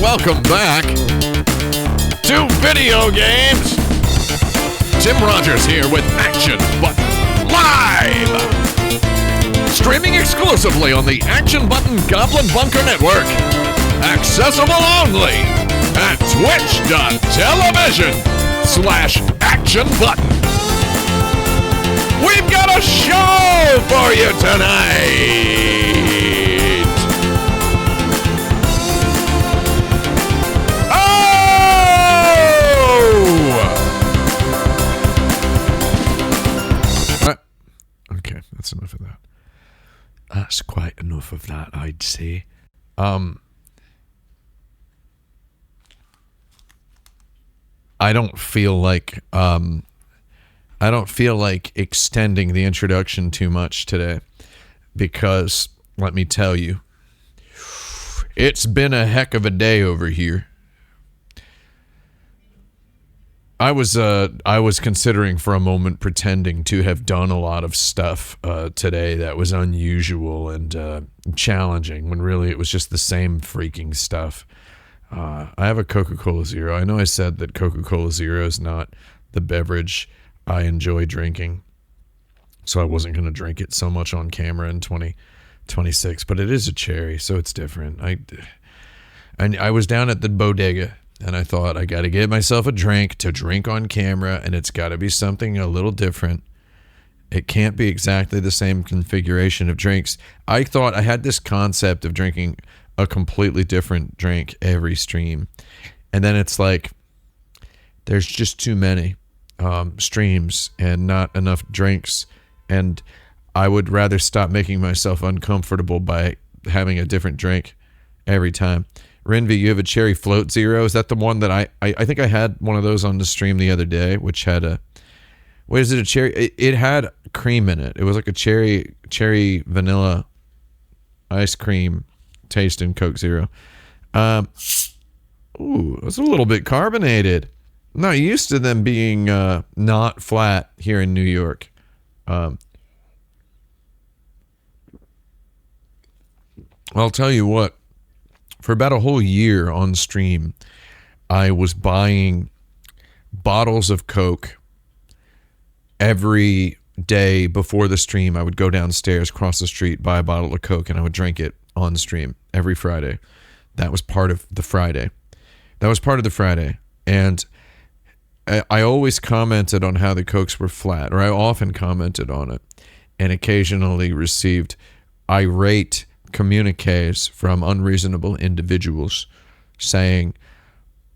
Welcome back to video games. Tim Rogers here with Action Button Live. Streaming exclusively on the Action Button Goblin Bunker Network. Accessible only at twitch.tv/actionbutton. We've got a show for you tonight. Okay, that's enough of that. That's quite enough of that, I'd say. I don't feel like extending the introduction too much today, because let me tell you, it's been a heck of a day over here. I was considering for a moment pretending to have done a lot of stuff today that was unusual and challenging, when really it was just the same freaking stuff. I have a Coca-Cola Zero. I know I said that Coca-Cola Zero is not the beverage I enjoy drinking, so I wasn't going to drink it so much on camera in 2026, but it is a cherry, so it's different. I was down at the bodega, and I thought, I got to get myself a drink to drink on camera, and it's got to be something a little different. It can't be exactly the same configuration of drinks. I thought I had this concept of drinking a completely different drink every stream, and then it's like there's just too many streams and not enough drinks, and I would rather stop making myself uncomfortable by having a different drink every time. Renvi, you have a cherry float zero. Is that the one that I think I had one of those on the stream the other day, which had a, what is it, a cherry? It had cream in it. It was like a cherry vanilla ice cream taste in Coke Zero. Ooh, it's a little bit carbonated. I'm not used to them being not flat here in New York. I'll tell you what. For about a whole year on stream, I was buying bottles of Coke every day before the stream. I would go downstairs, cross the street, buy a bottle of Coke, and I would drink it on stream every Friday. That was part of the Friday. And I always commented on how the Cokes were flat, or I often commented on it, and occasionally received irate communiques from unreasonable individuals saying,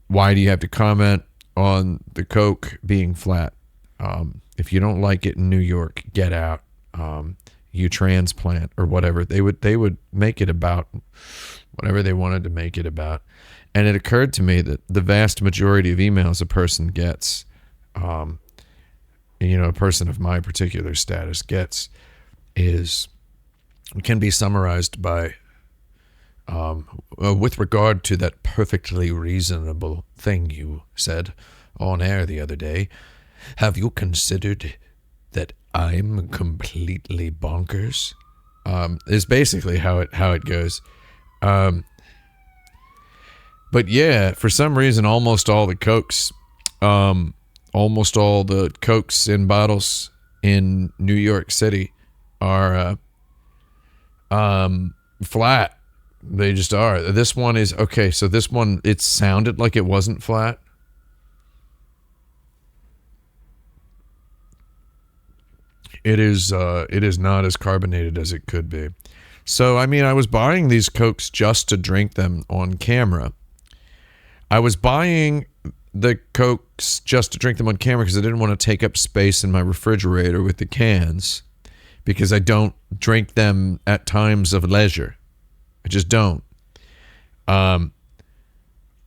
why do you have to comment on the Coke being flat? If you don't like it in New York, get out. You transplant or whatever. They would make it about whatever they wanted to make it about. And it occurred to me that the vast majority of emails a person gets, a person of my particular status gets, can be summarized by, with regard to that perfectly reasonable thing you said on air the other day, have you considered that I'm completely bonkers? Is basically how it goes. But yeah, for some reason, almost all the Cokes in bottles in New York City are flat. They just are. This one is okay. So this one, it sounded like it wasn't flat. It is not as carbonated as it could be. So, I mean, I was buying these Cokes just to drink them on camera. I was buying the Cokes just to drink them on camera because I didn't want to take up space in my refrigerator with the cans, because I don't drink them at times of leisure. I just don't. And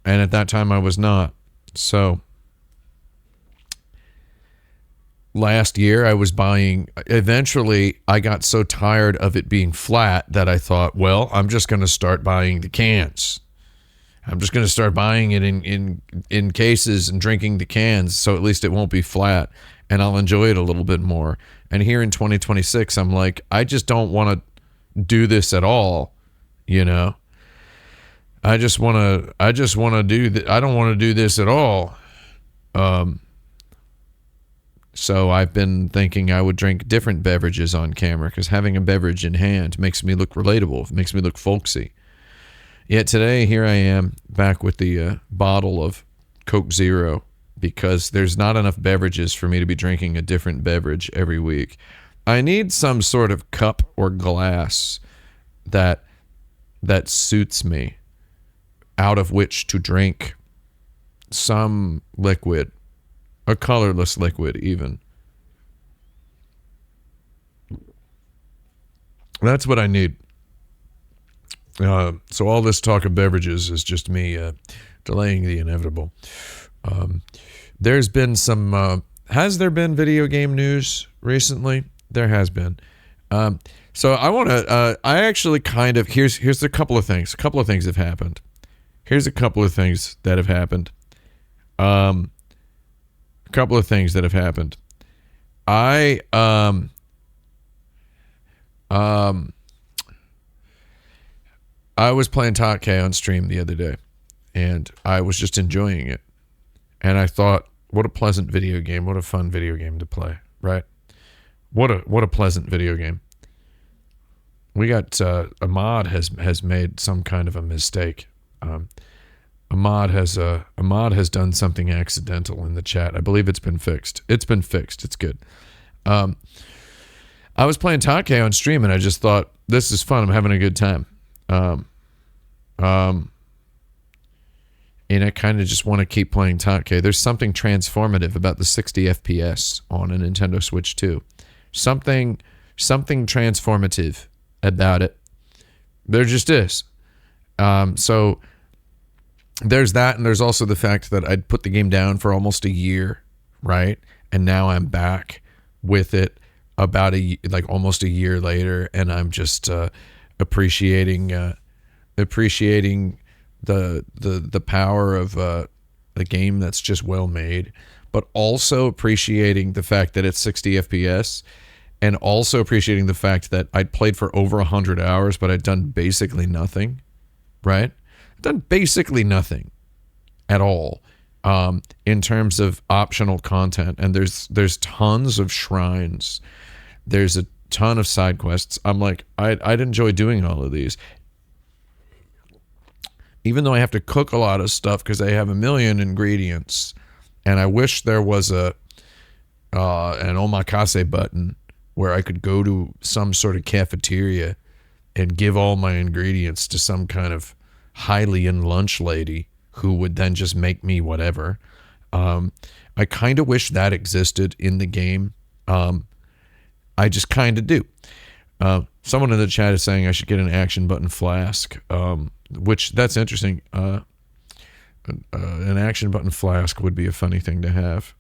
at that time I was not. So last year I was buying, eventually I got so tired of it being flat that I thought, well, I'm just going to start buying the cans. I'm just going to start buying it in cases and drinking the cans, so at least it won't be flat and I'll enjoy it a little bit more. And here in 2026, I'm like, I just don't want to do this at all, you know? I just want to do I don't want to do this at all. So I've been thinking I would drink different beverages on camera, because having a beverage in hand makes me look relatable. It makes me look folksy. Yet today, here I am back with the bottle of Coke Zero, because there's not enough beverages for me to be drinking a different beverage every week. I need some sort of cup or glass that suits me, out of which to drink some liquid, a colorless liquid even. That's what I need. So all this talk of beverages is just me delaying the inevitable. There's been some... has there been video game news recently? There has been. So I want to... I actually kind of... Here's a couple of things. A couple of things have happened. Here's a couple of things that have happened. I was playing totk on stream the other day, and I was just enjoying it. And I thought, what a pleasant video game. What a fun video game to play, right? What a pleasant video game. We got Ahmad has made some kind of a mistake. Ahmad has done something accidental in the chat. I believe it's been fixed. It's been fixed. It's good. I was playing totk on stream, and I just thought, this is fun. I'm having a good time. And I kind of just want to keep playing totk. There's something transformative about the 60 FPS on a Nintendo Switch 2. Something transformative about it. There just is. So there's that, and there's also the fact that I'd put the game down for almost a year, right? And now I'm back with it about almost a year later, and I'm just appreciating the power of a game that's just well made, but also appreciating the fact that it's 60 FPS, and also appreciating the fact that I'd played for over 100 hours, but I'd done basically nothing, right? I'd done basically nothing. at all in terms of optional content. And there's tons of shrines. There's a ton of side quests. I'm like, I'd enjoy doing all of these, even though I have to cook a lot of stuff because they have a million ingredients. And I wish there was an omakase button where I could go to some sort of cafeteria and give all my ingredients to some kind of Hylian lunch lady who would then just make me whatever. I kind of wish that existed in the game. I just kind of do. Someone in the chat is saying I should get an action button flask, which that's interesting. An action button flask would be a funny thing to have.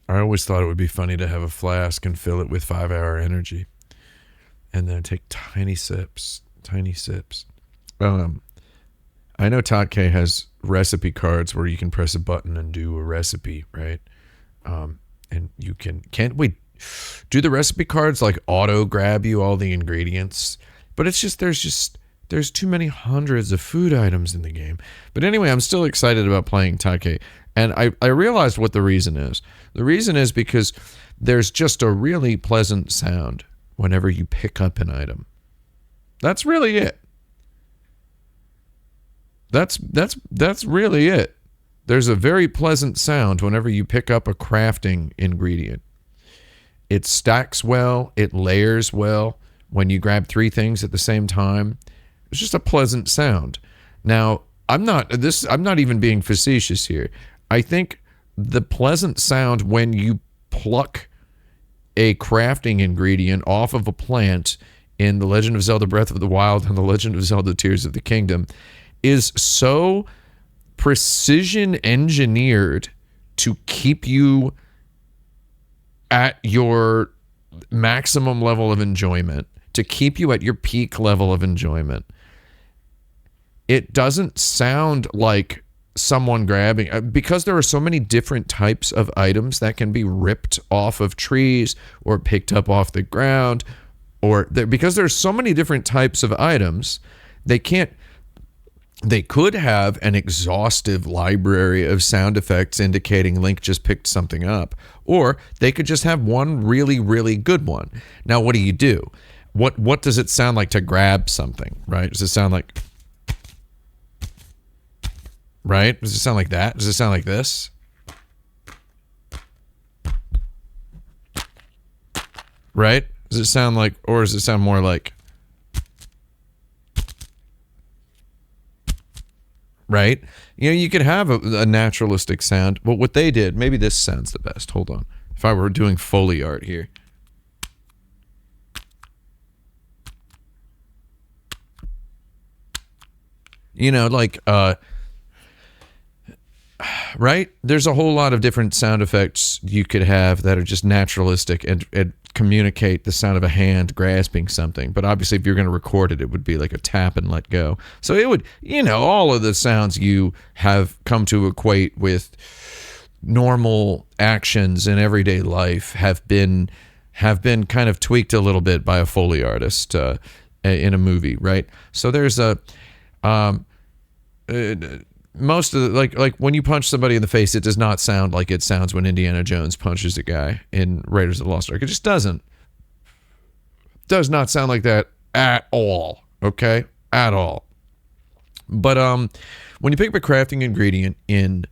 I always thought it would be funny to have a flask and fill it with 5-hour energy and then take tiny sips. I know totk has recipe cards where you can press a button and do a recipe, right? And you can't we do the recipe cards like auto grab you all the ingredients? But it's just there's too many hundreds of food items in the game. But anyway, I'm still excited about playing totk. And I realized what the reason is. The reason is because there's just a really pleasant sound whenever you pick up an item. That's really it. That's really it. There's a very pleasant sound whenever you pick up a crafting ingredient. It stacks well. It layers well. When you grab 3 things at the same time, it's just a pleasant sound. Now, I'm not even being facetious here. I think the pleasant sound when you pluck a crafting ingredient off of a plant in The Legend of Zelda Breath of the Wild and The Legend of Zelda Tears of the Kingdom is so precision engineered to keep you at your maximum level of enjoyment, to keep you at your peak level of enjoyment. It doesn't sound like someone grabbing, because there are so many different types of items that can be ripped off of trees or picked up off the ground, because there's so many different types of items, they could have an exhaustive library of sound effects indicating Link just picked something up, or they could just have one really, really good one. Now, what do? What does it sound like to grab something, right? Does it sound like, right? Does it sound like that? Does it sound like this? Right? Does it sound like, or does it sound more like, right? You know, you could have a naturalistic sound, but what they did, maybe this sounds the best. Hold on. If I were doing Foley art here. You know, like, right? There's a whole lot of different sound effects you could have that are just naturalistic and communicate the sound of a hand grasping something. But obviously, if you're going to record it, it would be like a tap and let go. So it would, you know, all of the sounds you have come to equate with normal actions in everyday life have been kind of tweaked a little bit by a Foley artist in a movie, right? So there's a most of the, like when you punch somebody in the face, it does not sound like it sounds when Indiana Jones punches a guy in Raiders of the Lost Ark. It just does not sound like that at all. Okay, at all. But when you pick up a crafting ingredient in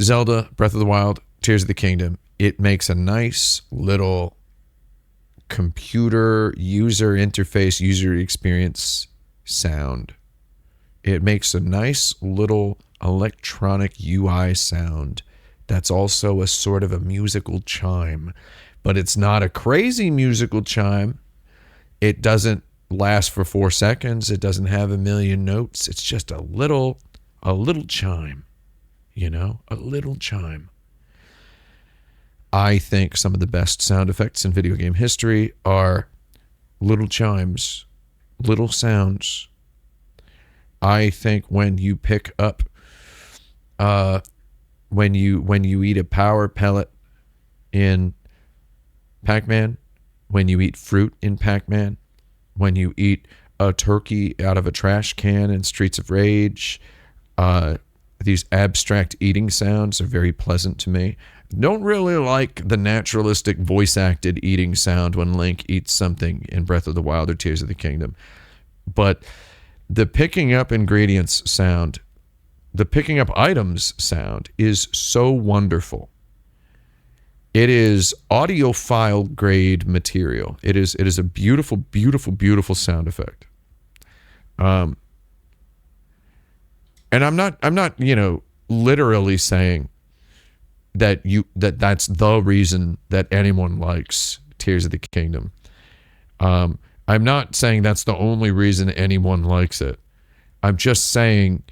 Zelda Breath of the Wild, Tears of the Kingdom, it makes a nice little computer user interface, user experience sound. It makes a nice little electronic UI sound that's also a sort of a musical chime. But it's not a crazy musical chime. It doesn't last for 4 seconds. It doesn't have a million notes. It's just a little chime, you know, a little chime. I think some of the best sound effects in video game history are little chimes, little sounds. I think when you pick up, when you eat a power pellet in Pac-Man, when you eat fruit in Pac-Man, when you eat a turkey out of a trash can in Streets of Rage. These abstract eating sounds are very pleasant to me. Don't really like the naturalistic voice-acted eating sound when Link eats something in Breath of the Wild or Tears of the Kingdom. But the picking up ingredients sound, the picking up items sound is so wonderful. It is audiophile grade material. It is a beautiful, beautiful, beautiful sound effect. And I'm not, literally saying that's the reason that anyone likes Tears of the Kingdom. I'm not saying that's the only reason anyone likes it. I'm just saying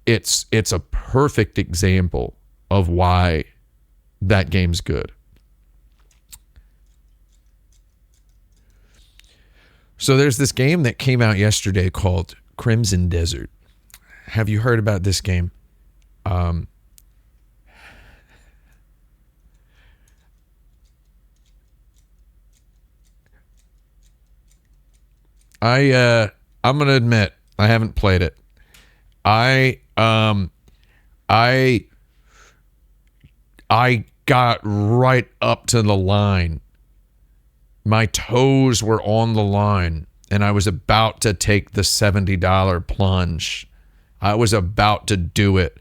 it's a perfect example of why that game's good. So there's this game that came out yesterday called Crimson Desert. Have you heard about this game? I'm gonna admit I haven't played it. I got right up to the line. My toes were on the line, and I was about to take the $70 plunge. I was about to do it.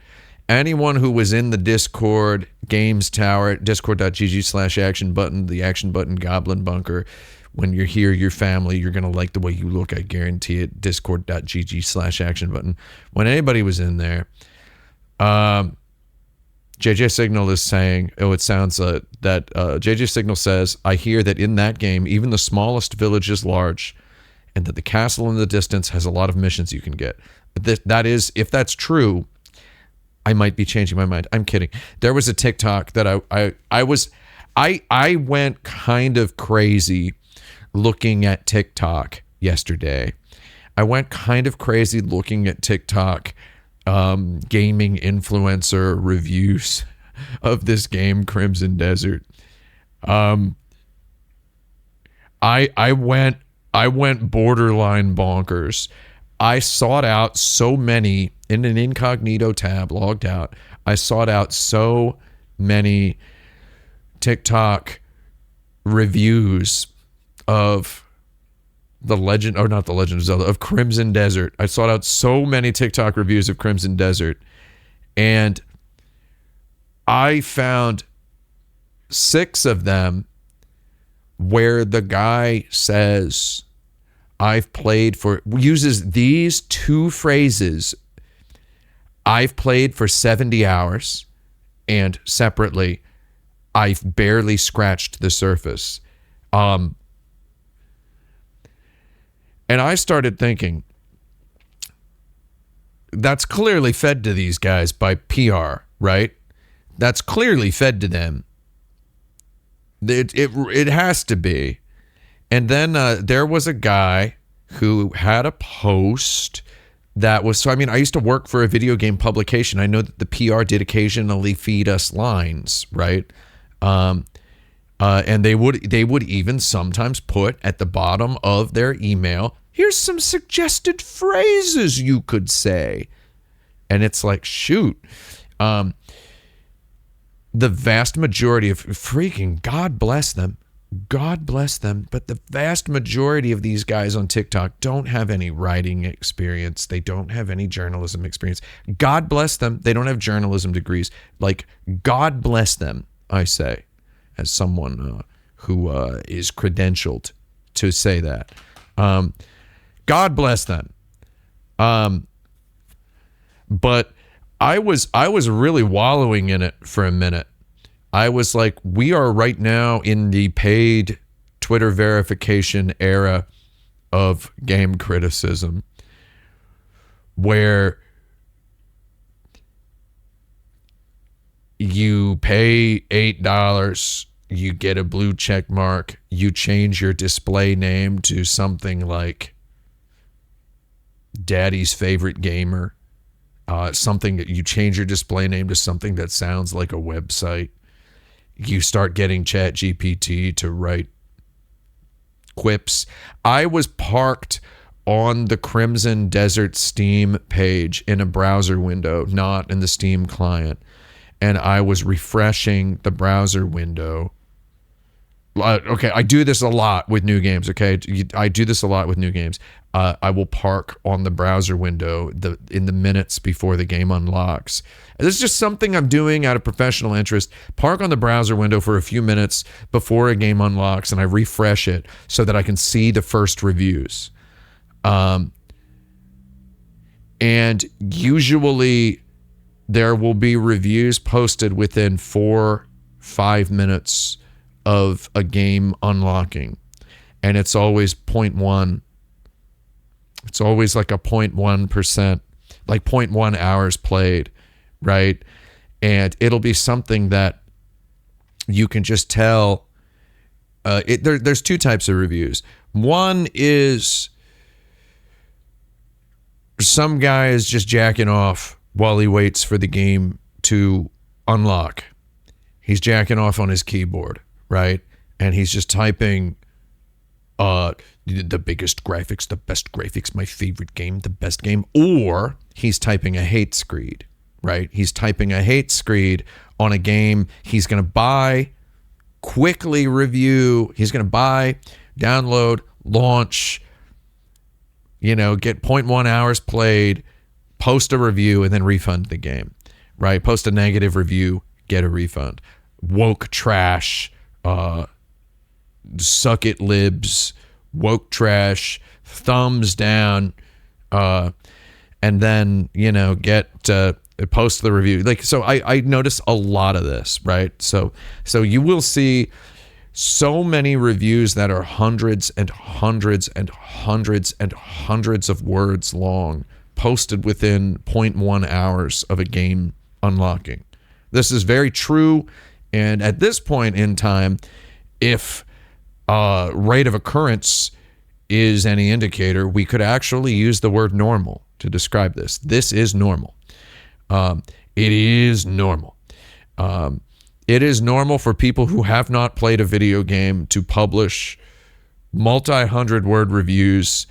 Anyone who was in the Discord Games Tower at discord.gg/action button, the action button Goblin Bunker, when you're here, your family, you're going to like the way you look, I guarantee it. Discord.gg/action button. When anybody was in there, JJ Signal is saying, it sounds that JJ Signal says, I hear that in that game, even the smallest village is large, and that the castle in the distance has a lot of missions you can get. That is, if that's true, I might be changing my mind. I'm kidding. There was a TikTok that I went kind of crazy looking at TikTok yesterday. I went kind of crazy looking at TikTok gaming influencer reviews of this game, Crimson Desert. I went borderline bonkers. I sought out so many in an incognito tab, logged out. I sought out so many TikTok reviews of of Crimson Desert. I sought out so many TikTok reviews of Crimson Desert, and I found 6 of them where the guy says, uses these 2 phrases, I've played for 70 hours, and separately, I've barely scratched the surface. And I started thinking, that's clearly fed to these guys by PR, right? That's clearly fed to them. It has to be. And then there was a guy who had a post that was, I used to work for a video game publication. I know that the PR did occasionally feed us lines, right? And they would even sometimes put at the bottom of their email, here's some suggested phrases you could say. And it's like, shoot. The vast majority of freaking God bless them, but the vast majority of these guys on TikTok don't have any writing experience. They don't have any journalism experience. God bless them. They don't have journalism degrees. Like, God bless them, I say, as someone who is credentialed to say that. God bless them. But I was really wallowing in it for a minute. I was like, we are right now in the paid Twitter verification era of game criticism, where you pay $8, you get a blue check mark, you change your display name to something like Daddy's Favorite Gamer, something that you change your display name to something that sounds like a website. you start getting ChatGPT to write quips. I was parked on the Crimson Desert Steam page in a browser window, not in the Steam client. And I was refreshing the browser window. Okay, I do this a lot with new games, okay? I do this a lot with new games. I will park on the browser window in the minutes before the game unlocks. And this is just something I'm doing out of professional interest. Park on the browser window for a few minutes before a game unlocks, and I refresh it so that I can see the first reviews. And usually there will be reviews posted within 4-5 minutes of a game unlocking, and it's always 0.1. It's always like a 0.1%, like 0.1 hours played, right? And it'll be something that you can just tell. There's two types of reviews. One is some guy is just jacking off while he waits for the game to unlock. He's jacking off on his keyboard, right? And he's just typing the biggest graphics, the best graphics, my favorite game, the best game. Or he's typing a hate screed, right? He's typing a hate screed on a game he's going to buy, quickly review. He's going to buy, download, launch, get 0.1 hours played, post a review, and then refund the game, right? Post a negative review, get a refund. Woke trash, suck it libs, woke trash, thumbs down, and then post the review. So I notice a lot of this, right? So you will see so many reviews that are hundreds and hundreds and hundreds and hundreds of words long, posted within 0.1 hours of a game unlocking. This is very true, and at this point in time, if rate of occurrence is any indicator, we could actually use the word normal to describe this. This is normal. It is normal. It is normal for people who have not played a video game to publish multi-hundred word reviews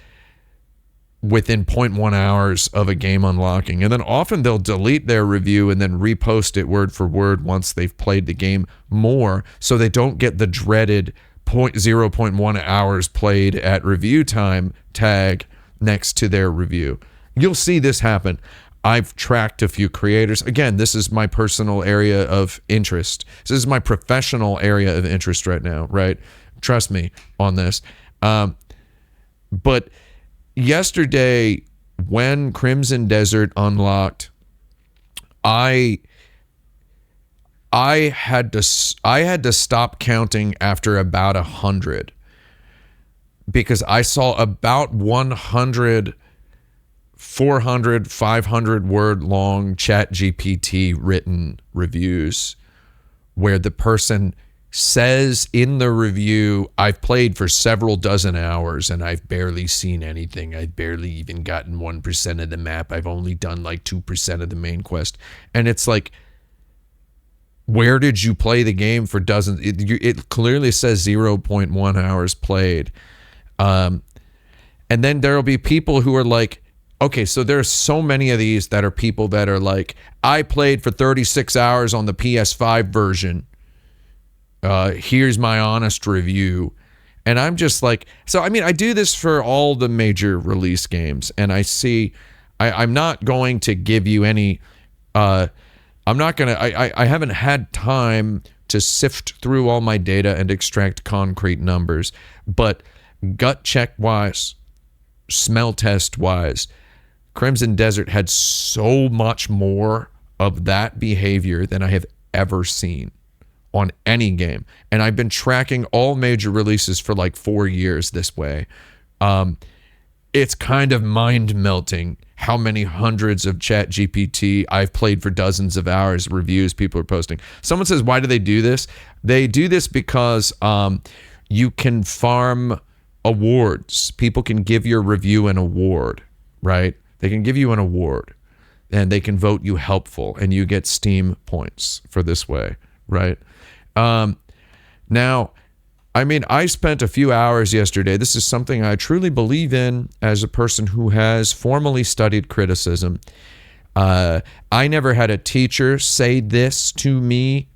within 0.1 hours of a game unlocking. And then often they'll delete their review and then repost it word for word once they've played the game more, so they don't get the dreaded 0.1 hours played at review time tag next to their review. You'll see this happen. I've tracked a few creators. Again, this is my personal area of interest. This is my professional area of interest right now, right? Trust me on this. But yesterday, when Crimson Desert unlocked, I had to stop counting after about 100, because I saw about 100 400, 500 word long ChatGPT written reviews where the person says in the review, I've played for several dozen hours and I've barely seen anything. I've barely even gotten 1% of the map. I've only done like 2% of the main quest. And it's like, where did you play the game for dozens? It clearly says 0.1 hours played. And then there'll be people who are like, okay, so there's so many of these that are people that are like, I played for 36 hours on the PS5 version. Here's my honest review. And I'm just like, so I mean, I do this for all the major release games, and I see, I'm not going to give you any, I haven't had time to sift through all my data and extract concrete numbers, but gut check wise, smell test wise, Crimson Desert had so much more of that behavior than I have ever seen on any game. And I've been tracking all major releases for like 4 years this way. It's kind of mind-melting how many hundreds of ChatGPT I've played for dozens of hours reviews people are posting. Someone says, why do they do this? They do this because you can farm awards. People can give your review an award, right? They can give you an award and they can vote you helpful and you get Steam points for this way, right? Now, I mean, I spent a few hours yesterday. This is something I truly believe in as a person who has formally studied criticism. I never had a teacher say this to me.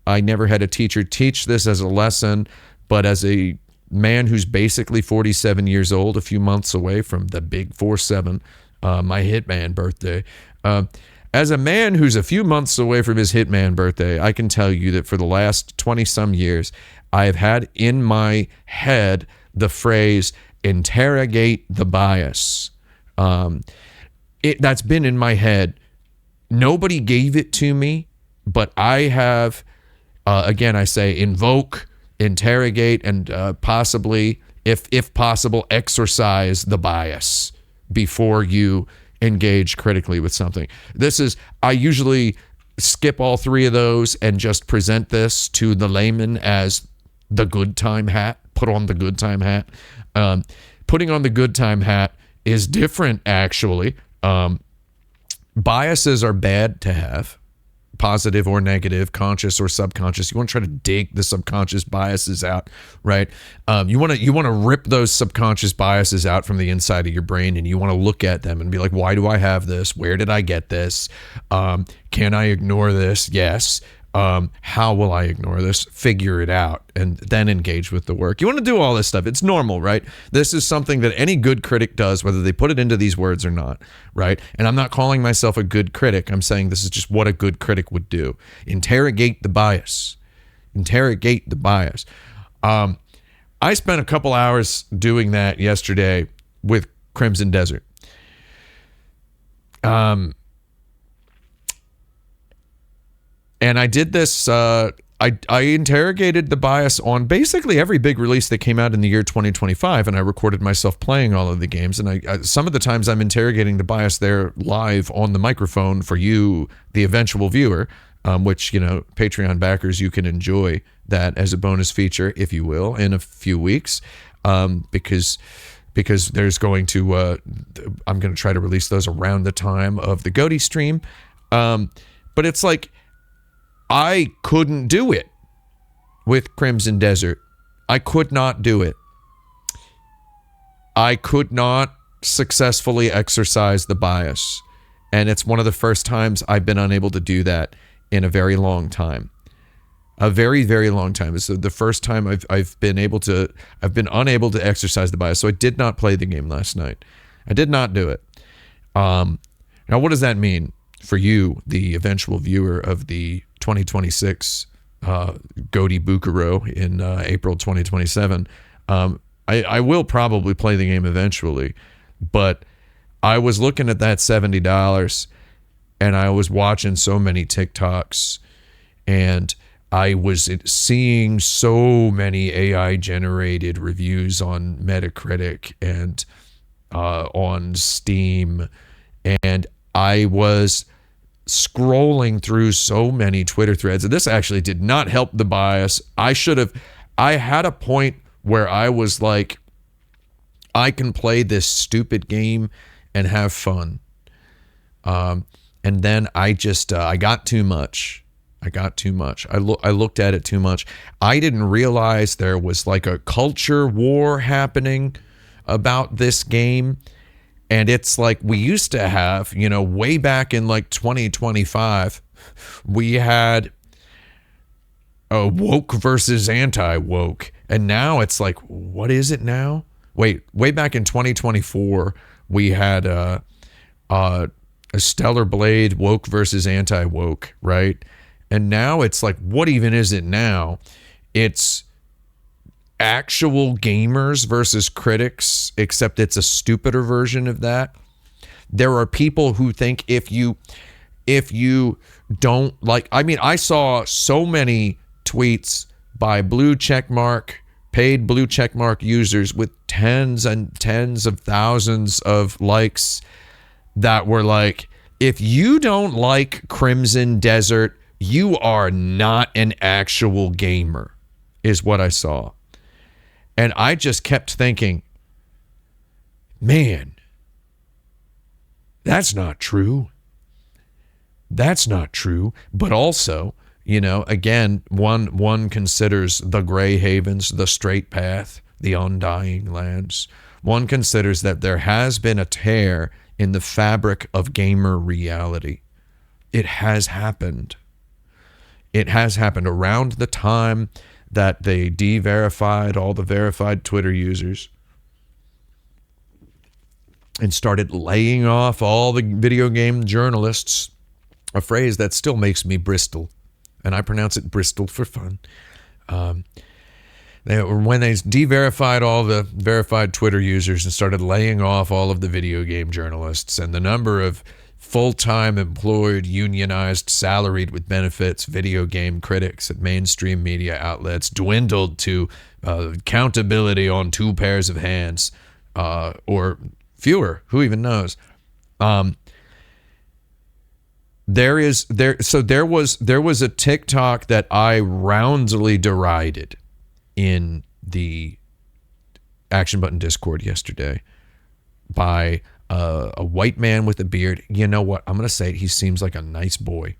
I never had a teacher teach this as a lesson, but as a man who's basically 47 years old, a few months away from the big 47, my Hitman birthday. As a man who's a few months away from his Hitman birthday, I can tell you that for the last 20-some years, I have had in my head the phrase, interrogate the bias. That's been in my head. Nobody gave it to me, but I have, again, I say invoke, interrogate, and possibly, if possible, exercise the bias before you engage critically with something. I usually skip all three of those and just present this to the layman as the good time hat. Put on the good time hat. Putting on the good time hat is different, actually. Biases are bad to have, positive or negative, conscious or subconscious. You want to try to dig the subconscious biases out, right? You want to rip those subconscious biases out from the inside of your brain, and you want to look at them and be like, why do I have this? Where did I get this? Can I ignore this? Yes. How will I ignore this? Figure it out and then engage with the work. You want to do all this stuff. It's normal, right? This is something that any good critic does, whether they put it into these words or not, right? And I'm not calling myself a good critic. I'm saying this is just what a good critic would do. Interrogate the bias. Interrogate the bias. I spent a couple hours doing that yesterday with Crimson Desert. And I did this, I interrogated the bias on basically every big release that came out in the year 2025, and I recorded myself playing all of the games. And some of the times I'm interrogating the bias there live on the microphone for you, the eventual viewer, which, Patreon backers, you can enjoy that as a bonus feature, if you will, in a few weeks, because there's going to, I'm going to try to release those around the time of the GOTY stream. But it's like, I couldn't do it with Crimson Desert. I could not do it. I could not successfully exercise the bias. And it's one of the first times I've been unable to do that in a very long time. A very, very long time. It's the first time I've been unable to exercise the bias. So I did not play the game last night. I did not do it. Now, what does that mean for you, the eventual viewer of the 2026 GOTY Bukuro in April 2027? I will probably play the game eventually, but I was looking at that $70 and I was watching so many TikToks, and I was seeing so many AI generated reviews on Metacritic and on Steam, and I was scrolling through so many Twitter threads, and this actually did not help the bias. I had a point where I was like, I can play this stupid game and have fun. And then I got too much. I looked at it too much. I didn't realize there was like a culture war happening about this game. And it's like we used to have, way back in like 2025, we had a woke versus anti-woke. And now it's like, what is it now? Wait, way back in 2024, we had a Stellar Blade woke versus anti-woke, right? And now it's like, what even is it now? It's actual gamers versus critics, except it's a stupider version of that. There are people who think if you don't like, I saw so many tweets by paid blue checkmark users with tens and tens of thousands of likes that were like, if you don't like Crimson Desert, you are not an actual gamer, is what I saw. And I just kept thinking, man, that's not true. That's not true. But also, You know, again, one considers the gray havens, the straight path, the undying lands. One considers that there has been a tear in the fabric of gamer reality. It has happened. It has happened around the time that they de-verified all the verified Twitter users and started laying off all the video game journalists, a phrase that still makes me bristle, and I pronounce it Bristol for fun. When they de-verified all the verified Twitter users and started laying off all of the video game journalists, and the number of full-time employed, unionized, salaried with benefits video game critics at mainstream media outlets dwindled to accountability on 2 pairs of hands, or fewer, who even knows. There was a TikTok that I roundly derided in the Action Button Discord yesterday by a white man with a beard. You know what? I'm going to say it. He seems like a nice boy.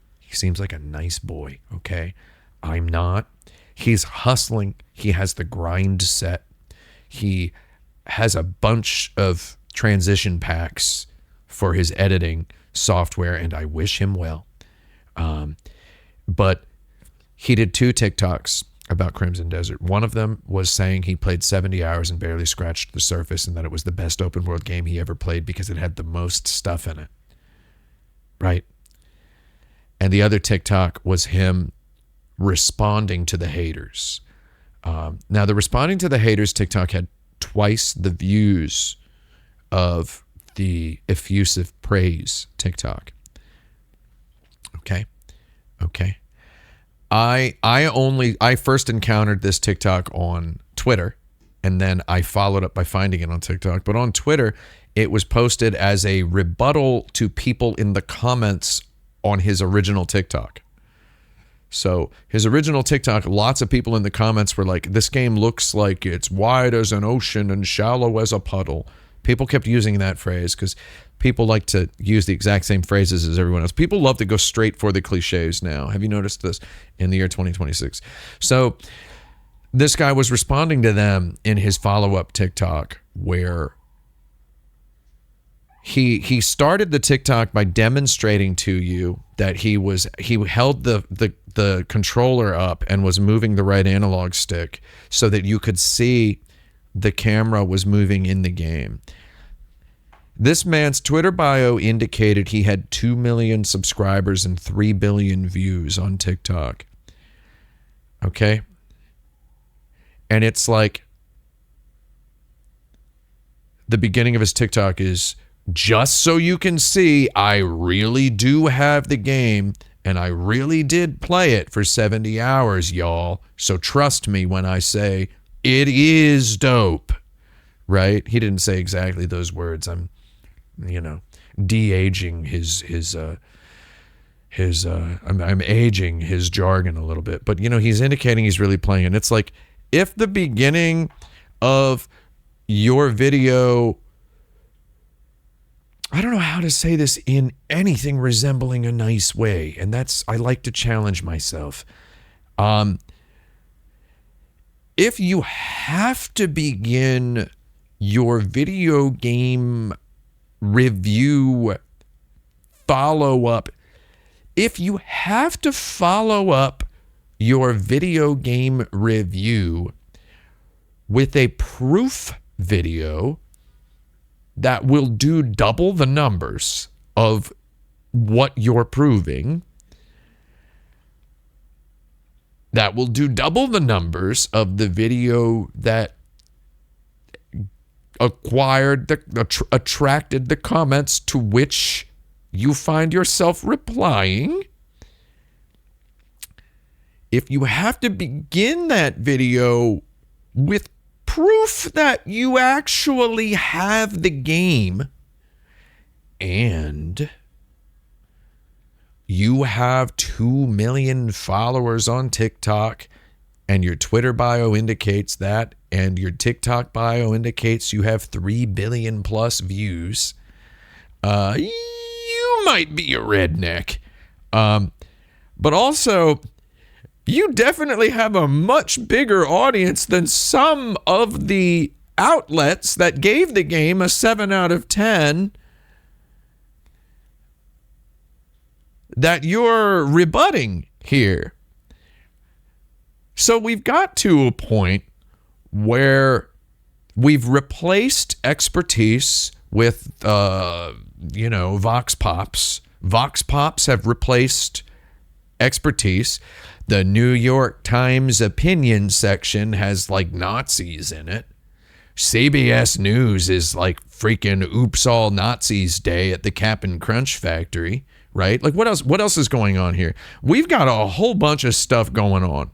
Okay? I'm not. He's hustling. He has the grind set. He has a bunch of transition packs for his editing software, and I wish him well. But he did 2 TikToks about Crimson Desert. One of them was saying he played 70 hours and barely scratched the surface, and that it was the best open world game he ever played because it had the most stuff in it. Right? And the other TikTok was him responding to the haters. Now, the responding to the haters TikTok had twice the views of the effusive praise TikTok. Okay. I first encountered this TikTok on Twitter, and then I followed up by finding it on TikTok. But on Twitter, it was posted as a rebuttal to people in the comments on his original TikTok. So his original TikTok, lots of people in the comments were like, this game looks like it's wide as an ocean and shallow as a puddle. People kept using that phrase because people like to use the exact same phrases as everyone else. People love to go straight for the cliches now. Have you noticed this in the year 2026? So this guy was responding to them in his follow-up TikTok where he started the TikTok by demonstrating to you that he held the controller up and was moving the right analog stick so that you could see the camera was moving in the game. This man's Twitter bio indicated he had 2 million subscribers and 3 billion views on TikTok. Okay? And it's like the beginning of his TikTok is, just so you can see, I really do have the game and I really did play it for 70 hours, y'all. So trust me when I say it is dope, right? He didn't say exactly those words. I'm, de-aging I'm aging his jargon a little bit, but he's indicating he's really playing. And it's like, if the beginning of your video, I don't know how to say this in anything resembling a nice way, and I like to challenge myself. If you have to begin your video game review follow-up, if you have to follow up your video game review with a proof video that will do double the numbers of what you're proving, that will do double the numbers of the video that attracted the comments to which you find yourself replying. If you have to begin that video with proof that you actually have the game and you have 2 million followers on TikTok and your Twitter bio indicates that, and your TikTok bio indicates you have 3 billion plus views, you might be a redneck. But also, you definitely have a much bigger audience than some of the outlets that gave the game a 7 out of 10 that you're rebutting here. So we've got to a point where we've replaced expertise with, vox pops. Vox pops have replaced expertise. The New York Times opinion section has like Nazis in it. CBS News is like freaking Oops All Nazis Day at the Cap'n Crunch factory, right? Like what else is going on here? We've got a whole bunch of stuff going on.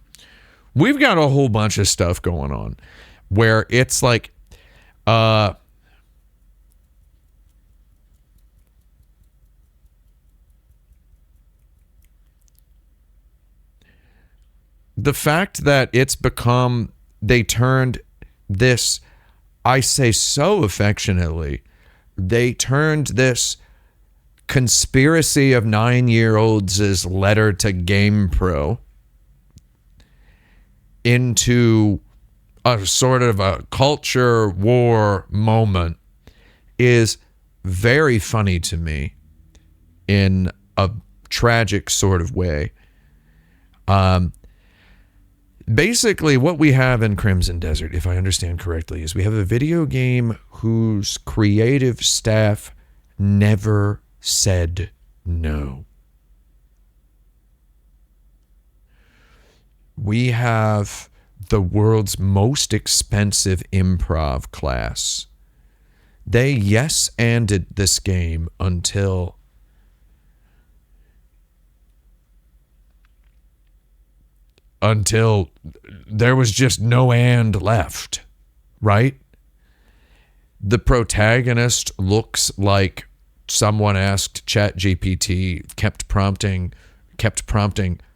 Where it's like, the fact that it's become, they turned this, I say so affectionately, they turned this conspiracy of 9-year-olds' letter to GamePro into a sort of a culture war moment is very funny to me in a tragic sort of way. Basically, what we have in Crimson Desert, if I understand correctly, is we have a video game whose creative staff never said no. We have the world's most expensive improv class. They yes-anded this game until there was just no and left, right? The protagonist looks like someone asked ChatGPT, kept prompting,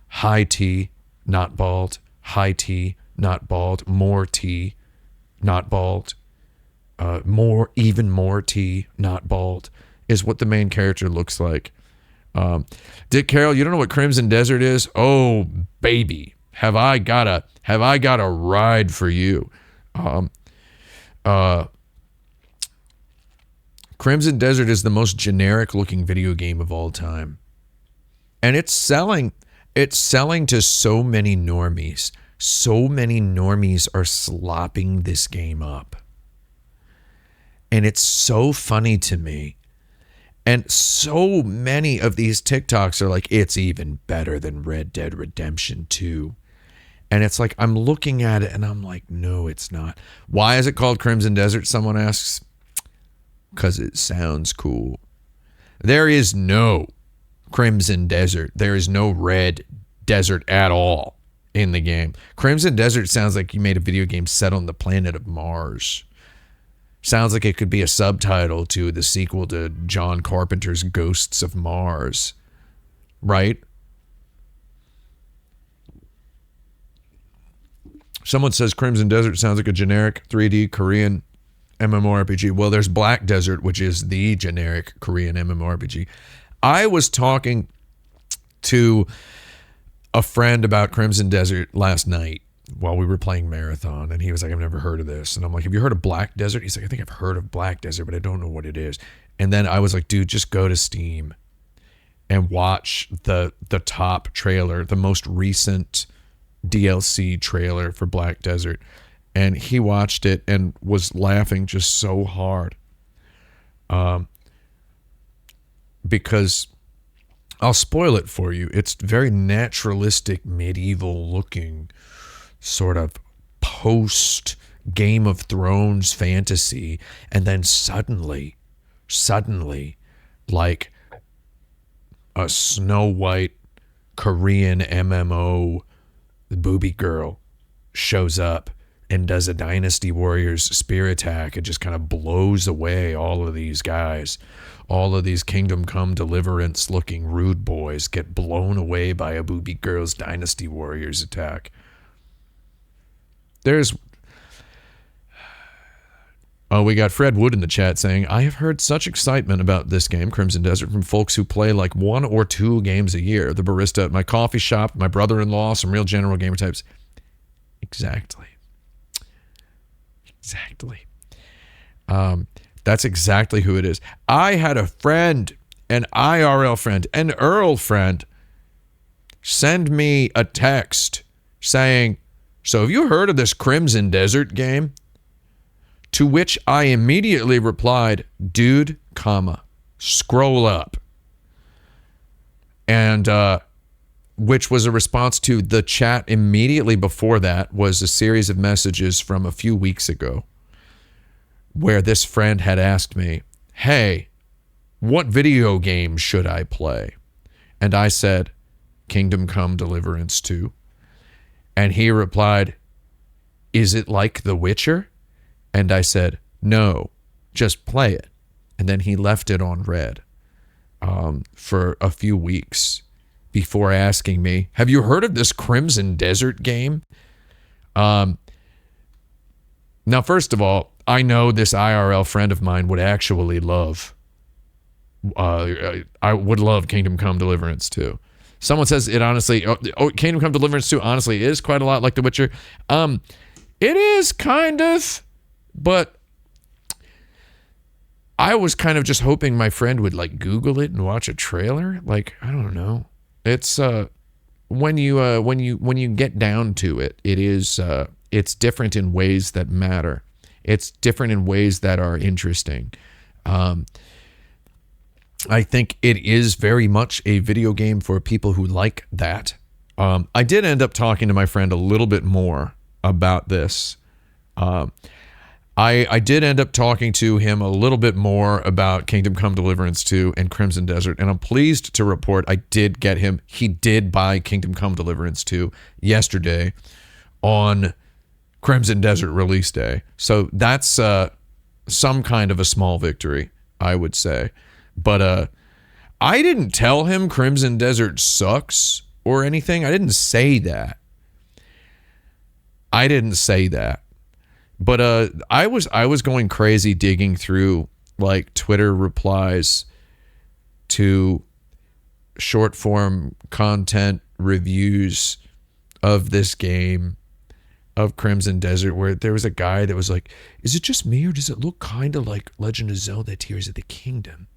high T, not bald, high T, not bald, more T, not bald, even more T, not bald, is what the main character looks like. Dick Carroll, you don't know what Crimson Desert is? Oh, baby. Have I got a ride for you? Crimson Desert is the most generic looking video game of all time. And it's selling to so many normies. So many normies are slopping this game up. And it's so funny to me. And so many of these TikToks are like, it's even better than Red Dead Redemption 2. And it's like, I'm looking at it and I'm like, no, it's not. Why is it called Crimson Desert? Someone asks. Because it sounds cool. There is no Crimson Desert. There is no Red Desert at all in the game. Crimson Desert sounds like you made a video game set on the planet of Mars. Sounds like it could be a subtitle to the sequel to John Carpenter's Ghosts of Mars. Right? Someone says Crimson Desert sounds like a generic 3D Korean MMORPG. Well, there's Black Desert, which is the generic Korean MMORPG. I was talking to a friend about Crimson Desert last night while we were playing Marathon, and he was like, I've never heard of this. And I'm like, have you heard of Black Desert? He's like, I think I've heard of Black Desert, but I don't know what it is. And then I was like, dude, just go to Steam and watch the top trailer, the most recent DLC trailer for Black Desert. And he watched it and was laughing just so hard. Because I'll spoil it for you. It's very naturalistic, medieval looking, sort of post Game of Thrones fantasy. And then suddenly, like a Snow White Korean MMO booby girl shows up and does a Dynasty Warriors spear attack. It just kind of blows away all of these guys. All of these Kingdom Come Deliverance looking rude boys get blown away by a booby girl's Dynasty Warriors attack. There's We got Fred Wood in the chat saying, I have heard such excitement about this game, Crimson Desert, from folks who play like 1 or 2 games a year. The barista at my coffee shop, my brother-in-law, some real general gamer types. Exactly. That's exactly who it is. I had a friend, an IRL friend, an Earl friend, send me a text saying, so have you heard of this Crimson Desert game? To which I immediately replied, dude, scroll up. And which was a response to the chat immediately before that was a series of messages from a few weeks ago where this friend had asked me, hey, what video game should I play? And I said, Kingdom Come Deliverance 2. And he replied, is it like The Witcher? And I said, no, just play it. And then he left it on red for a few weeks before asking me, have you heard of this Crimson Desert game? Now, first of all, I know this IRL friend of mine would actually love, I would love Kingdom Come Deliverance 2. Someone says it honestly, Kingdom Come Deliverance 2 honestly is quite a lot like The Witcher. It is kind of, but I was kind of just hoping my friend would like Google it and watch a trailer. Like, I don't know. It's when you get down to it, it is it's different in ways that matter. It's different in ways that are interesting. I think it is very much a video game for people who like that. I did end up talking to my friend a little bit more about this. I did end up talking to him a little bit more about Kingdom Come Deliverance 2 and Crimson Desert, and I'm pleased to report I did get him. He did buy Kingdom Come Deliverance 2 yesterday on Crimson Desert release day. So that's some kind of a small victory, I would say. But I didn't tell him Crimson Desert sucks or anything. I didn't say that. But I was going crazy digging through like Twitter replies to short form content reviews of this game, of Crimson Desert, where there was a guy that was like, is it just me or does it look kind of like Legend of Zelda Tears of the Kingdom?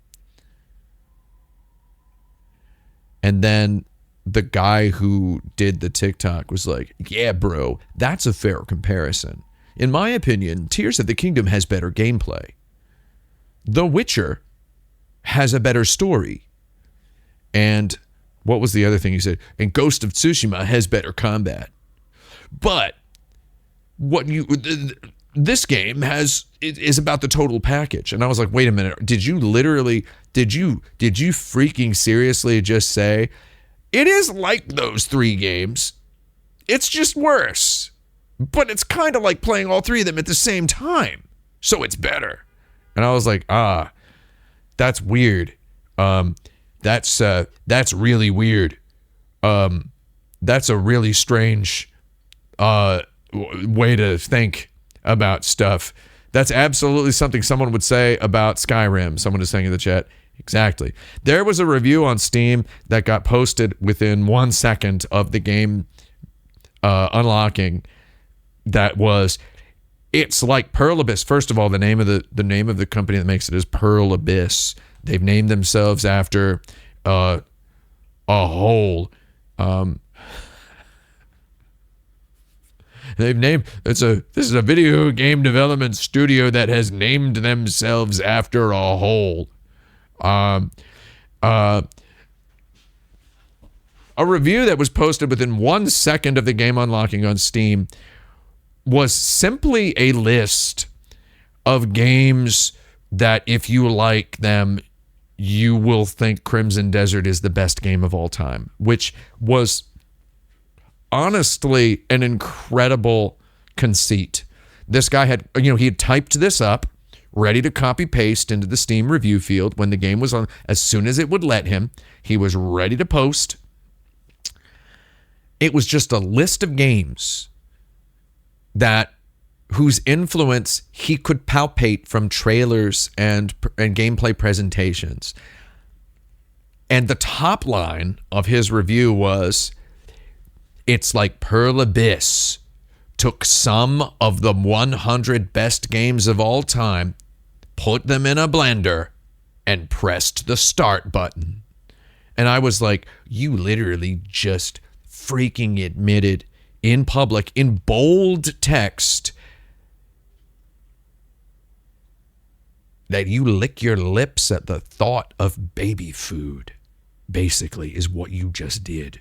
And then the guy who did the TikTok was like, yeah, bro, that's a fair comparison. In my opinion, Tears of the Kingdom has better gameplay. The Witcher has a better story. And what was the other thing he said? And Ghost of Tsushima has better combat. But this game is about the total package. And I was like, wait a minute, did you freaking seriously just say it is like those 3 games? It's just worse. But it's kind of like playing all 3 of them at the same time. So it's better. And I was like, that's weird. That's really weird. That's a really strange way to think about stuff. That's absolutely something someone would say about Skyrim. Someone is saying in the chat. Exactly. There was a review on Steam that got posted within 1 second of the game unlocking. That was, it's like Pearl Abyss. First of all, the name of the company that makes it is Pearl Abyss. They've named themselves after a hole. This is a video game development studio that has named themselves after a hole. A review that was posted within 1 second of the game unlocking on Steam was simply a list of games that if you like them, you will think Crimson Desert is the best game of all time, which was honestly an incredible conceit. This guy had, he had typed this up, ready to copy paste into the Steam review field when the game was on. As soon as it would let him, he was ready to post. It was just a list of games that whose influence he could palpate from trailers and gameplay presentations. And the top line of his review was, it's like Pearl Abyss took some of the 100 best games of all time, put them in a blender, and pressed the start button. And I was like, you literally just freaking admitted in public, in bold text, that you lick your lips at the thought of baby food, basically, is what you just did.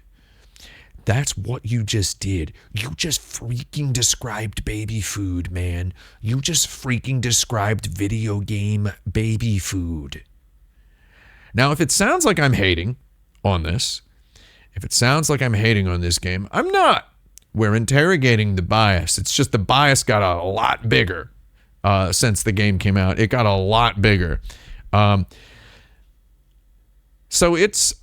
That's what you just did. You just freaking described baby food, man. You just freaking described video game baby food. Now, if it sounds like I'm hating on this, if it sounds like I'm hating on this game, I'm not. We're interrogating the bias. It's just the bias got a lot bigger since the game came out. It got a lot bigger. So it's...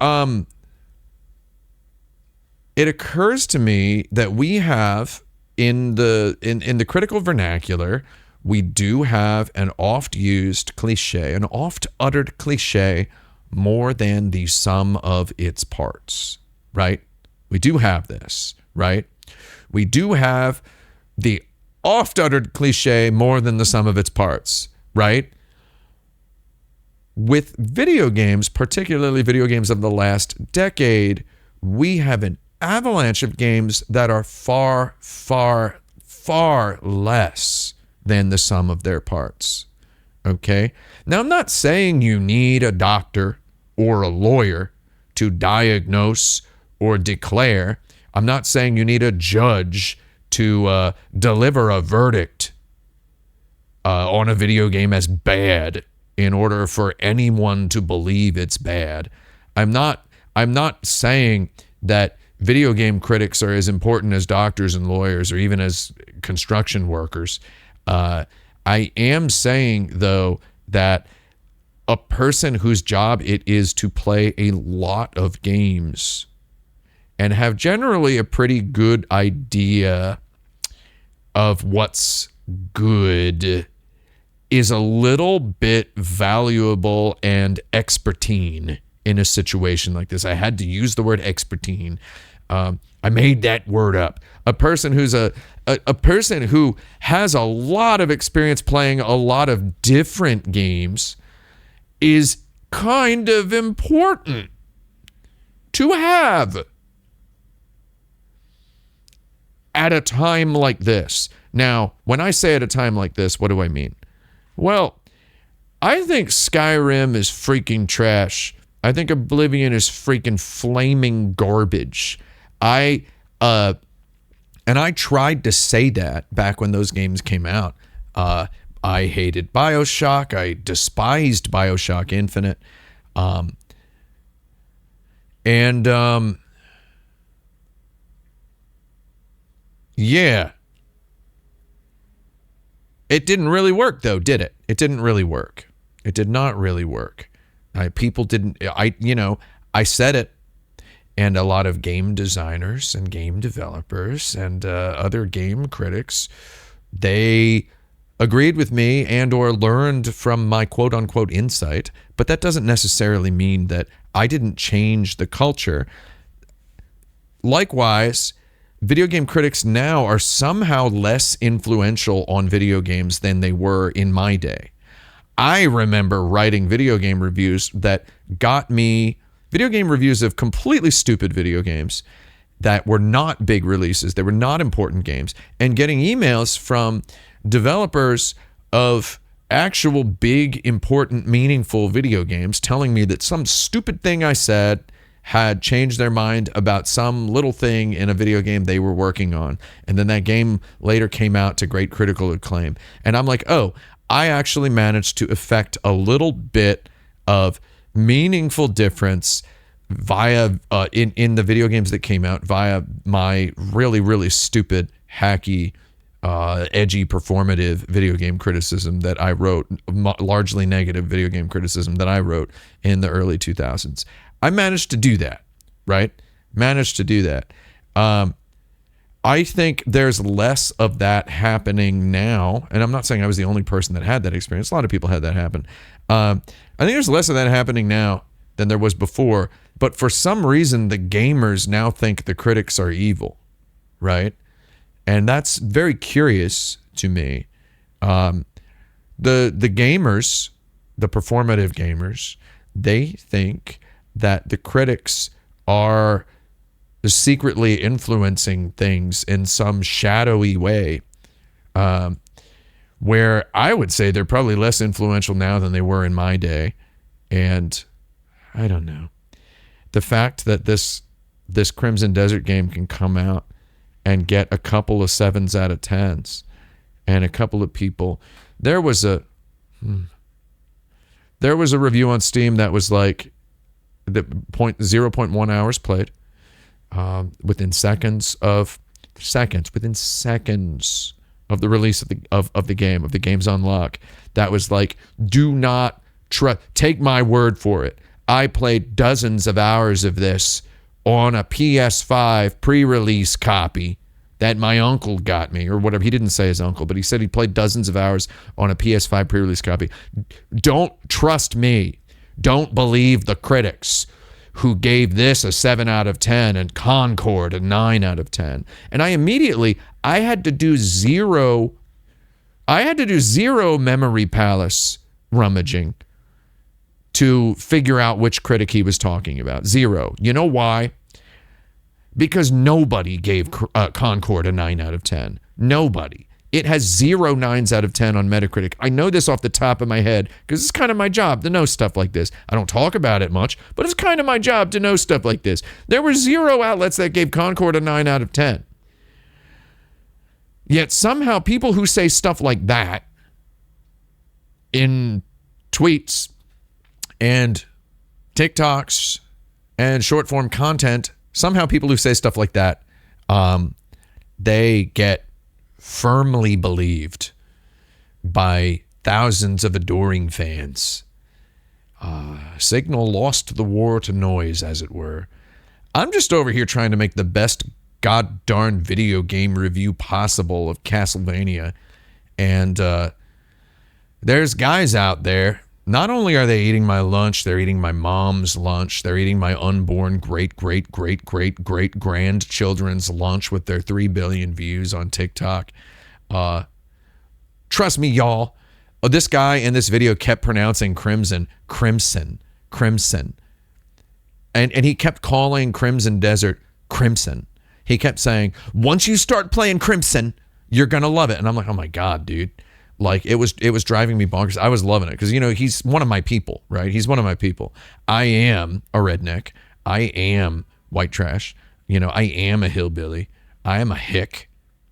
it occurs to me that we have in the critical vernacular, we do have an oft-used cliche, an oft-uttered cliche, more than the sum of its parts, right? We do have this, right? We do have the oft-uttered cliche more than the sum of its parts, right? With video games, particularly video games of the last decade, we have an avalanche of games that are far, far, far less than the sum of their parts. Okay? Now, I'm not saying you need a doctor or a lawyer to diagnose or declare. I'm not saying you need a judge to deliver a verdict on a video game as bad in order for anyone to believe it's bad. I'm not saying that video game critics are as important as doctors and lawyers or even as construction workers. I am saying, though, that a person whose job it is to play a lot of games and have generally a pretty good idea of what's good is a little bit valuable and expertine in a situation like this. I had to use the word expertine. I made that word up. A person who's a person who has a lot of experience playing a lot of different games is kind of important to have at a time like this. Now, when I say at a time like this, what do I mean? Well, I think Skyrim is freaking trash. I think Oblivion is freaking flaming garbage. And I tried to say that back when those games came out. I hated BioShock. I despised BioShock Infinite. Yeah. It didn't really work, though, did it? It didn't really work. It did not really work. People didn't, I said it, and a lot of game designers and game developers and other game critics, they agreed with me and or learned from my quote-unquote insight, but that doesn't necessarily mean that I didn't change the culture. Likewise, video game critics now are somehow less influential on video games than they were in my day. I remember writing video game reviews that got me video game reviews of completely stupid video games that were not big releases. They were not important games, and getting emails from developers of actual big, important, meaningful video games telling me that some stupid thing I said had changed their mind about some little thing in a video game they were working on. And then that game later came out to great critical acclaim. And I'm like, oh, I actually managed to effect a little bit of meaningful difference via in the video games that came out via my really, really stupid, hacky, edgy, performative video game criticism that I wrote, largely negative video game criticism that I wrote in the early 2000s. I managed to do that, right? Managed to do that. I think there's less of that happening now. And I'm not saying I was the only person that had that experience. A lot of people had that happen. I think there's less of that happening now than there was before. But for some reason, the gamers now think the critics are evil, right? And that's very curious to me. The gamers, the performative gamers, they think that the critics are secretly influencing things in some shadowy way, where I would say they're probably less influential now than they were in my day. And I don't know. The fact that this Crimson Desert game can come out and get a couple of 7s out of 10s and a couple of people. There was a review on Steam that was like the 0.1 hours played. Within seconds of the release of the game's unlock, that was like, do not take my word for it. I played dozens of hours of this on a PS5 pre-release copy that my uncle got me, or whatever. He didn't say his uncle, but he said he played dozens of hours on a PS5 pre-release copy. Don't trust me. Don't believe the critics who gave this a 7 out of 10 and Concord a 9 out of 10. And I had to do zero memory palace rummaging to figure out which critic he was talking about. Zero. You know why? Because nobody gave Concord a 9 out of 10. Nobody. It has 0 9s out of 10 on Metacritic. I know this off the top of my head because it's kind of my job to know stuff like this. I don't talk about it much, but it's kind of my job to know stuff like this. There were 0 outlets that gave Concord a 9 out of 10. Yet somehow people who say stuff like that in tweets and TikToks and short form content, somehow people who say stuff like that, they get firmly believed by thousands of adoring fans. Signal lost the war to noise, as it were. I'm just over here trying to make the best god-darn video game review possible of Castlevania. And there's guys out there. Not only are they eating my lunch, they're eating my mom's lunch. They're eating my unborn great-great-great-great-great-grandchildren's lunch with their 3 billion views on TikTok. Trust me, y'all. This guy in this video kept pronouncing crimson. And he kept calling Crimson Desert Crimson. He kept saying, once you start playing Crimson, you're going to love it. And I'm like, oh my God, dude. Like, it was driving me bonkers. I was loving it because, you know, he's one of my people, right? He's one of my people. I am a redneck. I am white trash. You know, I am a hillbilly. I am a hick.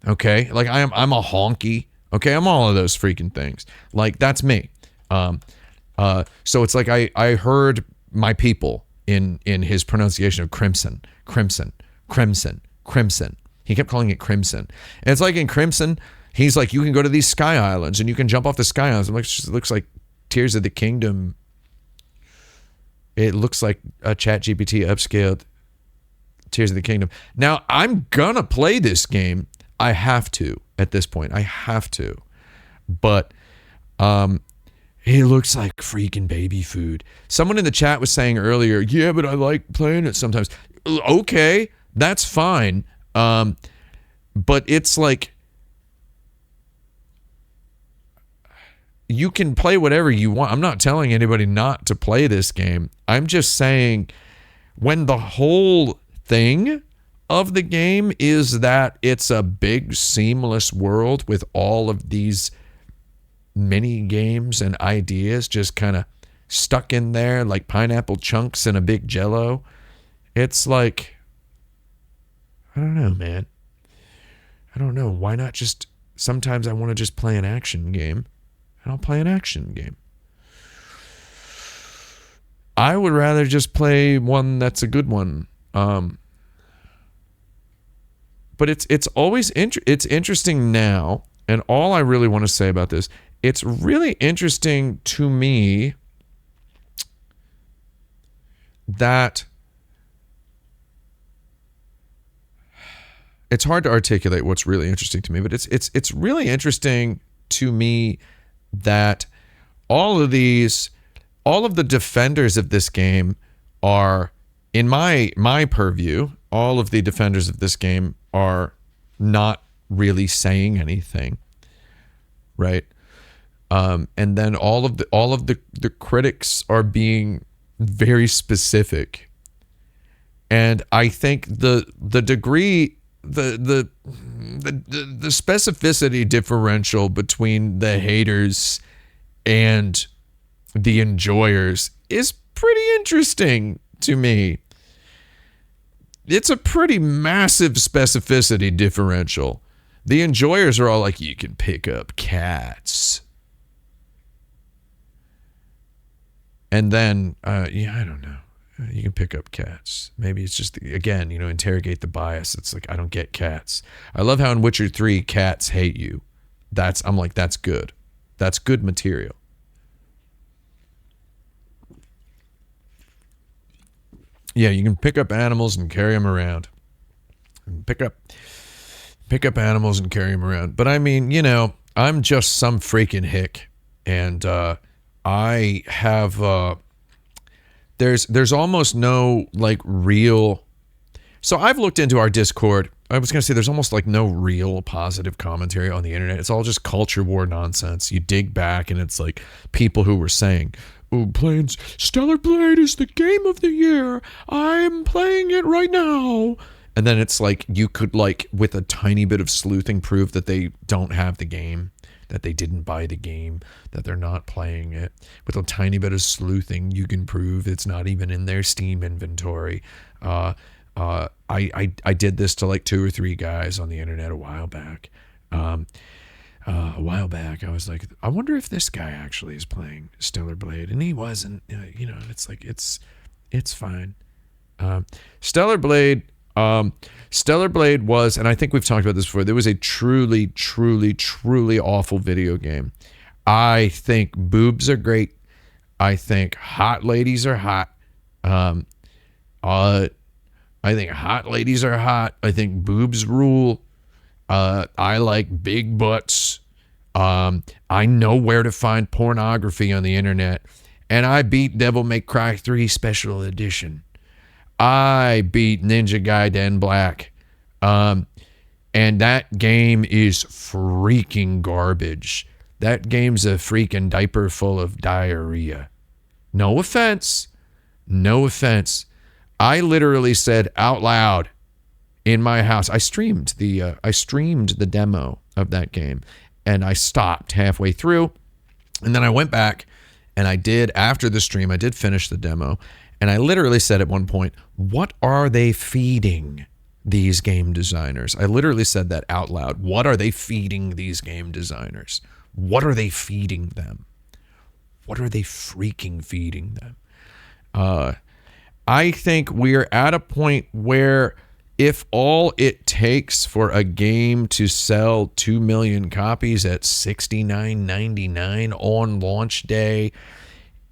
Okay? Like, I'm a honky. Okay? I'm all of those freaking things. Like, that's me. So it's like I heard my people in his pronunciation of crimson. He kept calling it crimson. And it's like in Crimson, he's like, you can go to these sky islands and you can jump off the sky islands. It looks like Tears of the Kingdom. It looks like a ChatGPT upscaled Tears of the Kingdom. Now, I'm going to play this game. I have to at this point. I have to. But it looks like freaking baby food. Someone in the chat was saying earlier, yeah, but I like playing it sometimes. Okay, that's fine. But it's like, you can play whatever you want. I'm not telling anybody not to play this game. I'm just saying, when the whole thing of the game is that it's a big seamless world with all of these mini games and ideas just kind of stuck in there like pineapple chunks in a big Jello, it's like, I don't know, man. I don't know. Why not just, sometimes I want to just play an action game. And I'll play an action game. I would rather just play one that's a good one. But it's always it's interesting now, and all I really want to say about this, it's really interesting to me that it's hard to articulate what's really interesting to me, but it's really interesting to me that all of the defenders of this game are, in my purview, all of the defenders of this game are not really saying anything, right? And then all of the critics are being very specific, and I think the degree, the specificity differential between the haters and the enjoyers is pretty interesting to me. It's a pretty massive specificity differential. The enjoyers are all like, you can pick up cats. And then, I don't know. You can pick up cats. Maybe it's just, again, interrogate the bias. It's like, I don't get cats. I love how in Witcher 3, cats hate you. I'm like, that's good. That's good material. Yeah, you can pick up animals and carry them around. Pick up animals and carry them around. But I mean, I'm just some freaking hick, and I have there's almost no like real. So I've looked into our Discord. I was gonna say there's almost like no real positive commentary on the internet. It's all just culture war nonsense. You dig back and it's like people who were saying, "Oh, playing Stellar Blade is the game of the year. I'm playing it right now." And then it's like you could, like, with a tiny bit of sleuthing, prove that they don't have the game, that they didn't buy the game, that they're not playing it. With a tiny bit of sleuthing, you can prove it's not even in their Steam inventory. I did this to like 2 or 3 guys on the internet a while back. I was like, I wonder if this guy actually is playing Stellar Blade, and he wasn't. It's like it's fine. Stellar Blade was, and I think we've talked about this before, there was a truly, truly, truly awful video game. I think boobs are great. I think hot ladies are hot. I think hot ladies are hot. I think boobs rule. I like big butts. I know where to find pornography on the internet. And I beat Devil May Cry 3 Special Edition. I beat Ninja Gaiden Black. And that game is freaking garbage. That game's a freaking diaper full of diarrhea. No offense. No offense. I literally said out loud in my house, I streamed the demo of that game, and I stopped halfway through, and then I went back and after the stream, I did finish the demo, and I literally said at one point, what are they feeding these game designers? I literally said that out loud. What are they feeding these game designers? What are they feeding them? What are they freaking feeding them? I think we're at a point where if all it takes for a game to sell 2 million copies at $69.99 on launch day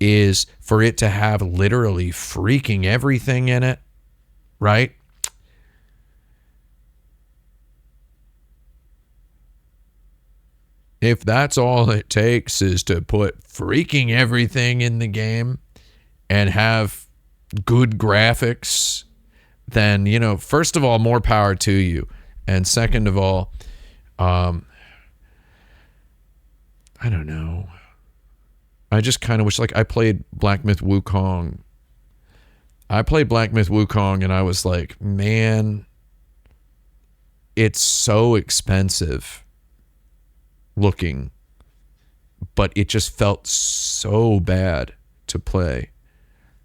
is for it to have literally freaking everything in it, right? If that's all it takes is to put freaking everything in the game and have good graphics, then, first of all, more power to you. And second of all, I don't know. I just kind of wish, like, I played Black Myth Wukong. And I was like, man, it's so expensive looking, but it just felt so bad to play.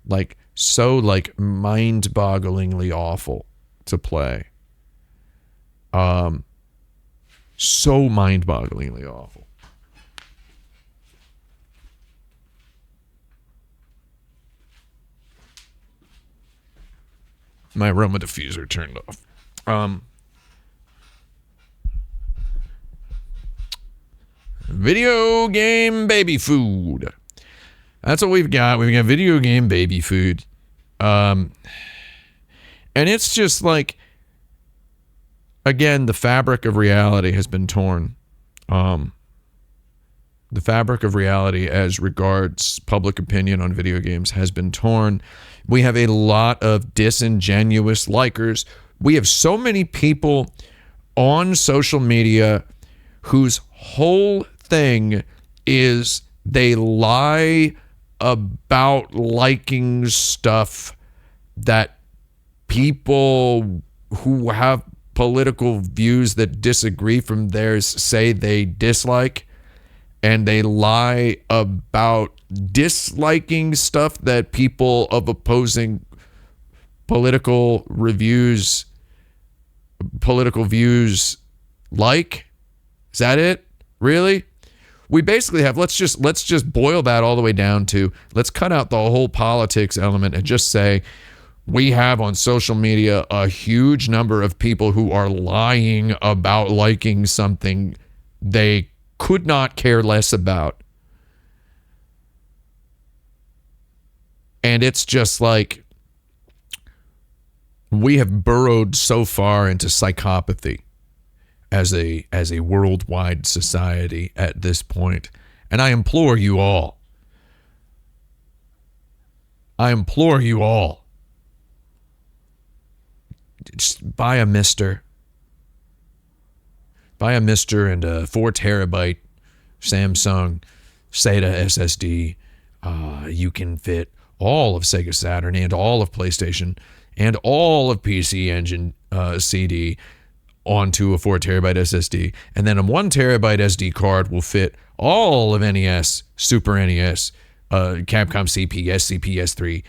Like, so, like, mind-bogglingly awful to play. So mind-bogglingly awful. My aroma diffuser turned off. Video game baby food. That's what we've got. We've got video game baby food. And it's just like, again, the fabric of reality has been torn. The fabric of reality as regards public opinion on video games has been torn. We have a lot of disingenuous likers. We have so many people on social media whose whole thing is they lie about liking stuff that people who have political views that disagree from theirs say they dislike, and they lie about disliking stuff that people of opposing political views like. Is that it? Really? We basically have, let's just boil that all the way down to, let's cut out the whole politics element and just say we have on social media a huge number of people who are lying about liking something they could not care less about. And it's just like we have burrowed so far into psychopathy as a worldwide society at this point. And I implore you all, just buy a Mister and a 4 terabyte Samsung SATA SSD. You can fit all of Sega Saturn and all of PlayStation and all of PC Engine CD onto a 4 terabyte SSD. And then a 1 terabyte SD card will fit all of NES, Super NES, Capcom CPS, CPS3,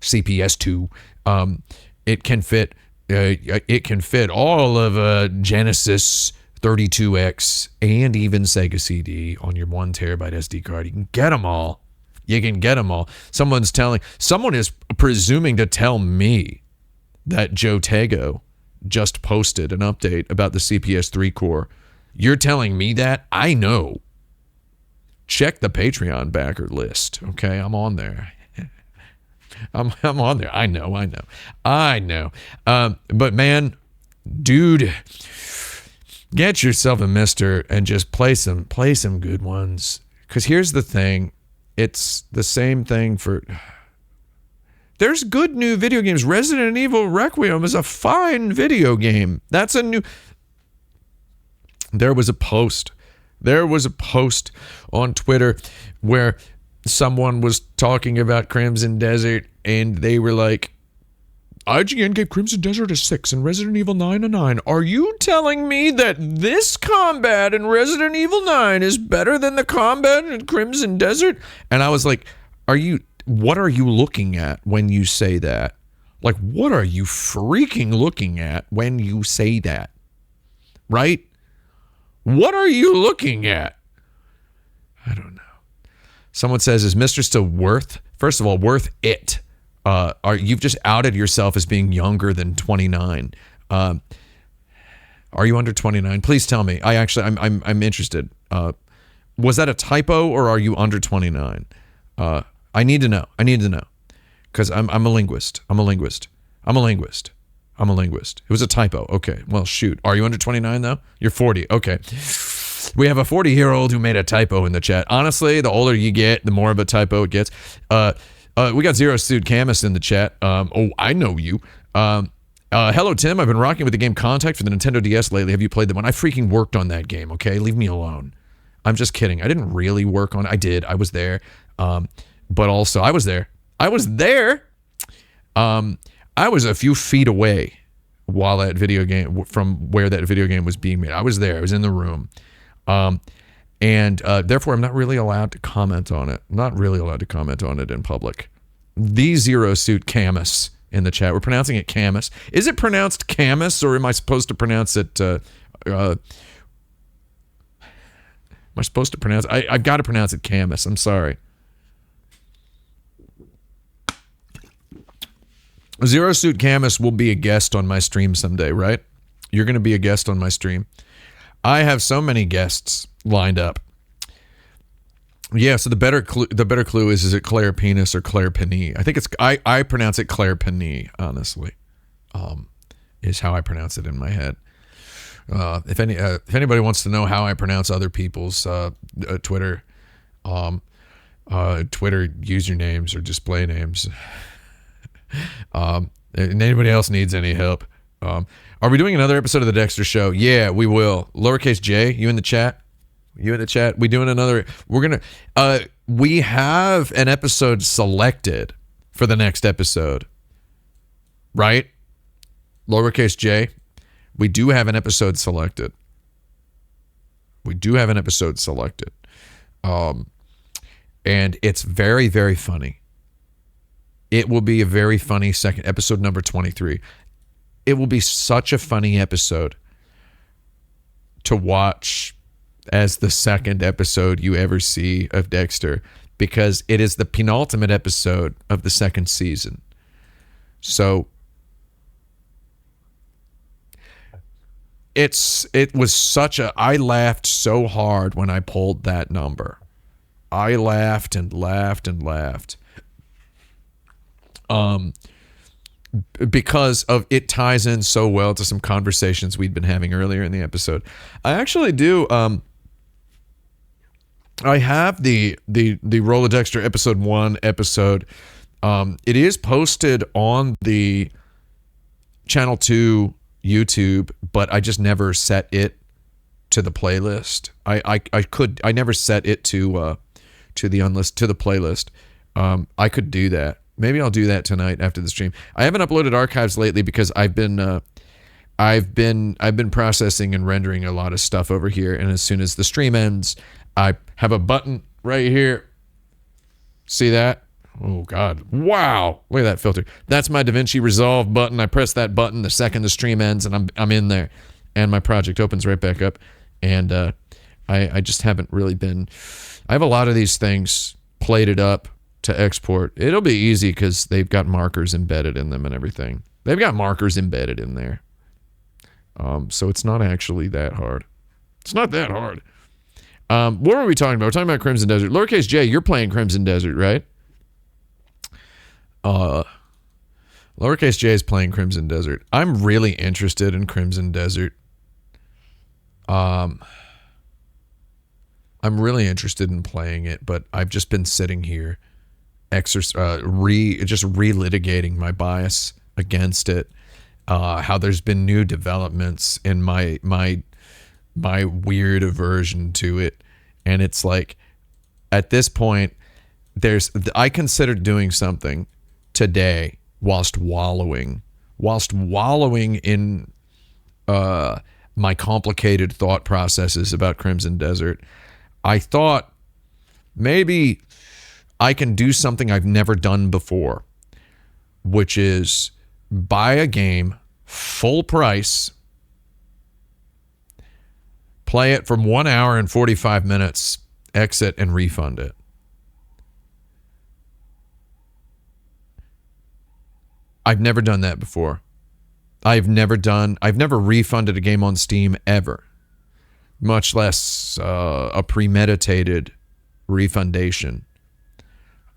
CPS2. It can fit all of Genesis 32X and even Sega CD on your 1 terabyte SD card. You can get them all. Someone is presuming to tell me that Joe Tego just posted an update about the CPS3 core. You're telling me that? I know. Check the Patreon backer list. Okay, I'm on there. I'm on there. I know. But man, dude, get yourself a Mister and just play some good ones. Because here's the thing. It's the same thing for... There's good new video games. Resident Evil Requiem is a fine video game. That's a new... There was a post on Twitter where someone was talking about Crimson Desert, and they were like, IGN gave Crimson Desert a 6 and Resident Evil 9 a 9. Are you telling me that this combat in Resident Evil 9 is better than the combat in Crimson Desert? And I was like, what are you looking at when you say that? Like, what are you freaking looking at when you say that? Right? What are you looking at? I don't know. Someone says, is Mr. still worth? First of all, worth it. You've just outed yourself as being younger than 29. Are you under 29? Please tell me. I'm interested. Was that a typo, or are you under 29? I need to know. Because I'm a linguist. It was a typo. Okay. Well, shoot. Are you under 29 though? You're 40. Okay. We have a 40-year-old who made a typo in the chat. Honestly, the older you get, the more of a typo it gets. We got Zero Suit Camus in the chat. I know you. Hello, Tim. I've been rocking with the game Contact for the Nintendo DS lately. Have you played the one? I freaking worked on that game, okay? Leave me alone. I'm just kidding. I didn't really work on it. I did. I was there. But also, I was there. I was a few feet away while that video game, from where that video game was being made. I was there. I was in the room. And therefore, I'm not really allowed to comment on it. I'm not really allowed to comment on it in public. The Zero Suit Camus in the chat. We're pronouncing it Camus. Is it pronounced Camus, or am I supposed to pronounce it... Am I supposed to pronounce... I've got to pronounce it Camus. I'm sorry. Zero Suit Camus will be a guest on my stream someday, right? You're going to be a guest on my stream. I have so many guests lined up. Yeah, so the better clue is it Claire Penis or Claire Penny? I think it's I pronounce it Claire Penny, honestly. is how I pronounce it in my head. If anybody wants to know how I pronounce other people's Twitter usernames or display names, and anybody else needs any help, are we doing another episode of the Dexter Show? Yeah, we will. Lowercase J, you in the chat? We doing another? We have an episode selected for the next episode, right? Lowercase J. We do have an episode selected. And it's very, very funny. It will be a very funny second episode, number 23. It will be such a funny episode to watch as the second episode you ever see of Dexter, because it is the penultimate episode of the second season. So it was such a, I laughed so hard when I pulled that number. I laughed and laughed and laughed. Because of it ties in so well to some conversations we'd been having earlier in the episode. I actually do I have the Roll of Dexter episode 1 episode. It is posted on the channel 2 YouTube, but I just never set it to the playlist. I never set it to the playlist. I could do that. Maybe I'll do that tonight after the stream. I haven't uploaded archives lately because I've been processing and rendering a lot of stuff over here, and as soon as the stream ends, I have a button right here. See that? Oh God. Wow. Look at that filter. That's my DaVinci Resolve button. I press that button the second the stream ends, and I'm in there, and my project opens right back up. And I just haven't really been. I have a lot of these things plated up to export. It'll be easy because they've got markers embedded in them and everything. They've got markers embedded in there. So it's not actually that hard. It's not that hard. What were we talking about? We're talking about Crimson Desert. Lowercase J, you're playing Crimson Desert, right? Lowercase J is playing Crimson Desert. I'm really interested in Crimson Desert. I'm really interested in playing it, but I've just been sitting here just relitigating my bias against it. How there's been new developments in my weird aversion to it, and it's like at this point I considered doing something today whilst wallowing in my complicated thought processes about Crimson Desert. I thought maybe I can do something I've never done before, which is buy a game full price, play it from 1 hour and 45 minutes, exit and refund it. I've never done that before. I've never refunded a game on Steam ever, much less a premeditated refundation.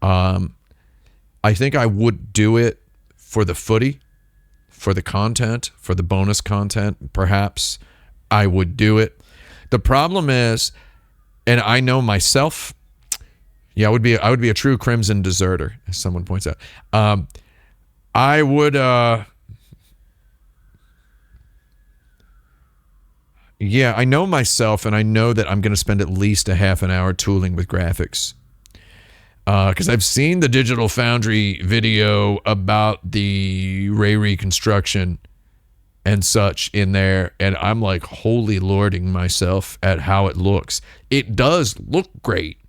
I think I would do it for the footy, for the content, for the bonus content. Perhaps I would do it. The problem is, and I know myself, I would be a true Crimson deserter, as someone points out. I would, I know myself, and I know that I'm going to spend at least a half an hour tooling with graphics. Because I've seen the Digital Foundry video about the ray reconstruction and such in there, and I'm like holy lording myself at how it looks. It does look great.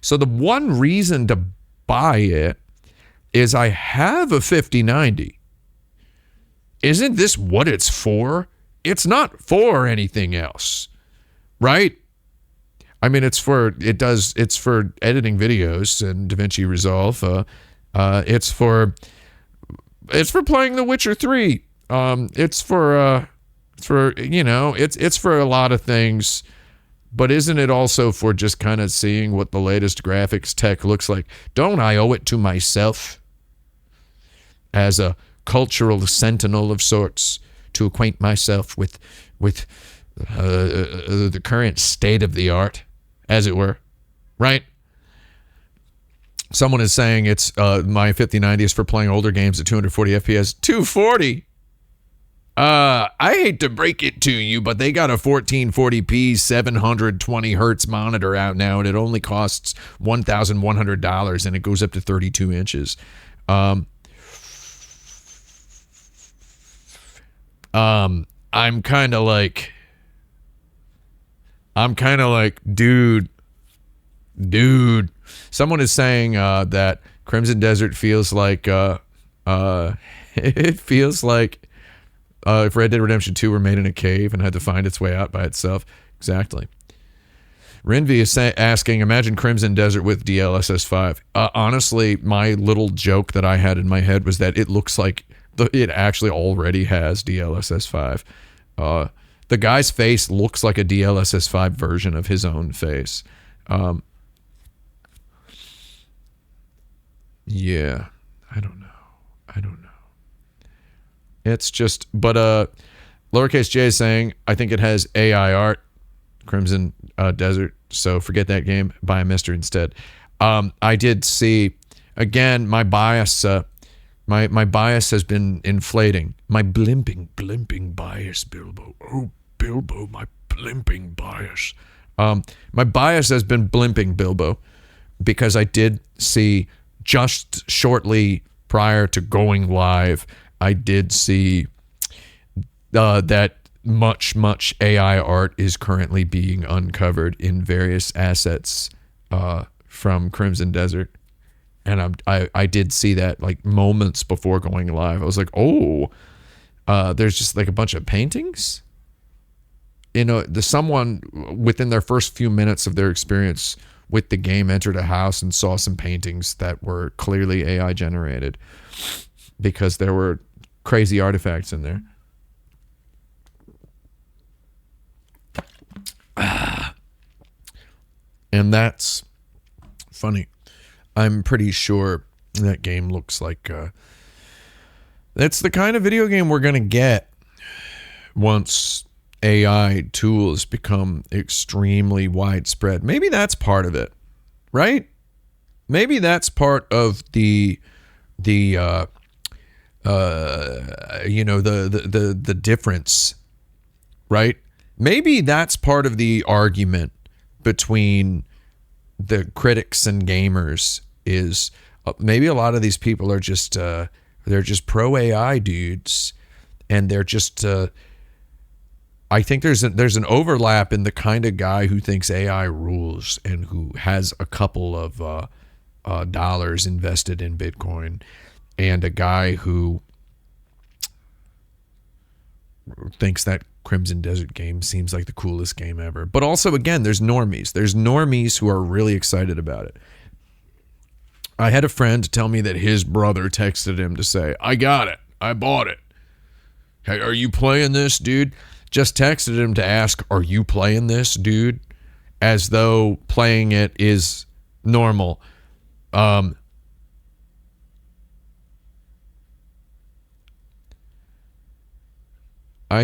So the one reason to buy it is I have a 5090. Isn't this what it's for? It's not for anything else, right? I mean, it's for editing videos and DaVinci Resolve. It's for playing The Witcher 3. It's for a lot of things, but isn't it also for just kind of seeing what the latest graphics tech looks like? Don't I owe it to myself as a cultural sentinel of sorts to acquaint myself with the current state of the art, as it were, right? Someone is saying it's my 5090 is for playing older games at 240 FPS. 240? I hate to break it to you, but they got a 1440p 720 hertz monitor out now, and it only costs $1,100, and it goes up to 32 inches. I'm kind of like, dude. Someone is saying that Crimson Desert feels like, it feels like if Red Dead Redemption 2 were made in a cave and had to find its way out by itself. Exactly. Renvi is asking, imagine Crimson Desert with DLSS 5. Honestly, my little joke that I had in my head was that it looks like it actually already has DLSS 5. The guy's face looks like a DLSS 5 version of his own face. Yeah, I don't know. It's just, but lowercase j is saying, I think it has AI art, Crimson Desert, so forget that game, buy a Mister instead. I did see, again, my bias, my bias has been inflating. My blimping bias, Bilbo. Oh, Bilbo, my blimping bias. My bias has been blimping, Bilbo, because I did see just shortly prior to going live, I did see that much AI art is currently being uncovered in various assets from Crimson Desert. And I did see that like moments before going live. I was like, oh, there's just like a bunch of paintings. You know, someone within their first few minutes of their experience with the game entered a house and saw some paintings that were clearly AI generated because there were crazy artifacts in there. And that's funny. I'm pretty sure that game looks like that's the kind of video game we're going to get once AI tools become extremely widespread. Maybe that's part of it, right? Maybe that's part of the difference, right? Maybe that's part of the argument between the critics and gamers is maybe a lot of these people are just they're just pro AI dudes, and they're just I think there's an overlap in the kind of guy who thinks AI rules and who has a couple of dollars invested in Bitcoin, and a guy who thinks that Crimson Desert game seems like the coolest game ever. But also, again, there's normies. There's normies who are really excited about it. I had a friend tell me that his brother texted him to say, I got it. I bought it. Hey, are you playing this, dude? Just texted him to ask, are you playing this, dude? As though playing it is normal. I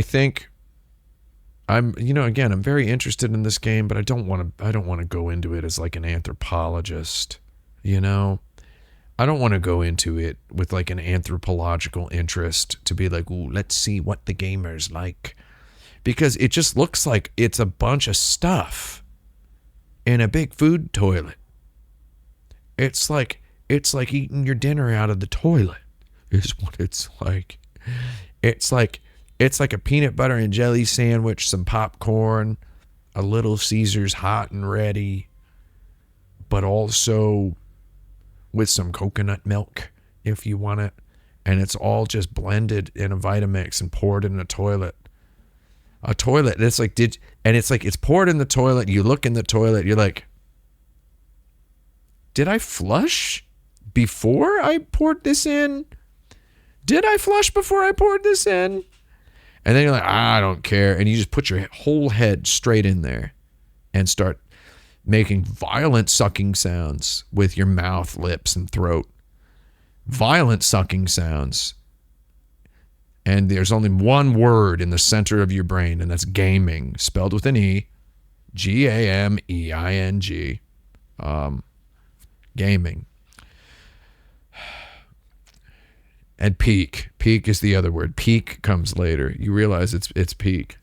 think I'm very interested in this game, but I don't want to go into it as like an anthropologist, you know? I don't want to go into it with like an anthropological interest to be like, ooh, let's see what the gamer's like. Because it just looks like it's a bunch of stuff in a big food toilet. It's like eating your dinner out of the toilet is what it's like. It's like a peanut butter and jelly sandwich, some popcorn, a Little Caesars hot and ready, but also with some coconut milk if you want it. And it's all just blended in a Vitamix and poured in a toilet. A toilet. It's like, it's poured in the toilet. You look in the toilet. You're like, did I flush before I poured this in? Did I flush before I poured this in? And then you're like, I don't care. And you just put your whole head straight in there and start making violent sucking sounds with your mouth, lips, and throat. Violent sucking sounds. And there's only one word in the center of your brain, and that's gaming, spelled with an E, G-A-M-E-I-N-G. Gaming. And peak. Peak is the other word. Peak comes later. You realize it's peak.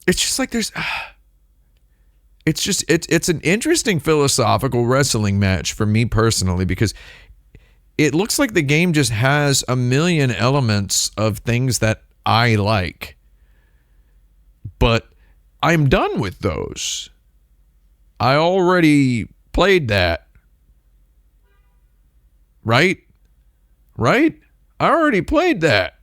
It's just like there's... It's an interesting philosophical wrestling match for me personally, because it looks like the game just has a million elements of things that I like. But I'm done with those. I already played that. Right? I already played that.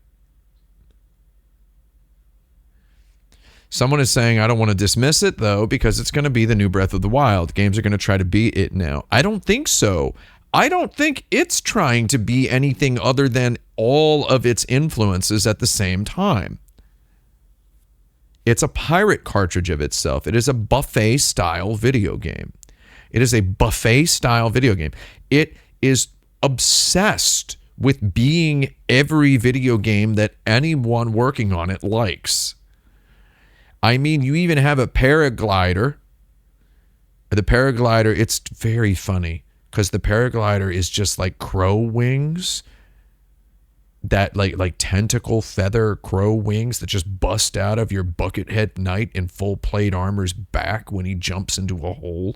Someone is saying, I don't want to dismiss it, though, because it's going to be the new Breath of the Wild. Games are going to try to beat it now. I don't think so. I don't think it's trying to be anything other than all of its influences at the same time. It's a pirate cartridge of itself. It is a buffet-style video game. It is a buffet-style video game. It is obsessed with being every video game that anyone working on it likes. I mean, you even have a paraglider. The paraglider, it's very funny because the paraglider is just like crow wings, that like tentacle feather crow wings that just bust out of your Buckethead Knight in full plate armor's back when he jumps into a hole.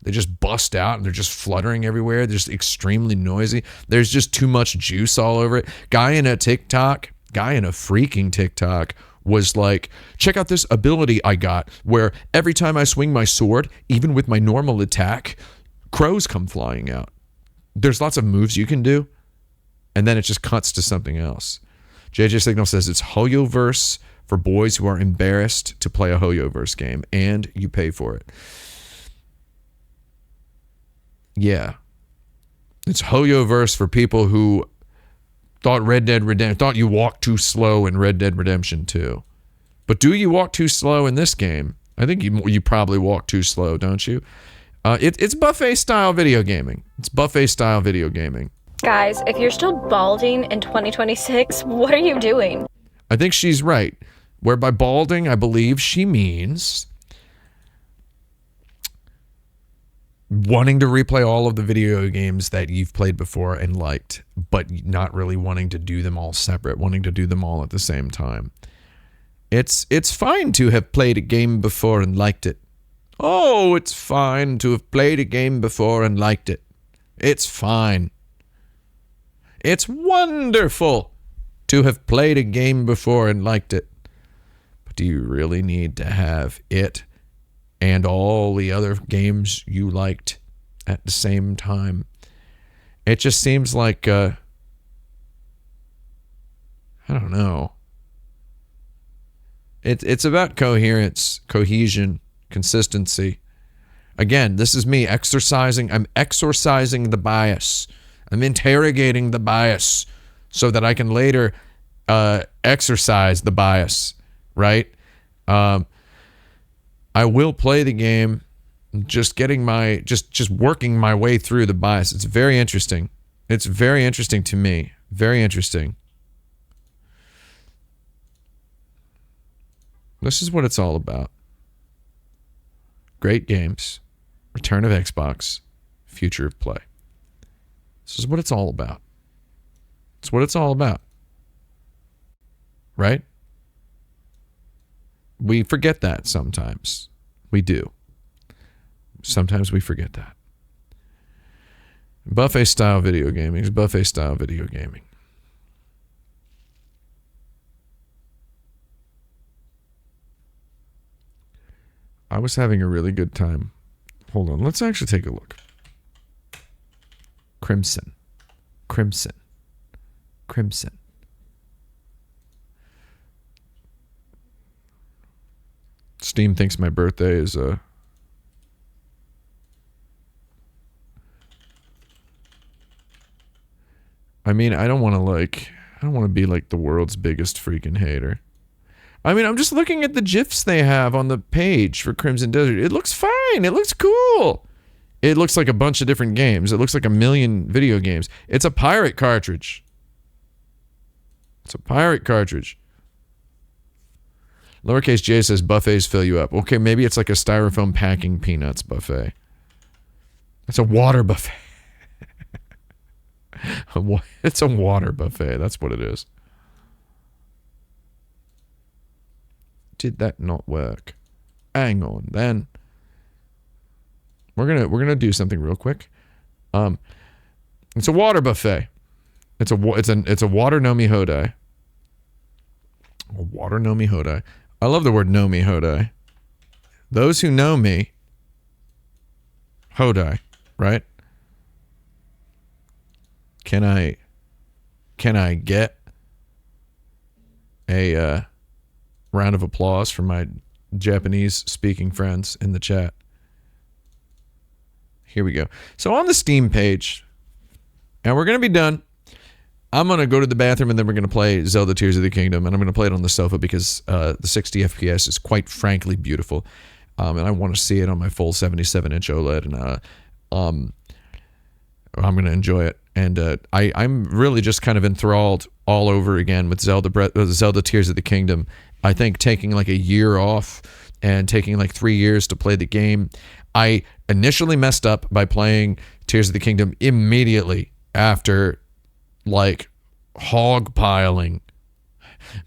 They just bust out and they're just fluttering everywhere. They're just extremely noisy. There's just too much juice all over it. Guy in a freaking TikTok was like, check out this ability I got where every time I swing my sword, even with my normal attack, crows come flying out. There's lots of moves you can do, and then it just cuts to something else. JJ Signal says it's Hoyoverse for boys who are embarrassed to play a Hoyoverse game, and you pay for it. Yeah. It's Hoyoverse for people who thought you walked too slow in Red Dead Redemption 2. But do you walk too slow in this game? I think you probably walk too slow, don't you? It's buffet-style video gaming. Guys, if you're still balding in 2026, what are you doing? I think she's right. Where by balding, I believe she means wanting to replay all of the video games that you've played before and liked, but not really wanting to do them all separate, wanting to do them all at the same time. It's fine to have played a game before and liked it. Oh, it's fine to have played a game before and liked it. It's fine. It's wonderful to have played a game before and liked it. But do you really need to have it and all the other games you liked at the same time? It just seems like, I don't know. It's about coherence, cohesion, consistency. Again, this is me exercising. I'm exorcising the bias. I'm interrogating the bias so that I can later exercise the bias, right? I will play the game, just working my way through the bias. It's very interesting. It's very interesting to me. Very interesting. This is what it's all about. Great games, return of Xbox, future of play. This is what it's all about. It's what it's all about. Right? We forget that sometimes. We do. Sometimes we forget that. Buffet-style video gaming is buffet-style video gaming. I was having a really good time. Hold on, let's actually take a look. Crimson. Steam thinks my birthday is I mean, I don't want to be like the world's biggest freaking hater. I mean, I'm just looking at the GIFs they have on the page for Crimson Desert. It looks fine. It looks cool. It looks like a bunch of different games. It looks like a million video games. It's a pirate cartridge. It's a pirate cartridge. Lowercase J says buffets fill you up. Okay, maybe it's like a styrofoam packing peanuts buffet. It's a water buffet. It's a water buffet. That's what it is. Did that not work? Hang on, then. We're gonna do something real quick. It's a water buffet. It's a water nomi hodai. A water nomi hodai. I love the word nomi hodai. Those who know me, hodai, right? Can I get a round of applause from my Japanese speaking friends in the chat? Here we go. So on the Steam page, and we're going to be done. I'm going to go to the bathroom and then we're going to play Zelda Tears of the Kingdom, and I'm going to play it on the sofa because the 60 FPS is quite frankly beautiful, and I want to see it on my full 77-inch OLED, and I'm going to enjoy it. And I'm really just kind of enthralled all over again with Zelda Tears of the Kingdom. I think taking like a year off and taking like 3 years to play the game. I initially messed up by playing Tears of the Kingdom immediately after like hog piling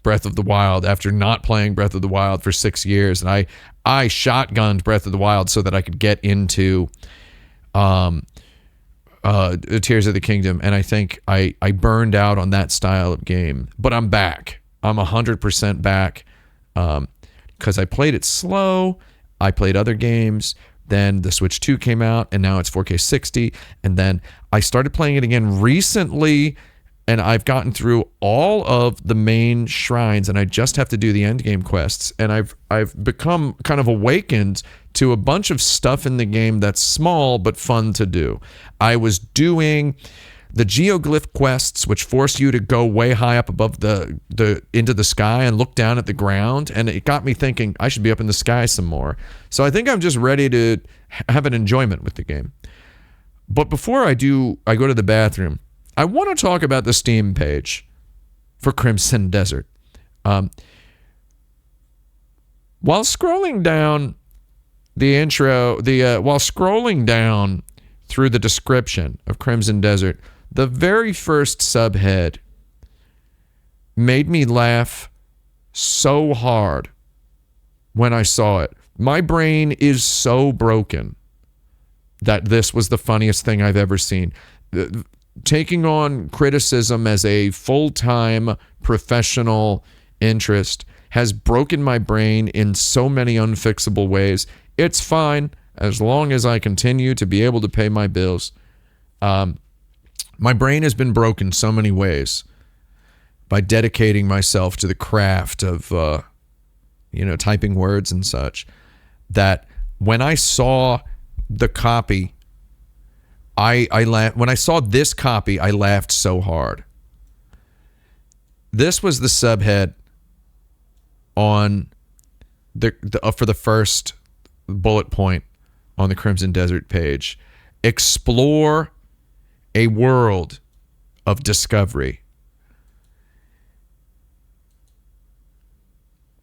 Breath of the Wild, after not playing Breath of the Wild for 6 years. And I shotgunned Breath of the Wild so that I could get into Tears of the Kingdom, and I think I burned out on that style of game. But I'm back. I'm 100% back because I played it slow. I played other games. Then the Switch 2 came out, and now it's 4K 60. And then I started playing it again recently, and I've gotten through all of the main shrines, and I just have to do the endgame quests. And I've become kind of awakened to a bunch of stuff in the game that's small but fun to do. I was doing the geoglyph quests, which force you to go way high up above into the sky and look down at the ground, and it got me thinking I should be up in the sky some more. So I think I'm just ready to have an enjoyment with the game. But before I go to the bathroom, I want to talk about the Steam page for Crimson Desert. While scrolling down the intro, while scrolling down through the description of Crimson Desert, the very first subhead made me laugh so hard when I saw it. My brain is so broken that this was the funniest thing I've ever seen. Taking on criticism as a full-time professional interest has broken my brain in so many unfixable ways. It's fine as long as I continue to be able to pay my bills. My brain has been broken so many ways by dedicating myself to the craft of, typing words and such, that when I saw the copy, I laughed. When I saw this copy, I laughed so hard. This was the subhead on for the first bullet point on the Crimson Desert page. Explore a world of discovery.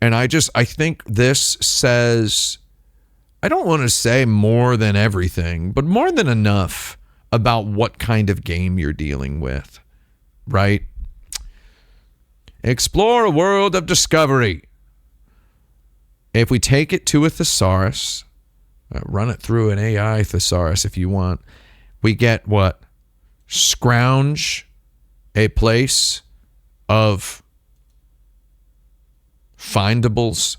And I think this says, I don't want to say more than everything, but more than enough about what kind of game you're dealing with, right? Explore a world of discovery. If we take it to a thesaurus, run it through an AI thesaurus if you want, we get what? Scrounge a place of findables.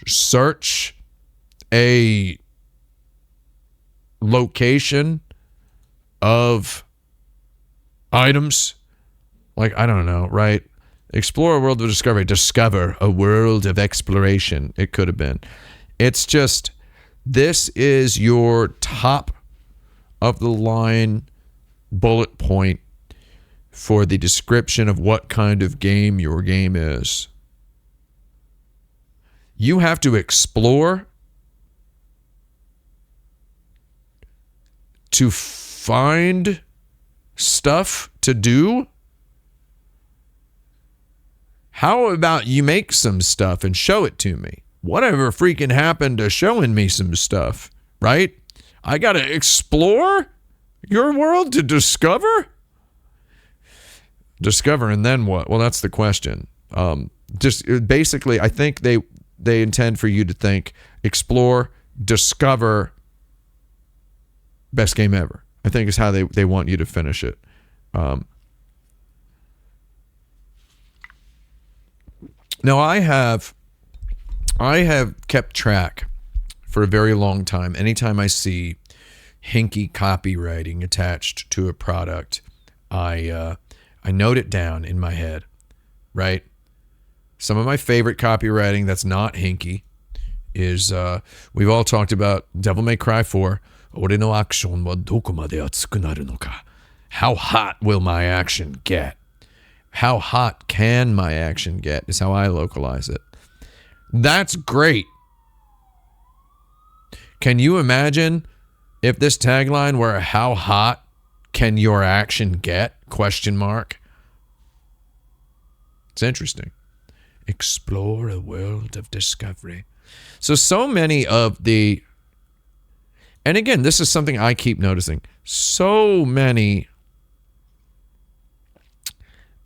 Search a location of items. Like, I don't know, right? Explore a world of discovery. Discover a world of exploration. It could have been. It's just, this is your top of the line bullet point for the description of what kind of game your game is. You have to explore to find stuff to do? How about you make some stuff and show it to me? Whatever freaking happened to showing me some stuff, right? I got to explore your world to discover? Discover and then what? Well, that's the question. Just basically, I think they intend for you to think, explore, discover, best game ever. I think is how they want you to finish it. Now, I have kept track for a very long time. Anytime I see hinky copywriting attached to a product, I note it down in my head, right? Some of my favorite copywriting that's not hinky is, we've all talked about Devil May Cry 4. How hot will my action get? How hot can my action get is how I localize it. That's great. Can you imagine if this tagline were how hot can your action get? ? It's interesting. Explore a world of discovery. So many of the, and again, this is something I keep noticing. So many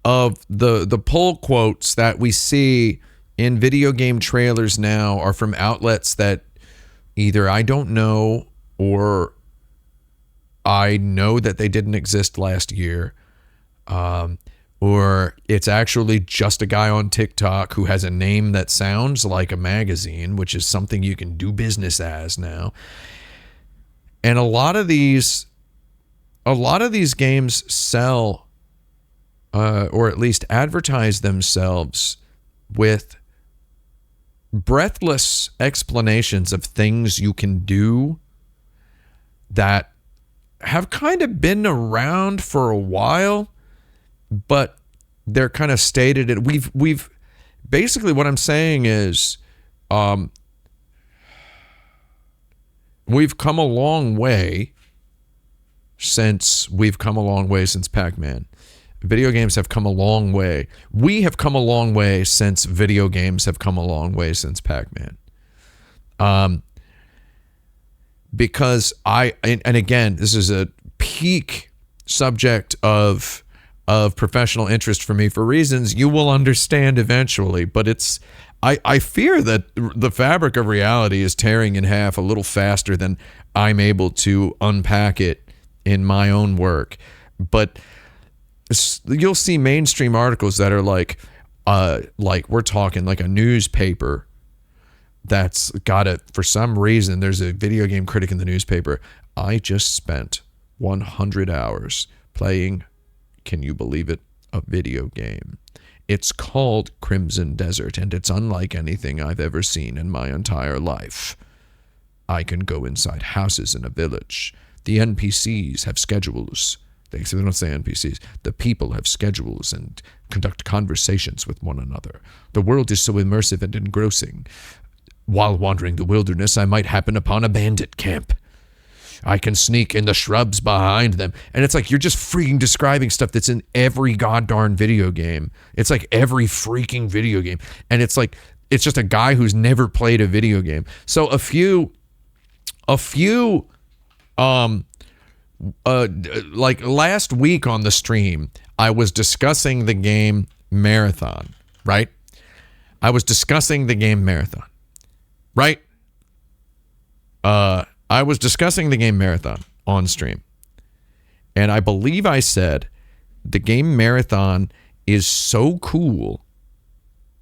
of the pull quotes that we see in video game trailers now are from outlets that either I don't know or I know that they didn't exist last year, or it's actually just a guy on TikTok who has a name that sounds like a magazine, which is something you can do business as now. And a lot of these games sell, or at least advertise themselves with breathless explanations of things you can do that have kind of been around for a while, but they're kind of stated it. We've basically, what I'm saying is, we've come a long way since Pac-Man. Video games have come a long way. We have come a long way since video games have come a long way since Pac-Man. Because and again, this is a peak subject of professional interest for me for reasons you will understand eventually, but I fear that the fabric of reality is tearing in half a little faster than I'm able to unpack it in my own work. But you'll see mainstream articles that are like we're talking like a newspaper that's got it. For some reason, there's a video game critic in the newspaper. I just spent 100 hours playing, can you believe it, a video game. It's called Crimson Desert, and it's unlike anything I've ever seen in my entire life. I can go inside houses in a village. The NPCs have schedules. They don't say NPCs. The people have schedules and conduct conversations with one another. The world is so immersive and engrossing. While wandering the wilderness, I might happen upon a bandit camp. I can sneak in the shrubs behind them. And it's like, you're just freaking describing stuff that's in every goddarn video game. It's like every freaking video game. And it's like, it's just a guy who's never played a video game. So a few, like last week on the stream, I was discussing the game Marathon, right? I was discussing the game Marathon, right? I was discussing the game Marathon on stream. And I believe I said the game Marathon is so cool,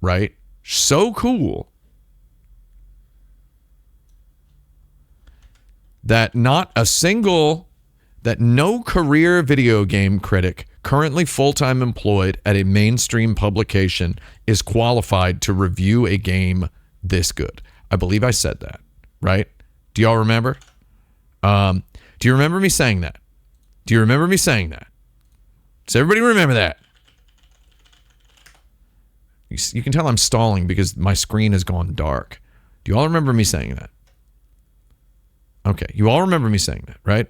right? So cool that no career video game critic currently full-time employed at a mainstream publication is qualified to review a game this good. I believe I said that, right? Do y'all remember? Do you remember me saying that? Do you remember me saying that? Does everybody remember that? You can tell I'm stalling because my screen has gone dark. Do you all remember me saying that? Okay, you all remember me saying that, right?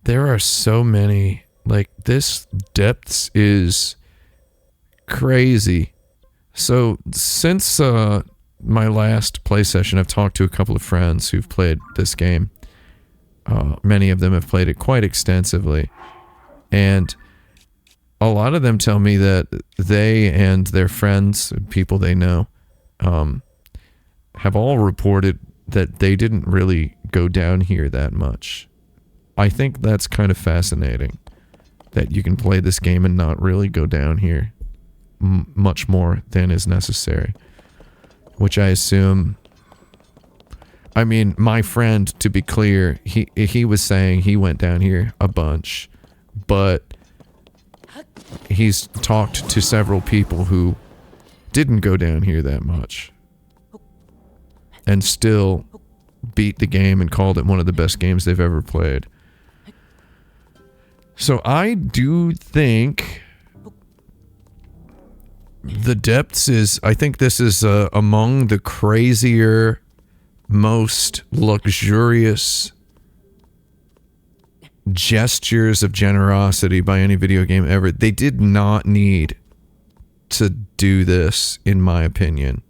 there are so many. Like, this depths is crazy. So since my last play session, I've talked to a couple of friends who've played this game. Many of them have played it quite extensively, and a lot of them tell me that they and their friends, people they know, have all reported that they didn't really go down here that much. I think that's kind of fascinating, that you can play this game and not really go down here much more than is necessary. Which I assume... I mean, my friend, to be clear, he was saying he went down here a bunch, but he's talked to several people who didn't go down here that much and still beat the game and called it one of the best games they've ever played. So I do think the depths is... I think this is among the crazier, most luxurious gestures of generosity by any video game ever. They did not need to do this, in my opinion.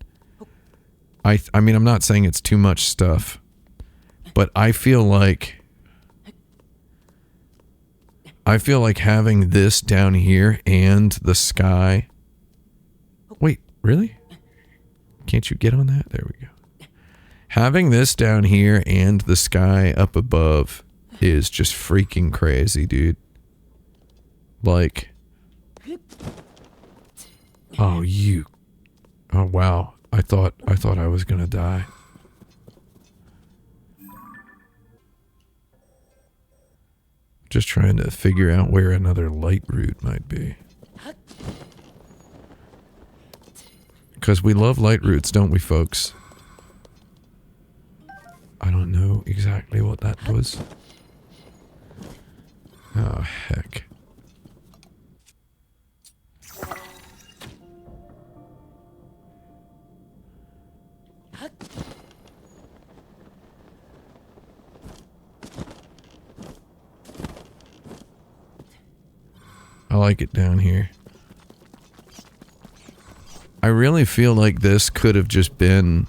I mean, I'm not saying it's too much stuff, but I feel like having this down here and the sky... Wait, really? Can't you get on that? There we go. Having this down here and the sky up above is just freaking crazy, dude. Like... Oh, you... Oh, wow. I thought I was gonna die. Just trying to figure out where another light route might be. Because we love light routes, don't we, folks? I don't know exactly what that was. Oh, heck. I like it down here. I really feel like this could have just been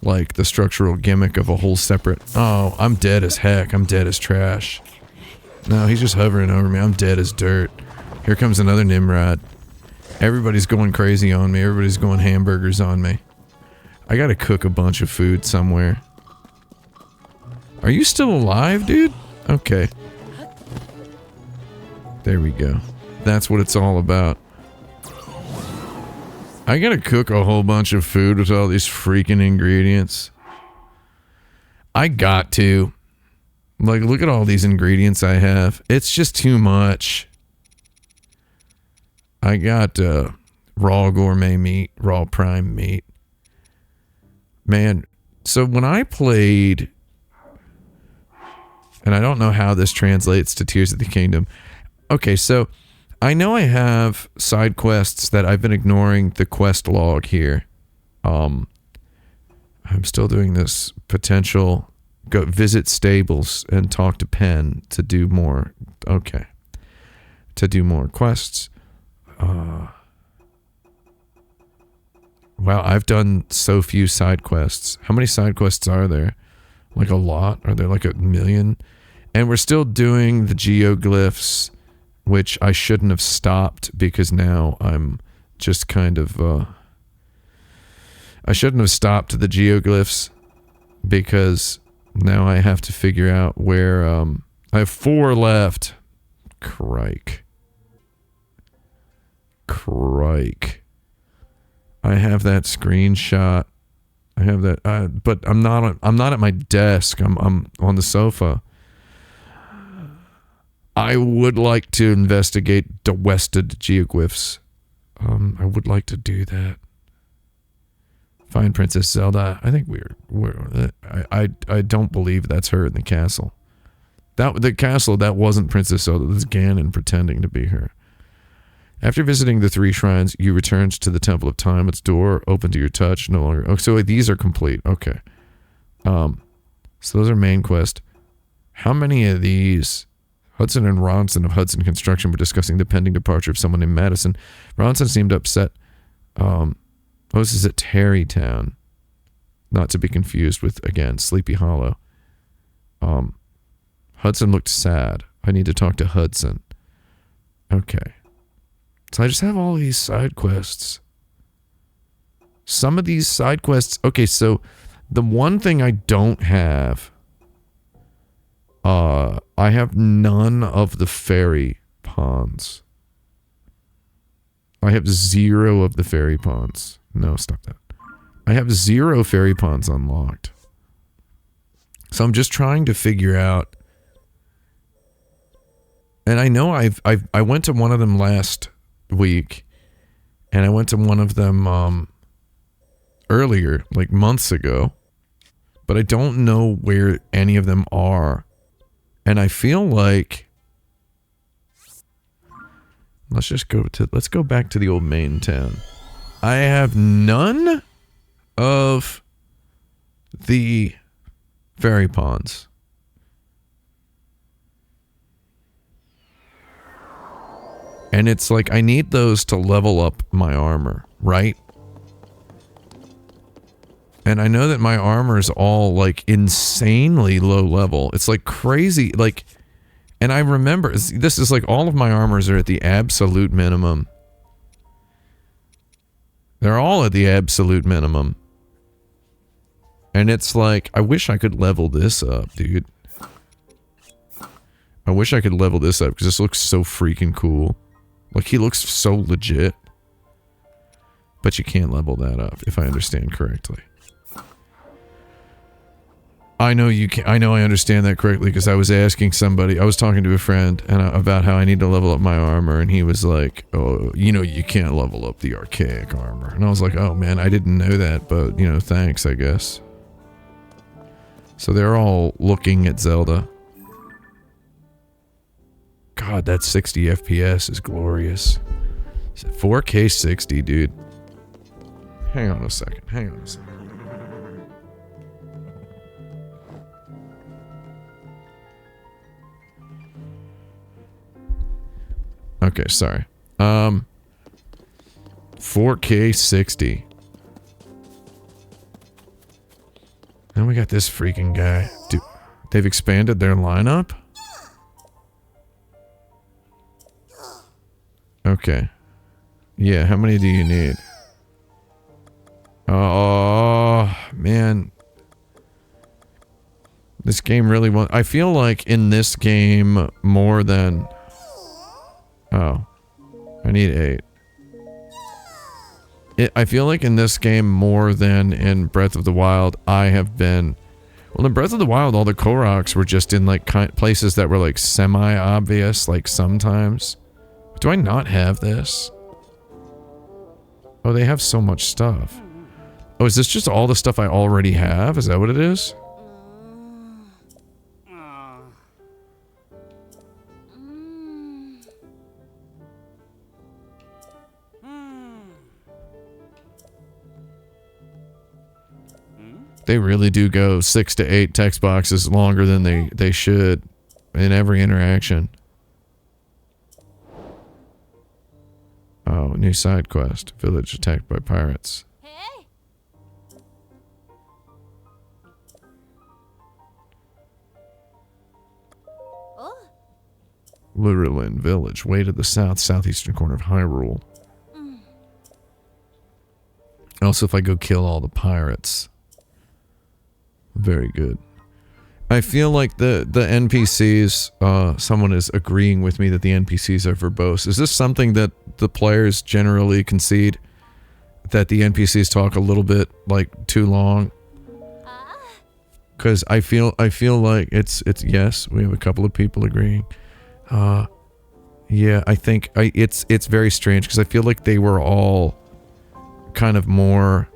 like the structural gimmick of a whole separate... Oh, I'm dead as heck. I'm dead as trash. No, he's just hovering over me. I'm dead as dirt. Here comes another Nimrod. Everybody's going crazy on me. Everybody's going hamburgers on me. I gotta cook a bunch of food somewhere. Are you still alive, dude? Okay. There we go. That's what it's all about. I gotta cook a whole bunch of food with all these freaking ingredients. I got to. Like, look at all these ingredients I have. It's just too much. I got raw gourmet meat, raw prime meat. Man, so when I played... And I don't know how this translates to Tears of the Kingdom. Okay, so... I know I have side quests that I've been ignoring the quest log here. I'm still doing this potential go visit stables and talk to Penn to do more. Okay. To do more quests. Wow, I've done so few side quests. How many side quests are there? Like a lot? Are there like 1,000,000? And we're still doing the geoglyphs, which I shouldn't have stopped because now I'm just kind of, I shouldn't have stopped the geoglyphs because now I have to figure out where, I have 4 left. Crike. I have that screenshot. I have that, but I'm not at my desk. I'm on the sofa. I would like to investigate the Wested geoglyphs. I would like to do that. Find Princess Zelda. I think I don't believe that's her in the castle. The castle, that wasn't Princess Zelda. That's Ganon pretending to be her. After visiting the 3 shrines, you returned to the Temple of Time. Its door open to your touch. No longer. Oh, so these are complete. Okay. So those are main quest. How many of these Hudson and Ronson of Hudson Construction were discussing the pending departure of someone named Madison. Ronson seemed upset. This is at Terrytown. Not to be confused with, again, Sleepy Hollow. Hudson looked sad. I need to talk to Hudson. Okay. So I just have all these side quests. Some of these side quests... Okay, so the one thing I don't have... I have none of the fairy ponds. I have 0 of the fairy ponds. No, stop that. I have 0 fairy ponds unlocked. So I'm just trying to figure out... And I know I went to one of them last week. And I went to one of them earlier, like months ago. But I don't know where any of them are. And I feel like... Let's go back to the old main town. I have none of the fairy ponds. And it's like, I need those to level up my armor, right? And I know that my armor is all, like, insanely low level. It's, like, crazy, like... And I remember, this is like, all of my armors are at the absolute minimum. They're all at the absolute minimum. And it's like, I wish I could level this up, dude. I wish I could level this up, because this looks so freaking cool. Like, he looks so legit. But you can't level that up, if I understand correctly. I know you can. I know I understand that correctly, because I was asking somebody. I was talking to a friend and about how I need to level up my armor, and he was like, "Oh, you know, you can't level up the archaic armor." And I was like, "Oh man, I didn't know that, but you know, thanks, I guess." So they're all looking at Zelda. God, that 60 FPS is glorious. 4K 60, dude. Hang on a second. Hang on a second. Okay, sorry. 4K 60. Then we got this freaking guy. Dude, they've expanded their lineup? Okay. Yeah, how many do you need? Oh, man. This game really won't... I feel like in this game more than... Oh. I need 8. I feel like in this game more than in Breath of the Wild, I have been... Well, in Breath of the Wild, all the Koroks were just in, like, places that were, like, semi-obvious, like, sometimes. Do I not have this? Oh, they have so much stuff. Oh, is this just all the stuff I already have? Is that what it is? They really do go 6 to 8 text boxes longer than they should in every interaction. Oh, new side quest. Village attacked by pirates. Hey. Oh. Lurelin Village, way to the southeastern corner of Hyrule. Also, if I go kill all the pirates. Very good. I feel like the NPCs, someone is agreeing with me that the NPCs are verbose. Is this something that the players generally concede? That the NPCs talk a little bit, like, too long? Because I feel like it's yes, we have a couple of people agreeing. Yeah, I think it's very strange, because I feel like they were all kind of more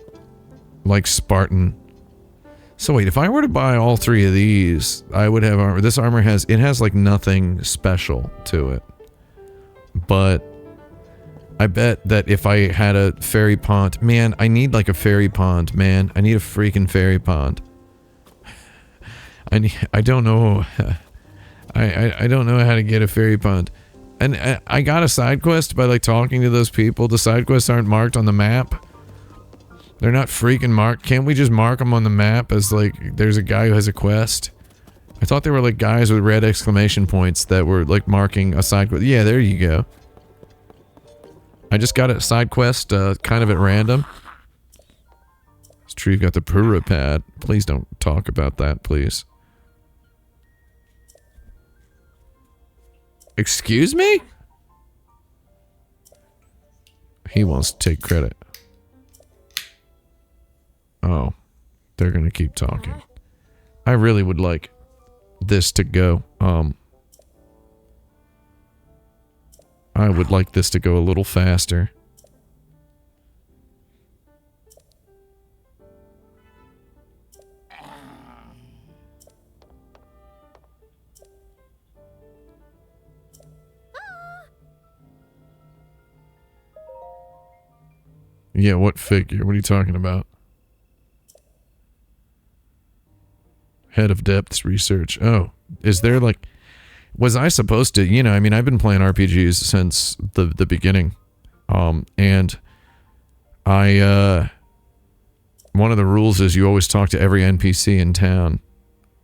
like Spartan. So wait, if I were to buy all 3 of these, I would have armor. This armor has like nothing special to it. But I bet that if I had a fairy pond, man, I need like a fairy pond, man. I need a freaking fairy pond. I don't know. I don't know how to get a fairy pond. And I got a side quest by like talking to those people. The side quests aren't marked on the map. They're not freaking marked. Can't we just mark them on the map as like there's a guy who has a quest? I thought they were like guys with red exclamation points that were like marking a side quest. Yeah, there you go. I just got a side quest kind of at random. It's true you got the Pura pad. Please don't talk about that, please. Excuse me? He wants to take credit. Oh, they're gonna keep talking. I really would like this to go, I would like this to go a little faster. Yeah, what figure? What are you talking about? Head of depths research. Oh, is there like... Was I supposed to... You know, I mean, I've been playing RPGs since the beginning. And I... one of the rules is you always talk to every NPC in town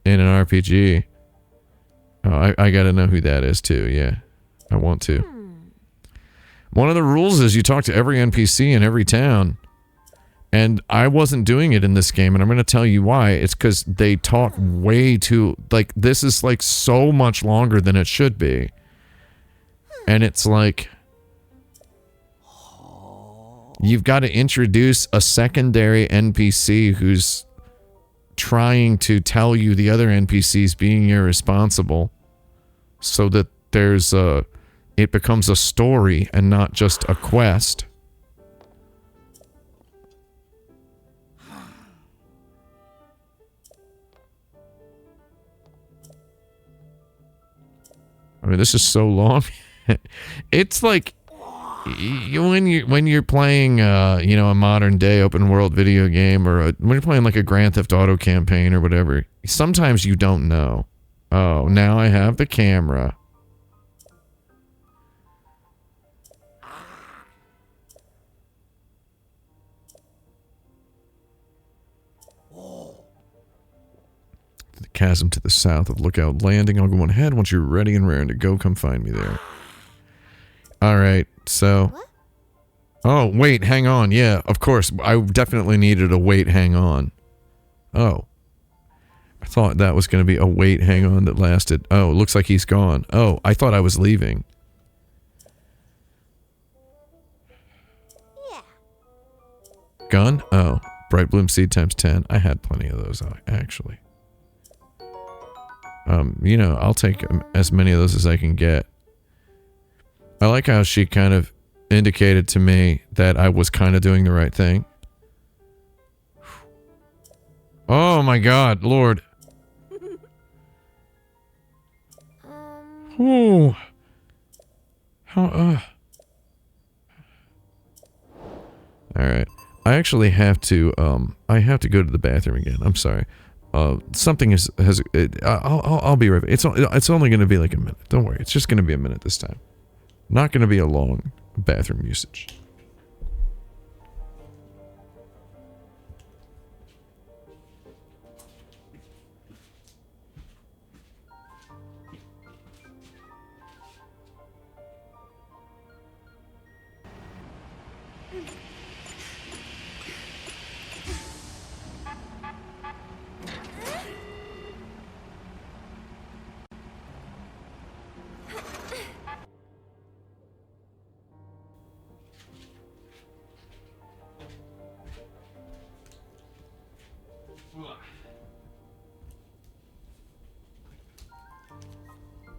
in an RPG. Oh, I gotta know who that is too, yeah. I want to. One of the rules is you talk to every NPC in every town. And I wasn't doing it in this game, and I'm going to tell you why. It's because they talk way too... Like, this is, like, so much longer than it should be. And it's like... You've got to introduce a secondary NPC who's trying to tell you the other NPCs being irresponsible. So that there's a... It becomes a story and not just a quest. I mean, this is so long. It's like when you're playing, you know, a modern day open world video game, or when you're playing like a Grand Theft Auto campaign or whatever. Sometimes you don't know. Oh, now I have the camera. The chasm to the south of Lookout Landing. I'll go on ahead. Once you're ready and raring to go, come find me there. Alright, so... Oh, wait, hang on. Yeah, of course. I definitely needed a wait, hang on. Oh. I thought that was going to be a wait, hang on that lasted. Oh, looks like he's gone. Oh, I thought I was leaving. Gun? Oh. Bright Bloom Seed times 10. I had plenty of those, actually. You know, I'll take as many of those as I can get. I like how she kind of indicated to me that I was kind of doing the right thing. Oh my God, Lord. Oh. How, Alright. I actually have to, I have to go to the bathroom again. I'm sorry. Something I'll be right back. It's only going to be like a minute. Don't worry. It's just going to be a minute this time. Not going to be a long bathroom usage.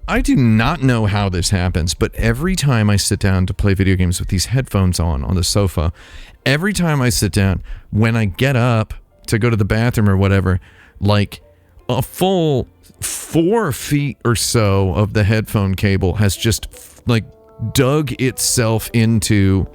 I do not know how this happens, but every time I sit down to play video games with these headphones on the sofa, every time I sit down, when I get up to go to the bathroom or whatever, like a full 4 feet or so of the headphone cable has just like dug itself into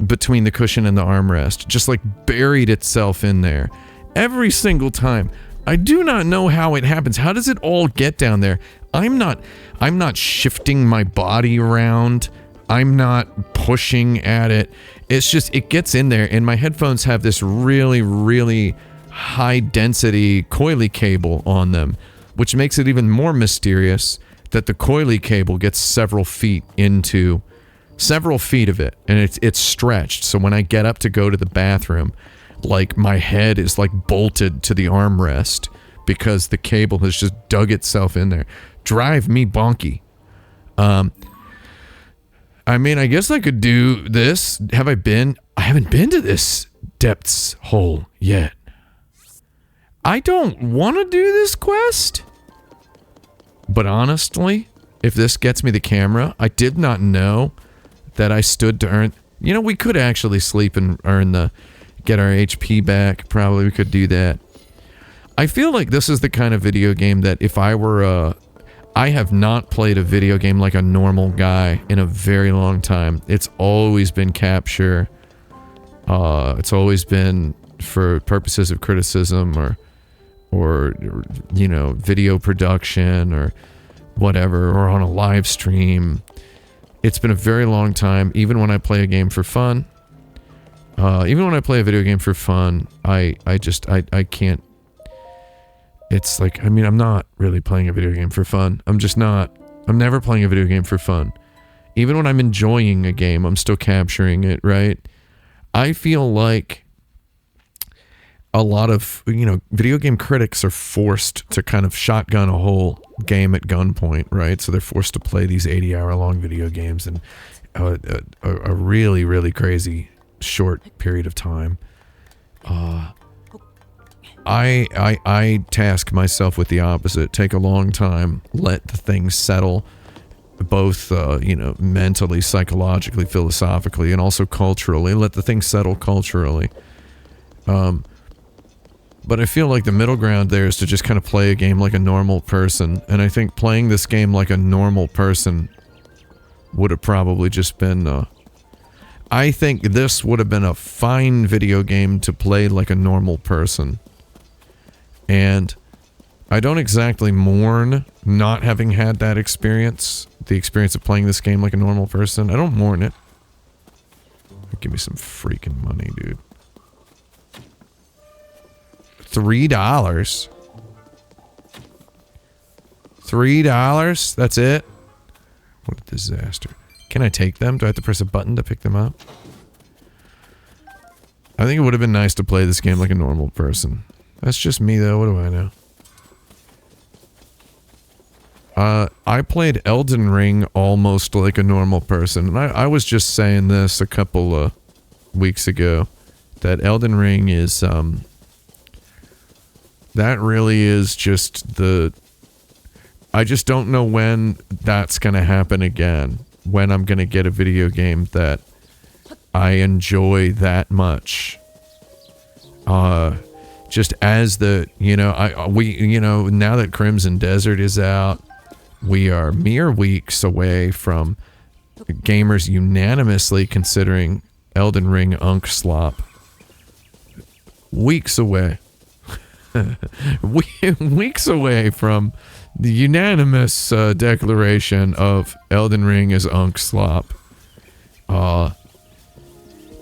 between the cushion and the armrest, just like buried itself in there. Every single time. I do not know how it happens. How does it all get down there? I'm not shifting my body around. I'm not pushing at it. It's just, it gets in there, and my headphones have this really, really high density coily cable on them, which makes it even more mysterious that the coily cable gets several feet of it, and it's stretched. So when I get up to go to the bathroom, like my head is like bolted to the armrest because the cable has just dug itself in there. Drive me bonky. I mean, I guess I could do this. I haven't been to this depths hole yet. I don't want to do this quest. But honestly, if this gets me the camera, I did not know that I stood to earn... You know, we could actually sleep and get our HP back. Probably we could do that. I feel like this is the kind of video game that if I were I have not played a video game like a normal guy in a very long time. It's always been capture. It's always been for purposes of criticism or you know, video production or whatever, or on a live stream. It's been a very long time. Even when I play a game for fun, even when I play a video game for fun, I can't. It's like, I mean, I'm not really playing a video game for fun. I'm just not. I'm never playing a video game for fun. Even when I'm enjoying a game, I'm still capturing it, right? I feel like a lot of, you know, video game critics are forced to kind of shotgun a whole game at gunpoint, right? So they're forced to play these 80-hour-long video games in a really, really crazy short period of time. I task myself with the opposite. Take a long time, let the things settle, both, you know, mentally, psychologically, philosophically, and also culturally. Let the things settle culturally. But I feel like the middle ground there is to just kind of play a game like a normal person. And I think playing this game like a normal person would have probably just been, I think this would have been a fine video game to play like a normal person. And I don't exactly mourn not having had that experience, the experience of playing this game like a normal person. I don't mourn it. Give me some freaking money, dude. $3. $3? That's it? What a disaster. Can I take them? Do I have to press a button to pick them up? I think it would have been nice to play this game like a normal person. That's just me, though. What do I know? I played Elden Ring almost like a normal person. And I was just saying this a couple of weeks ago. That Elden Ring is, that really is just the... I just don't know when that's going to happen again. When I'm going to get a video game that I enjoy that much. Just as the, you know, you know, now that Crimson Desert is out, we are mere weeks away from gamers unanimously considering Elden Ring unk slop. Weeks away. Weeks away from the unanimous declaration of Elden Ring is unk slop.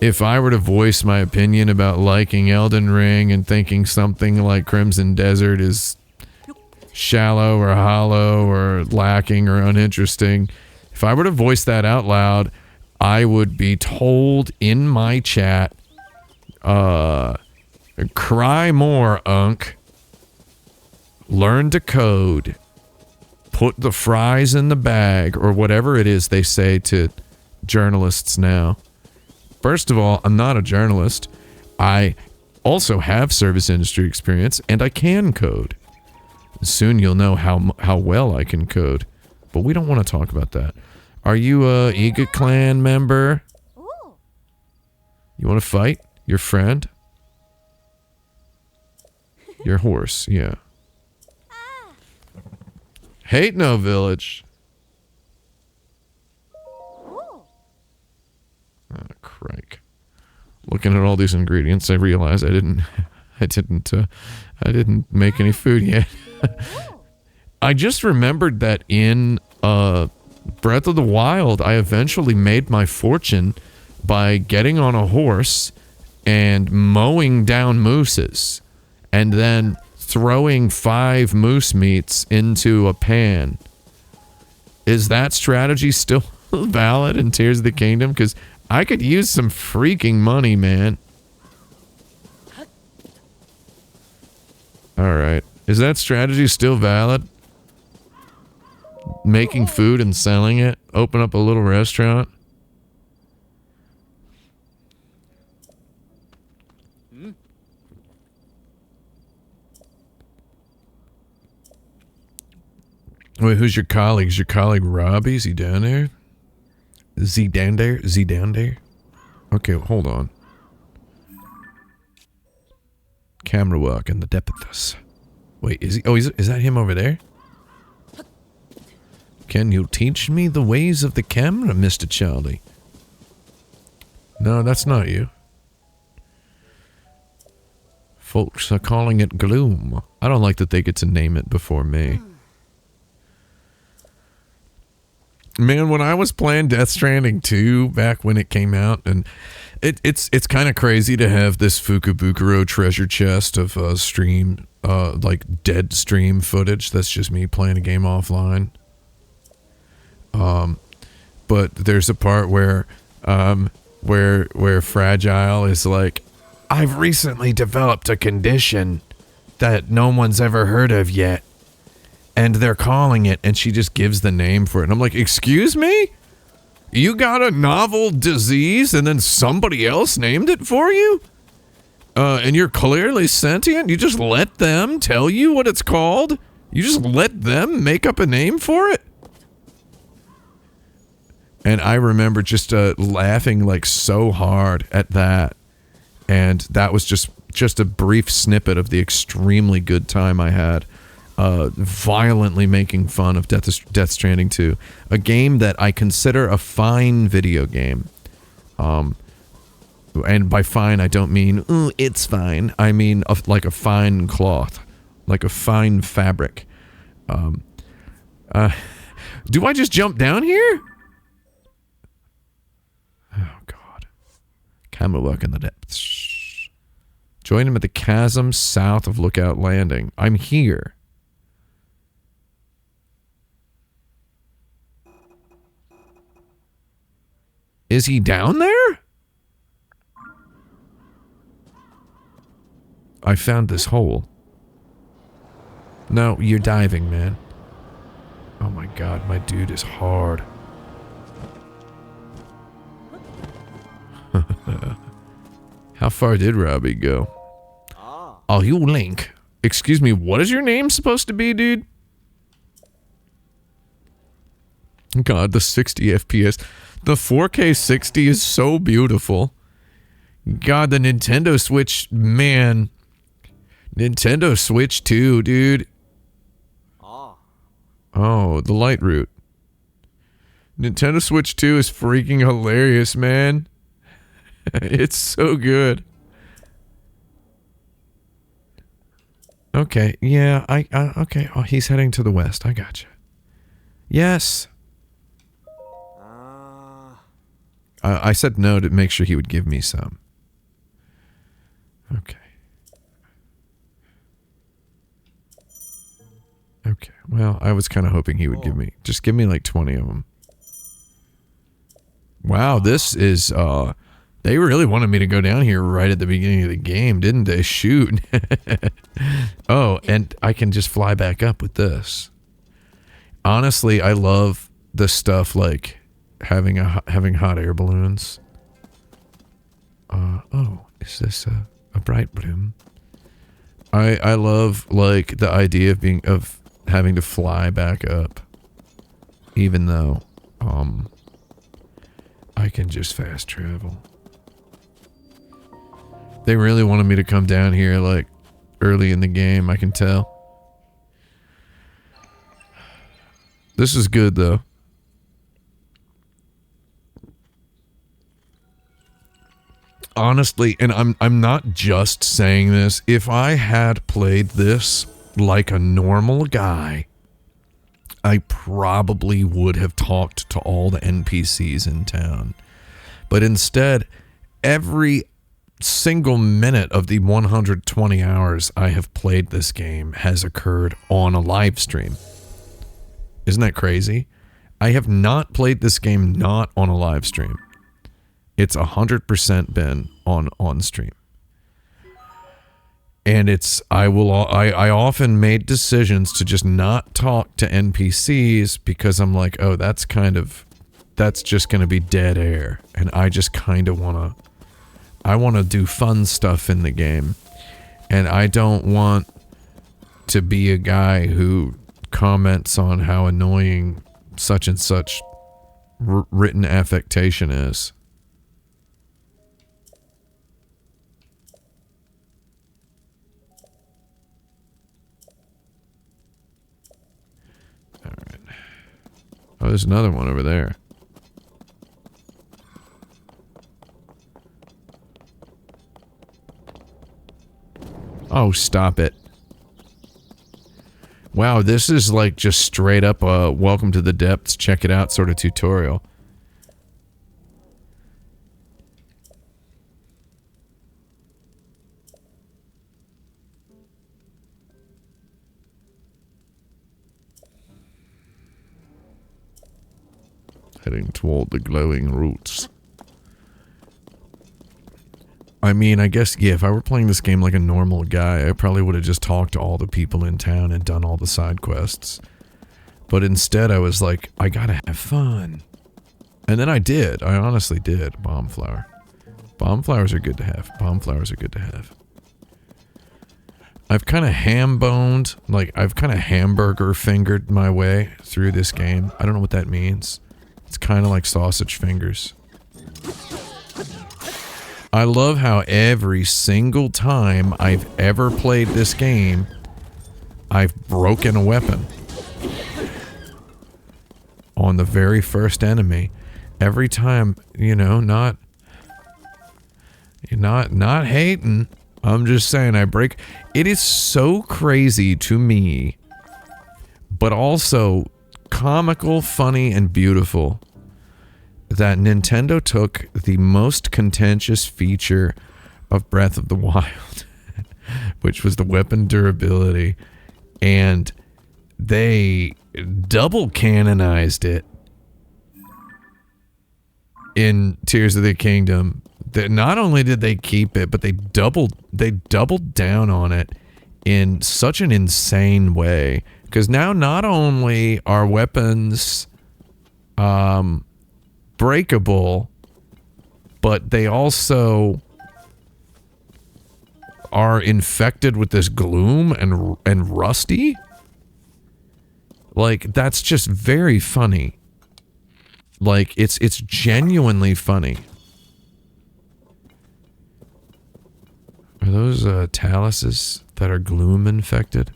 If I were to voice my opinion about liking Elden Ring and thinking something like Crimson Desert is shallow or hollow or lacking or uninteresting, if I were to voice that out loud, I would be told in my chat, cry more, unk. Learn to code. Put the fries in the bag, or whatever it is they say to journalists now. First of all, I'm not a journalist. I also have service industry experience, and I can code. Soon you'll know how well I can code. But we don't want to talk about that. Are you a Iga clan member? You want to fight your friend? Your horse, yeah. Hate no village. Oh, crike. Looking at all these ingredients, I realize I didn't make any food yet. I just remembered that in Breath of the Wild, I eventually made my fortune by getting on a horse and mowing down mooses and then throwing 5 moose meats into a pan. Is that strategy still valid in Tears of the Kingdom? Because I could use some freaking money, man. Alright. Is that strategy still valid? Making food and selling it? Open up a little restaurant? Wait, who's your colleague? Is your colleague Robbie? Is he down there? Is he down there? Is he down there? Okay, hold on. Camera work in the depths. Wait, is he? Oh, is that him over there? Can you teach me the ways of the camera, Mr. Charlie? No, that's not you. Folks are calling it gloom. I don't like that they get to name it before me. Man, when I was playing Death Stranding 2 back when it came out, and it's kind of crazy to have this Fukubukuro treasure chest of stream, like dead stream footage. That's just me playing a game offline. But there's a part where Fragile is like, I've recently developed a condition that no one's ever heard of yet. And they're calling it, and she just gives the name for it. And I'm like, excuse me? You got a novel disease, and then somebody else named it for you? And you're clearly sentient? You just let them tell you what it's called? You just let them make up a name for it? And I remember just laughing like so hard at that. And that was just a brief snippet of the extremely good time I had. Violently making fun of Death Stranding 2, a game that I consider a fine video game. And by fine, I don't mean, ooh, it's fine. I mean like a fine cloth, like a fine fabric. Do I just jump down here? Oh, God. Camera work in the depths. Join him at the chasm south of Lookout Landing. I'm here. Is he down there? I found this hole. No, you're diving, man. Oh my God, my dude is hard. How far did Robbie go? Oh, you Link. Excuse me, what is your name supposed to be, dude? God, the 60 FPS. The 4K 60 is so beautiful. God, the Nintendo Switch, man. Nintendo Switch 2, dude. Oh, the light route. Nintendo Switch 2 is freaking hilarious, man. It's so good. Okay, yeah, okay. Oh, he's heading to the west. I gotcha. Yes. I said no to make sure he would give me some. Okay. Okay, well, I was kind of hoping he would give me... Just give me like 20 of them. Wow, this is... They really wanted me to go down here right at the beginning of the game, didn't they? Shoot. Oh, and I can just fly back up with this. Honestly, I love the stuff like... having hot air balloons. Oh, is this a bright bloom? I love like the idea of having to fly back up, even though I can just fast travel. They really wanted me to come down here like early in the game, I can tell. This is good though. Honestly, and I'm not just saying this, if I had played this like a normal guy, I probably would have talked to all the NPCs in town. But instead, every single minute of the 120 hours I have played this game has occurred on a live stream. Isn't that crazy? I have not played this game not on a live stream. It's 100% been on stream. And I often made decisions to just not talk to NPCs because I'm like, oh, that's just going to be dead air. And I just kind of want to do fun stuff in the game. And I don't want to be a guy who comments on how annoying such and such written affectation is. Alright. Oh, there's another one over there. Oh, stop it. Wow, this is like just straight up a welcome to the depths, check it out sort of tutorial. Heading toward the glowing roots. I mean, I guess, yeah, if I were playing this game like a normal guy, I probably would have just talked to all the people in town and done all the side quests. But instead, I was like, I gotta have fun. And then I did. I honestly did. Bomb flower. Bomb flowers are good to have. Bomb flowers are good to have. I've kind of ham-boned, like, I've kind of hamburger-fingered my way through this game. I don't know what that means. It's kind of like sausage fingers. I love how every single time I've ever played this game, I've broken a weapon. On the very first enemy. Every time, you know, not hating. I'm just saying I break. It is so crazy to me, but also comical, funny, and beautiful that Nintendo took the most contentious feature of Breath of the Wild, which was the weapon durability, and they double canonized it in Tears of the Kingdom. That not only did they keep it, but they doubled down on it in such an insane way. Because now not only are weapons breakable, but they also are infected with this gloom and rusty. Like, that's just very funny. Like, it's genuinely funny. Are those taluses that are gloom infected?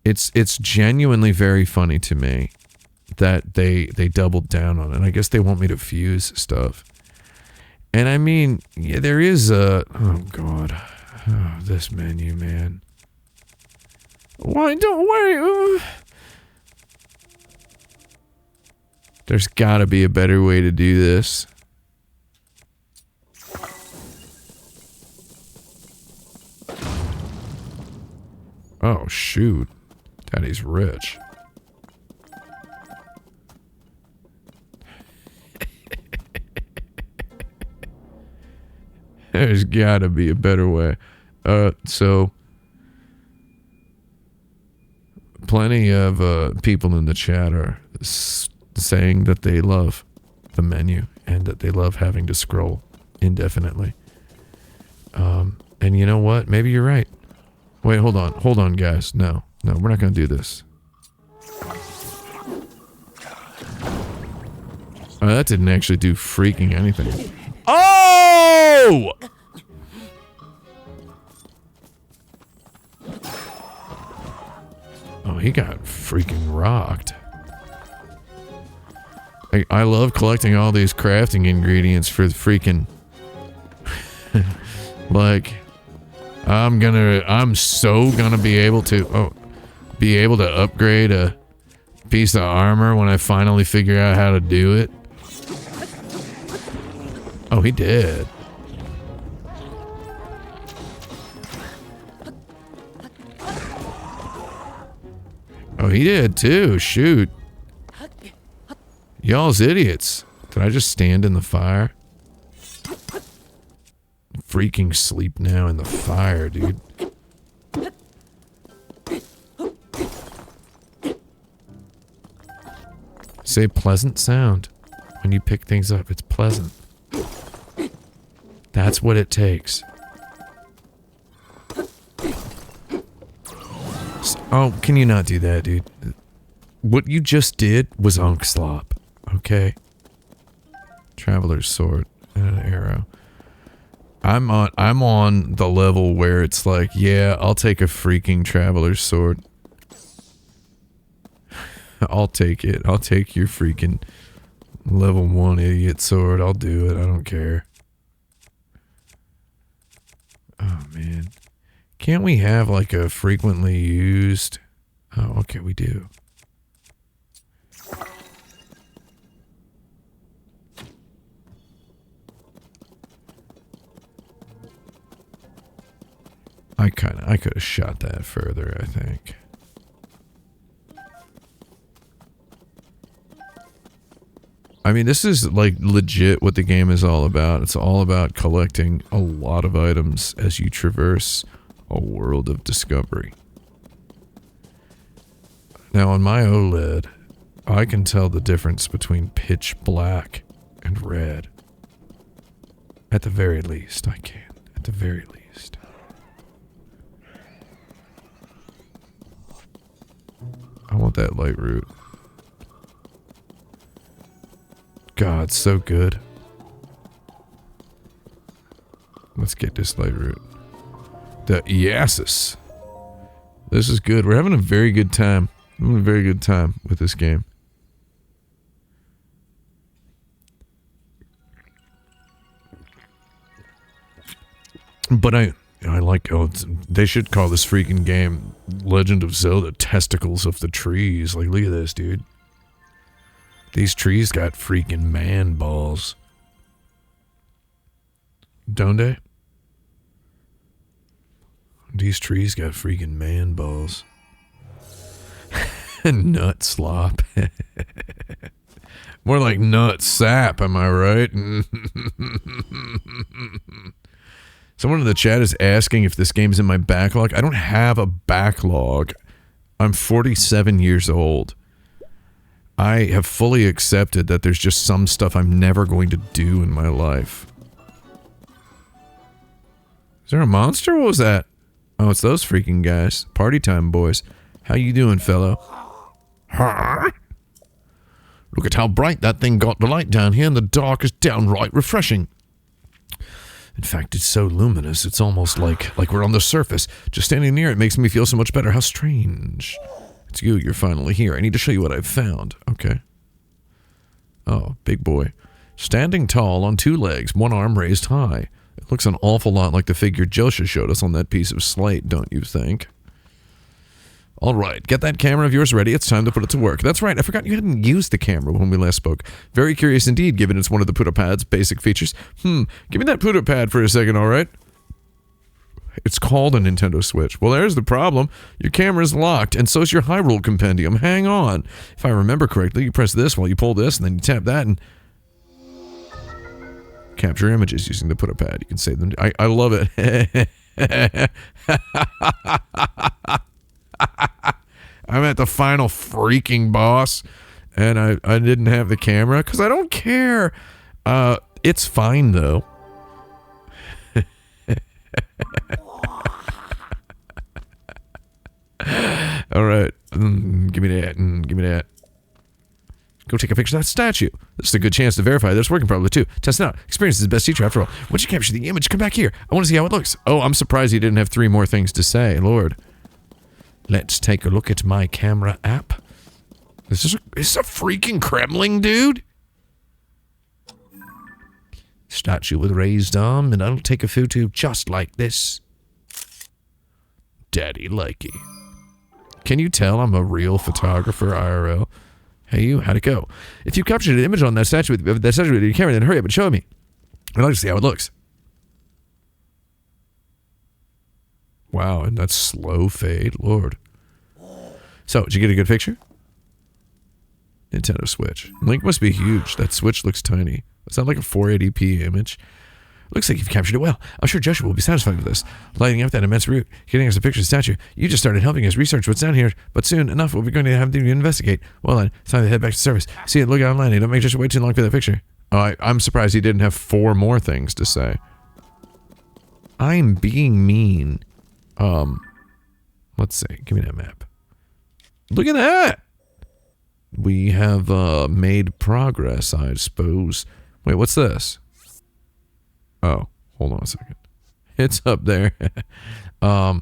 It's genuinely very funny to me that they doubled down on it. I guess they want me to fuse stuff. And I mean, yeah, there is a... Oh, God. Oh, this menu, man. Why don't worry. There's gotta be a better way to do this. Oh, shoot. Daddy's rich. There's gotta be a better way. So plenty of people in the chat are saying that they love the menu and that they love having to scroll indefinitely. And you know what? Maybe you're right. Wait, hold on, guys. No, we're not gonna do this. Oh, that didn't actually do freaking anything. Oh! Oh, he got freaking rocked. I love collecting all these crafting ingredients for the freaking... like, I'm so gonna be able to upgrade a piece of armor when I finally figure out how to do it. Oh, he did. Oh, he did too. Shoot. Y'all's idiots. Did I just stand in the fire? Freaking sleep now in the fire, dude. Say pleasant sound. When you pick things up, it's pleasant. That's what it takes. Oh, can you not do that, dude? What you just did was Slop. Okay? Traveler's sword and an arrow. I'm on the level where it's like, yeah, I'll take a freaking traveler's sword. I'll take it. I'll take your freaking level 1 idiot sword. I'll do it. I don't care. Oh, man. Can't we have like a frequently used... Oh, okay, we do. I could have shot that further, I think. I mean, this is like legit what the game is all about. It's all about collecting a lot of items as you traverse a world of discovery. Now on my OLED, I can tell the difference between pitch black and red. At the very least, I can. At the very least. I want that light root. God, so good. Let's get this light root. The Iasis. This is good. We're having a very good time. I'm having a very good time with this game. But I like, they should call this freaking game Legend of Zelda Testicles of the Trees. Like, look at this, dude. These trees got freaking man balls. Don't they? These trees got freaking man balls. Nut slop. More like nut sap, am I right? Someone in the chat is asking if this game's in my backlog. I don't have a backlog. I'm 47 years old. I have fully accepted that there's just some stuff I'm never going to do in my life. Is there a monster? What was that? Oh, it's those freaking guys. Party time, boys. How you doing, fellow? Huh? Look at how bright that thing got. The light down here in the dark is downright refreshing. In fact, it's so luminous, it's almost like we're on the surface. Just standing near it makes me feel so much better. How strange. It's you. You're finally here. I need to show you what I've found. Okay. Oh, big boy. Standing tall on 2 legs, 1 arm raised high. It looks an awful lot like the figure Josha showed us on that piece of slate, don't you think? All right, get that camera of yours ready. It's time to put it to work. That's right, I forgot you hadn't used the camera when we last spoke. Very curious indeed, given it's one of the Pudapad's basic features. Give me that Pudapad for a second, all right? It's called a Nintendo Switch. Well, there's the problem. Your camera's locked, and so's your Hyrule Compendium. Hang on. If I remember correctly, you press this while you pull this, and then you tap that, and capture images using the Putapad. You can save them. I love it. I'm at the final freaking boss, and I didn't have the camera, because I don't care. It's fine, though. All right, give me that. Give me that. Go take a picture of that statue. This is a good chance to verify that it's working properly too. Test it out. Experience is the best teacher after all. Once you capture the image, come back here. I want to see how it looks. Oh, I'm surprised he didn't have 3 more things to say. Lord. Let's take a look at my camera app. Is this a freaking Kremling, dude? Statue with raised arm, and I'll take a photo just like this. Daddy likey. Can you tell I'm a real photographer IRL? Hey you, how'd it go? If you captured an image on that statue with your camera, then hurry up and show me. I'd like to see how it looks. Wow, and that's slow fade, Lord. So, did you get a good picture? Nintendo Switch. Link must be huge. That Switch looks tiny. Is that like a 480p image? Looks like you've captured it well. I'm sure Joshua will be satisfied with this. Lighting up that immense route, getting us a picture of the statue. You just started helping us research what's down here, but soon enough we'll be going to have to investigate. Well then, it's time to head back to service. See it, look out online. Don't make Joshua wait too long for that picture. Oh, I'm surprised he didn't have 4 more things to say. I'm being mean. Let's see. Give me that map. Look at that! We have made progress, I suppose. Wait, what's this? Oh, hold on a second. It's up there. I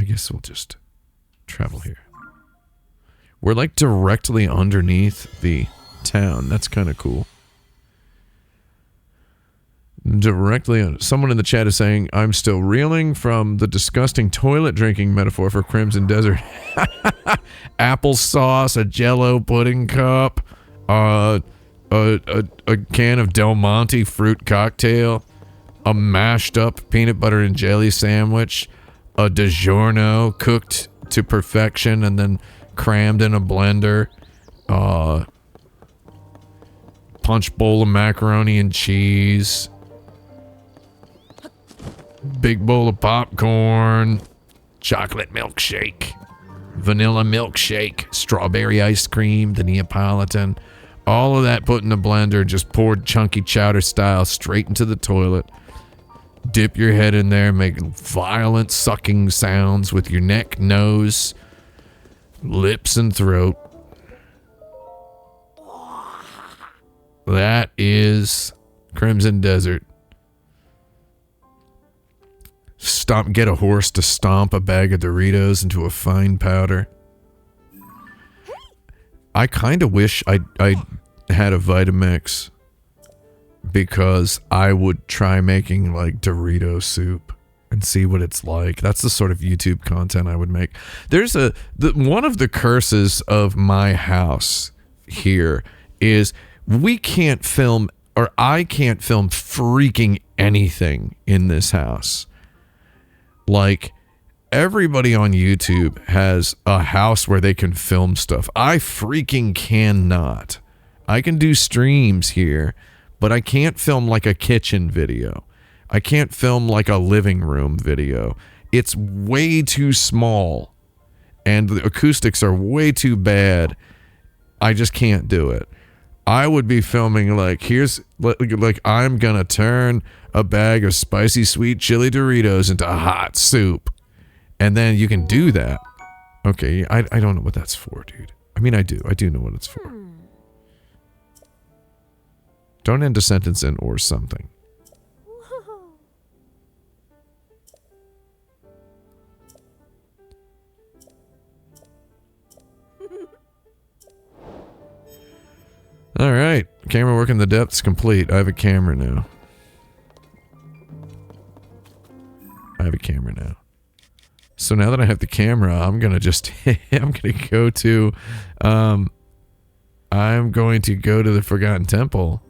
guess we'll just travel here. We're like directly underneath the town. That's kind of cool. Someone in the chat is saying, I'm still reeling from the disgusting toilet drinking metaphor for Crimson Desert. Applesauce, a Jello pudding cup, a can of Del Monte fruit cocktail, a mashed up peanut butter and jelly sandwich, a DiGiorno cooked to perfection and then crammed in a blender, punch bowl of macaroni and cheese, big bowl of popcorn, chocolate milkshake, vanilla milkshake, strawberry ice cream, the Neapolitan, all of that put in a blender, just poured chunky chowder style straight into the toilet. Dip your head in there, make violent sucking sounds with your neck, nose, lips, and throat. That is Crimson Desert. Get a horse to stomp a bag of Doritos into a fine powder. I kind of wish I had a Vitamix because I would try making like Dorito soup and see what it's like. That's the sort of YouTube content I would make. There's one of the curses of my house here is we can't film, or I can't film freaking anything in this house. Like, everybody on YouTube has a house where they can film stuff. I freaking cannot. I can do streams here, but I can't film like a kitchen video. I can't film like a living room video. It's way too small, and the acoustics are way too bad. I just can't do it. I would be filming like, like I'm gonna turn a bag of spicy sweet chili Doritos into hot soup. And then you can do that. Okay, I don't know what that's for, dude. I mean, I do know what it's for. Don't end a sentence in or something. All right, camera work in the depths complete. I have a camera now. So now that I have the camera, I'm gonna just I'm going to go to the Forgotten Temple.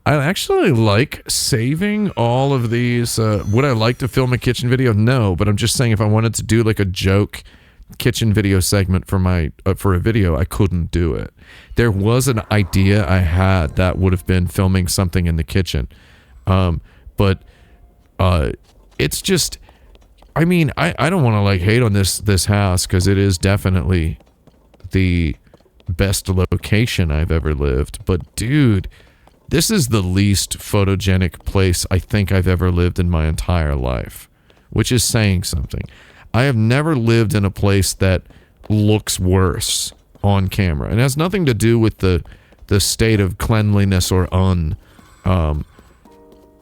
I actually like saving all of these. Would I like to film a kitchen video? No, but I'm just saying if I wanted to do like a joke kitchen video segment for my for a video, I couldn't do it. There was an idea I had that would have been filming something in the kitchen, but it's just, I mean, I don't want to like hate on this house because it is definitely the best location I've ever lived, but dude, this is the least photogenic place I think I've ever lived in my entire life, which is saying something. I have never lived in a place that looks worse on camera. It has nothing to do with the state of cleanliness or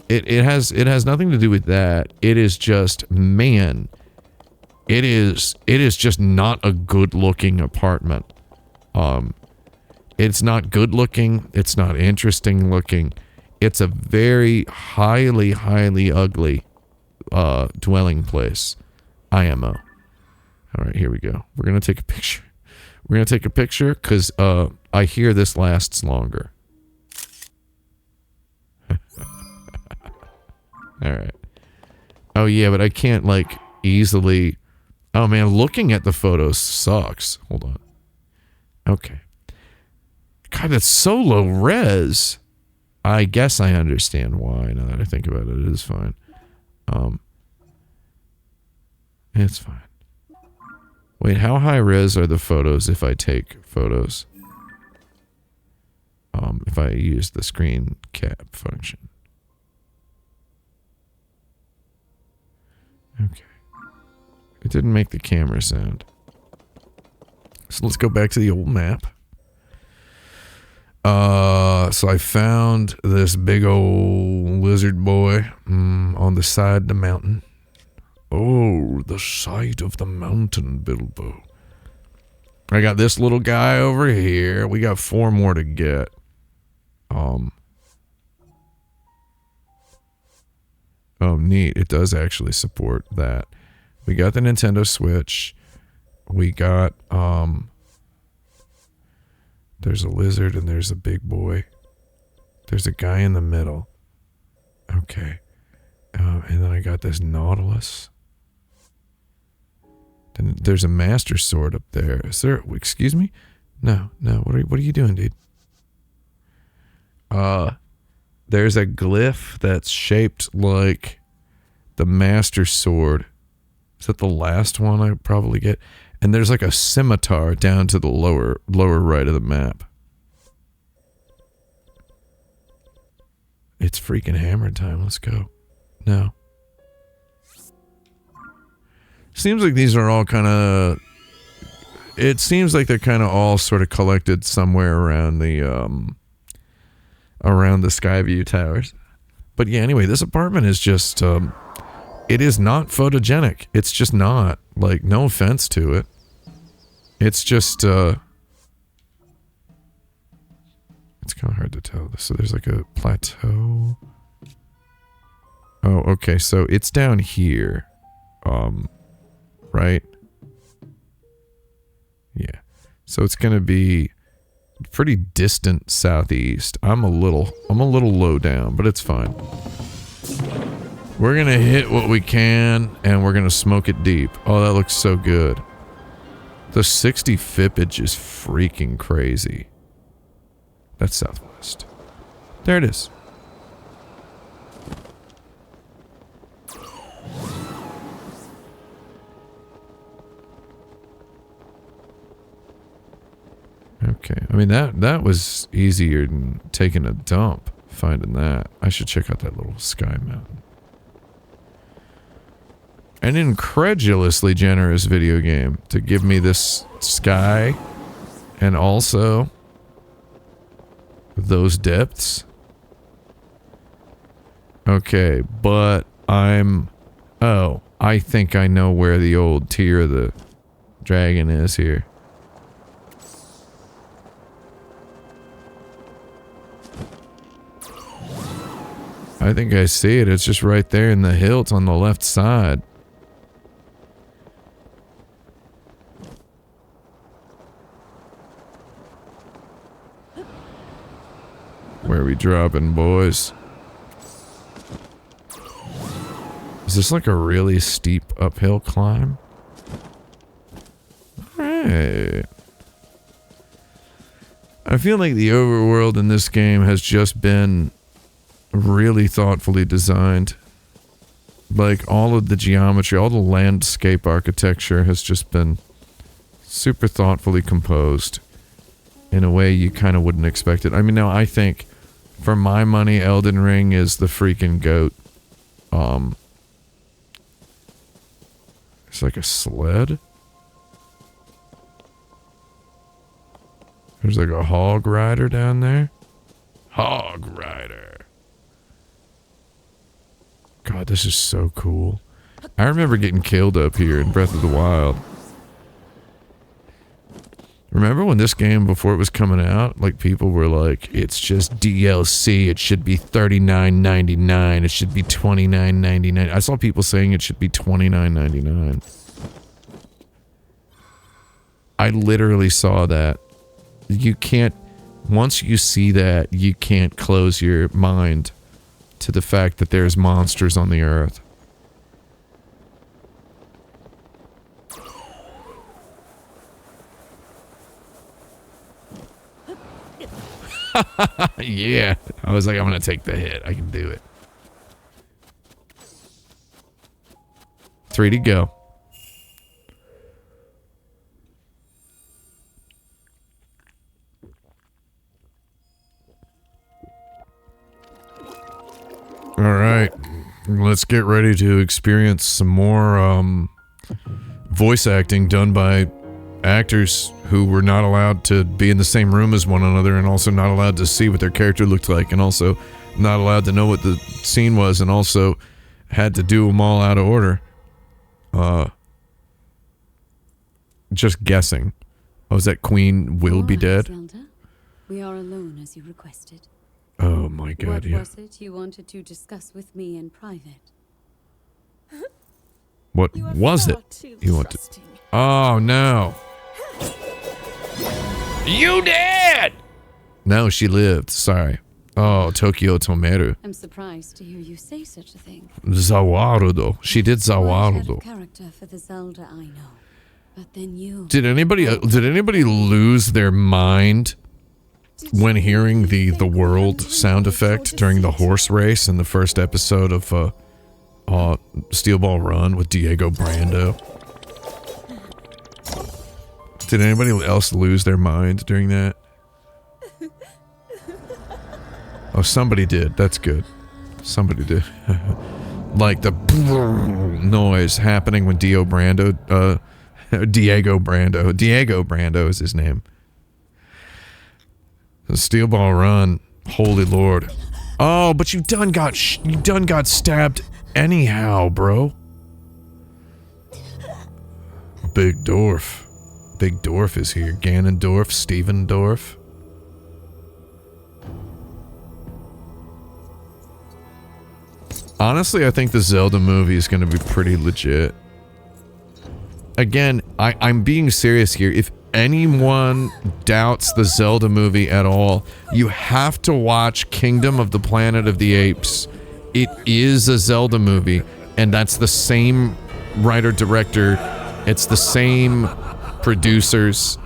it has nothing to do with that. It is just, man, it is just not a good looking apartment. It's not good looking. It's not interesting looking. It's a very highly ugly dwelling place. IMO. All right, here we go. We're going to take a picture. We're going to take a picture because I hear this lasts longer. All right. Oh, yeah, but I can't, like, easily... Oh, man, looking at the photos sucks. Hold on. Okay. God, that's so low res. I guess I understand why, now that I think about it. It is fine. It's fine. Wait, how high res are the photos if I take photos? If I use the screen cap function. Okay. It didn't make the camera sound. So let's go back to the old map. So I found this big old lizard boy on the side of the mountain. Oh, the side of the mountain, Bilbo. I got this little guy over here. We got 4 more to get. Oh, neat. It does actually support that. We got the Nintendo Switch. We got, there's a lizard and there's a big boy. There's a guy in the middle. Okay. And then I got this Nautilus. Then there's a Master Sword up there. Is there, excuse me? No. What are you doing, dude? There's a glyph that's shaped like the Master Sword. Is that the last one I probably get? And there's like a scimitar down to the lower right of the map. It's freaking hammer time. Let's go. No. Seems like these are all kind of... It seems like they're kind of all sort of collected somewhere around the Skyview Towers. But yeah, anyway, this apartment is just... it is not photogenic. It's just not. Like, no offense to it. It's just, it's kind of hard to tell. So there's like a plateau. Oh, okay. So it's down here. Right? Yeah. So it's going to be pretty distant southeast. I'm a little low down, but it's fine. We're going to hit what we can, and we're going to smoke it deep. Oh, that looks so good. The 60 fippage is freaking crazy. That's southwest. There it is. Okay. I mean, that was easier than taking a dump, finding that. I should check out that little sky mountain. An incredulously generous video game to give me this sky and also those depths. Okay, but oh, I think I know where the old Tear of the Dragon is here. I think I see it. It's just right there in the hilt on the left side. Where are we dropping, boys? Is this like a really steep uphill climb? Alright. I feel like the overworld in this game has just been really thoughtfully designed. Like all of the geometry, all the landscape architecture has just been super thoughtfully composed in a way you kind of wouldn't expect it. I mean, now I think for my money, Elden Ring is the freaking GOAT. It's like a sled. There's like a hog rider down there. Hog rider. God, this is so cool. I remember getting killed up here in Breath of the Wild. Remember when this game, before it was coming out, like people were like, it's just DLC, it should be $39.99, it should be $29.99. I saw people saying it should be $29.99. I literally saw that. You can't, once you see that, you can't close your mind to the fact that there's monsters on the earth. Yeah. I was like, I'm gonna take the hit. I can do it. 3 to go. All right. Let's get ready to experience some more voice acting done by actors who were not allowed to be in the same room as one another, and also not allowed to see what their character looked like, and also not allowed to know what the scene was, and also had to do them all out of order. Just guessing. Was that Queen will be dead? Zelda, we are alone as you requested. Oh my god, What yeah. was it you wanted to discuss with me in private? What was it you wanted? Oh no. You did! No, she lived. Sorry. Oh, Tokyo Tomeru. I'm surprised to hear you say such a thing. Zawarudo. She did Quite out Zawarudo. of character for the Zelda I know. But then you... Did anybody lose their mind when hearing the world sound effect during the horse race in the first episode of Steel Ball Run with Diego Brando? Did anybody else lose their mind during that? Oh, somebody did. That's good. Somebody did. Like the noise happening when Diego Brando is his name. The Steel Ball Run. Holy Lord. Oh, but you done got stabbed anyhow, bro. Big Dwarf. Big Dwarf is here. Ganondorf, Stevendorf. Honestly, I think the Zelda movie is going to be pretty legit. Again, I'm being serious here. If anyone doubts the Zelda movie at all, you have to watch Kingdom of the Planet of the Apes. It is a Zelda movie, and that's the same writer-director. It's the same producers.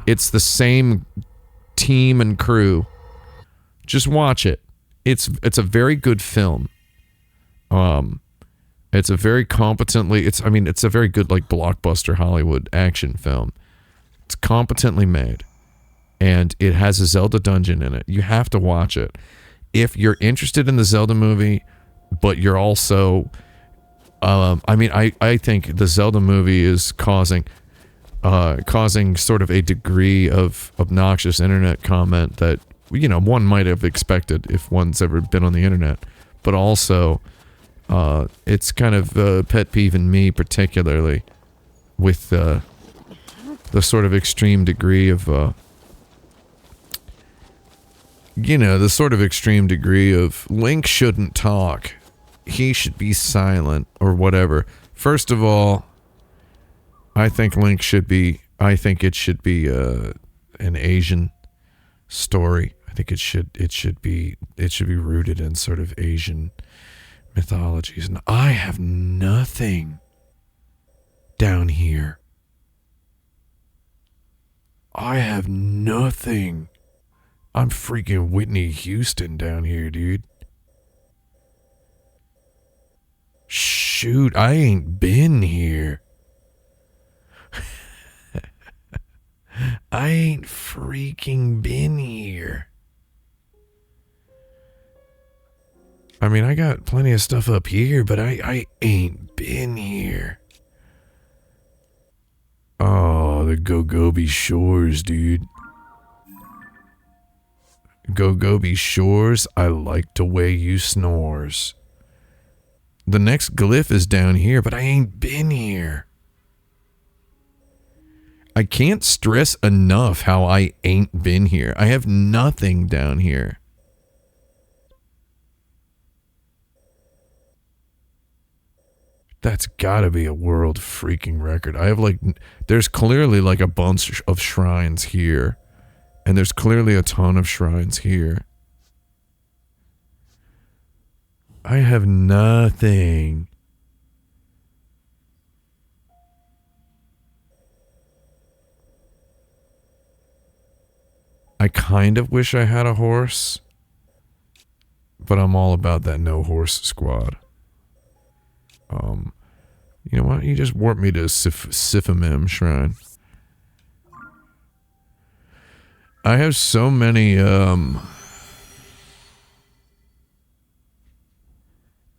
It's the same team and crew. Just watch it. It's a very good film. It's a very competently, it's a very good, like, blockbuster Hollywood action film. It's competently made. And it has a Zelda dungeon in it. You have to watch it. If you're interested in the Zelda movie, but you're also, I think the Zelda movie is causing sort of a degree of obnoxious internet comment that, you know, one might have expected if one's ever been on the internet. But also, it's kind of a pet peeve in me, particularly, with the sort of extreme degree of, the sort of extreme degree of Link shouldn't talk. He should be silent, or whatever. First of all, I think it should be an Asian story. I think it should be rooted in sort of Asian mythologies, and I have nothing down here. I have nothing. I'm freaking Whitney Houston down here, dude. Shoot, I ain't been here. I ain't freaking been here. I mean, I got plenty of stuff up here, but I ain't been here. Oh, the Gogobi Shores, dude. Gogobi Shores, I like the way you snores. The next glyph is down here, but I ain't been here. I can't stress enough how I ain't been here. I have nothing down here. That's gotta be a world freaking record. I have like, there's clearly like a bunch of shrines here. And there's clearly a ton of shrines here. I have nothing. I kind of wish I had a horse. But I'm all about that no horse squad. You know what? You just warp me to Sifamim Shrine. I have so many,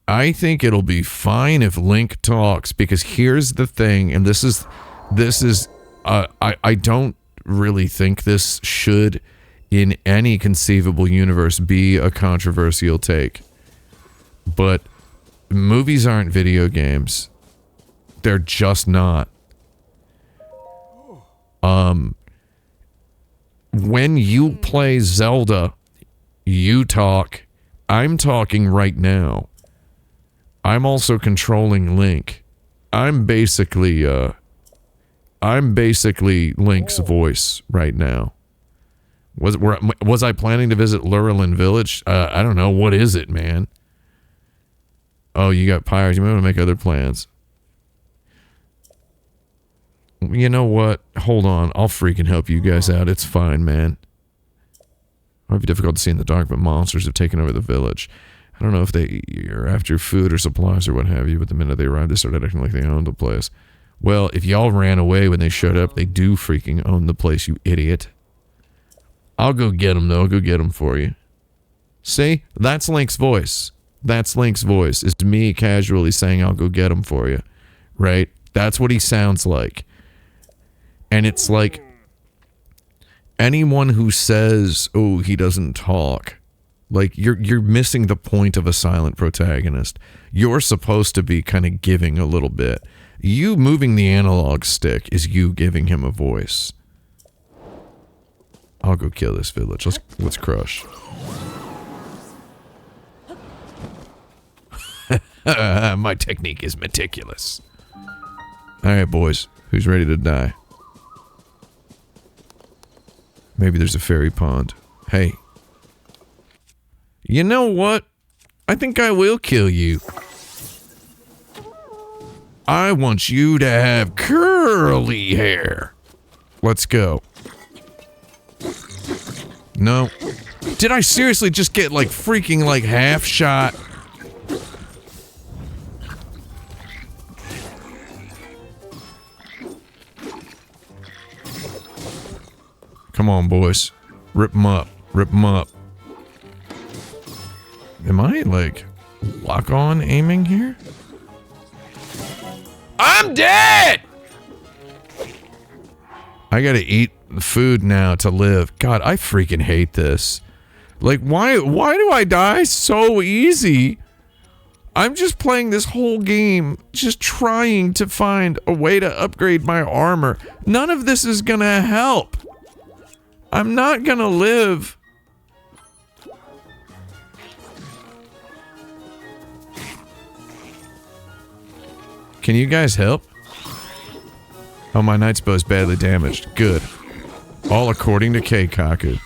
I think it'll be fine if Link talks, because here's the thing, and this is, I don't really think this should, in any conceivable universe, be a controversial take. But movies aren't video games. They're just not. When you play Zelda, you talk. I'm talking right now. I'm also controlling Link. I'm basically Link's voice right now. Was I planning to visit Lurelin Village? I don't know. What is it, man? Oh, you got pirates. You might want to make other plans. You know what? Hold on. I'll freaking help you guys out. It's fine, man. It might be difficult to see in the dark, but monsters have taken over the village. I don't know if they are after food or supplies or what have you, but the minute they arrived, they started acting like they owned the place. Well, if y'all ran away when they showed up, they do freaking own the place, you idiot. I'll go get them, though. I'll go get them for you. See? That's Link's voice. That's Link's voice. It's me casually saying, I'll go get them for you. Right? That's what he sounds like. And it's like, anyone who says, oh, he doesn't talk, like, you're missing the point of a silent protagonist. You're supposed to be kind of giving a little bit. You moving the analog stick is you giving him a voice. I'll go kill this village. Let's crush. My technique is meticulous. Alright, boys. Who's ready to die? Maybe there's a fairy pond. Hey. You know what? I think I will kill you. I want you to have curly hair. Let's go. No. Did I seriously just get like freaking like half shot? Come on, boys. Rip them up. Rip them up. Am I, like, lock-on aiming here? I'm dead! I gotta eat food now to live. God, I freaking hate this. Like, why do I die so easy? I'm just playing this whole game, just trying to find a way to upgrade my armor. None of this is gonna help. I'm not gonna live. Can you guys help? Oh, my night's bow is badly damaged. Good. All according to Keikaku.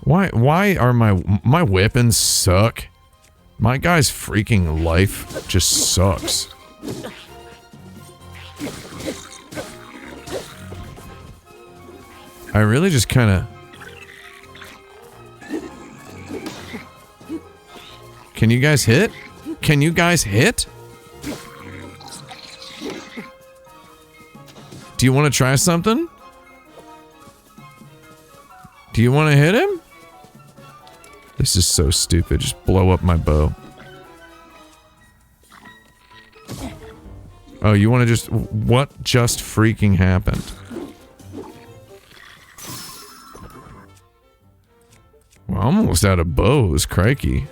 Why are my weapons suck? My guy's freaking life just sucks. I really just kind of... Can you guys hit? Can you guys hit? Do you want to try something? Do you want to hit him? This is so stupid. Just blow up my bow. Oh, you want to just... What just freaking happened? Well, I'm almost out of bows, crikey.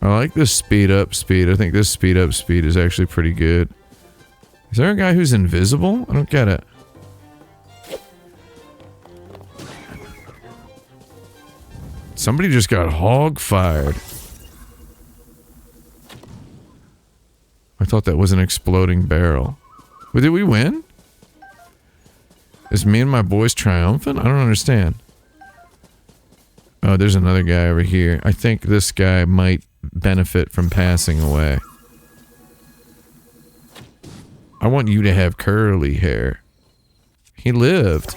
I like this speed up speed. I think this speed up speed is actually pretty good. Is there a guy who's invisible? I don't get it. Somebody just got hog fired. I thought that was an exploding barrel. But did we win? Is me and my boys triumphant? I don't understand. Oh, there's another guy over here. I think this guy might benefit from passing away. I want you to have curly hair. He lived.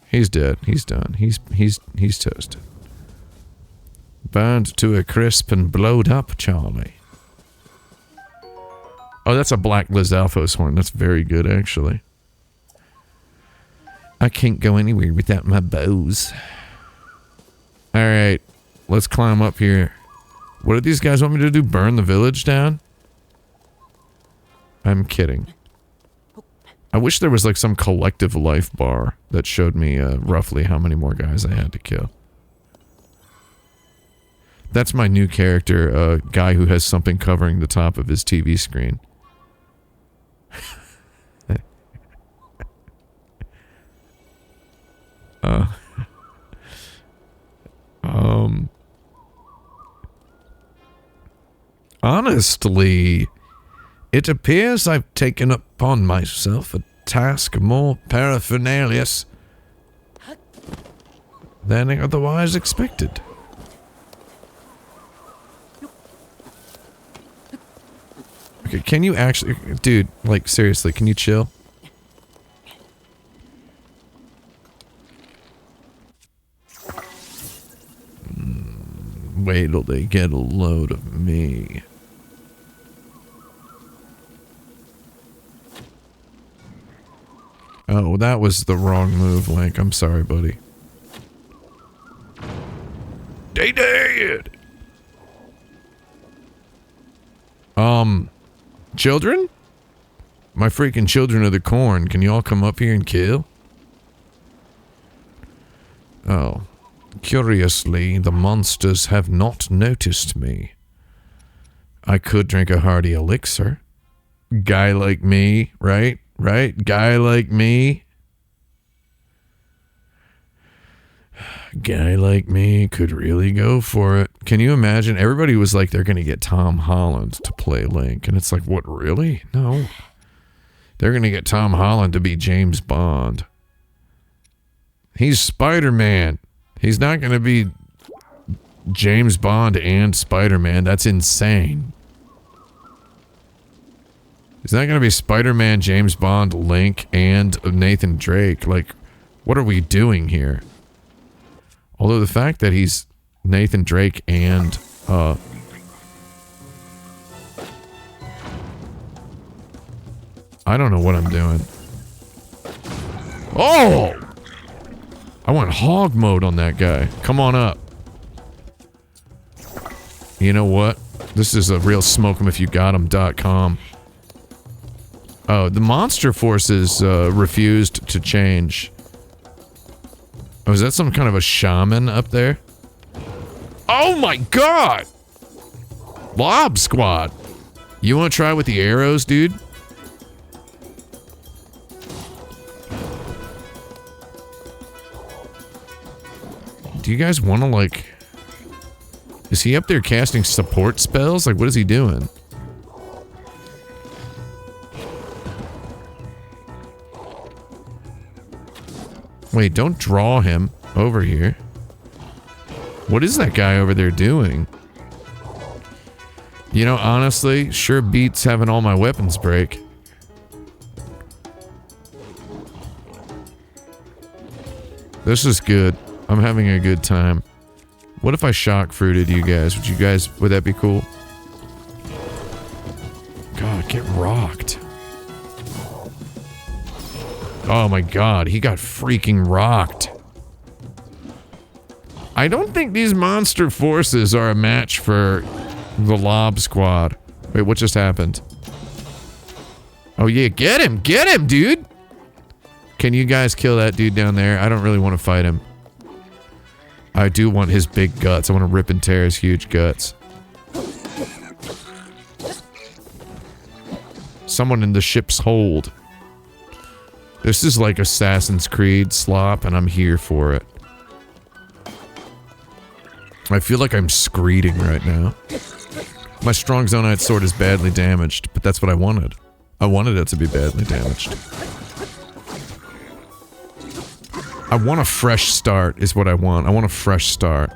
He's dead. He's done. He's toasted. Burned to a crisp and blowed up, Charlie. Oh, that's a Black Lizalfos horn. That's very good, actually. I can't go anywhere without my bows. Alright. Let's climb up here. What do these guys want me to do? Burn the village down? I'm kidding. I wish there was like some collective life bar that showed me roughly how many more guys I had to kill. That's my new character, a guy who has something covering the top of his TV screen. Honestly, it appears I've taken upon myself a task more paraphernalious than otherwise expected. Okay, can you actually... Dude, like, seriously, can you chill? Wait till they get a load of me. Oh, that was the wrong move, Link. I'm sorry, buddy. They did! Children? My freaking children of the corn, can you all come up here and kill? Oh. Curiously, the monsters have not noticed me. I could drink a hearty elixir. Guy like me, right? Right? Guy like me. Guy like me could really go for it. Can you imagine? Everybody was like, they're going to get Tom Holland to play Link. And it's like, what, really? No. They're going to get Tom Holland to be James Bond. He's Spider-Man. He's not going to be James Bond and Spider-Man. That's insane. He's not going to be Spider-Man, James Bond, Link, and Nathan Drake. Like, what are we doing here? Although the fact that he's Nathan Drake and, I don't know what I'm doing. Oh! I went hog mode on that guy. Come on up. You know what? This is a real smoke'emifyougotem.com. Oh, the monster forces refused to change. Oh, is that some kind of a shaman up there? Oh my god! Lob squad. You want to try with the arrows, dude? Do you guys want to, like... Is he up there casting support spells? Like, what is he doing? Wait, don't draw him over here. What is that guy over there doing? You know, honestly, sure beats having all my weapons break. This is good. I'm having a good time. What if I shock fruited you guys? Would that be cool? God, get rocked. Oh my god, he got freaking rocked. I don't think these monster forces are a match for the Lob Squad. Wait, what just happened? Oh yeah, get him, dude! Can you guys kill that dude down there? I don't really want to fight him. I do want his big guts. I want to rip and tear his huge guts. Someone in the ship's hold. This is like Assassin's Creed slop, and I'm here for it. I feel like I'm screeding right now. My strong zoneite sword is badly damaged, but that's what I wanted. I wanted it to be badly damaged. I want a fresh start, is what I want. I want a fresh start.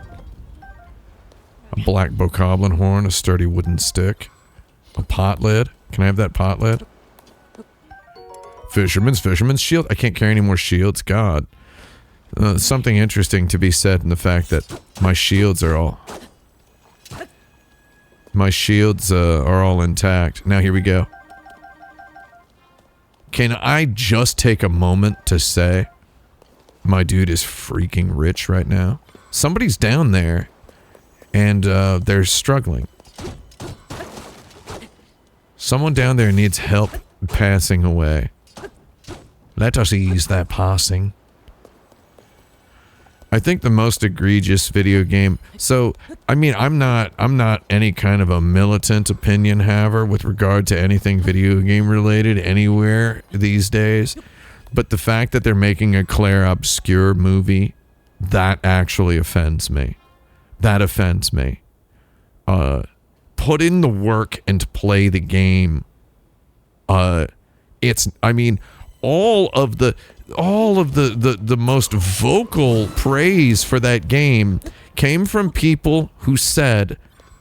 A black bokoblin horn, a sturdy wooden stick. A pot lid. Can I have that pot lid? Fisherman's shield. I can't carry any more shields. God. Something interesting to be said in the fact that my shields are all... My shields are all intact. Now here we go. Can I just take a moment to say... My dude is freaking rich right now. Somebody's down there, and they're struggling. Someone down there needs help passing away. Let us ease that passing. I think the most egregious video game... So, I mean, I'm not any kind of a militant opinion haver with regard to anything video game related anywhere these days. But the fact that they're making a Claire Obscure movie, that actually offends me. That offends me. Put in the work and play the game. I mean, all of the most vocal praise for that game came from people who said,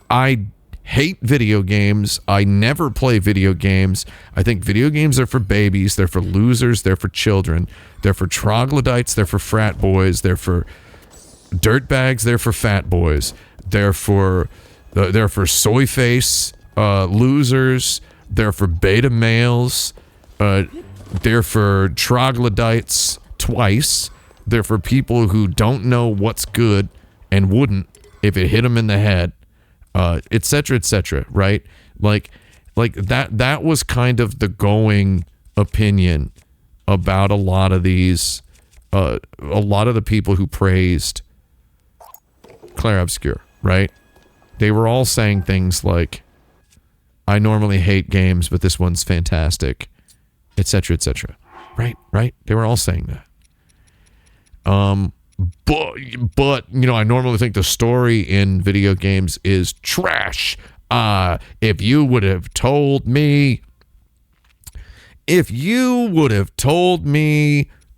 I hate video games. I never play video games. I think video games are for babies. They're for losers. They're for children. They're for troglodytes. They're for frat boys. They're for dirtbags. They're for fat boys. They're for soy face losers. They're for beta males. They're for troglodytes twice. They're for people who don't know what's good and wouldn't if it hit them in the head. Etc., right? Like that was kind of the going opinion about a lot of these, a lot of the people who praised Claire Obscure, right? They were all saying things like, I normally hate games, but this one's fantastic, etc., right? They were all saying that. But, you know, I normally think the story in video games is trash. If you would have told me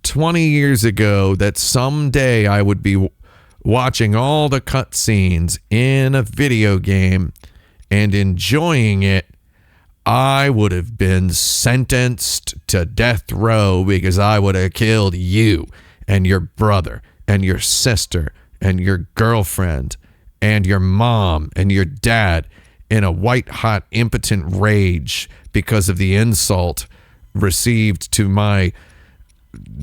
20 years ago that someday I would be watching all the cutscenes in a video game and enjoying it, I would have been sentenced to death row because I would have killed you and your brother and your sister and your girlfriend and your mom and your dad in a white-hot impotent rage because of the insult received to my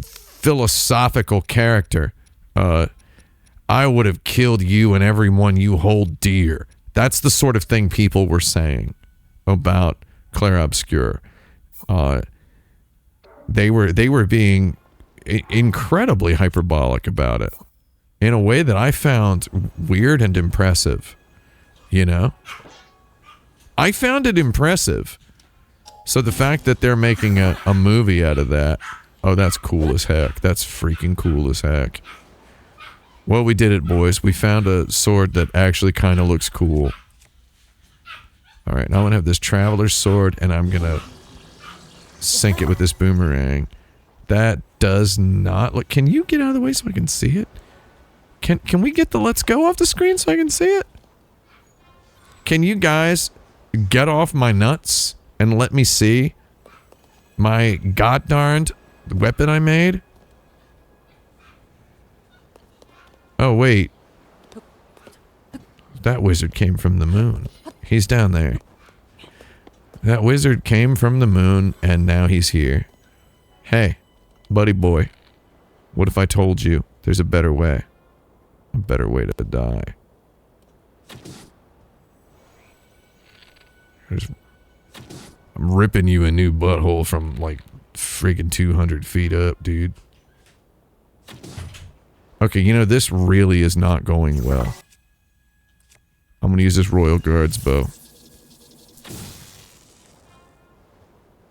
philosophical character. I would have killed you and everyone you hold dear. That's the sort of thing people were saying about Claire Obscure. They were being incredibly hyperbolic about it in a way that I found weird and impressive. You know? I found it impressive. So the fact that they're making a movie out of that, oh, that's cool as heck. That's freaking cool as heck. Well, we did it, boys. We found a sword that actually kind of looks cool. Alright, now I'm going to have this traveler's sword, and I'm going to sink it with this boomerang. That does not look... Can you get out of the way so I can see it? Can we get the let's go off the screen so I can see it? Can you guys get off my nuts and let me see my goddarned weapon I made? Oh, wait. That wizard came from the moon. He's down there. That wizard came from the moon, and now he's here. Hey, buddy boy. What if I told you there's a better way? A better way to die. I'm ripping you a new butthole from, like, freaking 200 feet up, dude. Okay, you know, this really is not going well. I'm gonna use this Royal Guards bow.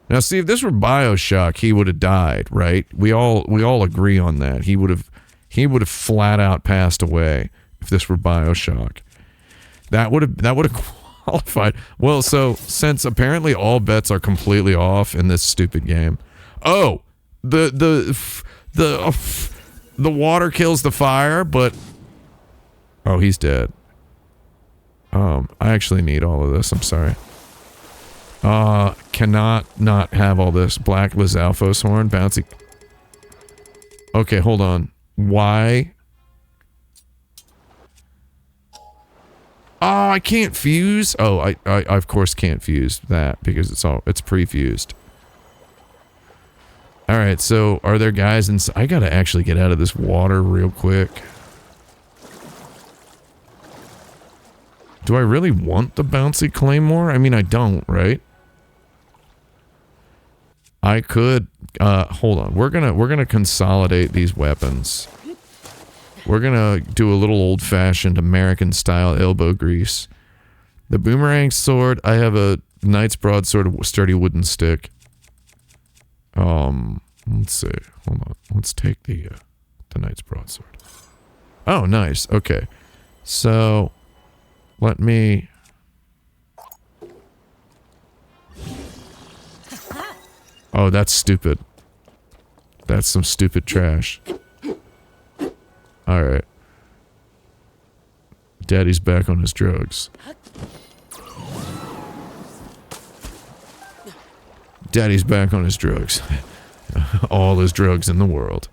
Now, see, if this were BioShock, he would have died, right? We all agree on that. He would have flat out passed away if this were BioShock. That would have qualified. Well, so since apparently all bets are completely off in this stupid game. Oh, the water kills the fire, but oh, he's dead. I actually need all of this. I'm sorry. Cannot not have all this. Black Lizalfos horn, bouncy. Okay, hold on. Why? Oh, I can't fuse. Oh, I of course can't fuse that because it's pre-fused. All right, so are there guys inside? I gotta actually get out of this water real quick. Do I really want the bouncy claymore? I mean, I don't, right? I could, hold on. We're gonna consolidate these weapons. We're gonna do a little old-fashioned American-style elbow grease. The boomerang sword, I have a knight's broadsword, sturdy wooden stick. Let's see. Hold on. Let's take the knight's broadsword. Oh, nice. Okay. So, let me... Oh, that's stupid. That's some stupid trash. Alright. Daddy's back on his drugs. Daddy's back on his drugs. All his drugs in the world.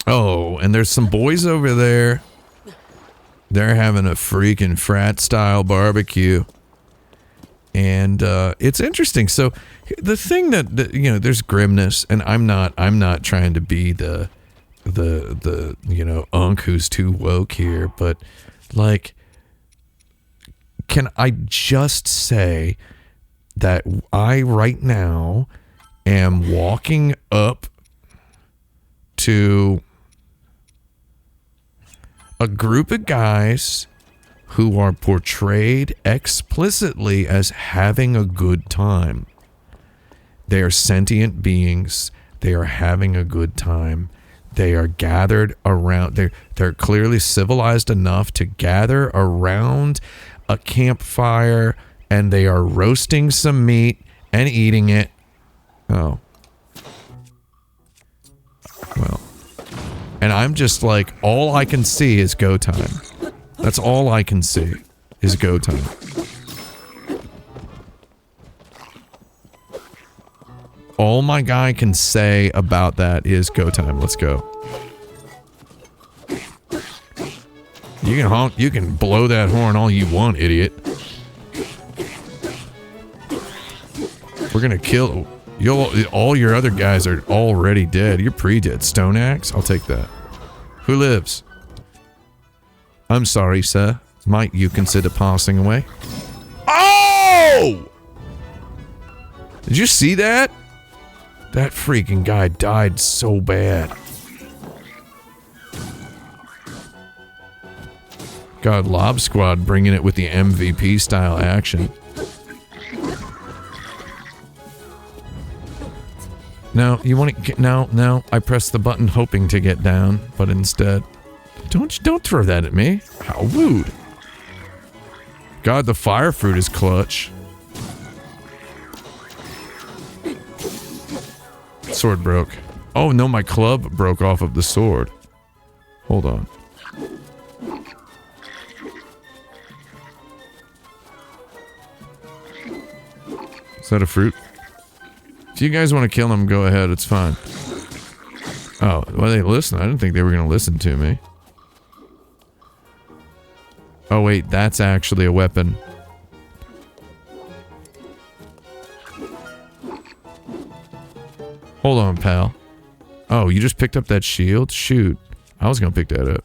Oh, and there's some boys over there. They're having a freaking frat-style barbecue. And it's interesting. So the thing that you know, there's grimness, and I'm not trying to be the you know, unk who's too woke here, but like, can I just say that I right now am walking up to a group of guys who are portrayed explicitly as having a good time. They are sentient beings. They are having a good time. They are gathered around. They're clearly civilized enough to gather around a campfire, and they are roasting some meat and eating it. Oh. Well. And I'm just like, all I can see is go time. That's all I can see is go time. All my guy can say about that is go time. Let's go. You can honk, you can blow that horn all you want, idiot. We're gonna kill... all your other guys are already dead. You're pre-dead. Stone axe? I'll take that. Who lives? I'm sorry, sir. Might you consider passing away? Oh! Did you see that? That freaking guy died so bad. God, Lob Squad bringing it with the MVP style action. No, you want to get... No, I pressed the button hoping to get down, but instead... Don't throw that at me. How rude. God, the fire fruit is clutch. Sword broke. Oh no, my club broke off of the sword. Hold on. Is that a fruit? If you guys want to kill him, go ahead. It's fine. Oh, well, they listen. I didn't think they were going to listen to me. Oh, wait. That's actually a weapon. Hold on, pal. Oh, you just picked up that shield? Shoot. I was going to pick that up.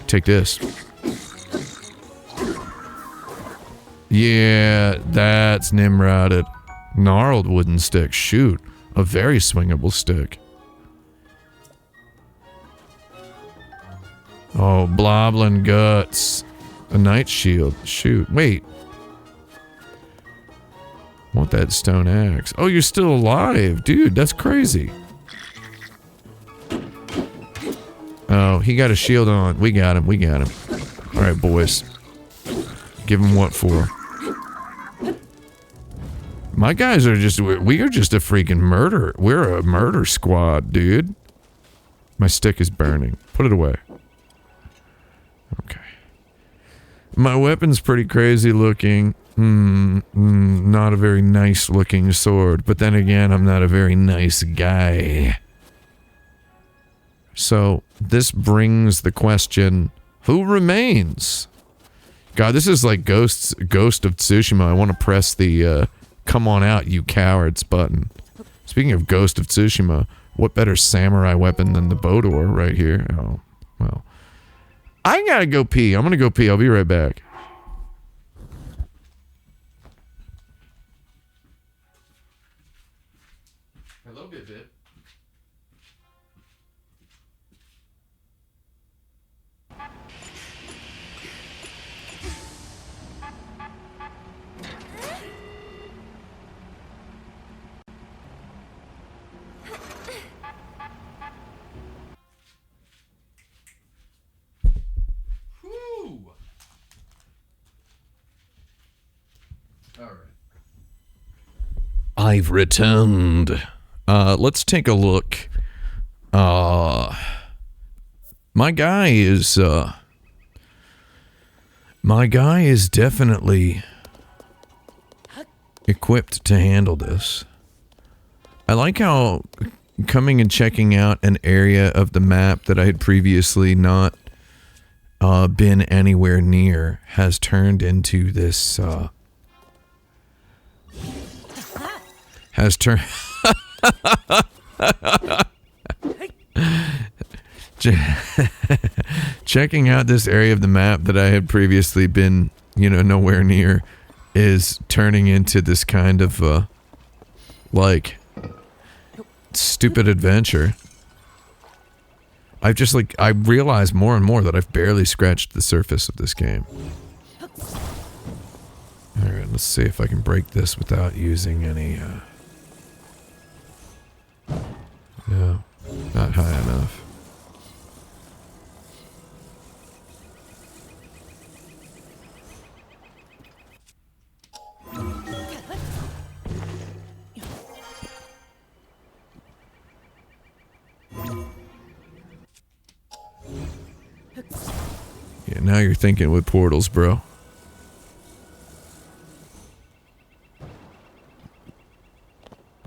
Take this. Yeah, that's Nimroded. Gnarled wooden stick. Shoot. A very swingable stick. Oh, bloblin guts. A knight shield. Shoot. Wait. Want that stone axe. Oh, you're still alive. Dude, that's crazy. Oh, he got a shield on. We got him. We got him. Alright, boys. Give him what for. My guys are just... We are just a freaking murder. We're a murder squad, dude. My stick is burning. Put it away. Okay. My weapon's pretty crazy looking. Not a very nice looking sword. But then again, I'm not a very nice guy. So, this brings the question, who remains? God, this is like Ghost of Tsushima. I want to press the, come on out, you cowards button. Speaking of Ghost of Tsushima, what better samurai weapon than the Bodor right here? Oh, well. I gotta go pee. I'm gonna go pee. I'll be right back. Hello, Bit. I've returned. Let's take a look. My guy is definitely equipped to handle this. I like how coming and checking out an area of the map that I had previously not been anywhere near has turned into this checking out this area of the map that I had previously been, nowhere near is turning into this kind of like stupid adventure. I realize more and more that I've barely scratched the surface of this game. Alright, let's see if I can break this without using any, no, not high enough. Yeah, now you're thinking with portals, bro.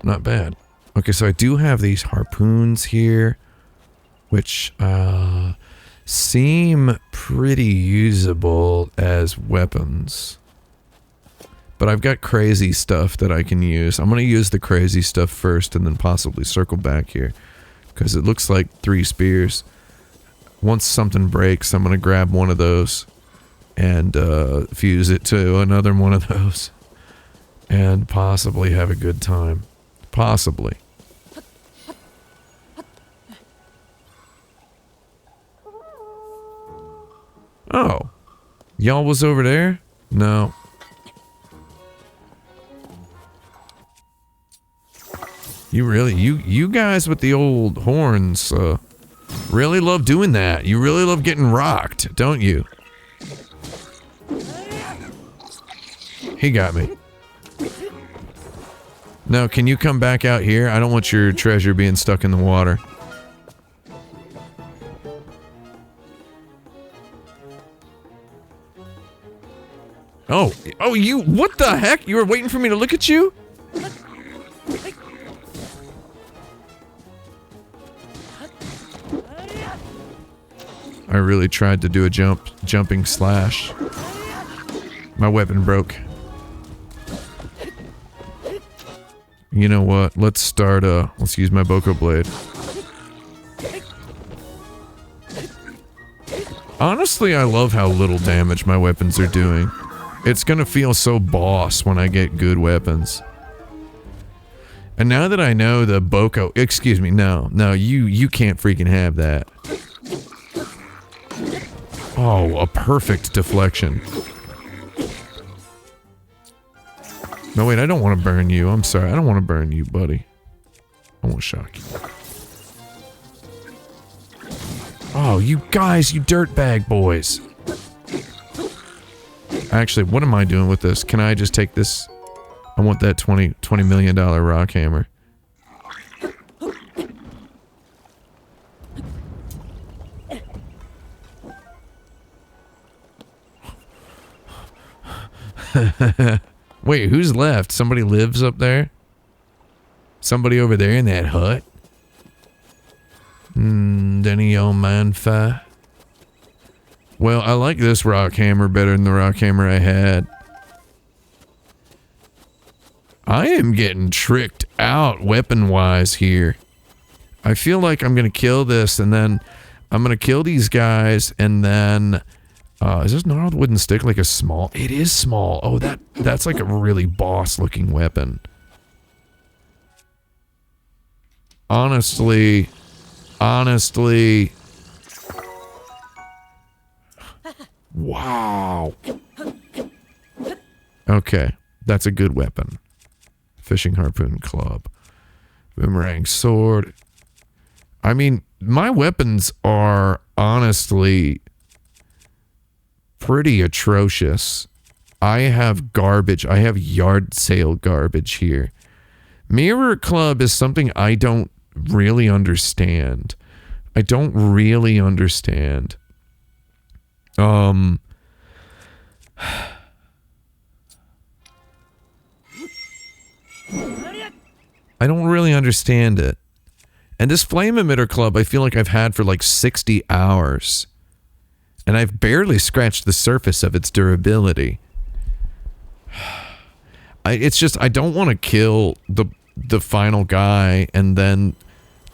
Not bad. Okay, so I do have these harpoons here, which seem pretty usable as weapons. But I've got crazy stuff that I can use. I'm going to use the crazy stuff first and then possibly circle back here. Because it looks like 3 spears. Once something breaks, I'm going to grab one of those and fuse it to another one of those. And possibly have a good time. Possibly. Oh. Y'all was over there? No. You guys with the old horns, really love doing that. You really love getting rocked, don't you? He got me. No, can you come back out here? I don't want your treasure being stuck in the water. Oh, you, what the heck? You were waiting for me to look at you? I really tried to do a jumping slash. My weapon broke. You know what? Let's start, let's use my Boko blade. Honestly, I love how little damage my weapons are doing. It's gonna feel so boss when I get good weapons. And now that I know the Boko... Excuse me, no, you can't freaking have that. Oh, a perfect deflection. No, wait, I don't want to burn you. I'm sorry. I don't want to burn you, buddy. I won't shock you. Oh, you guys, you dirtbag boys. Actually, what am I doing with this? Can I just take this? I want that $20 million rock hammer. Wait, who's left? Somebody lives up there? Somebody over there in that hut? Denny old man fi. Well, I like this rock hammer better than the rock hammer I had. I am getting tricked out weapon-wise here. I feel like I'm gonna kill this and then I'm gonna kill these guys and then is this gnarled wooden stick like a small? It is small. Oh, that's like a really boss-looking weapon. Honestly. Wow. Okay, that's a good weapon. Fishing harpoon club. Boomerang sword. I mean, my weapons are honestly pretty atrocious. I have garbage. I have yard sale garbage here. Mirror club is something I don't really understand. I don't really understand. I don't really understand it. And this flame emitter club I feel like I've had for like 60 hours. And I've barely scratched the surface of its durability. It's just, I don't want to kill the final guy and then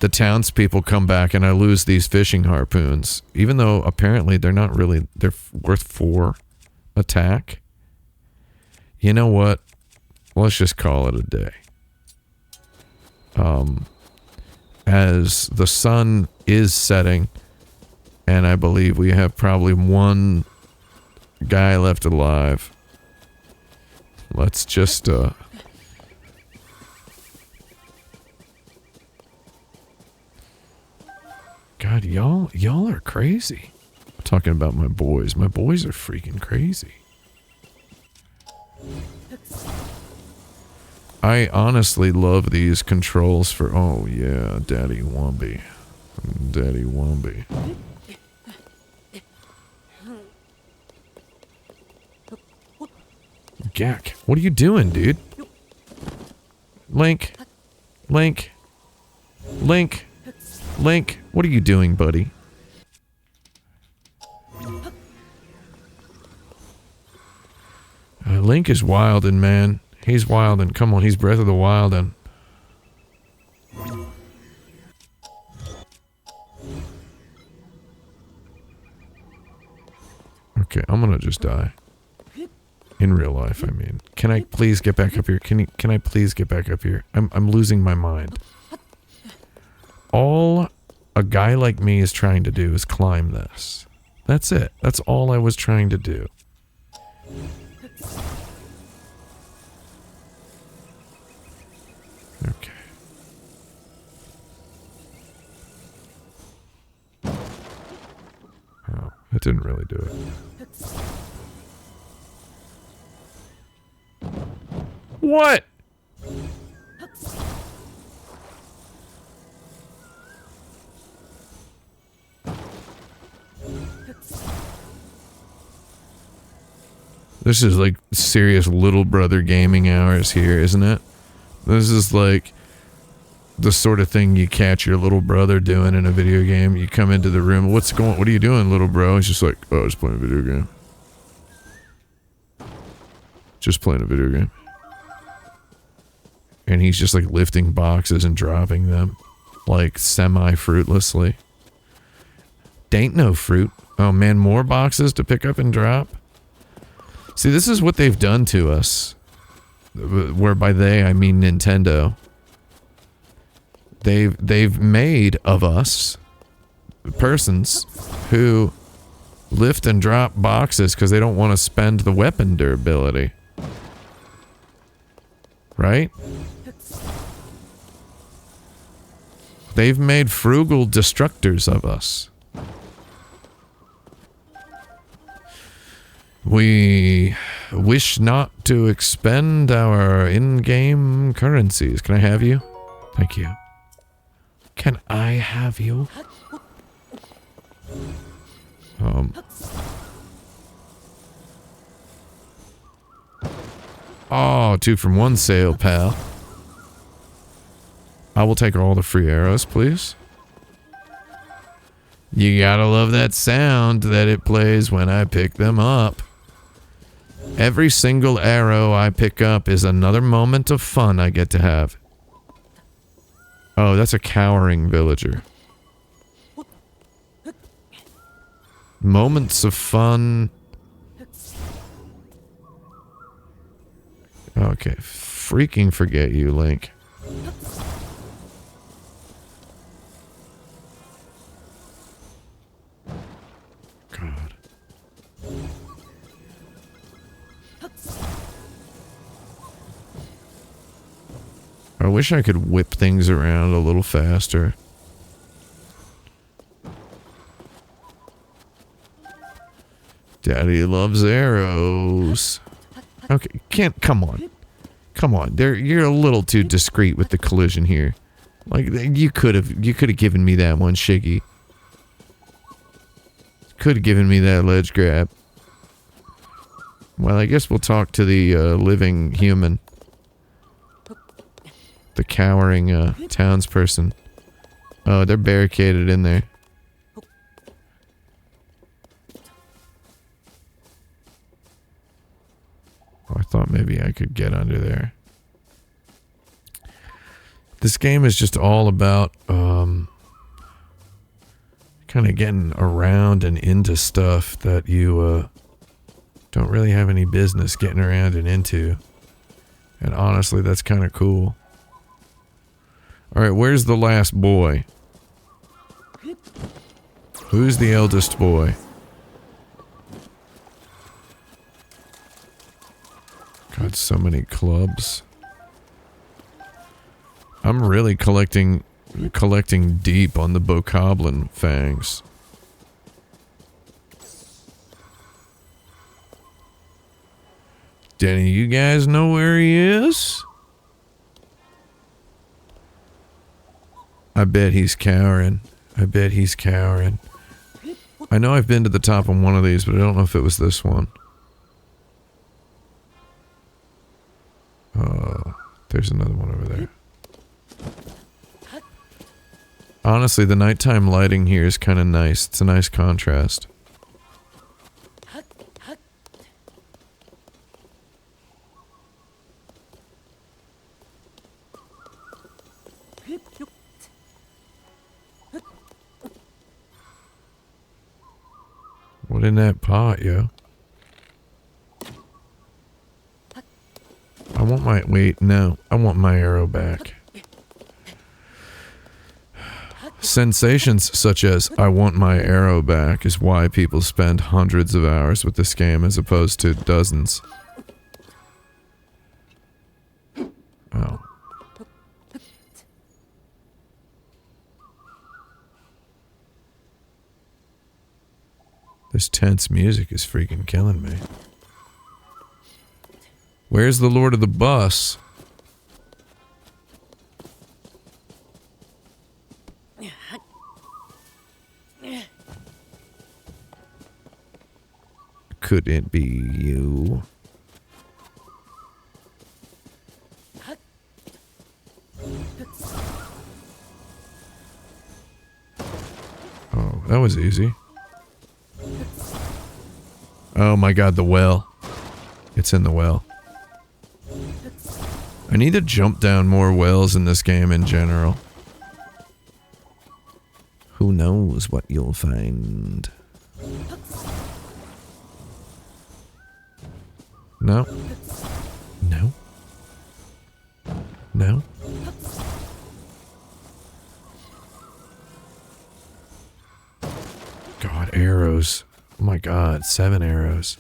the townspeople come back and I lose these fishing harpoons. Even though apparently they're not really, they're worth 4 attack. You know what? Let's just call it a day. As the sun is setting, and I believe we have probably one guy left alive. Let's just, God, y'all are crazy. I'm talking about my boys. My boys are freaking crazy. I honestly love these controls for, oh yeah, Daddy Womby. Daddy Womby. Gak, what are you doing, dude? Link. Link. Link. Link, what are you doing, buddy? Link is wildin', man. He's wildin'. Come on, he's Breath of the Wildin'. Okay, I'm gonna just die. In real life, I mean. Can I please get back up here? Can I please get back up here? I'm losing my mind. All a guy like me is trying to do is climb this. That's it. That's all I was trying to do. Okay. Oh, that didn't really do it. What? This is like serious little brother gaming hours here, isn't it? This is like the sort of thing you catch your little brother doing in a video game. You come into the room, what are you doing, little bro? He's just like, oh, I was playing a video game. Just playing a video game. And he's just like lifting boxes and dropping them like semi-fruitlessly. Ain't no fruit. Oh man, more boxes to pick up and drop? See, this is what they've done to us. Where by they, I mean Nintendo. They've made of us persons who lift and drop boxes because they don't want to spend the weapon durability. Right? They've made frugal destructors of us. We wish not to expend our in-game currencies. Can I have you? Thank you. Can I have you? Oh, 2 from 1 sale, pal. I will take all the free arrows, please. You gotta love that sound that it plays when I pick them up. Every single arrow I pick up is another moment of fun I get to have. Oh, that's a cowering villager. Moments of fun. Okay, freaking forget you, Link. God. I wish I could whip things around a little faster. Daddy loves arrows. Okay, come on. Come on. You're a little too discreet with the collision here. Like, you could have given me that one, Shiggy. Could have given me that ledge grab. Well, I guess we'll talk to the living human. The cowering townsperson. Oh, they're barricaded in there. Oh, I thought maybe I could get under there. This game is just all about kind of getting around and into stuff that you don't really have any business getting around and into. And honestly, that's kind of cool. Alright, where's the last boy? Who's the eldest boy? God, so many clubs. I'm really collecting deep on the bokoblin fangs. Danny, you guys know where he is? I bet he's cowering. I bet he's cowering. I know I've been to the top of one of these, but I don't know if it was this one. There's another one over there. Honestly, the nighttime lighting here is kind of nice. It's a nice contrast. What in that pot, yo? I want my... Wait, no. I want my arrow back. Sensations such as, I want my arrow back, is why people spend hundreds of hours with this game as opposed to dozens. Oh. This tense music is freaking killing me. Where's the Lord of the Bus? Could it be you? Oh, that was easy. Oh my god, the well. It's in the well. I need to jump down more wells in this game in general. Who knows what you'll find? No. No. No. God, arrows. Oh my god, 7 arrows.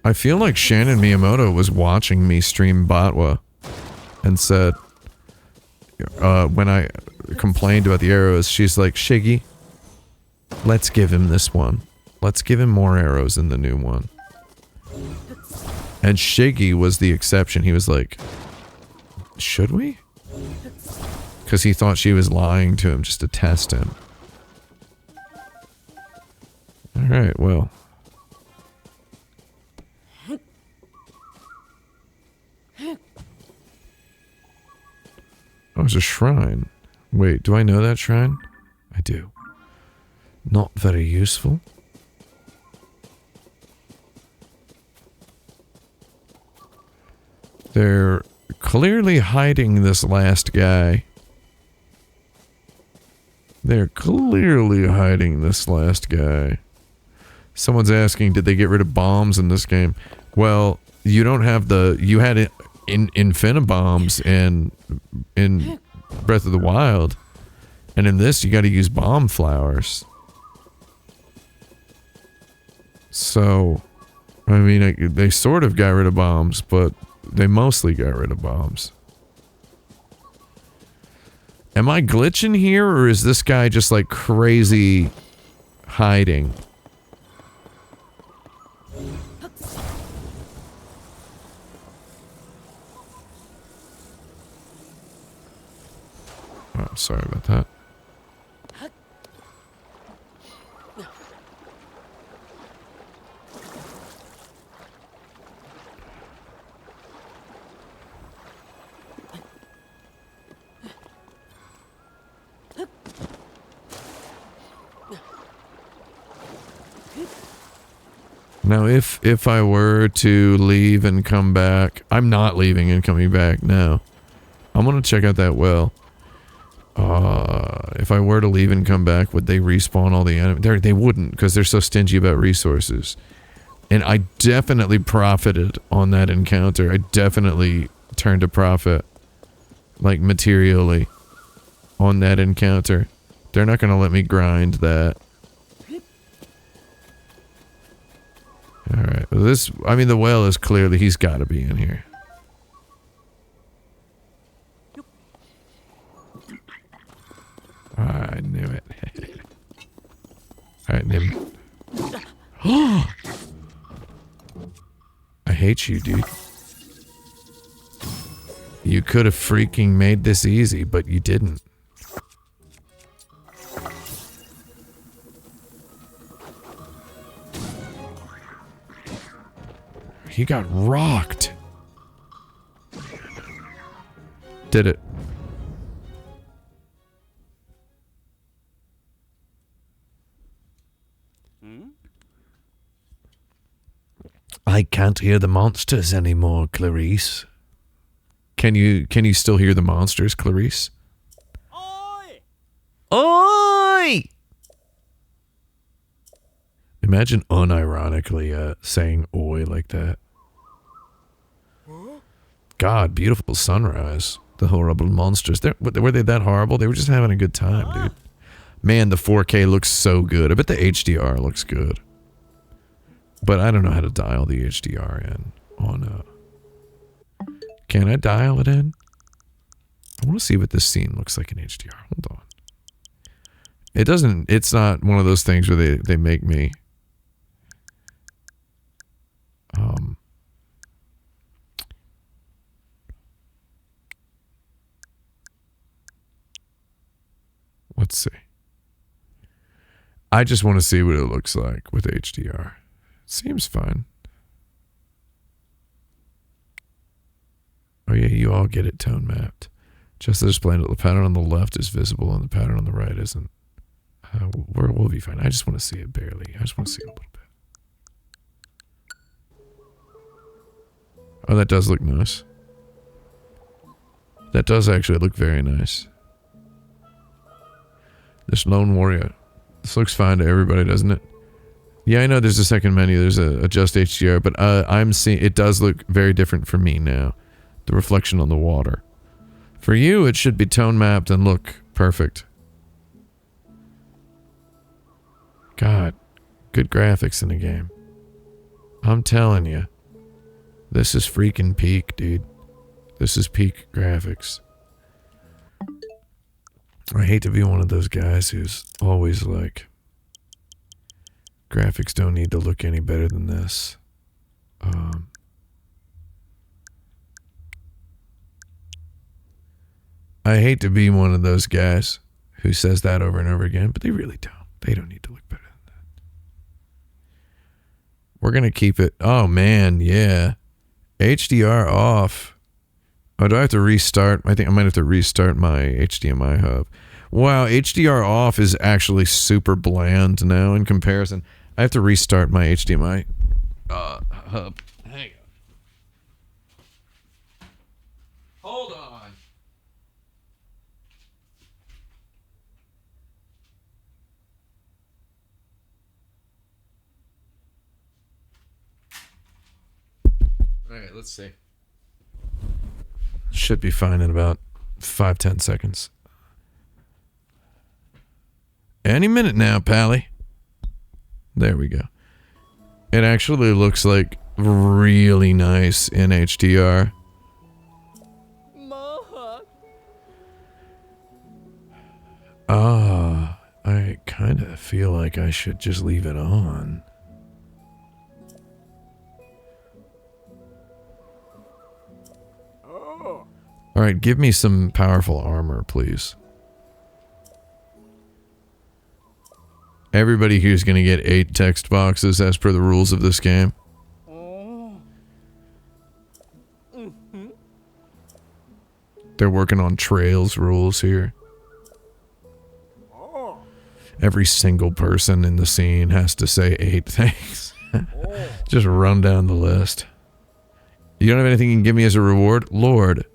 I feel like Shannon Miyamoto was watching me stream Batwa and said, when I complained about the arrows, she's like, Shiggy, let's give him this one. Let's give him more arrows in the new one. And Shiggy was the exception. He was like, should we? Because he thought she was lying to him just to test him. Alright, well. Oh, it's a shrine. Wait, do I know that shrine? I do. Not very useful. They're clearly hiding this last guy. They're clearly hiding this last guy. Someone's asking, did they get rid of bombs in this game? Well, you don't have the... You had it in Infinibombs in Breath of the Wild. And in this, you got to use bomb flowers. So, I mean, they sort of got rid of bombs, but they mostly got rid of bombs. Am I glitching here, or is this guy just like crazy hiding? Oh, sorry about that. Now, if I were to leave and come back, I'm not leaving and coming back now. I'm gonna check out that well. If I were to leave and come back, would they respawn all the enemies? They wouldn't, because they're so stingy about resources. And I definitely profited on that encounter. I definitely turned a profit, like materially, on that encounter. They're not gonna let me grind that. Alright, well this, I mean the whale is clearly, he's gotta be in here. I knew it. Alright, Nim. I hate you, dude. You could have freaking made this easy, but you didn't. He got rocked. Did it. I can't hear the monsters anymore, Clarice. Can you still hear the monsters, Clarice? Oi! Oi! Imagine unironically saying oi like that. God, beautiful sunrise. The horrible monsters. Were they that horrible? They were just having a good time, dude. Man, the 4K looks so good. I bet the HDR looks good. But I don't know how to dial the HDR in on Can I dial it in? I want to see what this scene looks like in HDR. Hold on. It doesn't, it's not one of those things where they make me let's see. I just want to see what it looks like with HDR. Seems fine. Oh yeah, you all get it tone mapped. Just as explained, the pattern on the left is visible and the pattern on the right isn't. We'll be fine. I just want to see it barely. I just want to see it a little bit. Oh, that does look nice. That does actually look very nice. This Lone Warrior. This looks fine to everybody, doesn't it? Yeah, I know there's a second menu. There's a adjust HDR, but I'm seeing it does look very different for me now. The reflection on the water. For you, it should be tone mapped and look perfect. God, good graphics in the game. I'm telling you, this is freaking peak, dude. This is peak graphics. I hate to be one of those guys who's always like, graphics don't need to look any better than this. I hate to be one of those guys who says that over and over again, but they really don't. They don't need to look better than that. We're going to keep it. Oh, man, yeah. HDR off. Oh, do I have to restart? I think I might have to restart my HDMI hub. Wow, HDR off is actually super bland now in comparison. I have to restart my HDMI hub. Hang on. Hold on. All right, let's see. Should be fine in about 5-10 seconds. Any minute now, Pally. There we go. It actually looks like really nice in HDR. I kind of feel like I should just leave it on. Alright, give me some powerful armor, please. Everybody here's gonna get 8 text boxes as per the rules of this game. They're working on Trails rules here. Every single person in the scene has to say 8 things. Just run down the list. You don't have anything you can give me as a reward? Lord.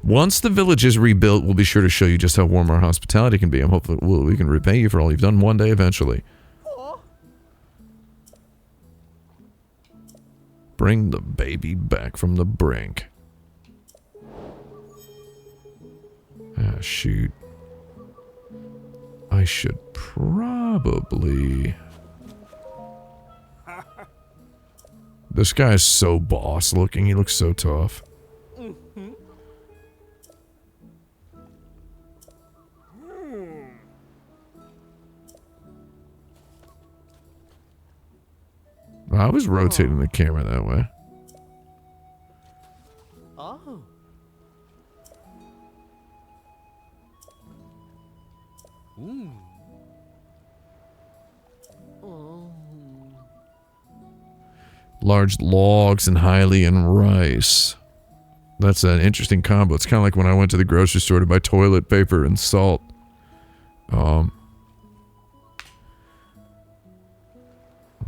Once the village is rebuilt, we'll be sure to show you just how warm our hospitality can be. I'm hopeful we can repay you for all you've done one day eventually. Bring the baby back from the brink. Ah, shoot. I should probably... This guy's so boss looking. He looks so tough. I was rotating the camera that way. Oh. Large logs and Hylian rice. That's an interesting combo. It's kind of like when I went to the grocery store to buy toilet paper and salt.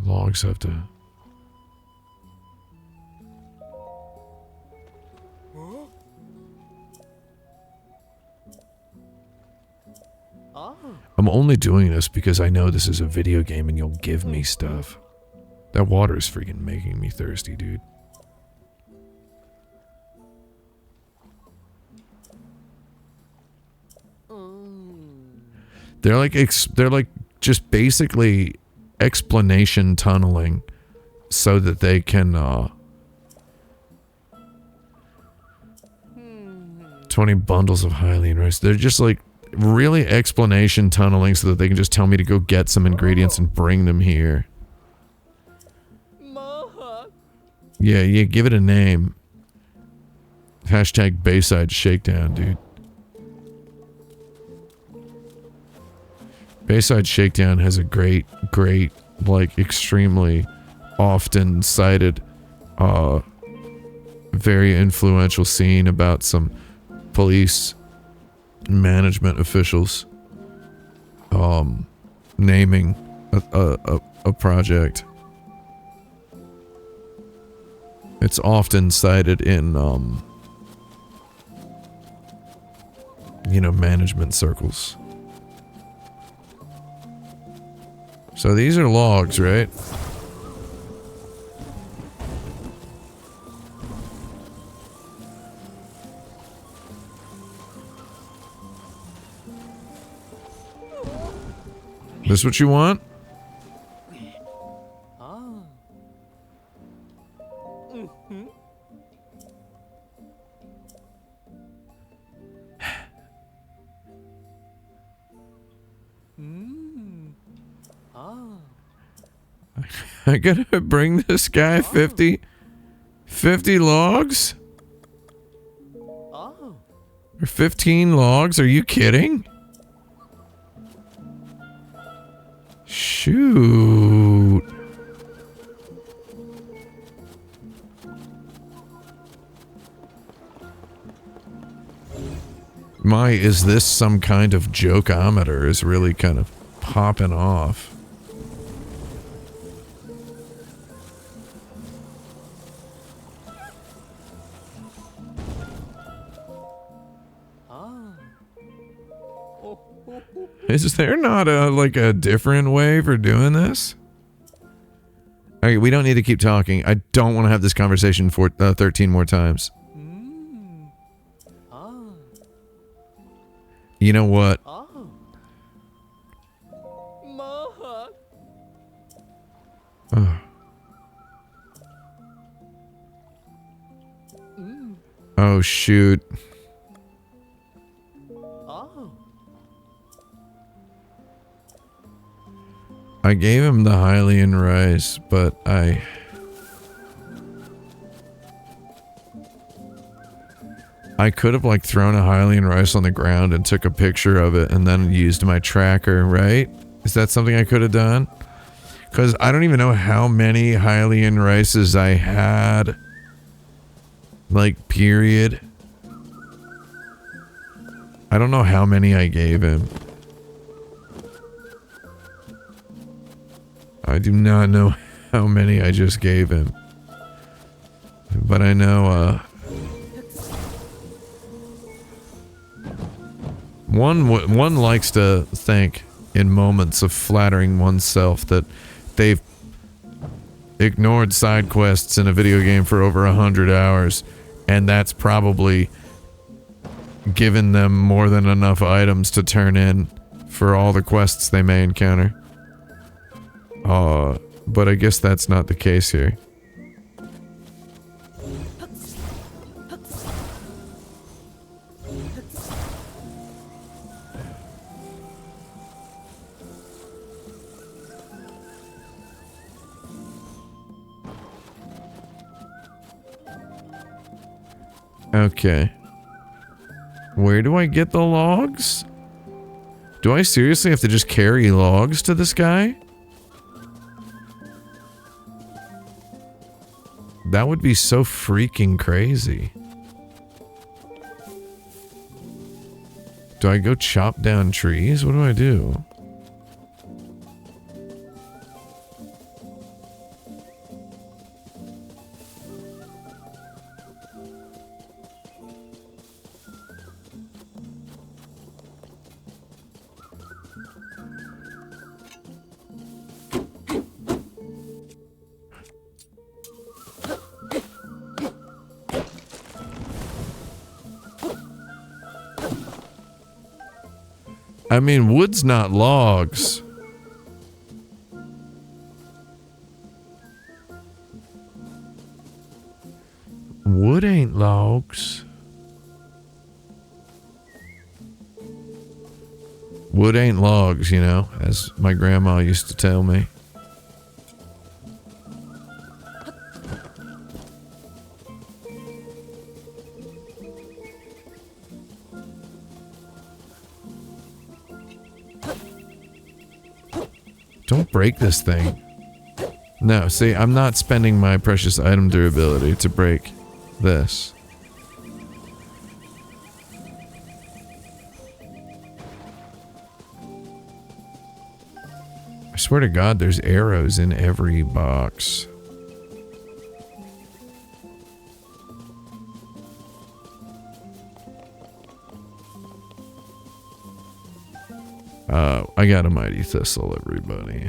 Logs have to... I'm only doing this because I know this is a video game and you'll give me stuff. That water is freaking making me thirsty, dude. They're like just basically explanation tunneling so that they can 20 bundles of Hylian rice. They're just like really explanation tunneling so that they can just tell me to go get some ingredients and bring them here. Yeah, give it a name. Hashtag Bayside Shakedown, dude. Bayside Shakedown has a great, like, extremely often cited, very influential scene about some police management officials, naming a project. It's often cited in, you know, management circles. So these are logs, right? This what you want? I gotta bring this guy 50 logs? Or 15 logs? Are you kidding? Shoot. Is this some kind of jokeometer is really kind of popping off. Is there not like a different way for doing this? Okay, we don't need to keep talking. I don't want to have this conversation for 13 more times. You know what? Oh, shoot. I gave him the Hylian rice, but I could have like thrown a Hylian rice on the ground and took a picture of it and then used my tracker, right? Is that something I could have done? Because I don't even know how many Hylian rices I had. Like, period. I don't know how many I gave him. I do not know how many I just gave him. But I know, one likes to think in moments of flattering oneself that they've ignored side quests in a video game for over 100 hours, and that's probably given them more than enough items to turn in for all the quests they may encounter. But I guess that's not the case here. Okay. Where do I get the logs? Do I seriously have to just carry logs to this guy? That would be so freaking crazy. Do I go chop down trees? What do I do? I mean, wood's not logs. Wood ain't logs. Wood ain't logs, you know, as my grandma used to tell me. Don't break this thing. No, see, I'm not spending my precious item durability to break this. I swear to God, there's arrows in every box. I got a mighty thistle, everybody.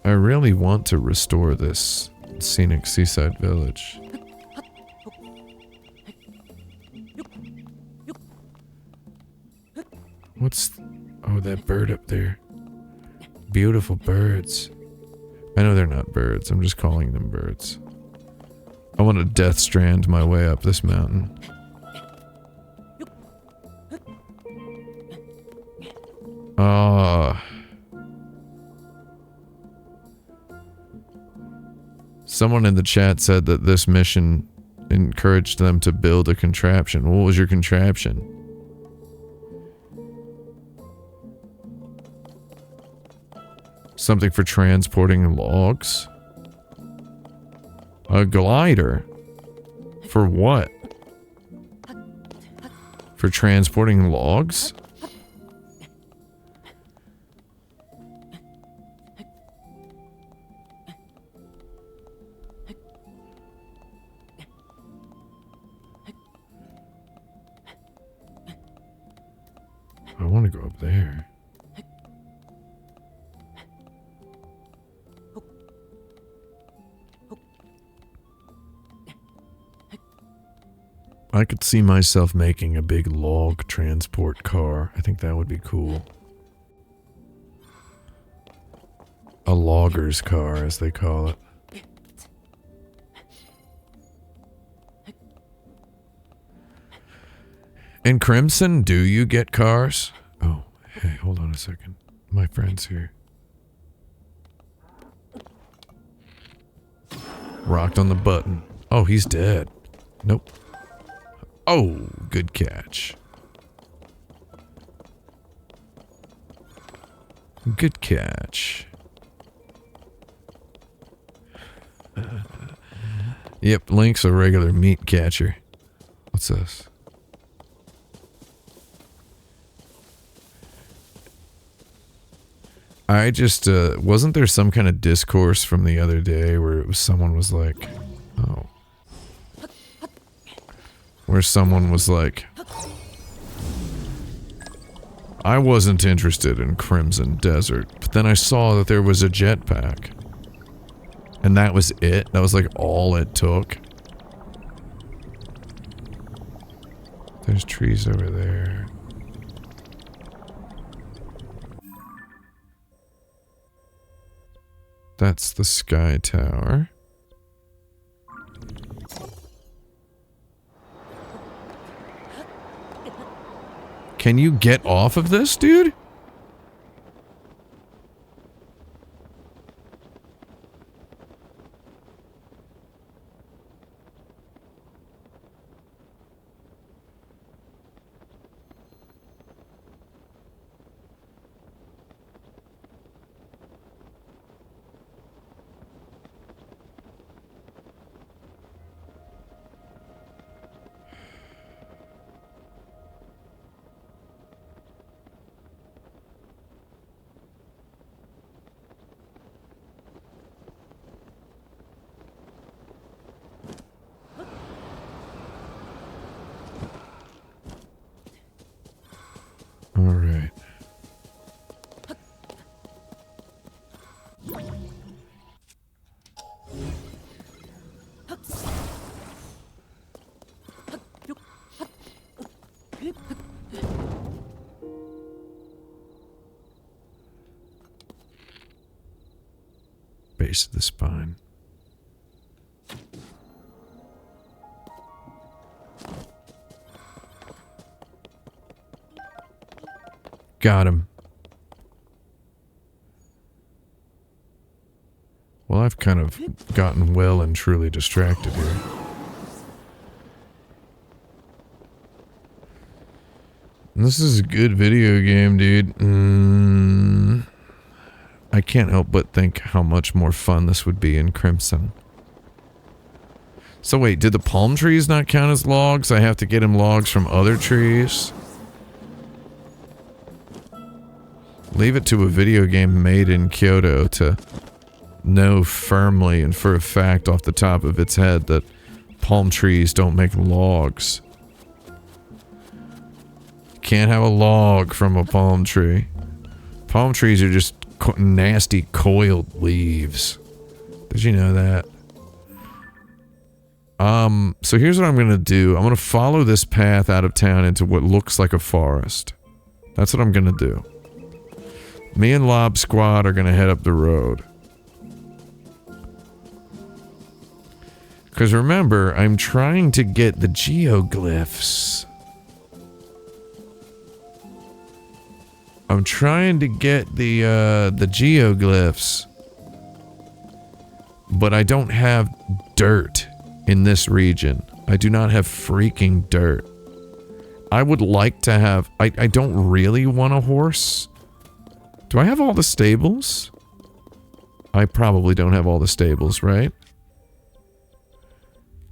I really want to restore this scenic seaside village. What's... Oh, that bird up there. Beautiful birds. I know they're not birds. I'm just calling them birds. I want to death strand my way up this mountain. Ah. Someone in the chat said that this mission encouraged them to build a contraption. What was your contraption? Something for transporting logs? A glider? For what? For transporting logs? I want to go up there. I could see myself making a big log transport car. I think that would be cool. A logger's car, as they call it. In Crimson, do you get cars? Oh, hey, hold on a second. My friend's here. Rocked on the button. Oh, he's dead. Nope. Oh, good catch. Good catch. Yep, Link's a regular meat catcher. What's this? I just, wasn't there some kind of discourse from the other day where it was someone was like, oh. Where someone was like, I wasn't interested in Crimson Desert, but then I saw that there was a jetpack. And that was it? That was like all it took? There's trees over there. That's the Sky Tower. Can you get off of this, dude? Alright. Base of the spine. Got him. Well, I've kind of gotten well and truly distracted here. This is a good video game, dude. I can't help but think how much more fun this would be in Crimson. So wait, did the palm trees not count as logs? I have to get him logs from other trees? Leave it to a video game made in Kyoto to know firmly and for a fact off the top of its head that palm trees don't make logs. Can't have a log from a palm tree. Palm trees are just nasty coiled leaves. Did you know that? So here's what I'm gonna do. I'm gonna follow this path out of town into what looks like a forest. That's what I'm gonna do. Me and Lob Squad are gonna head up the road. Because remember, I'm trying to get the geoglyphs. I'm trying to get the geoglyphs. But I don't have dirt in this region. I do not have freaking dirt. I would like to have... I don't really want a horse. Do I have all the stables? I probably don't have all the stables, right?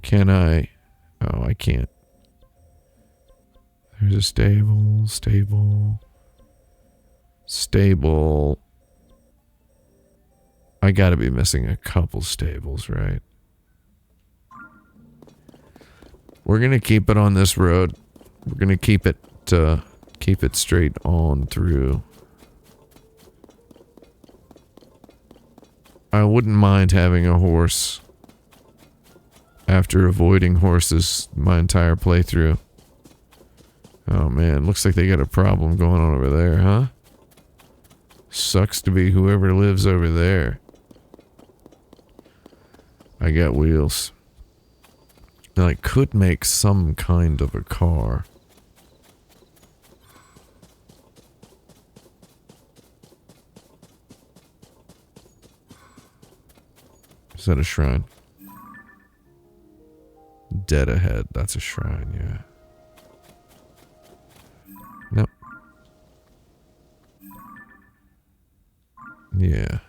Can I? Oh, I can't. There's a stable, stable, stable. I gotta be missing a couple stables, right? We're gonna keep it on this road. We're gonna keep it straight on through. I wouldn't mind having a horse after avoiding horses my entire playthrough. Oh man, looks like they got a problem going on over there, huh? Sucks to be whoever lives over there. I got wheels. Now I could make some kind of a car. Is that a shrine? Dead ahead. That's a shrine, yeah. Nope. Yeah.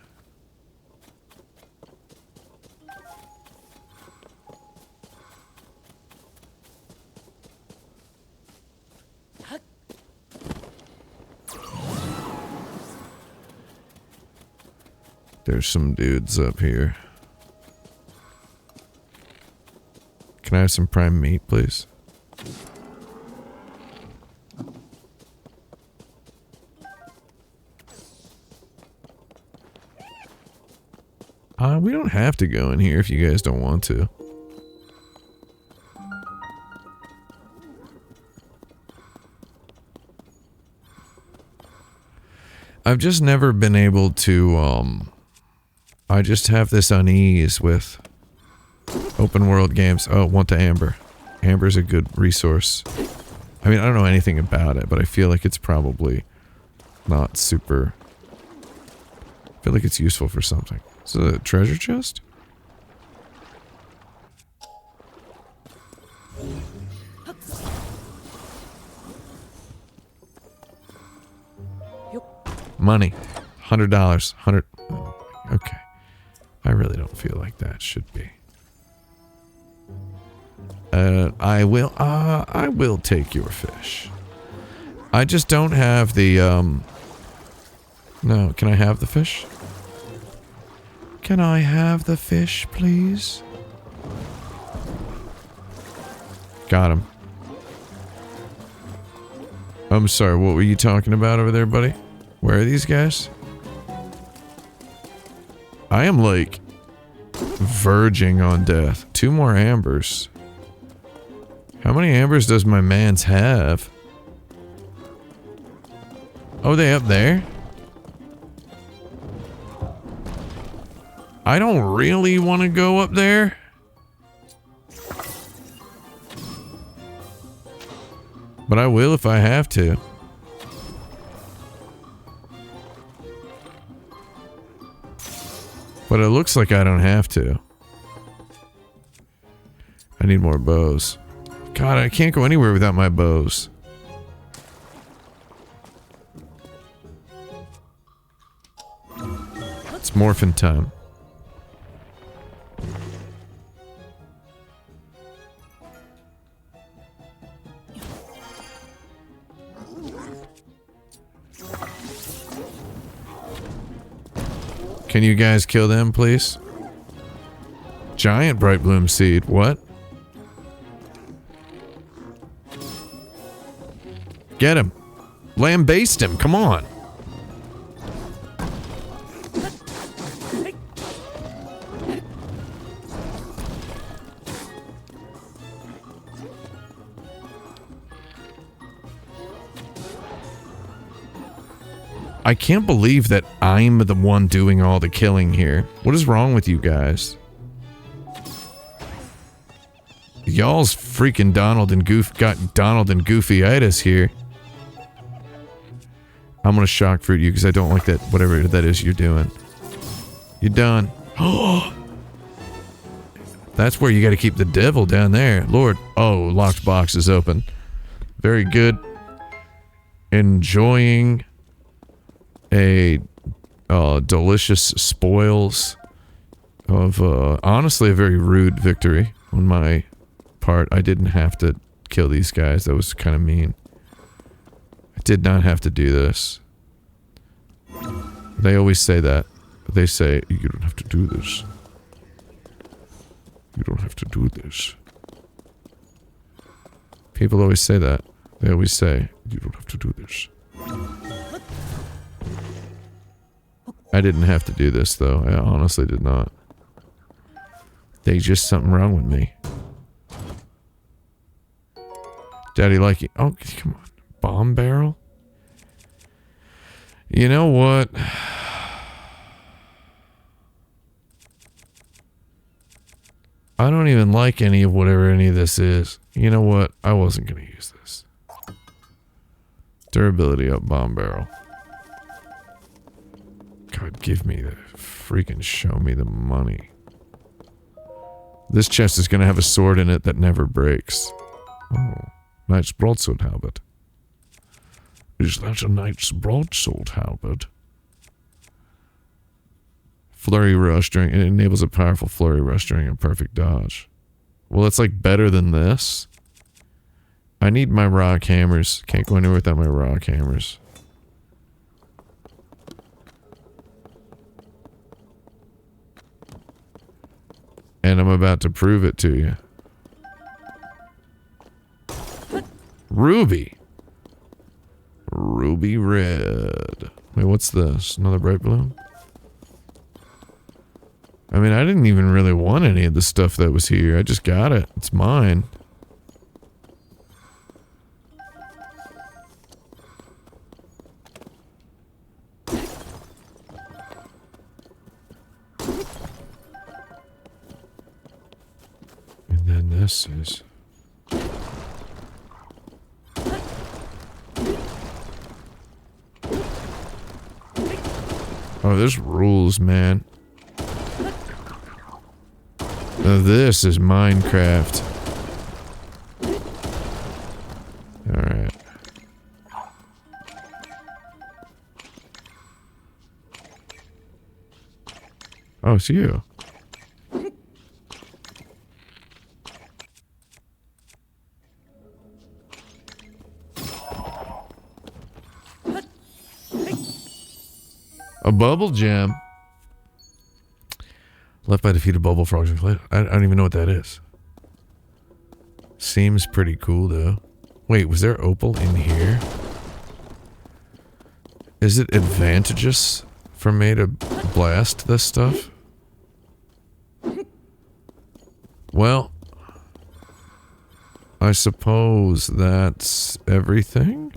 There's some dudes up here. Can I have some prime meat, please? We don't have to go in here if you guys don't want to. I've just never been able to, I just have this unease with open world games. Oh, want to Amber. Amber's a good resource. I mean, I don't know anything about it, but I feel like it's probably not super... I feel like it's useful for something. Is it a treasure chest? Money. $100. 100. Oh, okay. I really don't feel like that should be. I will take your fish. I just don't have the, no, can I have the fish? Can I have the fish, please? Got him. I'm sorry, what were you talking about over there, buddy? Where are these guys? I am, like, verging on death. 2 more ambers. How many ambers does my mans have? Oh, they up there? I don't really want to go up there. But I will if I have to. But it looks like I don't have to. I need more bows. God, I can't go anywhere without my bows. It's morphin' time. Can you guys kill them, please? Giant bright bloom seed. What? Get him. Lambaste him. Come on. I can't believe that I'm the one doing all the killing here. What is wrong with you guys? Y'all's freaking got Donald and Goofy-itis here. I'm gonna shock fruit you because I don't like that, whatever that is you're doing. You're done. Oh! That's where you gotta keep the devil down there. Lord. Oh, locked box is open. Very good. Enjoying a delicious spoils of honestly a very rude victory on my part. I didn't have to kill these guys. That was kind of mean. I did not have to do this. They always say that. They say, you don't have to do this. You don't have to do this. People always say that. They always say, you don't have to do this. I didn't have to do this, though. I honestly did not. There's just something wrong with me. Daddy like you. Oh, come on. Bomb barrel? You know what? I don't even like any of whatever any of this is. You know what? I wasn't going to use this. Durability up bomb barrel. God, give me the freaking show me the money. This chest is going to have a sword in it that never breaks. Oh, knight's broadsword halberd. Is that a knight's broadsword halberd? Flurry rush during... It enables a powerful flurry rush during a perfect dodge. Well, it's like better than this. I need my rock hammers. Can't go anywhere without my rock hammers. And I'm about to prove it to you. Ruby. Ruby red. Wait, what's this? Another bright blue? I mean, I didn't even really want any of the stuff that was here. I just got it. It's mine. And then this is... Oh, this rules, man. Now this is Minecraft. Alright. Oh, it's you. A bubble gem. Left by defeated bubble frogs and clay. I don't even know what that is. Seems pretty cool though. Wait, was there opal in here? Is it advantageous for me to blast this stuff? Well, I suppose that's everything?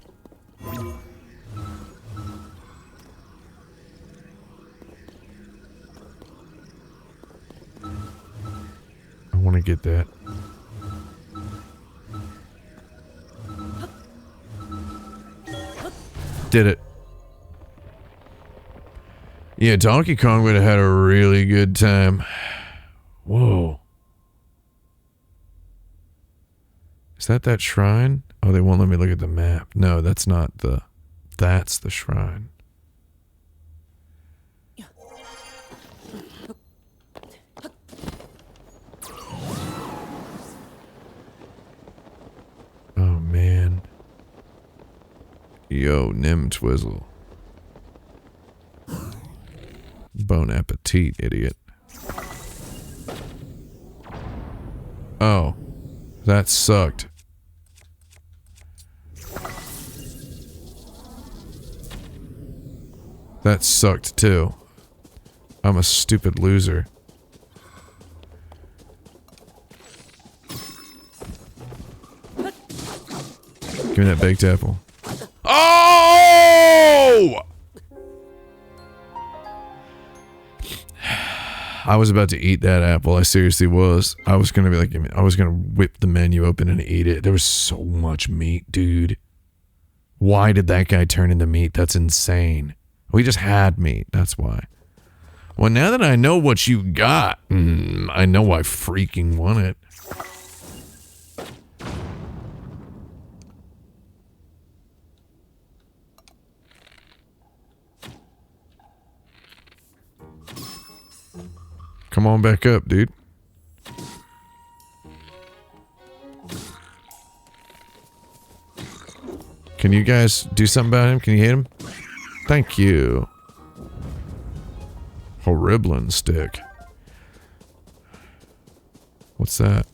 I want to get that. Did it. Yeah, Donkey Kong would have had a really good time. Whoa. Is that shrine? Oh, they won't let me look at the map. No, that's not the... That's the shrine. Oh, man. Yo, Nim Twizzle. Bon appetit, idiot. Oh. That sucked. That sucked, too. I'm a stupid loser. Give me that baked apple. Oh! I was about to eat that apple. I seriously was. I was gonna be like, I was gonna whip the menu open and eat it. There was so much meat, dude. Why did that guy turn into meat? That's insane. We just had meat. That's why. Well, now that I know what you got, I know I freaking want it. Come on back up, dude. Can you guys do something about him? Can you hit him? Thank you. Horriblin stick. What's that?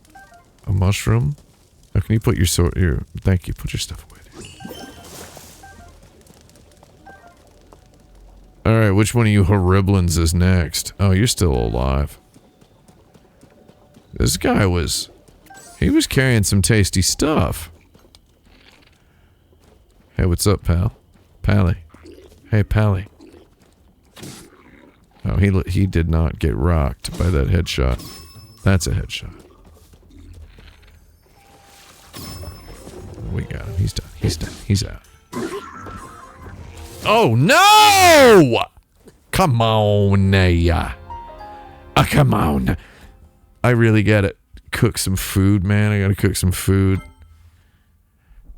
A mushroom? Oh, can you put your sword? Thank you. Put your stuff away. Alright, which one of you Horriblins is next? Oh, you're still alive. This guy was... He was carrying some tasty stuff. Hey, what's up, pal? Pally. Hey, Pally. Oh, he did not get rocked by that headshot. That's a headshot. We got him. He's done. He's done. He's out. Oh, no! Come on, come on. I really gotta cook some food, man. I gotta cook some food.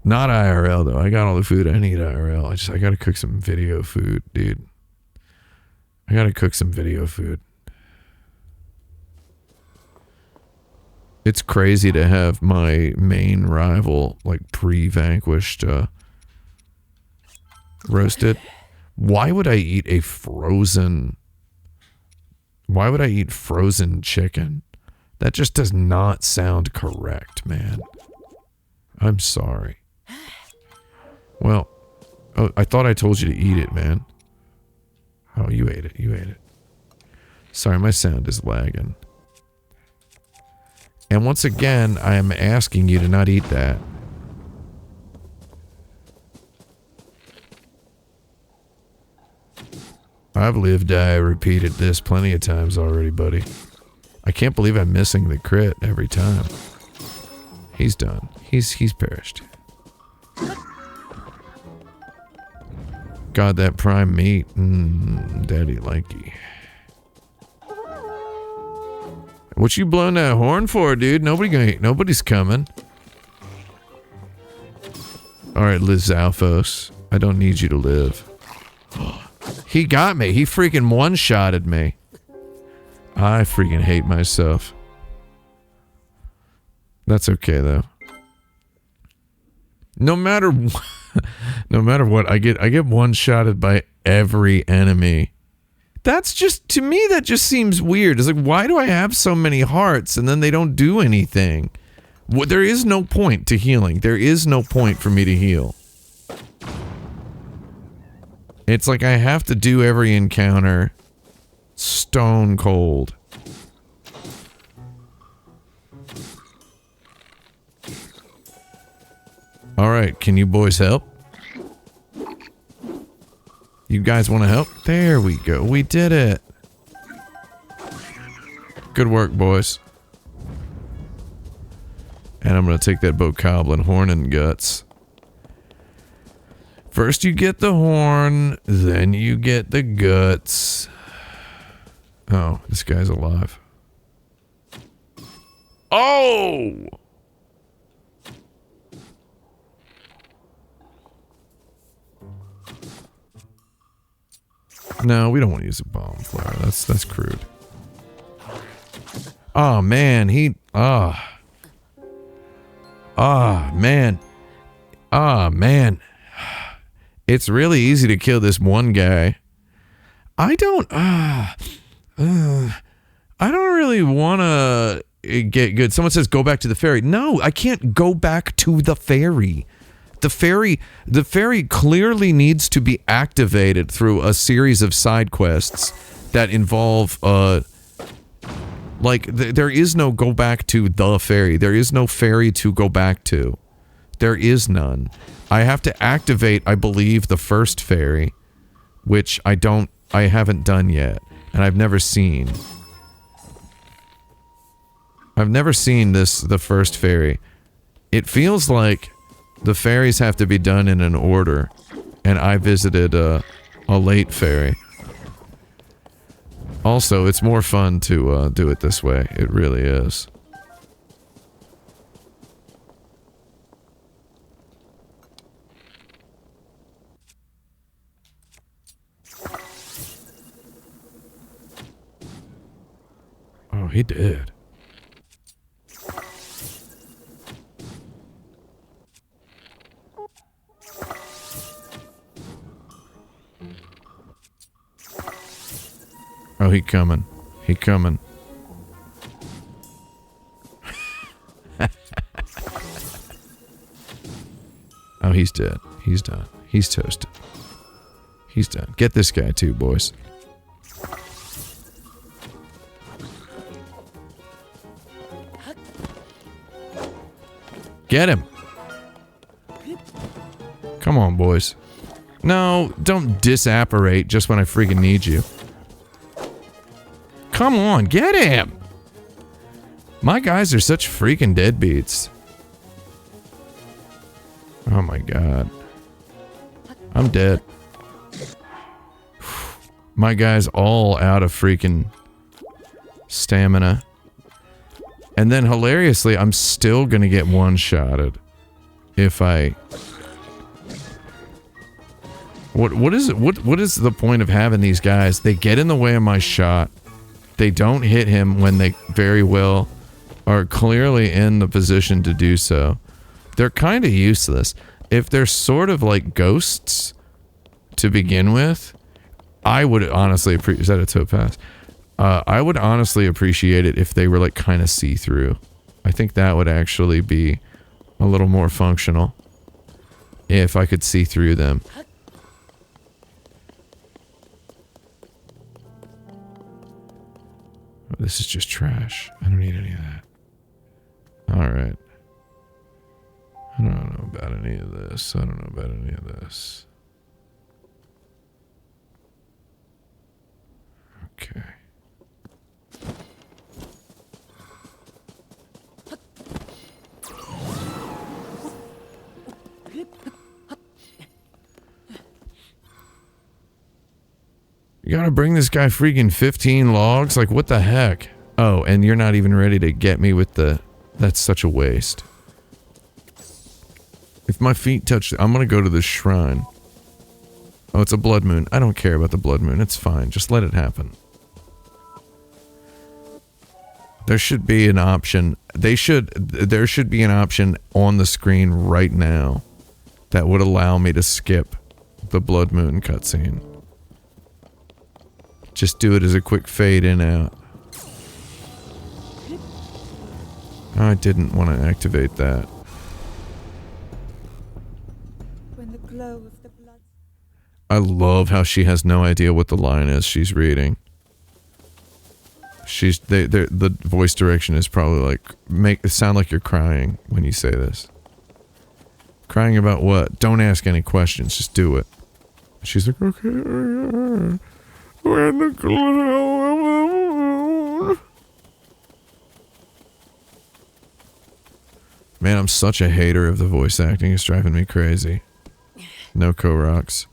Not IRL, though. I got all the food I need IRL. I gotta cook some video food, dude. I gotta cook some video food. It's crazy to have my main rival, like, pre-vanquished, roasted. Why would I eat a frozen... Why would I eat frozen chicken? That just does not sound correct, man. I'm sorry. Well, oh, I thought I told you to eat it, man. Oh, you ate it. You ate it. Sorry, my sound is lagging. And once again, I am asking you to not eat that. I've lived, die, repeated this plenty of times already, buddy. I can't believe I'm missing the crit every time. He's done. He's perished. God, that prime meat. Daddy likey. What you blowing that horn for, dude? Nobody's coming. Alright, Liz Alphos. I don't need you to live. He got me. He freaking one-shotted me. I freaking hate myself. That's okay, though. No matter what, I get one-shotted by every enemy. That's just, to me, that just seems weird. It's like, why do I have so many hearts and then they don't do anything? Well, there is no point to healing. There is no point for me to heal. It's like I have to do every encounter stone cold. Alright, can you boys help? You guys want to help? There we go. We did it. Good work, boys. And I'm going to take that bokoblin horn and guts. First you get the horn, then you get the guts. Oh, this guy's alive. Oh! No, we don't want to use a bomb flower. That's crude. Oh man, man. Man. It's really easy to kill this one guy. I don't really want to get good. Someone says go back to the ferry. No, I can't go back to the ferry. The ferry clearly needs to be activated through a series of side quests that involve there is no go back to the ferry. There is no ferry to go back to. There is none. I have to activate, I believe, the first ferry, which I haven't done yet, and I've never seen. I've never seen the first fairy. It feels like the fairies have to be done in an order, and I visited a late fairy. Also, it's more fun to do it this way. It really is. Oh, he did. Oh, he coming. He coming. Oh, he's dead. He's done. He's toasted. He's done. Get this guy too, boys. Get him. Come on, boys. No, don't disapparate just when I freaking need you. Come on, get him! My guys are such freaking deadbeats. Oh my god. I'm dead. My guy's all out of freaking stamina. And then hilariously, I'm still gonna get one-shotted. If I... What is the point of having these guys? They get in the way of my shot. They don't hit him when they very well are clearly in the position to do so. They're kind of useless. If they're sort of like ghosts to begin with, I would honestly appreciate... Is that a topaz? I would honestly appreciate it if they were like kind of see-through. I think that would actually be a little more functional. If I could see through them. This is just trash. I don't need any of that. Alright. I don't know about any of this. I don't know about any of this. Okay. You gotta bring this guy freaking 15 logs? Like, what the heck? Oh, and you're not even ready to get me with the... That's such a waste. If my feet touch... I'm gonna go to the shrine. Oh, it's a blood moon. I don't care about the blood moon. It's fine. Just let it happen. There should be an option. There should be an option on the screen right now that would allow me to skip the blood moon cutscene. Just do it as a quick fade in out. I didn't want to activate that. When the glow of the blood... I love how she has no idea what the line is she's reading. The voice direction is probably like, make it sound like you're crying when you say this. Crying about what? Don't ask any questions, just do it. She's like, okay. When the glow of the moon. Man, I'm such a hater of the voice acting. It's driving me crazy. No Koroks.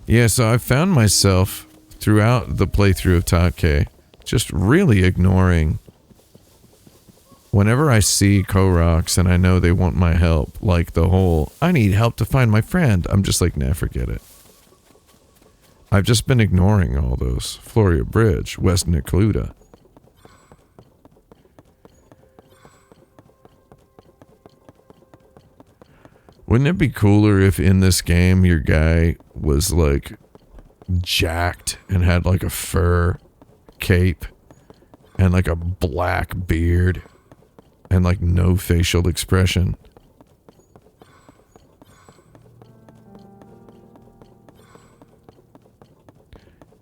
Yeah, so I found myself throughout the playthrough of totk just really ignoring whenever I see Koroks and I know they want my help, like the whole, I need help to find my friend. I'm just like, nah, forget it. I've just been ignoring all those. Floria Bridge, West Necluda. Wouldn't it be cooler if in this game your guy was like jacked and had like a fur cape and like a black beard and like no facial expression?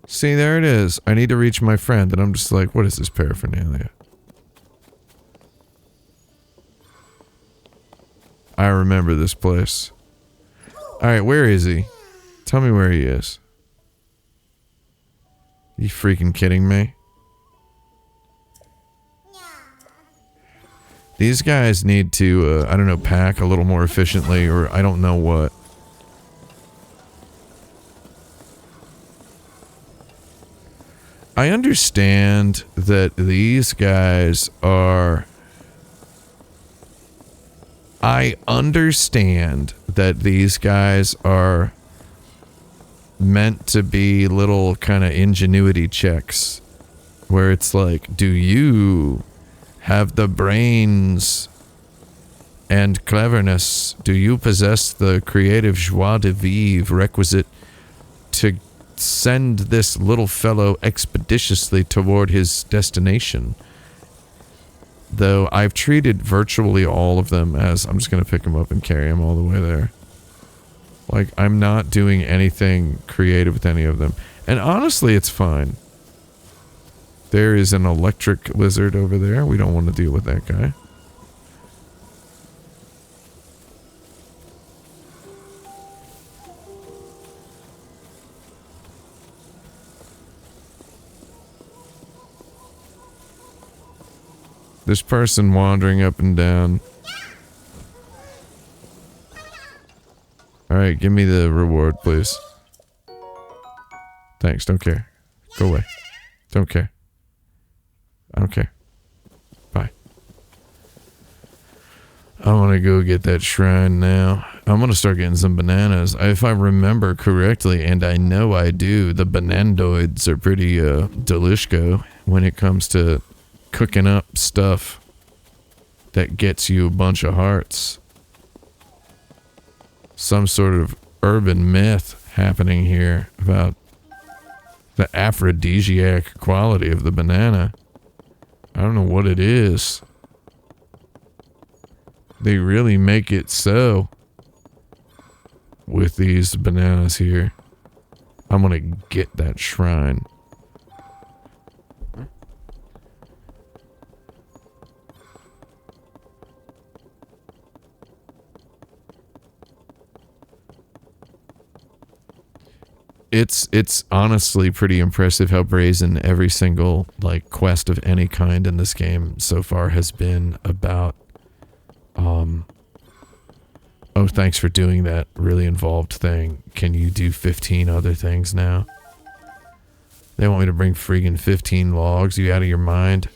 See, there it is. I need to reach my friend, and I'm just like, what is this paraphernalia? I remember this place. Alright, where is he? Tell me where he is. You freaking kidding me? These guys need to, I don't know, pack a little more efficiently, or I don't know what. I understand that these guys are... I understand that these guys are meant to be little kind of ingenuity checks, where it's like, do you have the brains and cleverness? Do you possess the creative joie de vivre requisite to send this little fellow expeditiously toward his destination? Though I've treated virtually all of them as, I'm just going to pick him up and carry him all the way there. Like, I'm not doing anything creative with any of them. And honestly, it's fine. There is an electric lizard over there. We don't want to deal with that guy. This person wandering up and down. Alright, give me the reward, please. Thanks, don't care. Go away. Don't care. I don't care. Bye. I want to go get that shrine now. I'm going to start getting some bananas. If I remember correctly, and I know I do, the banandoids are pretty delishco when it comes to cooking up stuff that gets you a bunch of hearts. Some sort of urban myth happening here about the aphrodisiac quality of the banana. I don't know what it is. They really make it so with these bananas here. I'm gonna get that shrine. It's honestly pretty impressive how brazen every single like quest of any kind in this game so far has been about. Oh, thanks for doing that really involved thing. Can you do 15 other things now? They want me to bring freaking 15 logs? You out of your mind?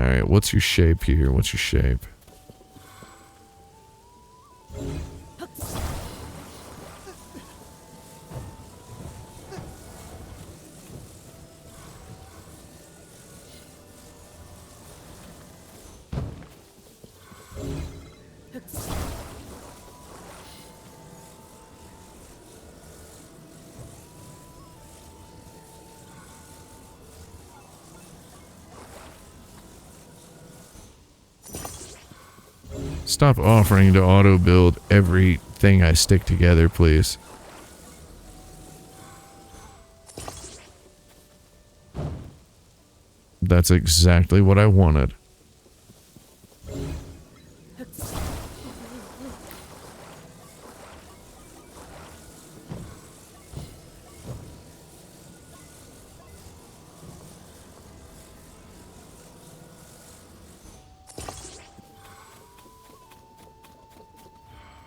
Alright, what's your shape here? What's your shape? Stop offering to auto-build everything I stick together, please. That's exactly what I wanted.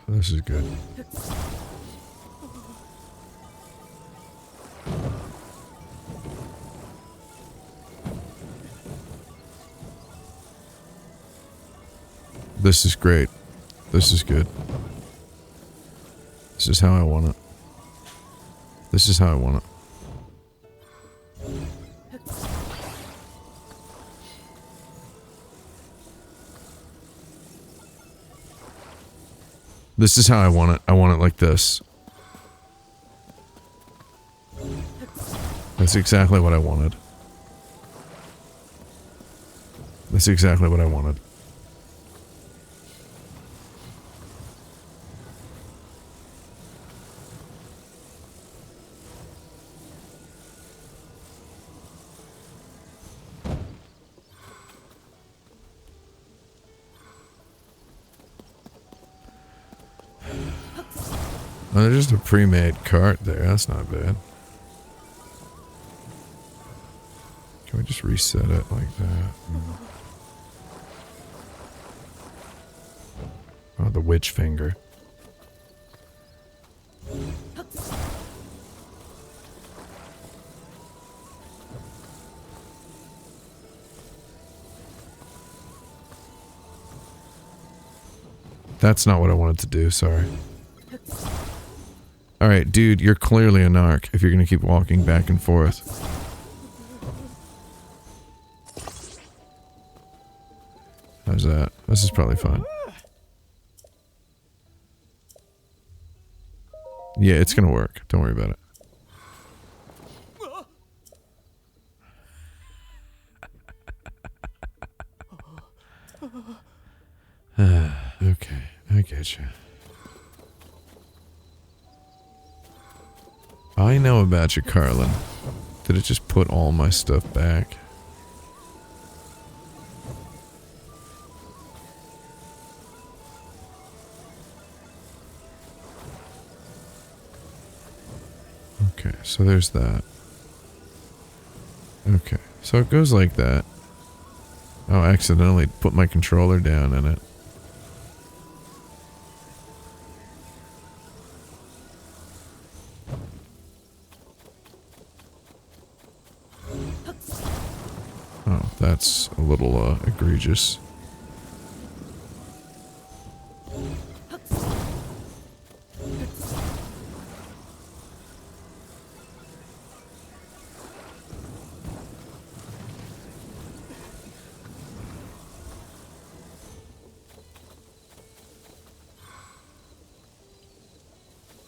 This is good. This is great. This is good. This is how I want it. This is how I want it. This is how I want it. I want it like this. That's exactly what I wanted. That's exactly what I wanted. Oh, there's just a pre-made cart there. That's not bad. Can we just reset it like that. Oh, the witch finger. That's not what I wanted to do, sorry. Alright, dude, you're clearly a narc if you're gonna keep walking back and forth. How's that? This is probably fine. Yeah, it's gonna work. Don't worry about it. Okay, I get you. I know about you, Carlin. Did it just put all my stuff back? Okay, so there's that. Okay, so it goes like that. Oh, I accidentally put my controller down in it. Oh, that's a little, egregious.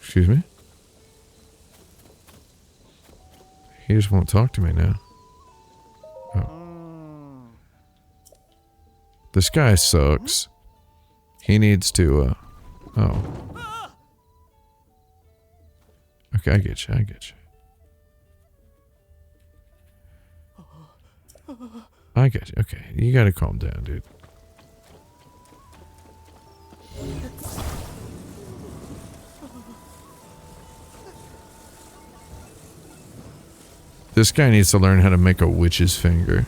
Excuse me? He just won't talk to me now. Oh. This guy sucks. He needs to, oh. Okay, I get you, I get you. I get you, okay. You gotta calm down, dude. This guy needs to learn how to make a witch's finger.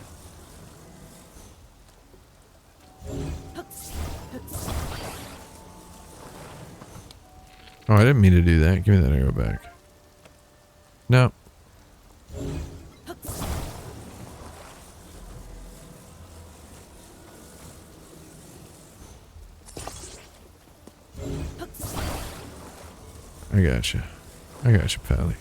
Oh, I didn't mean to do that. Give me that arrow back. No. I gotcha. I gotcha, Pally.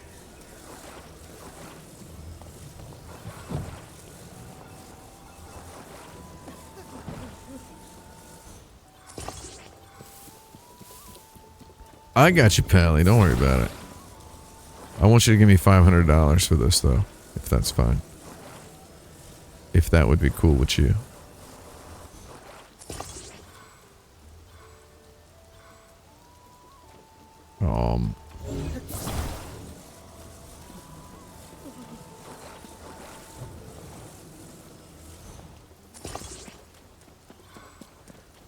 I got you, Pally. Don't worry about it. I want you to give me $500 for this, though. If that's fine. If that would be cool with you.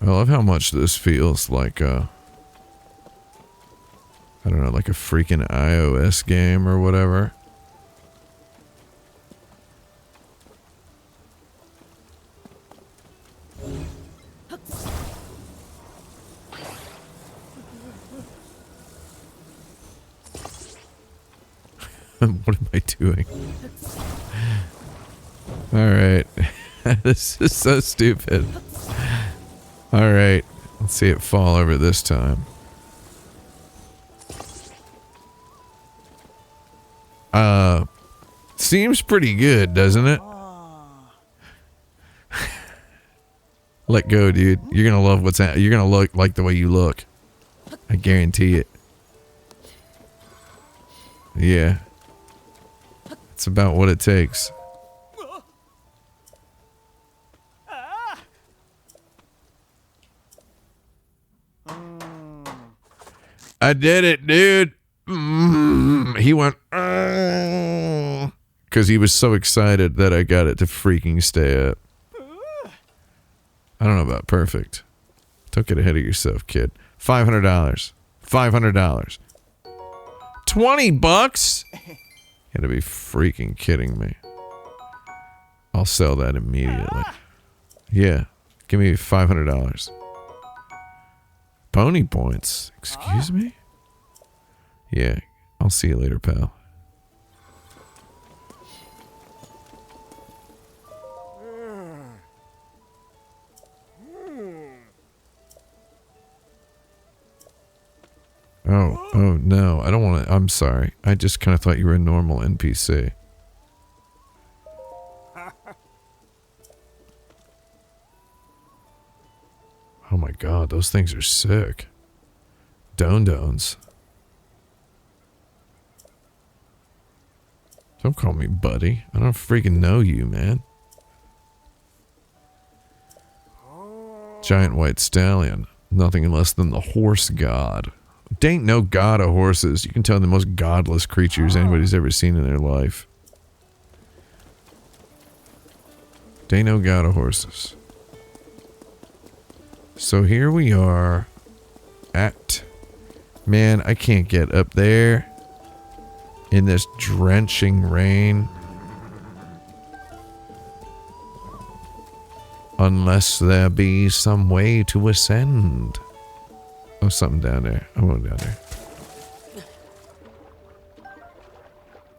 I love how much this feels like, I don't know, like a freaking iOS game or whatever. What am I doing? Alright. This is so stupid. Alright. Let's see it fall over this time. Seems pretty good, doesn't it? Let go, dude. You're gonna love what's at. You're gonna look like the way you look. I guarantee it. Yeah. It's about what it takes. I did it, dude. He went, because he was so excited that I got it to freaking stay up. I don't know about perfect. Took it ahead of yourself, kid. $500. $500. $20? You gotta be freaking kidding me. I'll sell that immediately. Yeah. Give me $500. Pony points. Excuse me? Yeah. I'll see you later, pal. Oh no, I don't want to. I'm sorry. I just kind of thought you were a normal NPC. Oh my god, those things are sick. Don-dons. Don't call me buddy. I don't freaking know you, man. Giant white stallion. Nothing less than the horse god. Ain't no god of horses. You can tell the most godless creatures anybody's ever seen in their life. Ain't no god of horses. So here we are at... Man, I can't get up there in this drenching rain. Unless there be some way to ascend. Oh, something down there. I'm going down there.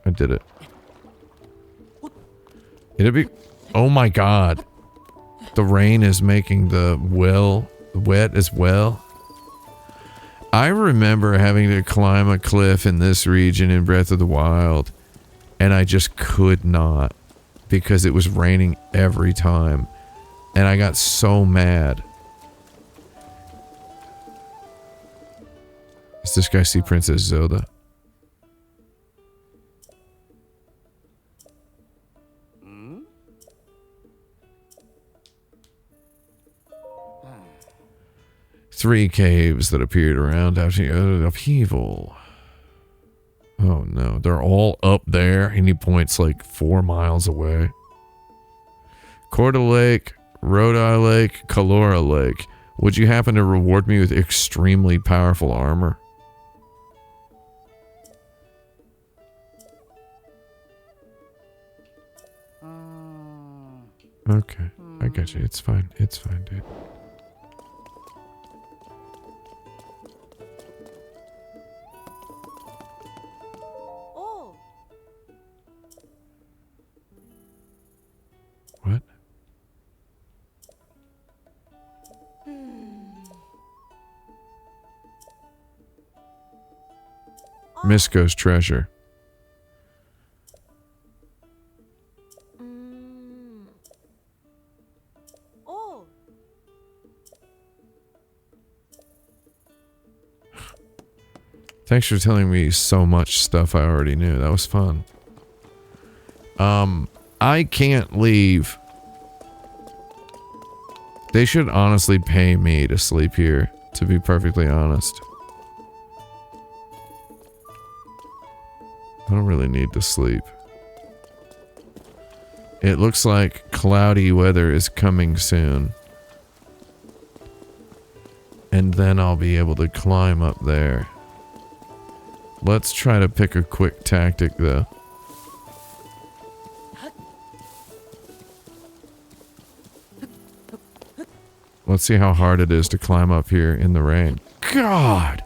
I did it. It'll be... Oh my god. The rain is making the well wet as well. I remember having to climb a cliff in this region in Breath of the Wild, and I just could not because it was raining every time, and I got so mad. Does this guy see Princess Zelda? Three caves that appeared around after the upheaval. Oh no, they're all up there, and he points like 4 miles away. Corda Lake, Rodi Lake, Kalora Lake. Would you happen to reward me with extremely powerful armor? Okay, I got you. It's fine. It's fine, dude. What? Misko's treasure. Thanks for telling me so much stuff I already knew. That was fun. I can't leave. They should honestly pay me to sleep here, to be perfectly honest. I don't really need to sleep. It looks like cloudy weather is coming soon. And then I'll be able to climb up there. Let's try to pick a quick tactic, though. Let's see how hard it is to climb up here in the rain. God!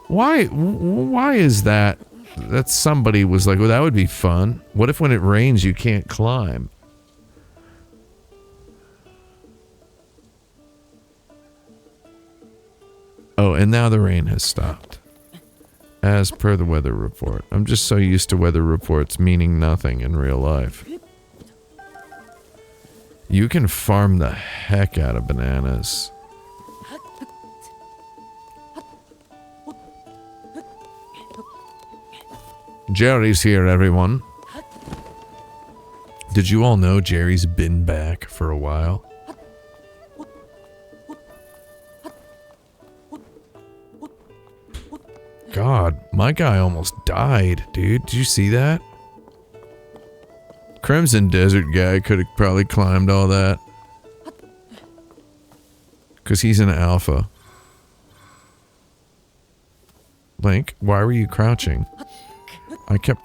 Why is that? That somebody was like, well, that would be fun. What if when it rains you can't climb? Oh, and now the rain has stopped. As per the weather report. I'm just so used to weather reports meaning nothing in real life. You can farm the heck out of bananas. Jerry's here, everyone. Did you all know Jerry's been back for a while? God, my guy almost died, dude. Did you see that? Crimson Desert guy could have probably climbed all that. Because he's an alpha. Link, why were you crouching? I kept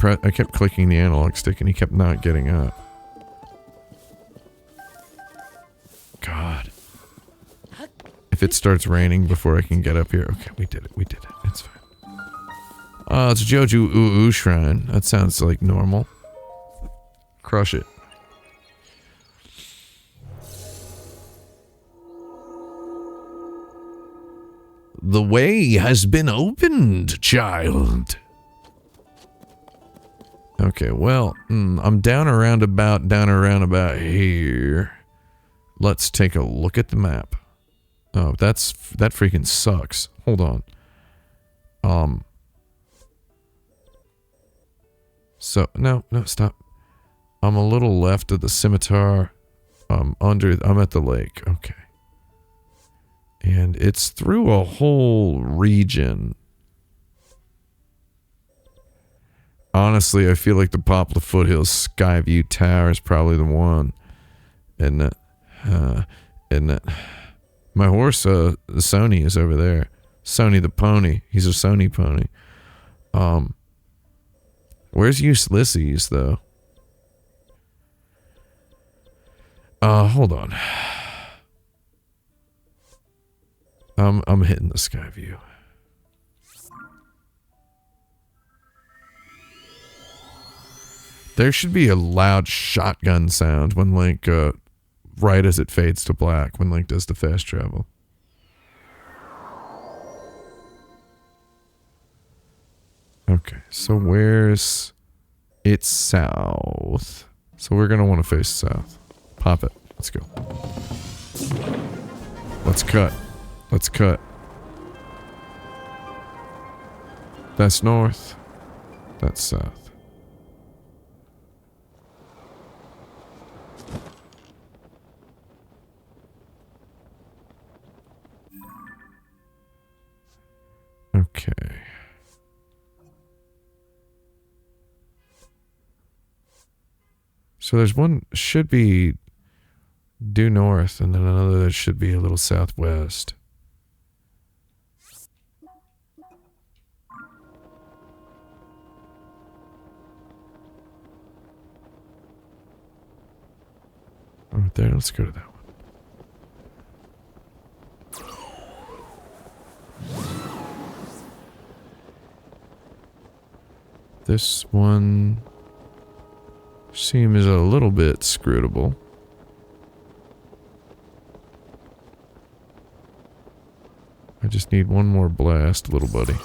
clicking the analog stick and he kept not getting up. God. If it starts raining before I can get up here. Okay, we did it. We did it. It's fine. It's a Joju Uu shrine. That sounds like normal. Crush it. The way has been opened, child. Okay, well, I'm down around about here. Let's take a look at the map. Oh, that freaking sucks. Hold on. So, no, stop. I'm a little left of the scimitar. I'm at the lake. Okay. And it's through a whole region. Honestly, I feel like the Poplar Foothills Skyview Tower is probably the one. Isn't it? My horse, Sony, is over there. Sony the pony. He's a Sony pony. Where's Ulysses, though? Hold on. I'm hitting the Skyview. There should be a loud shotgun sound when Link, right as it fades to black, when Link does the fast travel. Okay, so where's... It's south. So we're gonna want to face south. Pop it. Let's go. Let's cut. Let's cut. That's north. That's south. Okay. So there's one should be due north, and then another that should be a little southwest. Right there, let's go to that one. This one seems a little bit scrutable. I just need one more blast, little buddy.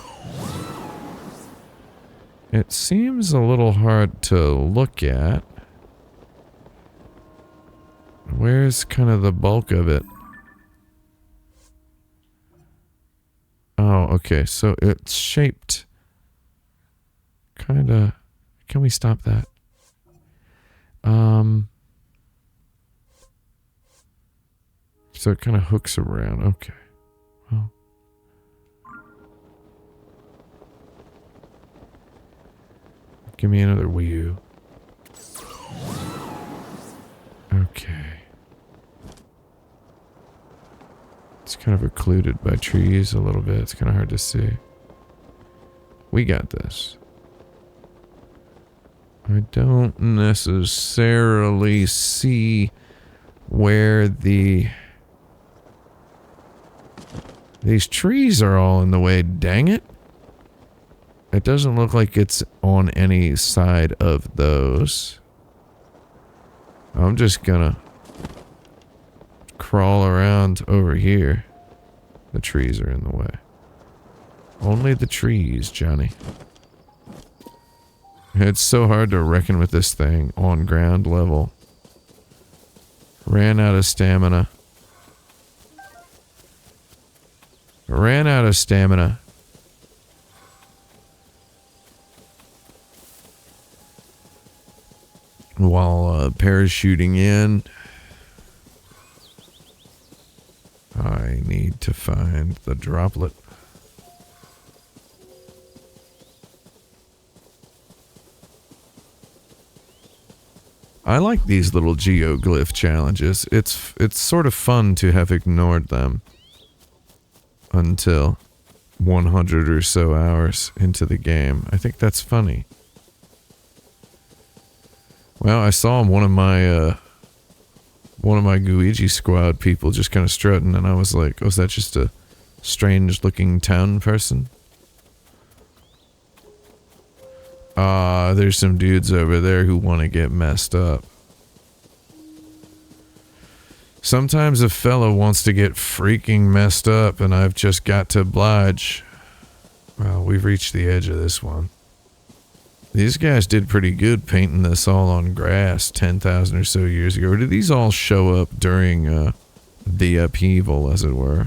It seems a little hard to look at. Where's kind of the bulk of it? Oh, okay, so it's shaped kind of... Can we stop that? So it kind of hooks around. Okay. Well. Give me another Wii U. Okay. It's kind of occluded by trees a little bit. It's kind of hard to see. We got this. I don't necessarily see where these trees are all in the way, dang it. It doesn't look like it's on any side of those. I'm just gonna crawl around over here. The trees are in the way. Only the trees, Johnny. It's so hard to reckon with this thing on ground level. Ran out of stamina. Ran out of stamina. While parachuting in, I need to find the droplet. I like these little geoglyph challenges. It's sort of fun to have ignored them until 100 or so hours into the game. I think that's funny. Well, I saw one of one of my Guiji squad people just kind of strutting, and I was like, oh, is that just a strange looking town person? There's some dudes over there who want to get messed up. Sometimes a fella wants to get freaking messed up, and I've just got to oblige. Well, we've reached the edge of this one. These guys did pretty good painting this all on grass 10,000 or so years ago. Or did these all show up during the upheaval, as it were?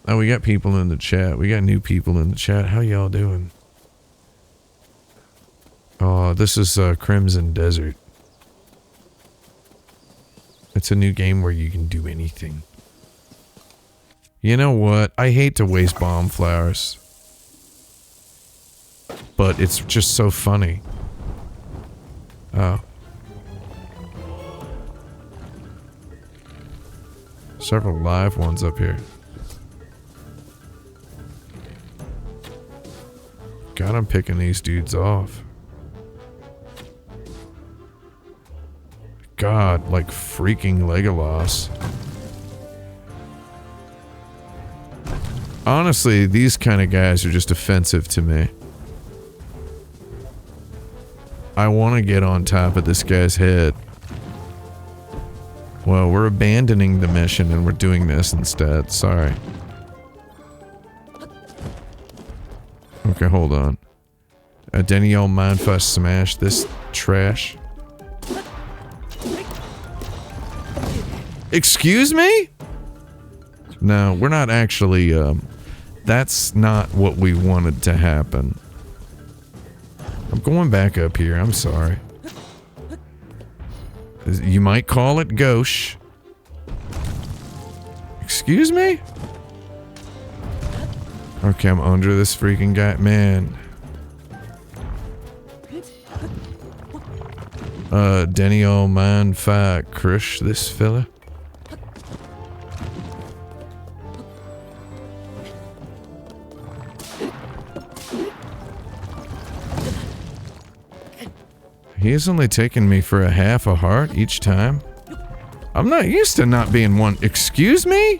Oh, we got people in the chat. We got new people in the chat. How y'all doing? Oh, this is Crimson Desert. It's a new game where you can do anything. You know what? I hate to waste bomb flowers. But it's just so funny. Oh. Several live ones up here. God, I'm picking these dudes off. God, like freaking Legolas. Honestly, these kind of guys are just offensive to me. I want to get on top of this guy's head. Well, we're abandoning the mission and we're doing this instead. Sorry. Okay, hold on. Denny, y'all mind if I smash this trash? Excuse me? No, we're not actually, that's not what we wanted to happen. I'm going back up here, I'm sorry. You might call it gauche. Excuse me? Okay, I'm under this freaking guy. Man. Denny, all mind if I crush this fella? He has only taken me for a half a heart each time. I'm not used to not being one. Excuse me?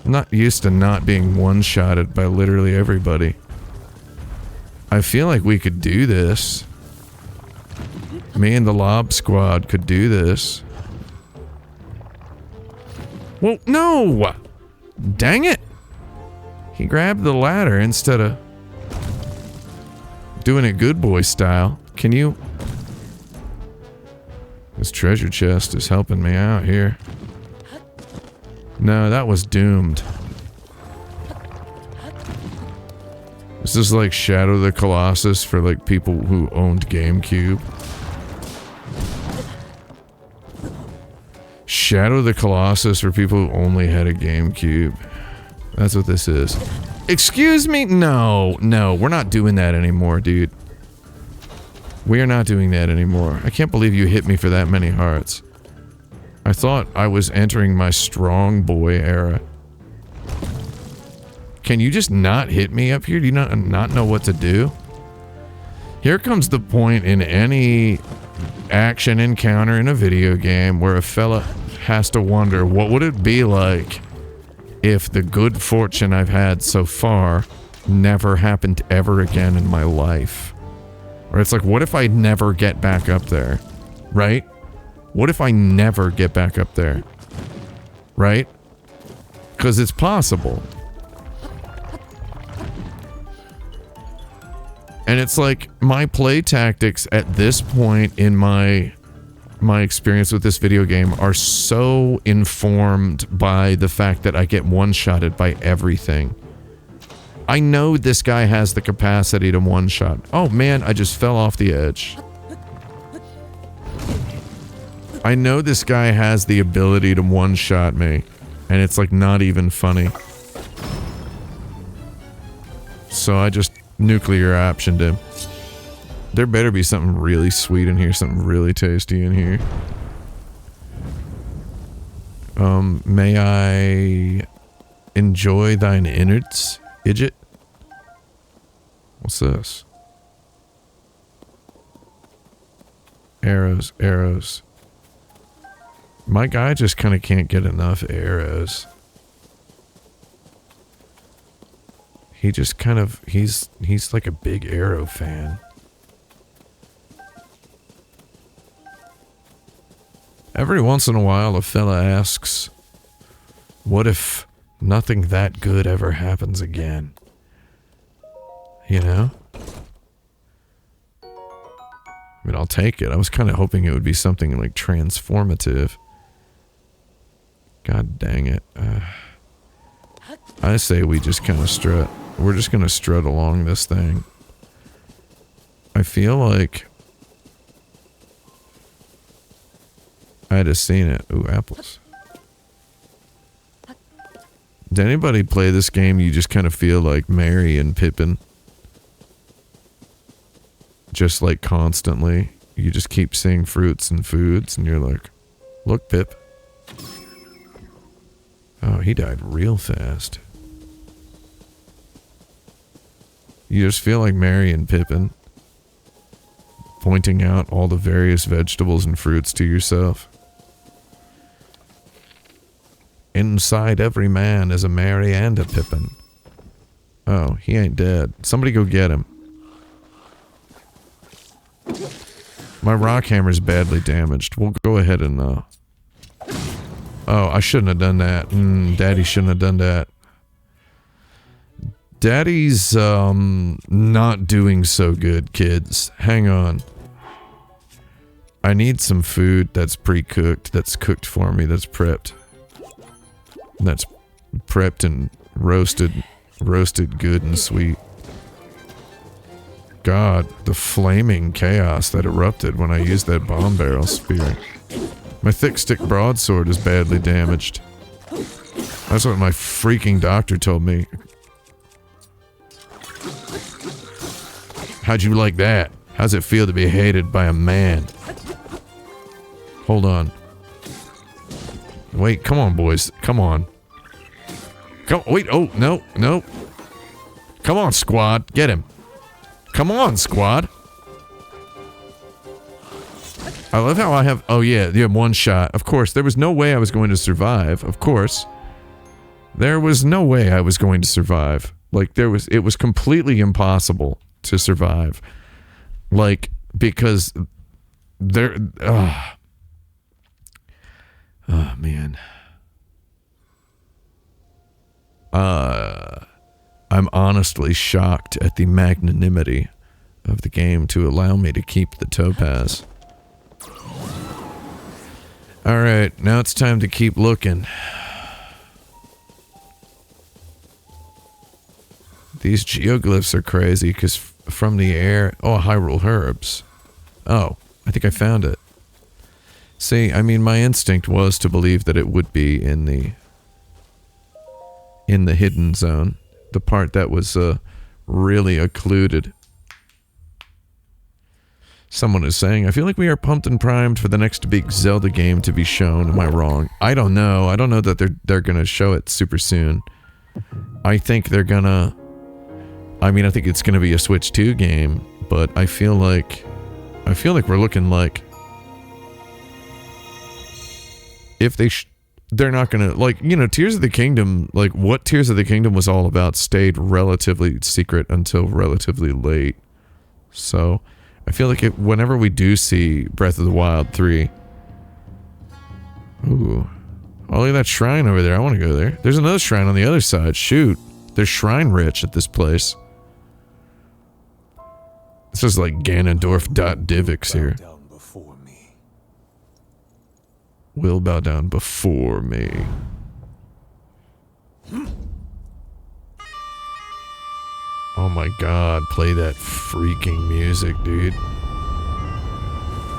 I'm not used to not being one-shotted by literally everybody. I feel like we could do this. Me and the Lob Squad could do this. Well, no! Dang it! He grabbed the ladder instead of doing it good boy style. Can you... This treasure chest is helping me out here. No, that was doomed. This is like Shadow the Colossus for like people who owned GameCube. Shadow the Colossus for people who only had a GameCube. That's what this is. Excuse me? No, no, we're not doing that anymore, dude. We are not doing that anymore. I can't believe you hit me for that many hearts. I thought I was entering my strong boy era. Can you just not hit me up here? Do you not know what to do? Here comes the point in any action encounter in a video game where a fella has to wonder, what would it be like if the good fortune I've had so far never happened ever again in my life? Or it's like, what if I never get back up there? Right? What if I never get back up there? Right? Because it's possible. And it's like, my play tactics at this point in my experience with this video game are so informed by the fact that I get one-shotted by everything. I know this guy has the capacity to one-shot. Oh man, I just fell off the edge. I know this guy has the ability to one-shot me, and it's like not even funny. So I just nuclear optioned him. There better be something really sweet in here, something really tasty in here. May I enjoy thine innards, Idjit? What's this? Arrows, arrows. My guy just kind of can't get enough arrows. He just kind of, he's like a big arrow fan. Every once in a while, a fella asks, what if nothing that good ever happens again? You know? I mean, I'll take it. I was kind of hoping it would be something like transformative. God dang it. I say we just kind of strut. We're just going to strut along this thing. I feel like I just seen it. Ooh, apples. Did anybody play this game? You just kind of feel like Merry and Pippin. Just like constantly. You just keep seeing fruits and foods and you're like, look, Pip. Oh, he died real fast. You just feel like Merry and Pippin. Pointing out all the various vegetables and fruits to yourself. Inside every man is a Merry and a Pippin. Oh, he ain't dead. Somebody go get him. My rock hammer's badly damaged. We'll go ahead and, oh, I shouldn't have done that. Daddy shouldn't have done that. Daddy's, not doing so good, kids. Hang on. I need some food that's pre-cooked, that's cooked for me, that's prepped. That's prepped and roasted good and sweet. God, the flaming chaos that erupted when I used that bomb barrel spear. My thick stick broadsword is badly damaged. That's what my freaking doctor told me. How'd you like that? How's it feel to be hated by a man? Hold on. Wait, come on, boys. Come on. Come, wait, oh, no, no. Come on, squad. Get him. Come on, squad. I love how I have, oh yeah, you have one shot. Of course, there was no way I was going to survive. Of course. There was no way I was going to survive. Like, it was completely impossible to survive. Like, because there, oh man. I'm honestly shocked at the magnanimity of the game to allow me to keep the topaz. Alright, now it's time to keep looking. These geoglyphs are crazy because from the air... Oh, Hyrule Herbs. Oh, I think I found it. See, I mean, my instinct was to believe that it would be in the hidden zone. The part that was really occluded. Someone is saying, I feel like we are pumped and primed for the next big Zelda game to be shown. Am I wrong? I don't know. I don't know that they're gonna show it super soon. I think they're gonna... I mean, I think it's gonna be a Switch 2 game, but I feel like we're looking like... If they're not gonna, like, you know, Tears of the Kingdom, like, what Tears of the Kingdom was all about stayed relatively secret until relatively late. So, I feel like whenever we do see Breath of the Wild 3... Ooh. Oh, look at that shrine over there. I want to go there. There's another shrine on the other side. Shoot. They're shrine rich at this place. This is like Ganondorf.Divix here. Will bow down before me. Oh my god, play that freaking music, dude.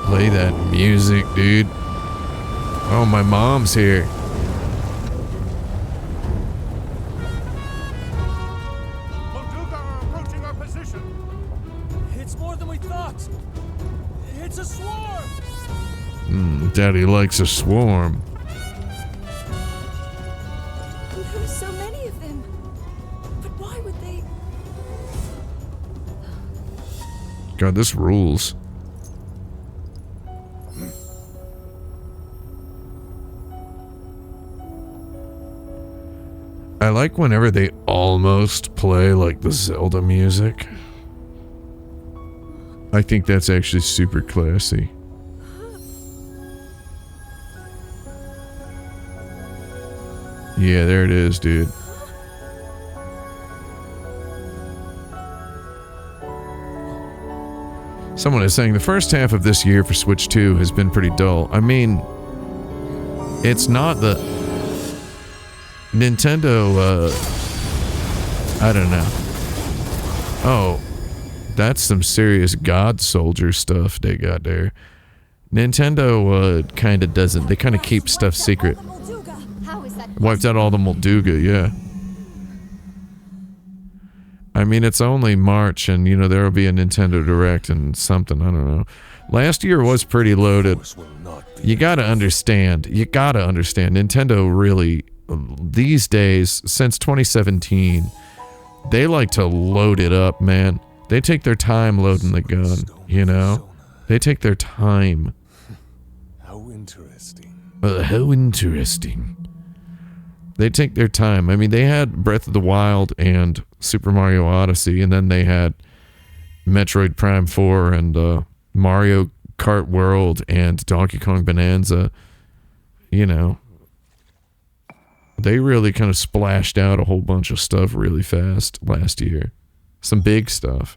Play that music, dude. Oh, my mom's here. Molduga are approaching our position. It's more than we thought. It's a swarm. Daddy likes a swarm. There are so many of them. But why would they? God, this rules. I like whenever they almost play like the Zelda music. I think that's actually super classy. Yeah, there it is, dude. Someone is saying the first half of this year for Switch 2 has been pretty dull. I mean, it's not the Nintendo, I don't know. Oh, that's some serious God Soldier stuff they got there. Nintendo, kinda doesn't. They kinda keep stuff secret. Wiped out all the Molduga, yeah. I mean, it's only March, and, you know, there will be a Nintendo Direct and something, I don't know. Last year was pretty loaded. You gotta understand, Nintendo really, these days, since 2017, they like to load it up, man. They take their time loading the gun, you know? They take their time. How interesting. How interesting. They take their time. I mean, they had Breath of the Wild and Super Mario Odyssey, and then they had Metroid Prime 4 and Mario Kart World and Donkey Kong Bonanza. You know, they really kind of splashed out a whole bunch of stuff really fast last year. Some big stuff.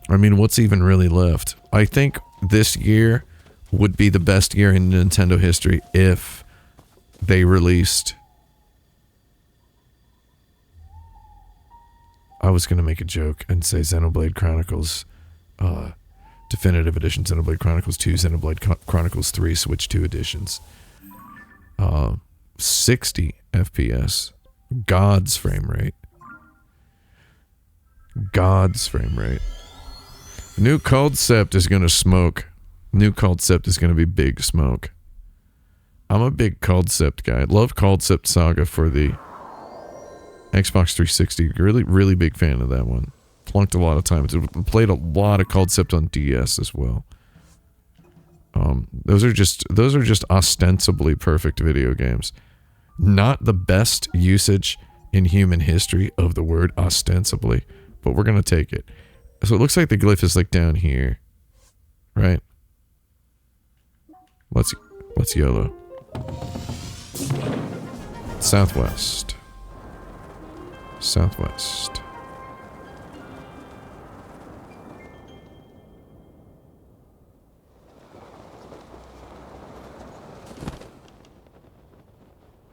I mean, what's even really left? I think this year would be the best year in Nintendo history if they released... I was going to make a joke and say Xenoblade Chronicles Definitive Edition, Xenoblade Chronicles 2, Xenoblade Chronicles 3, Switch 2 editions. 60 FPS. God's frame rate. God's frame rate. New concept is going to smoke. New concept is going to be big smoke. I'm a big concept guy. Love Concept Saga for the Xbox 360. Really, really big fan of that one. Plunked a lot of time. Played a lot of Concept on DS as well. Those are just ostensibly perfect video games. Not the best usage in human history of the word ostensibly, but we're gonna take it. So it looks like the glyph is like down here, right? Let's YOLO. Southwest. Southwest.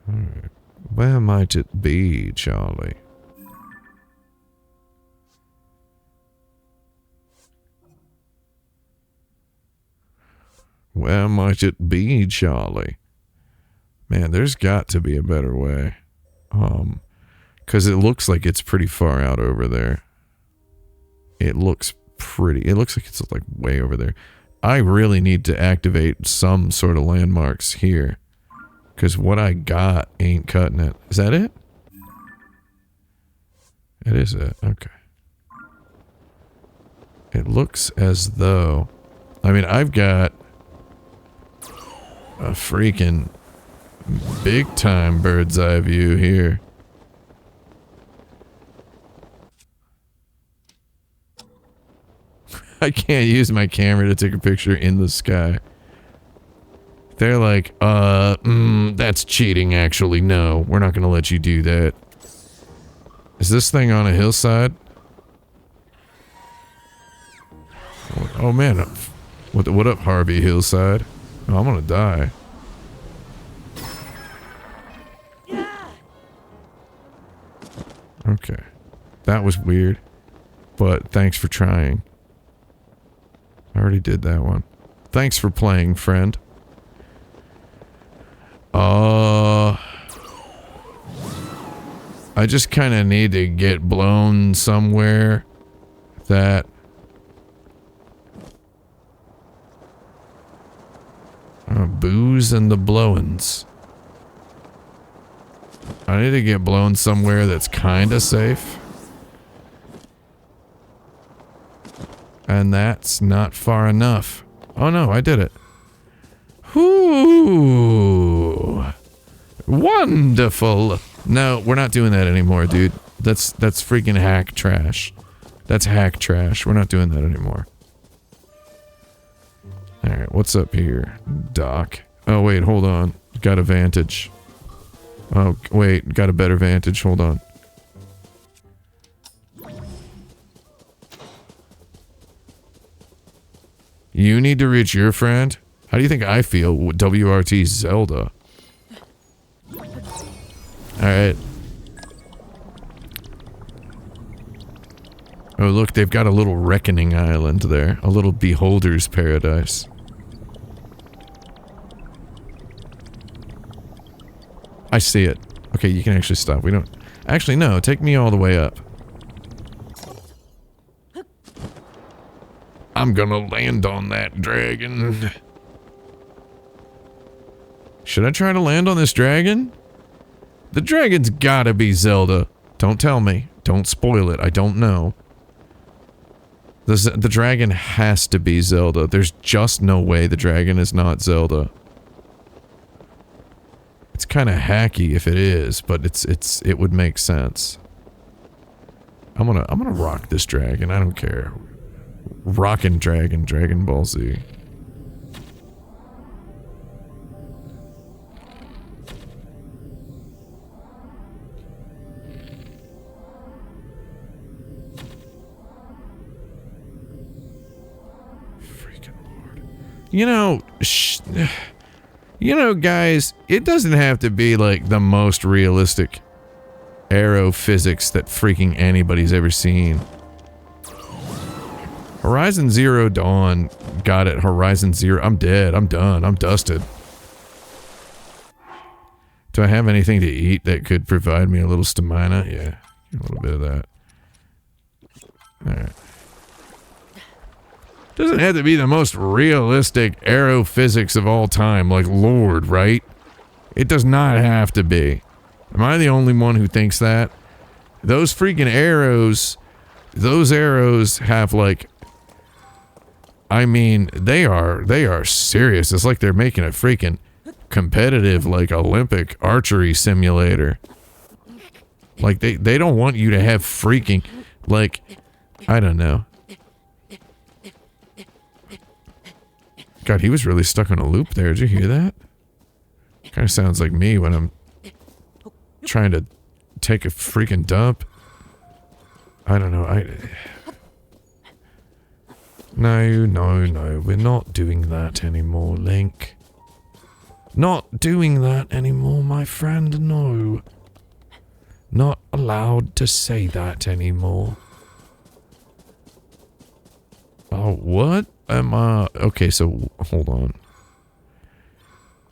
Alright. Where might it be, Charlie? Where might it be, Charlie? Man, there's got to be a better way. Because it looks like it's pretty far out over there. It looks like it's like way over there. I really need to activate some sort of landmarks here. Because what I got ain't cutting it. Is that it? It is it. Okay. It looks as though... I mean, I've got a freaking big time bird's eye view here. I can't use my camera to take a picture in the sky. They're like, that's cheating actually. No, we're not gonna let you do that. Is this thing on a hillside? Oh man, what up Harvey Hillside? Oh, I'm gonna die. Okay. That was weird. But thanks for trying. I already did that one. Thanks for playing, friend. I just kind of need to get blown somewhere that... booze and the blowins. I need to get blown somewhere that's kind of safe. And that's not far enough. Oh no, I did it. Whoo! Wonderful. No, we're not doing that anymore, dude. That's freaking hack trash. That's hack trash. We're not doing that anymore. Alright, what's up here? Doc. Oh, wait, hold on. Got a vantage. Oh, wait, got a better vantage. Hold on. You need to reach your friend? How do you think I feel? WRT Zelda. Alright. Oh, look, they've got a little reckoning island there. A little beholder's paradise. I see it. Okay, you can actually stop. We don't... Actually, no. Take me all the way up. I'm gonna land on that dragon. Should I try to land on this dragon? The dragon's gotta be Zelda. Don't tell me. Don't spoil it. I don't know. The dragon has to be Zelda. There's just no way the dragon is not Zelda. It's kind of hacky if it is, but it would make sense. I'm gonna rock this dragon. I don't care. Rockin' dragon, Dragon Ball Z. You know, guys, it doesn't have to be like the most realistic aero physics that freaking anybody's ever seen. Horizon Zero Dawn got it. Horizon Zero. I'm dead. I'm done. I'm dusted. Do I have anything to eat that could provide me a little stamina? Yeah, a little bit of that. Alright. Doesn't have to be the most realistic aero physics of all time, like Lord, right? It does not have to be. Am I the only one who thinks that? Those freaking arrows, those arrows have like, I mean, they are serious. It's like they're making a freaking competitive, like, Olympic archery simulator. Like, they don't want you to have freaking, like, I don't know. God, he was really stuck on a loop there. Did you hear that? Kind of sounds like me when I'm trying to take a freaking dump. I don't know. No, we're not doing that anymore, Link. Not doing that anymore, my friend, no. Not allowed to say that anymore. Oh, what am I... Okay, so, hold on.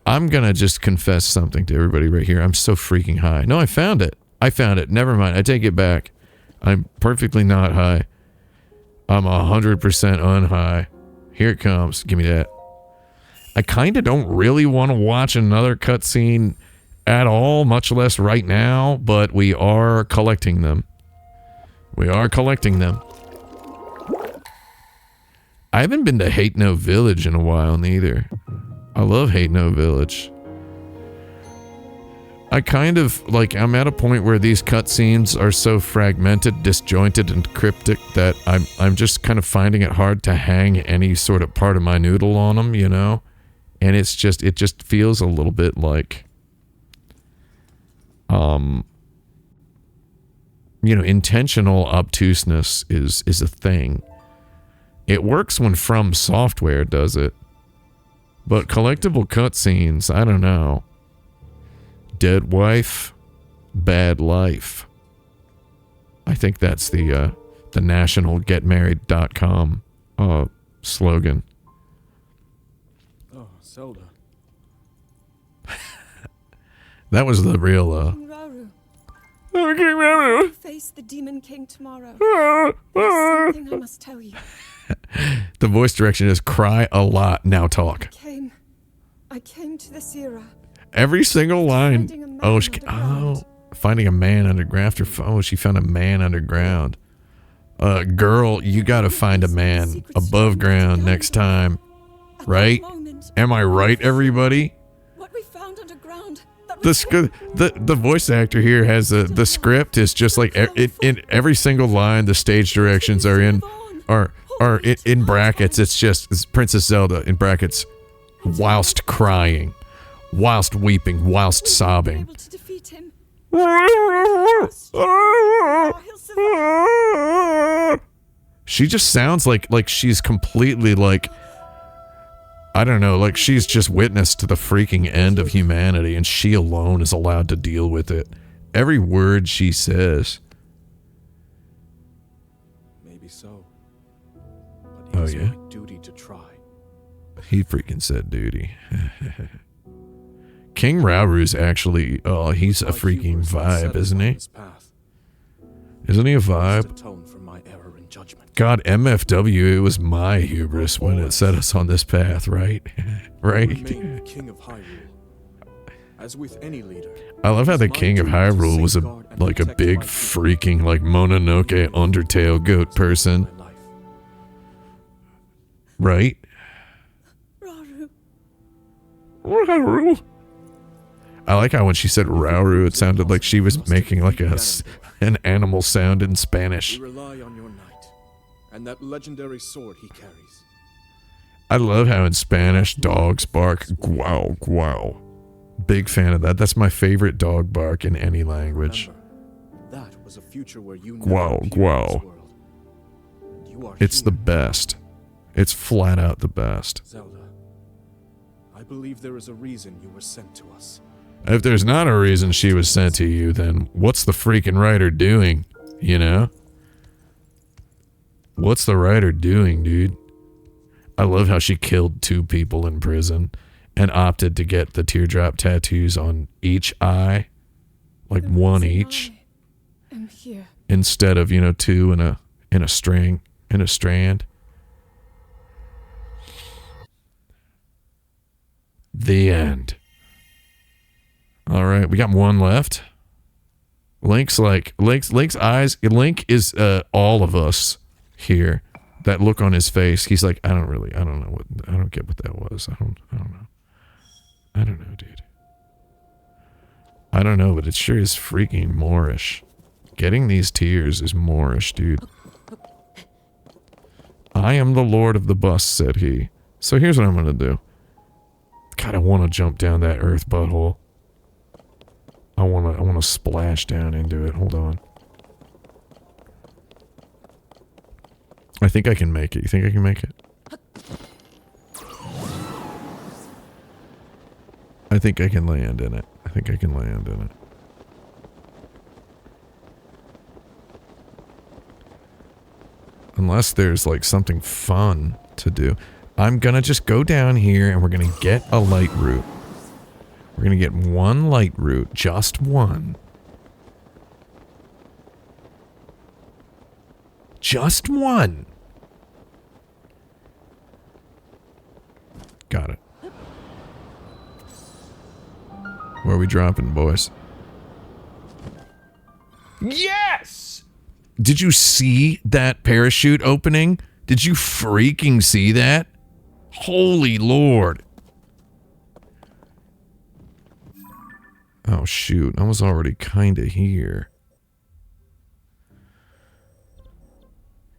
I'm gonna just confess something to everybody right here. I'm so freaking high. No, I found it. I found it. Never mind. I take it back. I'm perfectly not high. I'm 100% unhigh. Here it comes. Give me that. I kind of don't really want to watch another cutscene at all, much less right now, but we are collecting them. We are collecting them. I haven't been to Hate No Village in a while, neither. I love Hate No Village. I kind of, like, I'm at a point where these cutscenes are so fragmented, disjointed, and cryptic that I'm just kind of finding it hard to hang any sort of part of my noodle on them, you know? And it just feels a little bit like, you know, intentional obtuseness is a thing. It works when From Software does it. But collectible cutscenes, I don't know. Dead wife, bad life. I think that's the national getmarried.com slogan. Oh, Zelda. That was the real King Rauru, Oh, King Rauru. face the Demon King tomorrow. There's something I must tell you. The voice direction is cry a lot, now talk. I came to this era. Every single line. Finding a man underground. She found a man underground. Girl, you gotta find a man above ground next time. Right? Am I right, everybody? What we found underground, that the voice actor here has the script is just like in every single line the stage directions are in brackets. It's Princess Zelda in brackets whilst crying, whilst weeping, whilst sobbing. Able to defeat him. He'll survive. She just sounds like she's completely like, I don't know, like she's just witnessed to the freaking end of humanity and she alone is allowed to deal with it. Every word she says. Maybe so. Oh, But it's yeah? my duty to try. He freaking said duty. King Raoru's actually, oh, he's a My freaking hubris has set vibe, us isn't on he? this path. Isn't he a I must vibe? atone for my error in judgment. God, MFW, it was my hubris when it set us on this path, right? Right? Remain the king of Hyrule. As with any leader, I love how the it's my King of duty to Hyrule was safeguard and a protect big my people. freaking like Mononoke Undertale goat person, My life. right? Rauru. Raoru. I like how when she said Raoru, it sounded like she was making like an animal sound in Spanish. We rely on your knight and that legendary sword he carries. I love how in Spanish dogs bark guau guau. Big fan of that. That's my favorite dog bark in any language. Remember, that was a future where you Guau, never appeared in guau. this world. And you are It's the here, best. It's flat out the best. Zelda. I believe there is a reason you were sent to us. If there's not a reason she was sent to you, then what's the freaking writer doing? You know? What's the writer doing, dude? I love how she killed 2 people in prison and opted to get the teardrop tattoos on each eye, like The one reason each, I am here. instead of, 2 in a string, in a strand. The end. All right, we got one left. Link's eyes. Link is all of us here. That look on his face. He's like, I don't get what that was. I don't know, dude. I don't know, but it sure is freaking Moorish. Getting these tears is Moorish, dude. I am the Lord of the Bus, said he. So here's what I'm gonna do. God, I want to jump down that earth butthole. I wanna splash down into it. Hold on. I think I can make it. You think I can make it? I think I can land in it. Unless there's like something fun to do. I'm gonna just go down here and we're gonna get a light route. We're gonna get one light route, just one. Just one. Got it. Where are we dropping, boys? Yes! Did you see that parachute opening? Did you freaking see that? Holy Lord. Oh, shoot. I was already kinda here.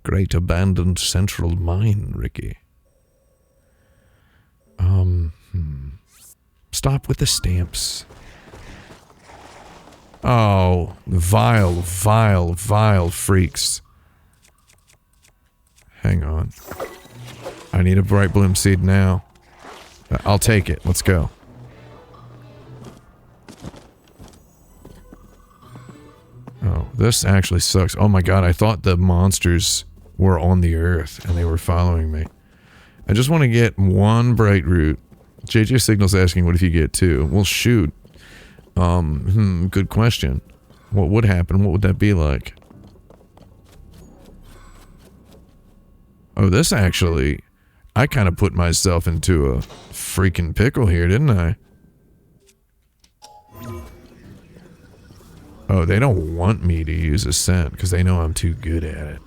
Great abandoned central mine, Ricky. Stop with the stamps. Oh, vile, vile, vile freaks. Hang on. I need a bright bloom seed now. I'll take it. Let's go. Oh, this actually sucks. Oh my god, I thought the monsters were on the earth and they were following me. I just want to get one bright root. JJ Signal's asking, what if you get 2? Well, shoot. Good question. What would happen? What would that be like? Oh, this actually... I kind of put myself into a freaking pickle here, didn't I? Oh, they don't want me to use Ascent because they know I'm too good at it.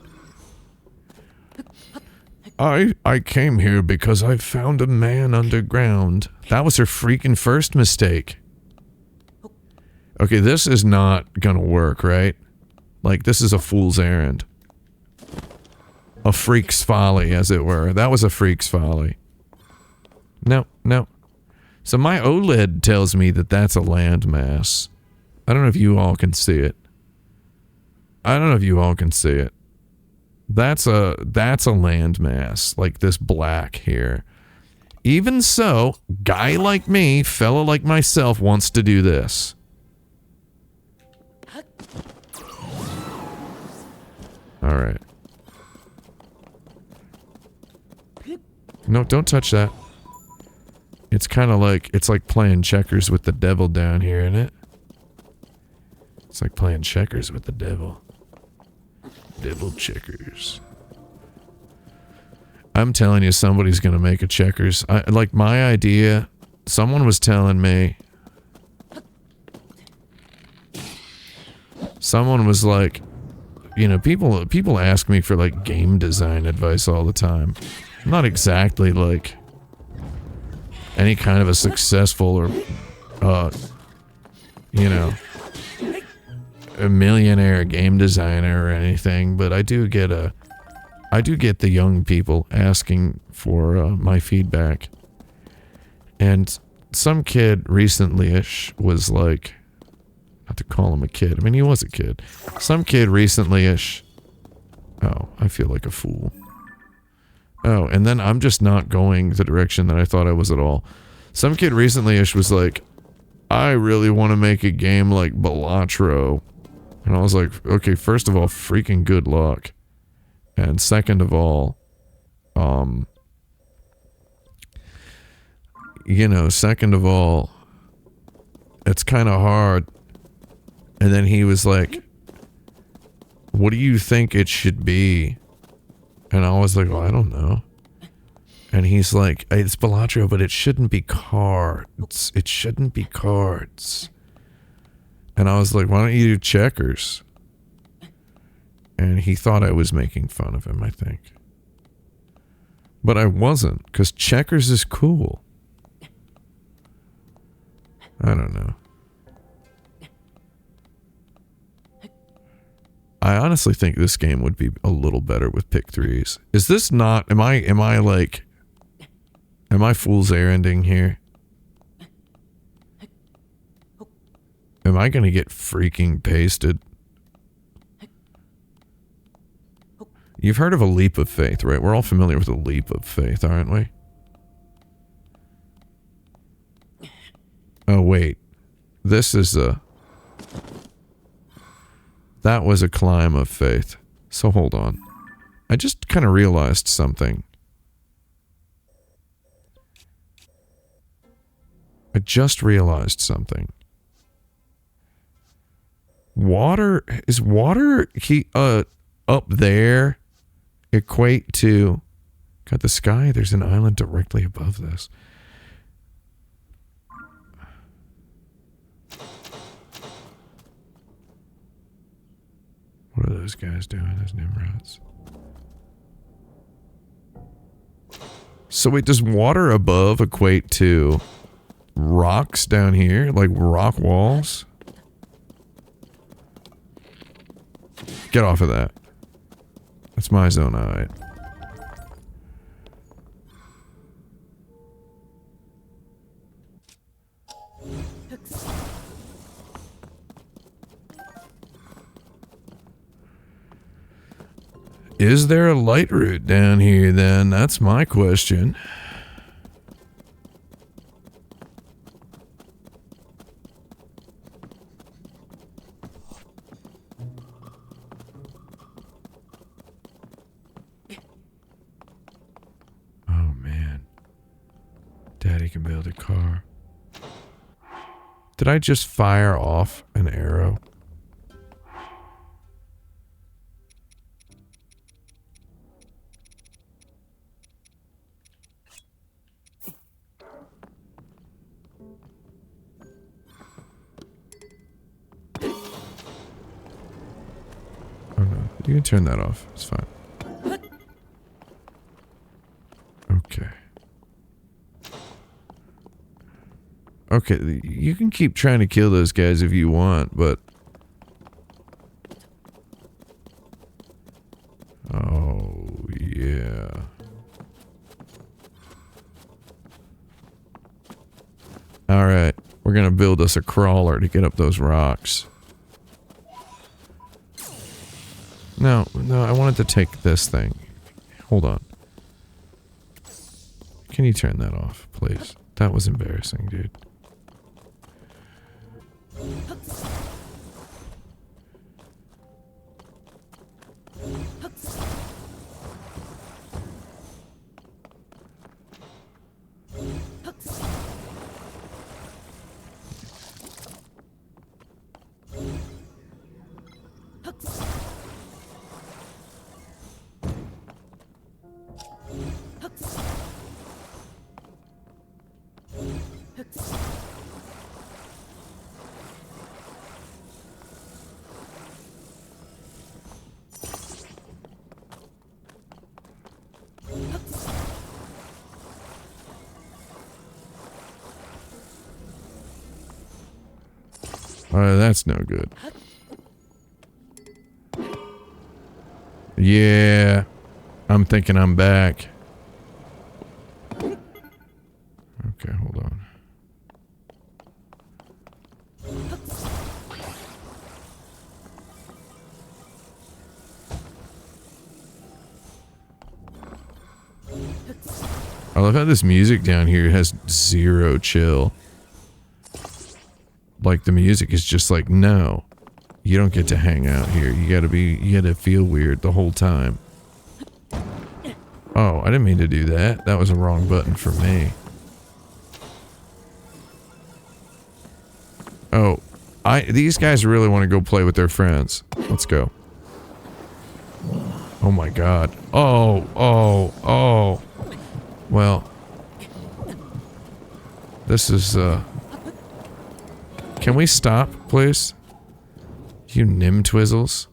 I came here because I found a man underground. That was her freaking first mistake. Okay, this is not gonna work, right? Like, this is a fool's errand. A freak's folly, as it were. That was a freak's folly. No, no. So my OLED tells me that that's a landmass. I don't know if you all can see it. I don't know if you all can see it. That's a landmass, like this black here. Even so, guy like me, fella like myself, wants to do this. Alright. No, don't touch that. It's kind of like, it's like playing checkers with the devil down here, isn't it? It's like playing checkers with the devil. Devil checkers. I'm telling you, somebody's gonna make a checkers. Like my idea, someone was telling me. Someone was like, you know, people ask me for like game design advice all the time. I'm not exactly like any kind of a successful or, you know, a millionaire game designer or anything, but I do get the young people asking for my feedback. And some kid recently-ish was like, not to call him a kid, I mean he was a kid. Some kid recently-ish, oh, I feel like a fool. Oh, and then I'm just not going the direction that I thought I was at all. Some kid recently-ish was like, I really want to make a game like Balatro. And I was like, okay, first of all, freaking good luck. And second of all, you know, second of all, it's kind of hard. And then he was like, what do you think it should be? And I was like, well, I don't know. And he's like, hey, it's Balatro, but it shouldn't be cards. It shouldn't be cards. And I was like, why don't you do checkers? And he thought I was making fun of him, I think. But I wasn't, because checkers is cool. I don't know. I honestly think this game would be a little better with pick threes. Is this not, am I fool's erranding here? Am I gonna get freaking pasted? You've heard of a leap of faith, right? We're all familiar with a leap of faith, aren't we? Oh, wait. This is a... That was a climb of faith. So hold on. I just kind of realized something. I just realized something. Water... Is water up there equate to... God, the sky? There's an island directly above this. What are those guys doing? Those Nimrods. So wait, does water above equate to rocks down here? Like rock walls? Get off of that. That's my zone, alright. Is there a light route down here then? That's my question. Oh man. Daddy can build a car. Did I just fire off an arrow? You can turn that off. It's fine. Okay. Okay, you can keep trying to kill those guys if you want, but... Oh, yeah. Alright, we're gonna build us a crawler to get up those rocks. No, I wanted to take this thing. Hold on. Can you turn that off, please? That was embarrassing, dude. That's no good. Yeah. I'm thinking I'm back. Okay, hold on. I love how this music down here has zero chill. Like, the music is just like, no, you don't get to hang out here. You gotta feel weird the whole time. Oh, I didn't mean to do that. That was a wrong button for me. Oh, these guys really want to go play with their friends. Let's go. Oh my god. Oh. Well. This is, Can we stop, please? You nimtwizzles.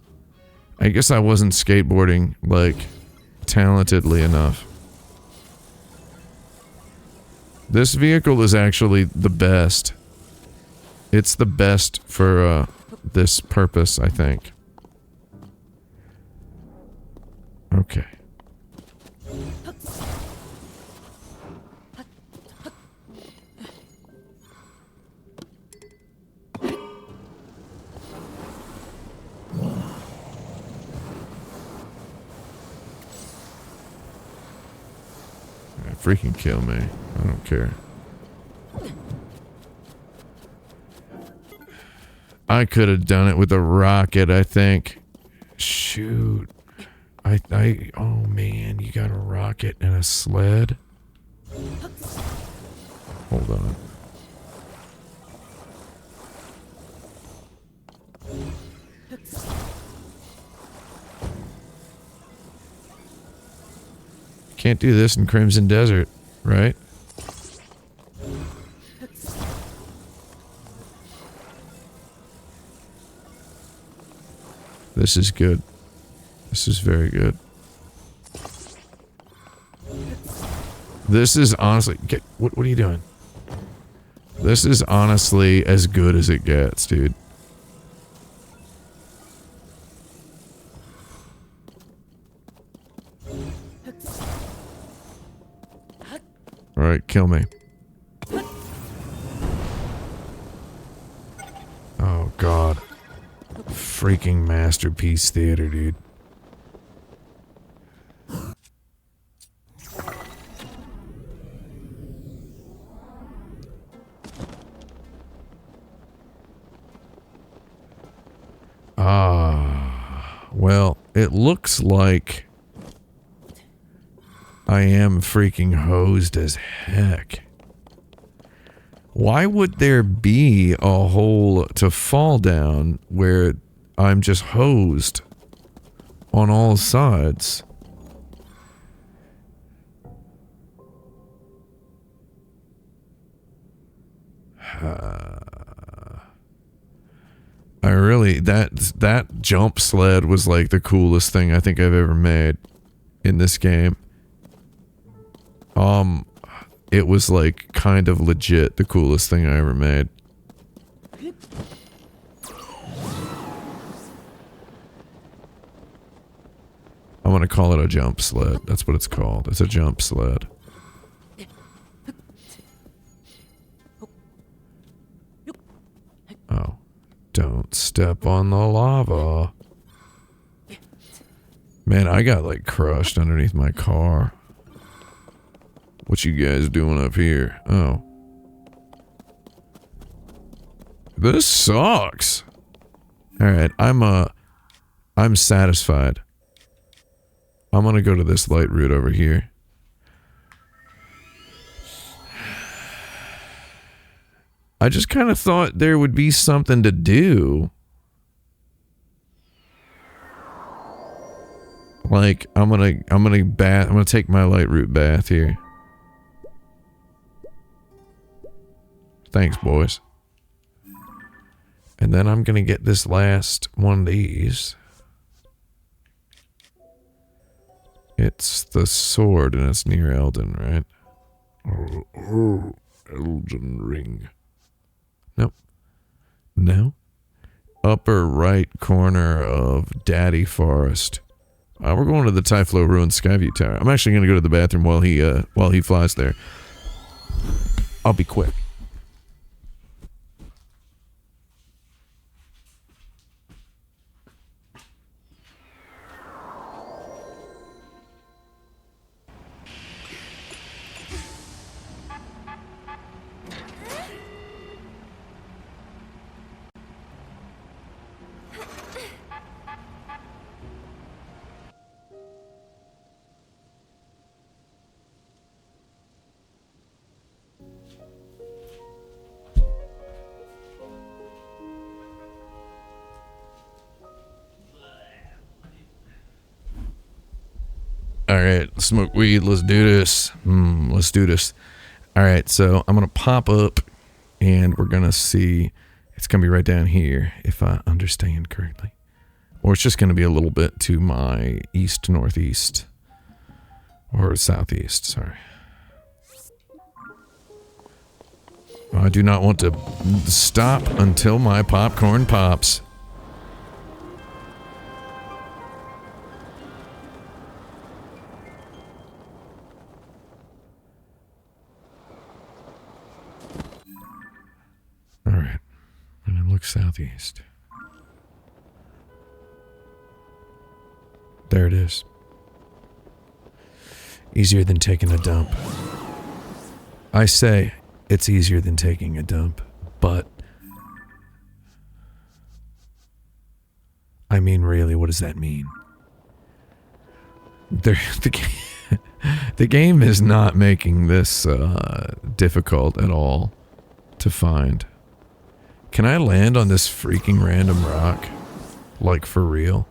I guess I wasn't skateboarding, like, talentedly enough. This vehicle is actually the best. It's the best for, this purpose, I think. Okay. Freaking kill me. I don't care. I could have done it with a rocket, I think. Shoot. Oh man, you got a rocket and a sled? Hold on. Can't do this in Crimson Desert, right? This is good. This is very good. This is honestly... What are you doing? This is honestly as good as it gets, dude. Alright, kill me. Oh, God. Freaking masterpiece theater, dude. Well, it looks like I am freaking hosed as heck. Why would there be a hole to fall down where I'm just hosed on all sides? I really, that jump sled was like the coolest thing I think I've ever made in this game. it was like kind of legit the coolest thing I ever made. I want to call it a jump sled. That's what it's called. It's a jump sled. Oh. Don't step on the lava. Man, I got like crushed underneath my car. What you guys doing up here? Oh. This sucks. Alright, I'm satisfied. I'm gonna go to this light route over here. I just kind of thought there would be something to do. Like, I'm gonna take my light route bath here. Thanks, boys. And then I'm gonna get this last one of these. It's the sword and it's near Elden, right? Oh, Elden Ring. Nope. No. Upper right corner of Daddy Forest. We're going to the Typhlo Ruined Skyview Tower. I'm actually going to go to the bathroom while he flies there. I'll be quick. Alright, smoke weed, let's do this. Let's do this. Alright, so I'm gonna pop up and we're gonna see, it's gonna be right down here, if I understand correctly. Or it's just gonna be a little bit to my east, northeast. Or southeast, sorry. I do not want to stop until my popcorn pops. Alright, and then look southeast. There it is. Easier than taking a dump. I say it's easier than taking a dump, but I mean, really, what does that mean? The game is not making this difficult at all to find. Can I land on this freaking random rock? Like, for real?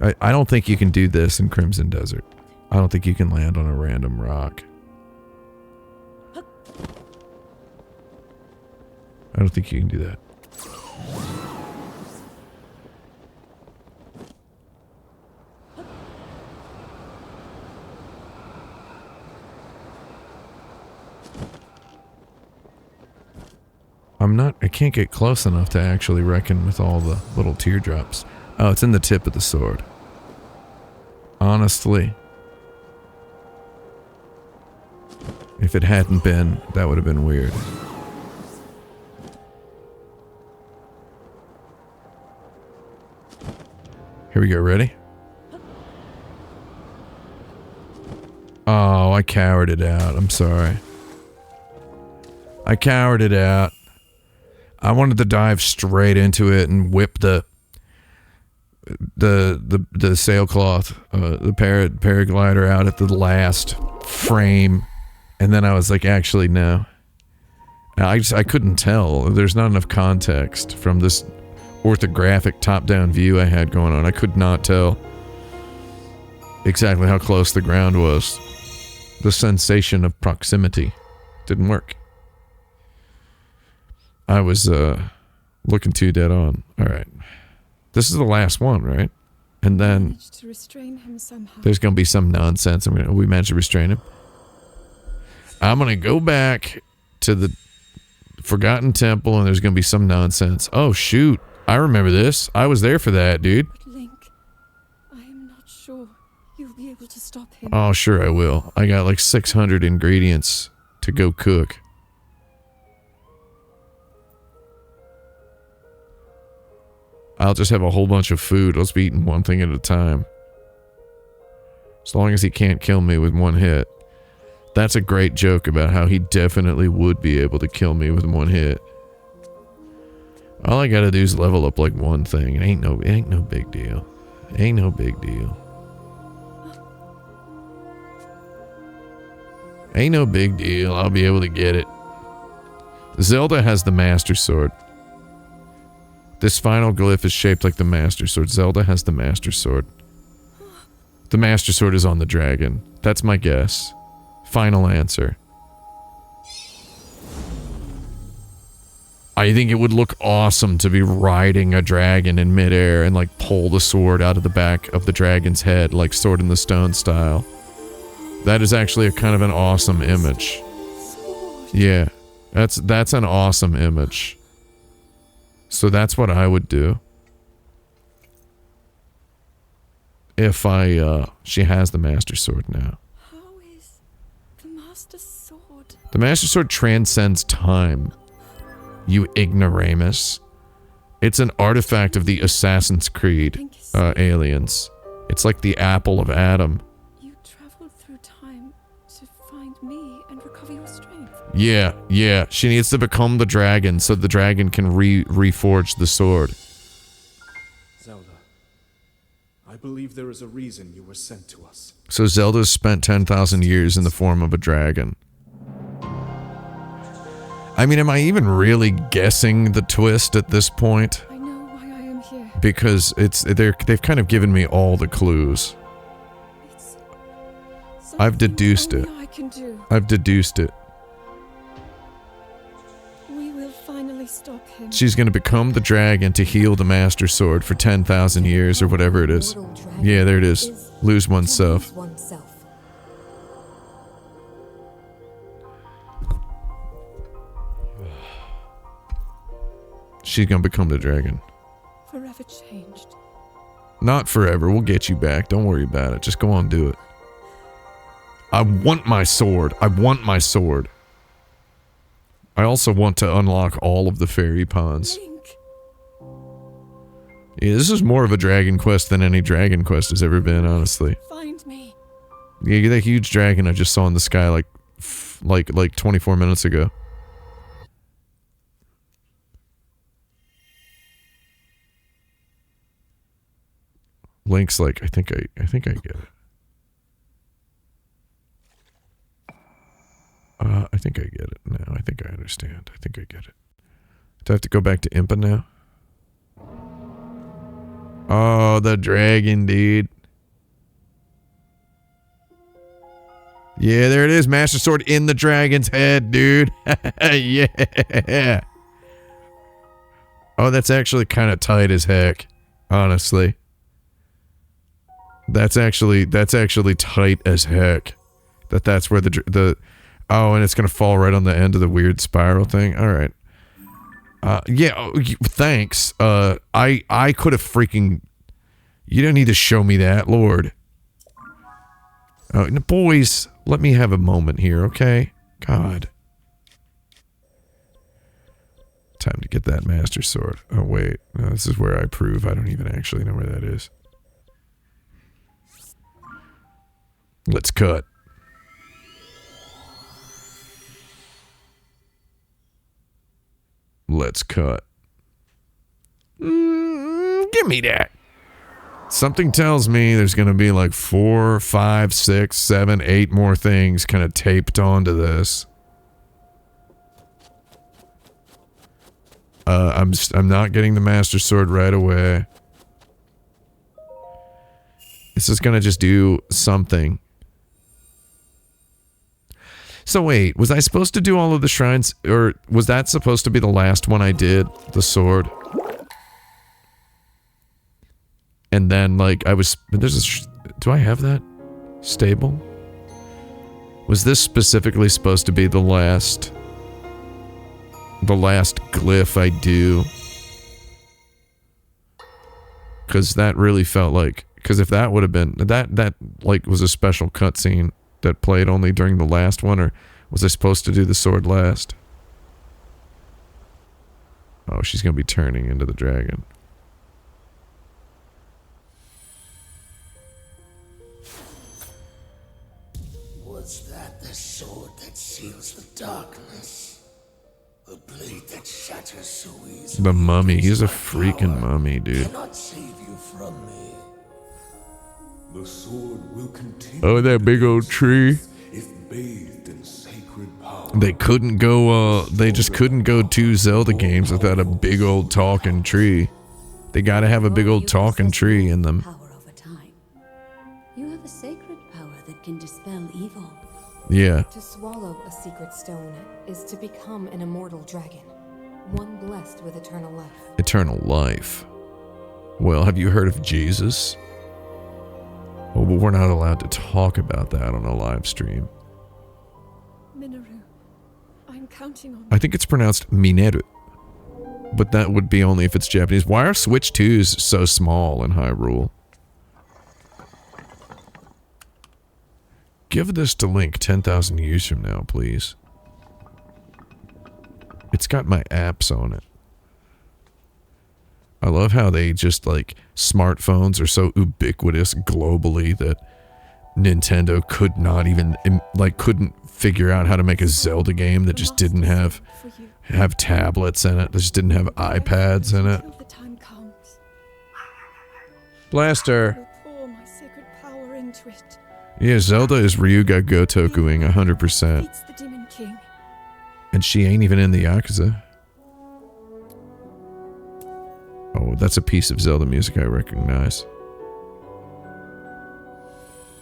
I don't think you can do this in Crimson Desert. I don't think you can land on a random rock. I don't think you can do that. I can't get close enough to actually reckon with all the little teardrops. Oh, it's in the tip of the sword. Honestly, if it hadn't been, that would have been weird. Here we go, ready? Oh, I cowered it out. I'm sorry. I cowered it out. I wanted to dive straight into it and whip the sailcloth, the paraglider out at the last frame, and then I was like, actually, no. I couldn't tell. There's not enough context from this orthographic top-down view I had going on. I could not tell exactly how close the ground was. The sensation of proximity didn't work. I was looking too dead on. All right. This is the last one, right? And then Managed to restrain him somehow. there's gonna be some nonsense. We managed to restrain him. I'm gonna go back to the Forgotten Temple, and there's gonna be some nonsense. Oh shoot! I remember this. I was there for that, dude. But Link, I am not sure you'll be able to stop him. Oh sure I will. I got like 600 ingredients to go cook. I'll just have a whole bunch of food. Let's be eating one thing at a time. As long as he can't kill me with one hit. That's a great joke about how he definitely would be able to kill me with one hit. All I gotta do is level up like one thing. It ain't no big deal. Ain't no big deal. Ain't no big deal. I'll be able to get it. Zelda has the Master Sword. This final glyph is shaped like the Master Sword. Zelda has the Master Sword. The Master Sword is on the dragon. That's my guess. Final answer. I think it would look awesome to be riding a dragon in midair and like pull the sword out of the back of the dragon's head, like Sword in the Stone style. That is actually a kind of an awesome image. Yeah, that's an awesome image. So that's what I would do. If she has the Master Sword now. How is the Master Sword? The Master Sword transcends time. You ignoramus. It's an artifact of the Assassin's Creed aliens. It's like the apple of Adam. You traveled through time to find me and recover your strength. Yeah. She needs to become the dragon so the dragon can reforge the sword. Zelda, I believe there is a reason you were sent to us. So Zelda's spent 10,000 years in the form of a dragon. I mean, am I even really guessing the twist at this point? I know why I am here. Because they've kind of given me all the clues. It's I've deduced something it. only I can do. I've deduced it. We will finally stop him. She's gonna become the dragon to heal the Master Sword for 10,000 years or whatever it is. Yeah, there it is. Lose oneself. She's gonna become the dragon. Forever changed. Not forever. We'll get you back. Don't worry about it. Just go on, do it. I want my sword. I want my sword. I also want to unlock all of the fairy ponds. Link. Yeah, this is more of a Dragon Quest than any Dragon Quest has ever been, honestly. Find me. Yeah, that huge dragon I just saw in the sky like 24 minutes ago. Link's like, I think I get it. I think I get it now. I think I understand. I think I get it. Do I have to go back to Impa now? Oh, the dragon, dude. Yeah, there it is. Master Sword in the dragon's head, dude. Yeah. Oh, that's actually kind of tight as heck. Honestly. That's actually tight as heck. That's where the oh, and it's gonna fall right on the end of the weird spiral thing. All right. Yeah. Thanks. I could have freaking. You don't need to show me that, Lord. Boys, let me have a moment here, okay? God. Time to get that Master Sword. Oh wait, no, this is where I prove I don't even actually know where that is. Let's cut. Let's cut. Give me that. Something tells me there's going to be like 4, 5, 6, 7, 8 more things kind of taped onto this. I'm not getting the Master Sword right away. This is going to just do something. So wait, was I supposed to do all of the shrines, or was that supposed to be the last one I did? The sword? And then like do I have that stable? Was this specifically supposed to be the last glyph I do? Because that really felt like, because if that would have been that like was a special cutscene that played only during the last one, or was I supposed to do the sword last? Oh, she's gonna be turning into the dragon. Was that the sword that seals the darkness? The blade that shatters so easily. The mummy, he's a freaking mummy, dude. Cannot save you from me. The sword will continue. Oh, that big old tree. If bathed in sacred power. They couldn't go, they just couldn't go 2 Zelda games without a big old talking tree. They gotta have a big old talking tree in them. Power over time. You have a sacred power that can dispel evil. Yeah. To swallow a secret stone is to become an immortal dragon, one blessed with eternal life. Eternal life. Well, have you heard of Jesus? Oh, but we're not allowed to talk about that on a live stream. Minoru, I'm counting on I think it's pronounced Mineru. But that would be only if it's Japanese. Why are Switch 2s so small in Hyrule? Give this to Link 10,000 years from now, please. It's got my apps on it. I love how they just, like, smartphones are so ubiquitous globally that Nintendo could not even, like, couldn't figure out how to make a Zelda game that just didn't have tablets in it. That just didn't have iPads in it. Until the time comes, Blaster. I will pour my sacred power into it. Yeah, Zelda is Ryuga Gotokuing 100%. Beats the Demon King. And she ain't even in the Yakuza. Oh, that's a piece of Zelda music I recognize.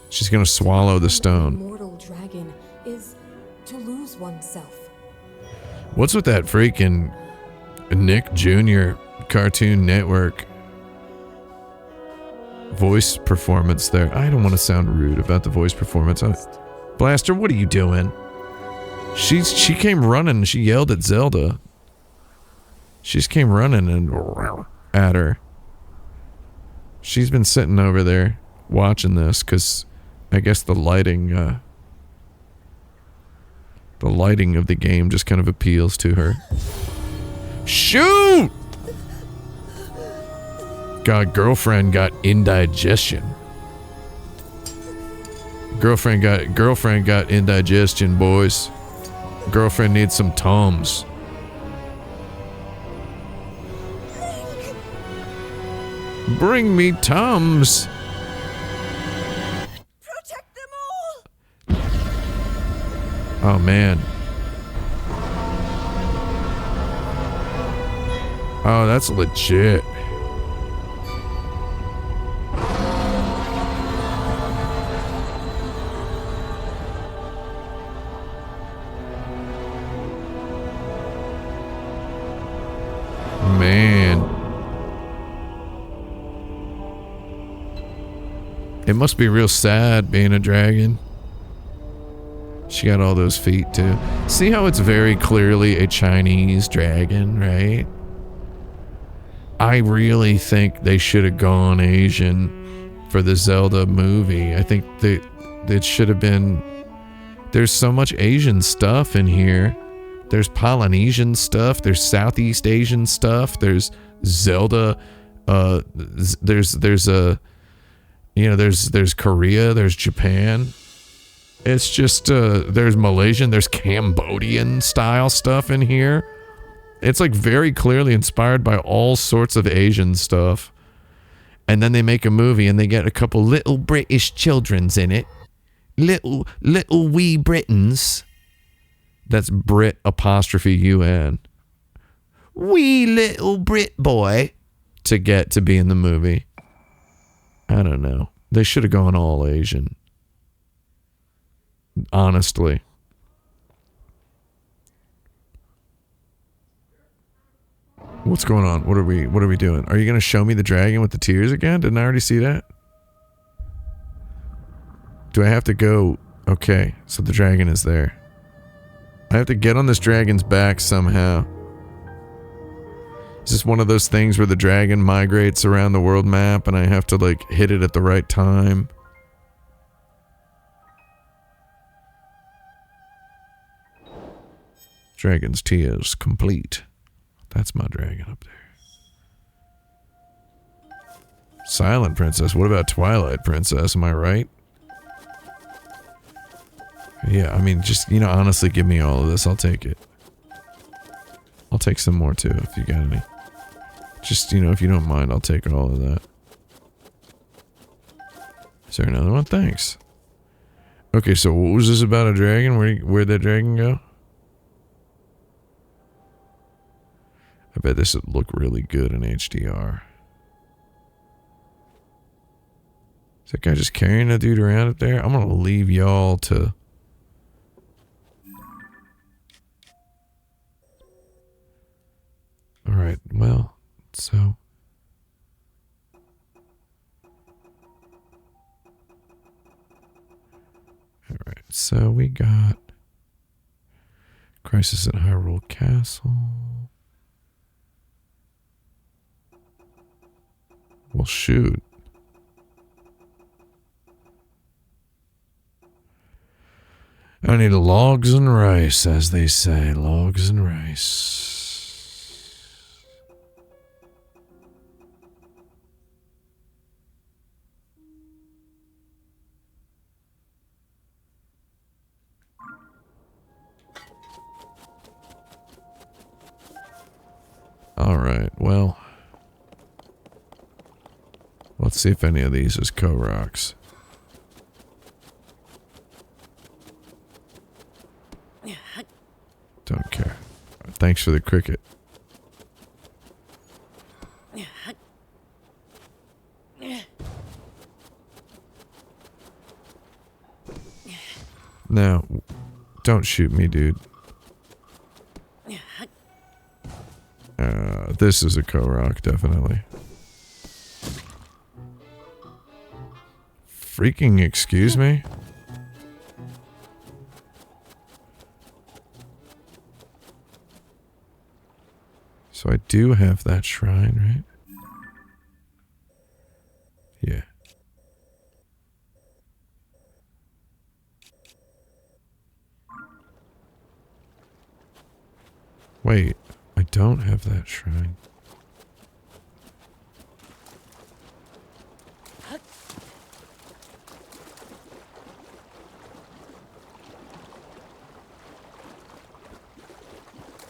She's gonna swallow the stone. Immortal dragon is to lose oneself. What's with that freaking Nick Jr. Cartoon Network voice performance there? I don't want to sound rude about the voice performance. Blaster, what are you doing? She came running and she yelled at Zelda. She just came running and at her. She's been sitting over there watching this because I guess the lighting of the game just kind of appeals to her. Shoot! God, girlfriend got indigestion. Girlfriend got indigestion, boys. Girlfriend needs some Tums. Bring me Tums. Protect them all! Oh man. Oh, that's legit. Man. It must be real sad being a dragon. She got all those feet too. See how it's very clearly a Chinese dragon, right? I really think they should have gone Asian for the Zelda movie. I think it should have been... There's so much Asian stuff in here. There's Polynesian stuff. There's Southeast Asian stuff. There's Zelda. There's Korea. There's Japan. It's just, there's Malaysian. There's Cambodian style stuff in here. It's like very clearly inspired by all sorts of Asian stuff. And then they make a movie and they get a couple little British childrens in it. Little wee Britons. That's Brit apostrophe UN. Wee little Brit boy to get to be in the movie. I don't know. They should have gone all Asian. Honestly. What's going on? What are we doing? Are you gonna show me the dragon with the tears again? Didn't I already see that? Do I have to go? Okay, so the dragon is there. I have to get on this dragon's back somehow. Is this one of those things where the dragon migrates around the world map and I have to like hit it at the right time? Dragon's tears complete. That's my dragon up there. Silent Princess. What about Twilight Princess? Am I right? Yeah, I mean, just, you know, honestly, give me all of this. I'll take it. I'll take some more, too, if you got any. Just, you know, if you don't mind, I'll take all of that. Is there another one? Thanks. Okay, so what was this about a dragon? Where'd that dragon go? I bet this would look really good in HDR. Is that guy just carrying that dude around up there? I'm gonna leave y'all to... Alright, well, so... Alright, so we got... Crisis at Hyrule Castle... Well, shoot. I need logs and rice, as they say. Logs and rice. Alright, well... Let's see if any of these is Korok's. Don't care. Thanks for the cricket. No, don't shoot me, dude. This is a Korok, definitely. Freaking excuse me? So I do have that shrine, right? Yeah. Wait, I don't have that shrine.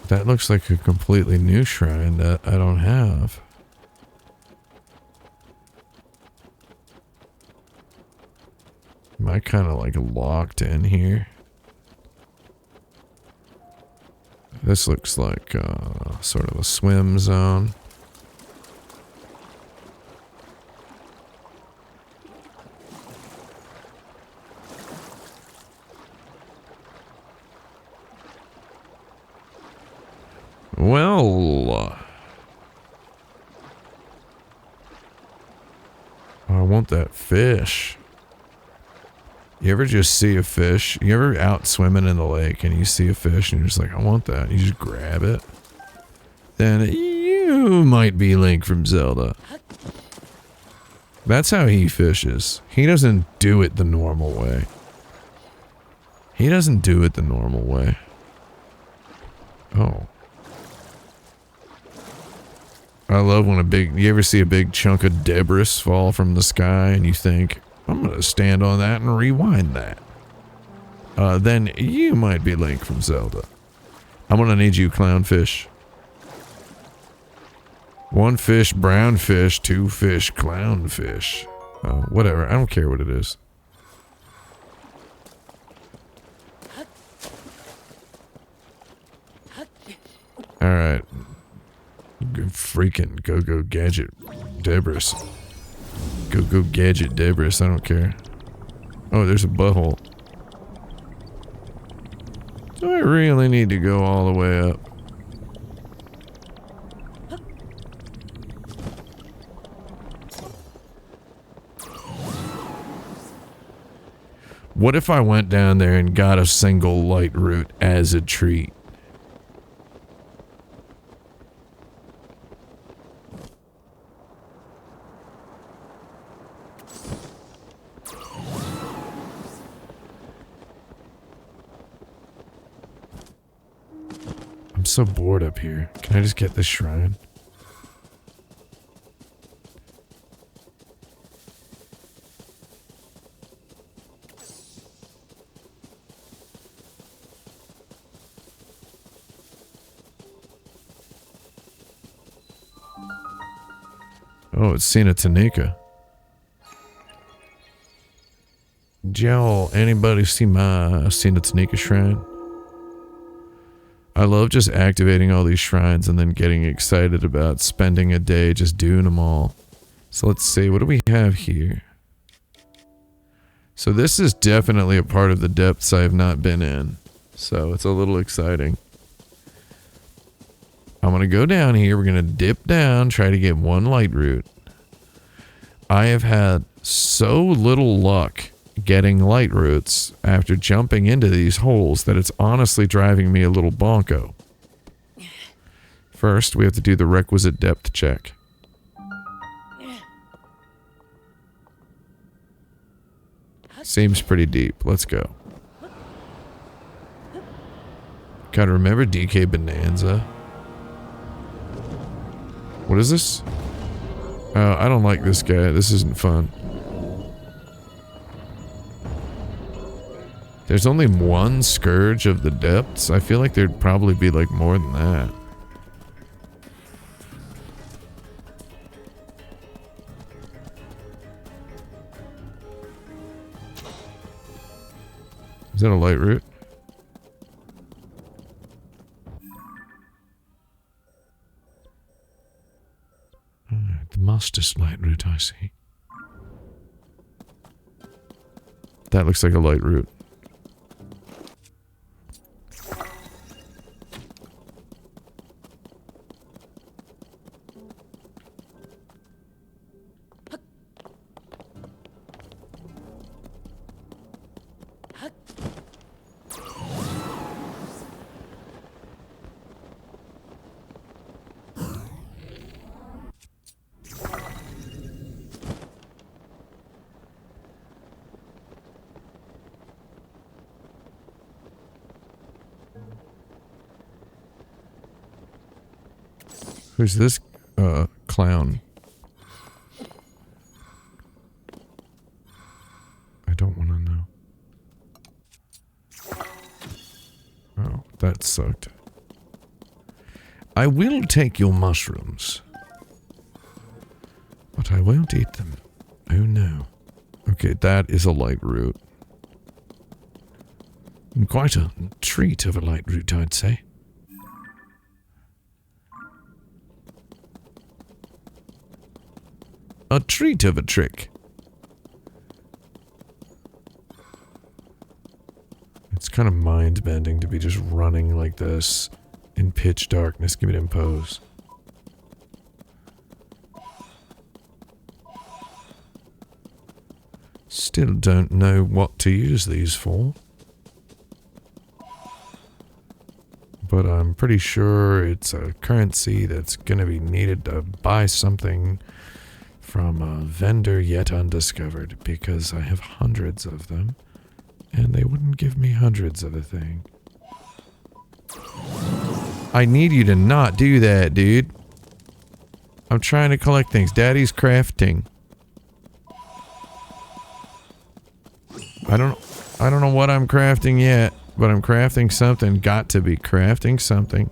That looks like a completely new shrine that I don't have. Am I kind of like locked in here? This looks like sort of a swim zone. Well, I want that fish. You ever just see a fish? You ever out swimming in the lake and you see a fish and you're just like, I want that. You just grab it. Then you might be Link from Zelda. That's how he fishes. He doesn't do it the normal way. He doesn't do it the normal way. Oh. I love when you ever see a big chunk of debris fall from the sky and you think, I'm gonna stand on that and rewind that. Then you might be Link from Zelda. I'm gonna need you, clownfish. 1 fish, brown fish, 2 fish, clownfish. Whatever, I don't care what it is. Alright. Freaking go gadget debris. Go gadget debris, I don't care. Oh, there's a butthole. Do I really need to go all the way up? What if I went down there and got a single light root as a treat? I'm so bored up here. Can I just get this shrine? Oh, it's Sina Tanika. Did y'all, anybody see my Sina Tanika shrine? I love just activating all these shrines and then getting excited about spending a day just doing them all. So let's see, what do we have here? So this is definitely a part of the depths I have not been in. So it's a little exciting. I'm going to go down here. We're going to dip down, try to get one light root. I have had so little luck getting light roots after jumping into these holes that it's honestly driving me a little bonko. First, we have to do the requisite depth check. Seems pretty deep. Let's go. Gotta remember DK Bonanza. What is this? Oh, I don't like this guy. This isn't fun. There's only one Scourge of the Depths. I feel like there'd probably be like more than that. Is that a light root? The Master's light root, I see. That looks like a light root. Who's this clown? I don't want to know. Oh, that sucked. I will take your mushrooms, but I won't eat them. Oh no. Okay, that is a light root. Quite a treat of a light root, I'd say. A treat of a trick. It's kind of mind-bending to be just running like this in pitch darkness. Give me an impose. Still don't know what to use these for. But I'm pretty sure it's a currency that's gonna be needed to buy something from a vendor yet undiscovered, because I have hundreds of them, and they wouldn't give me hundreds of a thing. I need you to not do that, dude. I'm trying to collect things. Daddy's crafting. I don't know what I'm crafting yet, but I'm crafting something. Got to be crafting something.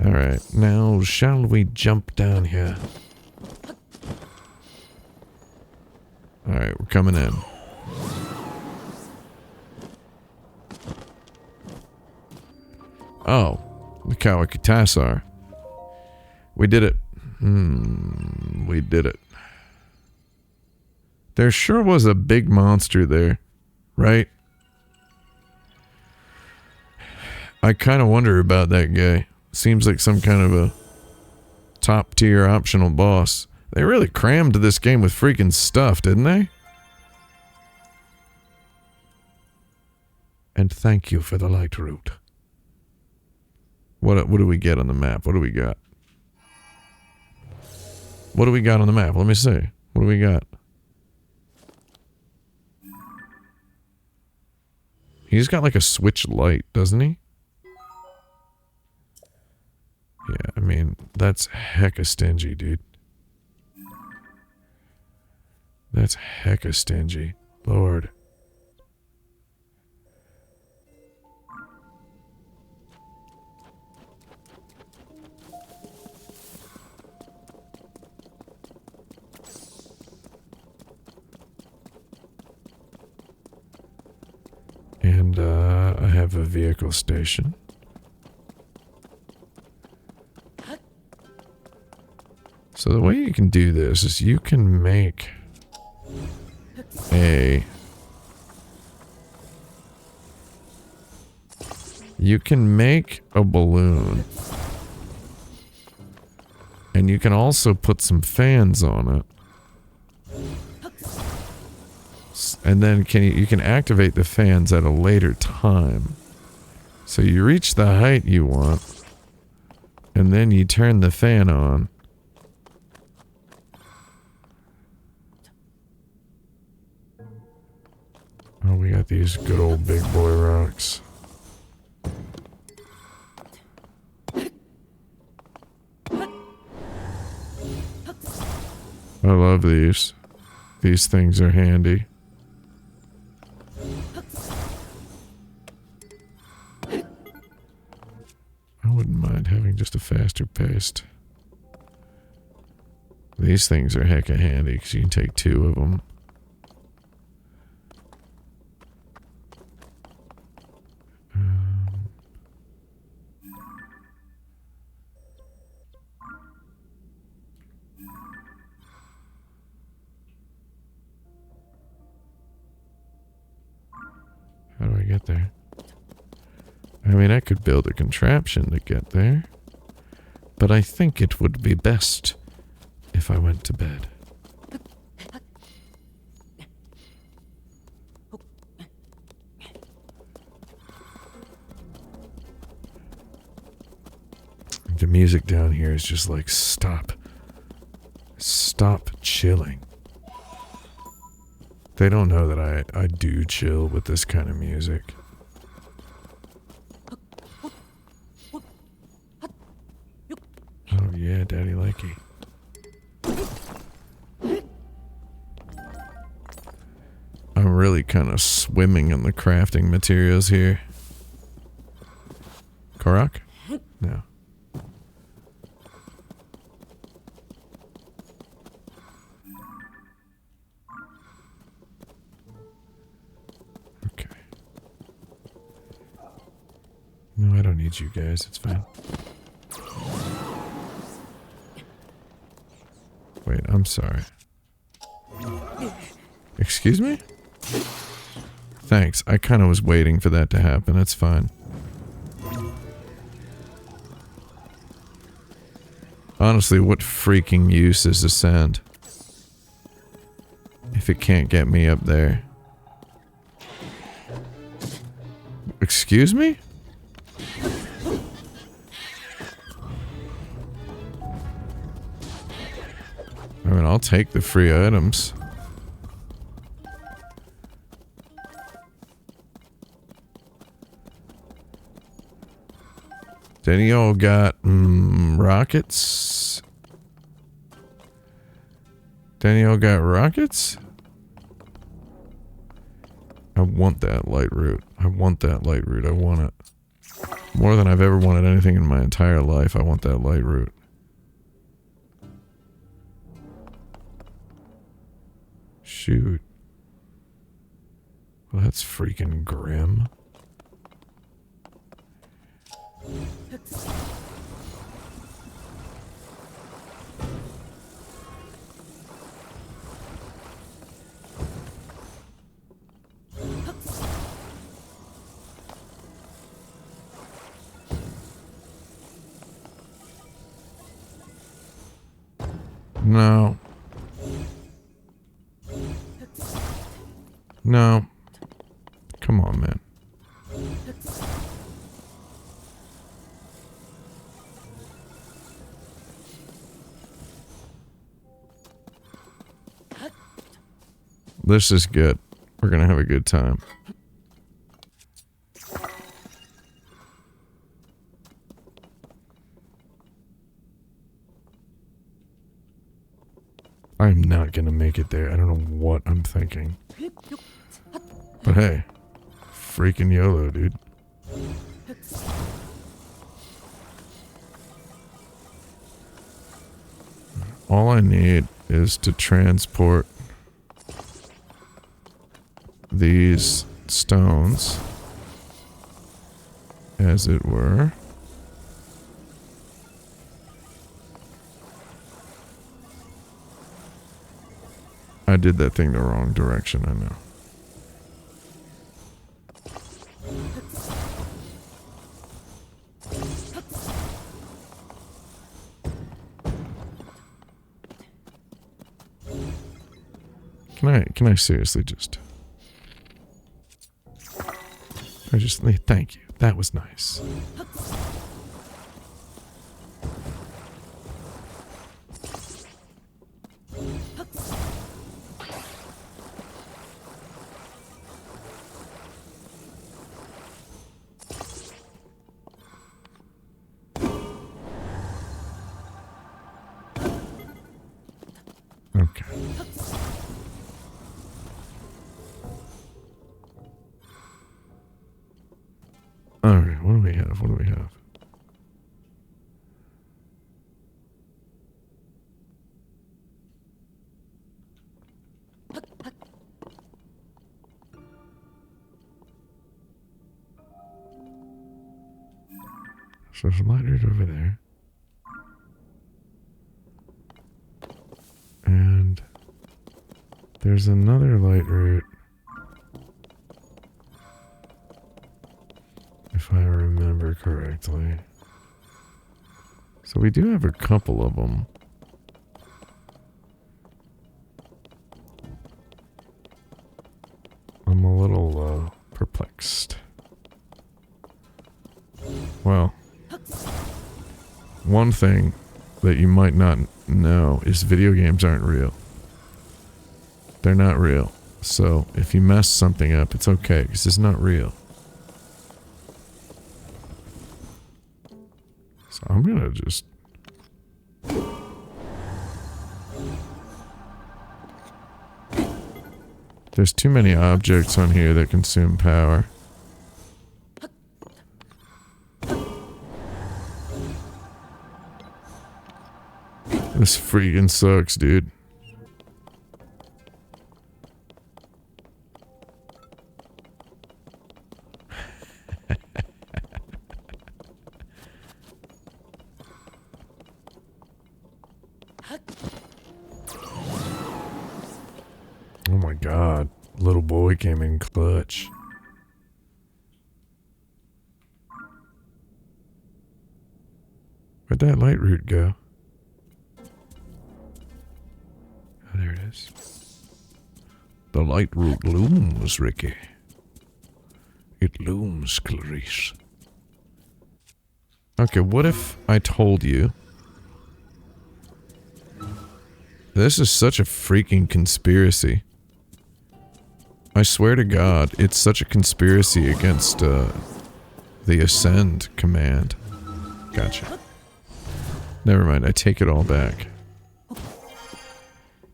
Alright, now shall we jump down here? Alright, we're coming in. Oh, the Kawakatasar. We did it. We did it. There sure was a big monster there, right? I kind of wonder about that guy. Seems like some kind of a top tier optional boss. They really crammed this game with freaking stuff, didn't they? And thank you for the light route. What do we get on the map? What do we got? What do we got on the map? Let me see. What do we got? He's got like a switch light, doesn't he? Yeah, I mean, that's hecka stingy, dude. That's hecka stingy. Lord. And, I have a vehicle station. So the way you can do this is you can make a... You can make a balloon. And you can also put some fans on it. And then you can activate the fans at a later time. So you reach the height you want. And then you turn the fan on. Oh, we got these good old big boy rocks. I love these. These things are handy. I wouldn't mind having just a faster pace. These things are hecka handy because you can take 2 of them. How do I get there? I mean, I could build a contraption to get there, but I think it would be best if I went to bed. The music down here is just like, stop. Stop chilling. They don't know that I do chill with this kind of music. Oh yeah, Daddy Likey. I'm really kind of swimming in the crafting materials here. Korok? No. Okay. No, I don't need you guys. It's fine. Wait, I'm sorry. Excuse me? Thanks. I kind of was waiting for that to happen. It's fine. Honestly, what freaking use is Ascend if it can't get me up there? Excuse me? I mean, I'll take the free items. Then y'all got rockets. Then y'all got rockets. I want that light route. I want that light route. I want it. More than I've ever wanted anything in my entire life. I want that light route. Shoot. Well, that's freaking grim. No. Come on, man. This is good. We're gonna have a good time. I'm not gonna make it there. I don't know what I'm thinking. But hey, freaking YOLO, dude. All I need is to transport these stones, as it were. I did that thing the wrong direction, I know. Can I seriously just... thank you. That was nice. Okay. Alright, what do we have? What do we have? So there's a light route over there. And there's another light route. If I remember correctly. So we do have a couple of them. I'm a little perplexed. Well, one thing that you might not know is video games aren't real. They're not real. So if you mess something up, it's okay because it's not real. So I'm gonna just... There's too many objects on here that consume power. This freaking sucks, dude. Oh my god, little boy came in clutch. Where'd that light route go? Oh, there it is. The light route looms, Ricky. It looms, Clarice. Okay, what if I told you... This is such a freaking conspiracy. I swear to God, it's such a conspiracy against the Ascend command. Gotcha. Never mind, I take it all back.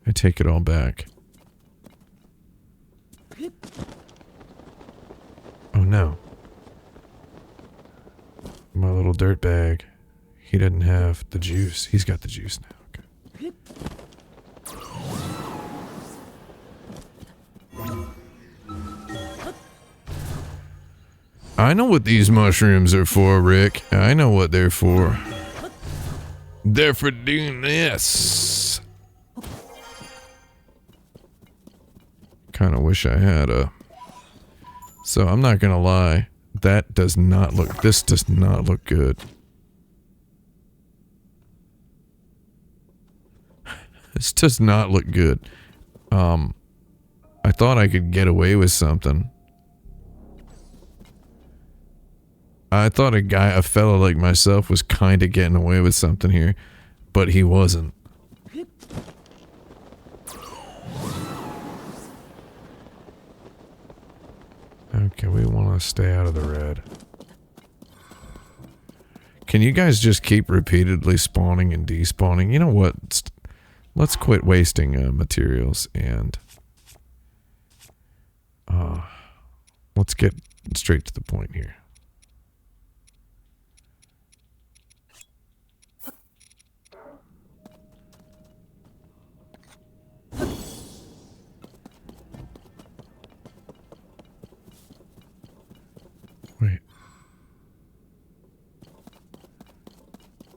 I take it all back. Oh no. My little dirtbag. He didn't have the juice. He's got the juice now. Okay. I know what these mushrooms are for, Rick. I know what they're for. They're for doing this. Kinda wish I had a... So I'm not gonna lie. That does not look... This does not look good. This does not look good. I thought I could get away with something. I thought a fellow like myself was kind of getting away with something here, but he wasn't. Okay, we want to stay out of the red. Can you guys just keep repeatedly spawning and despawning? You know what? Let's quit wasting materials and let's get straight to the point here. Wait.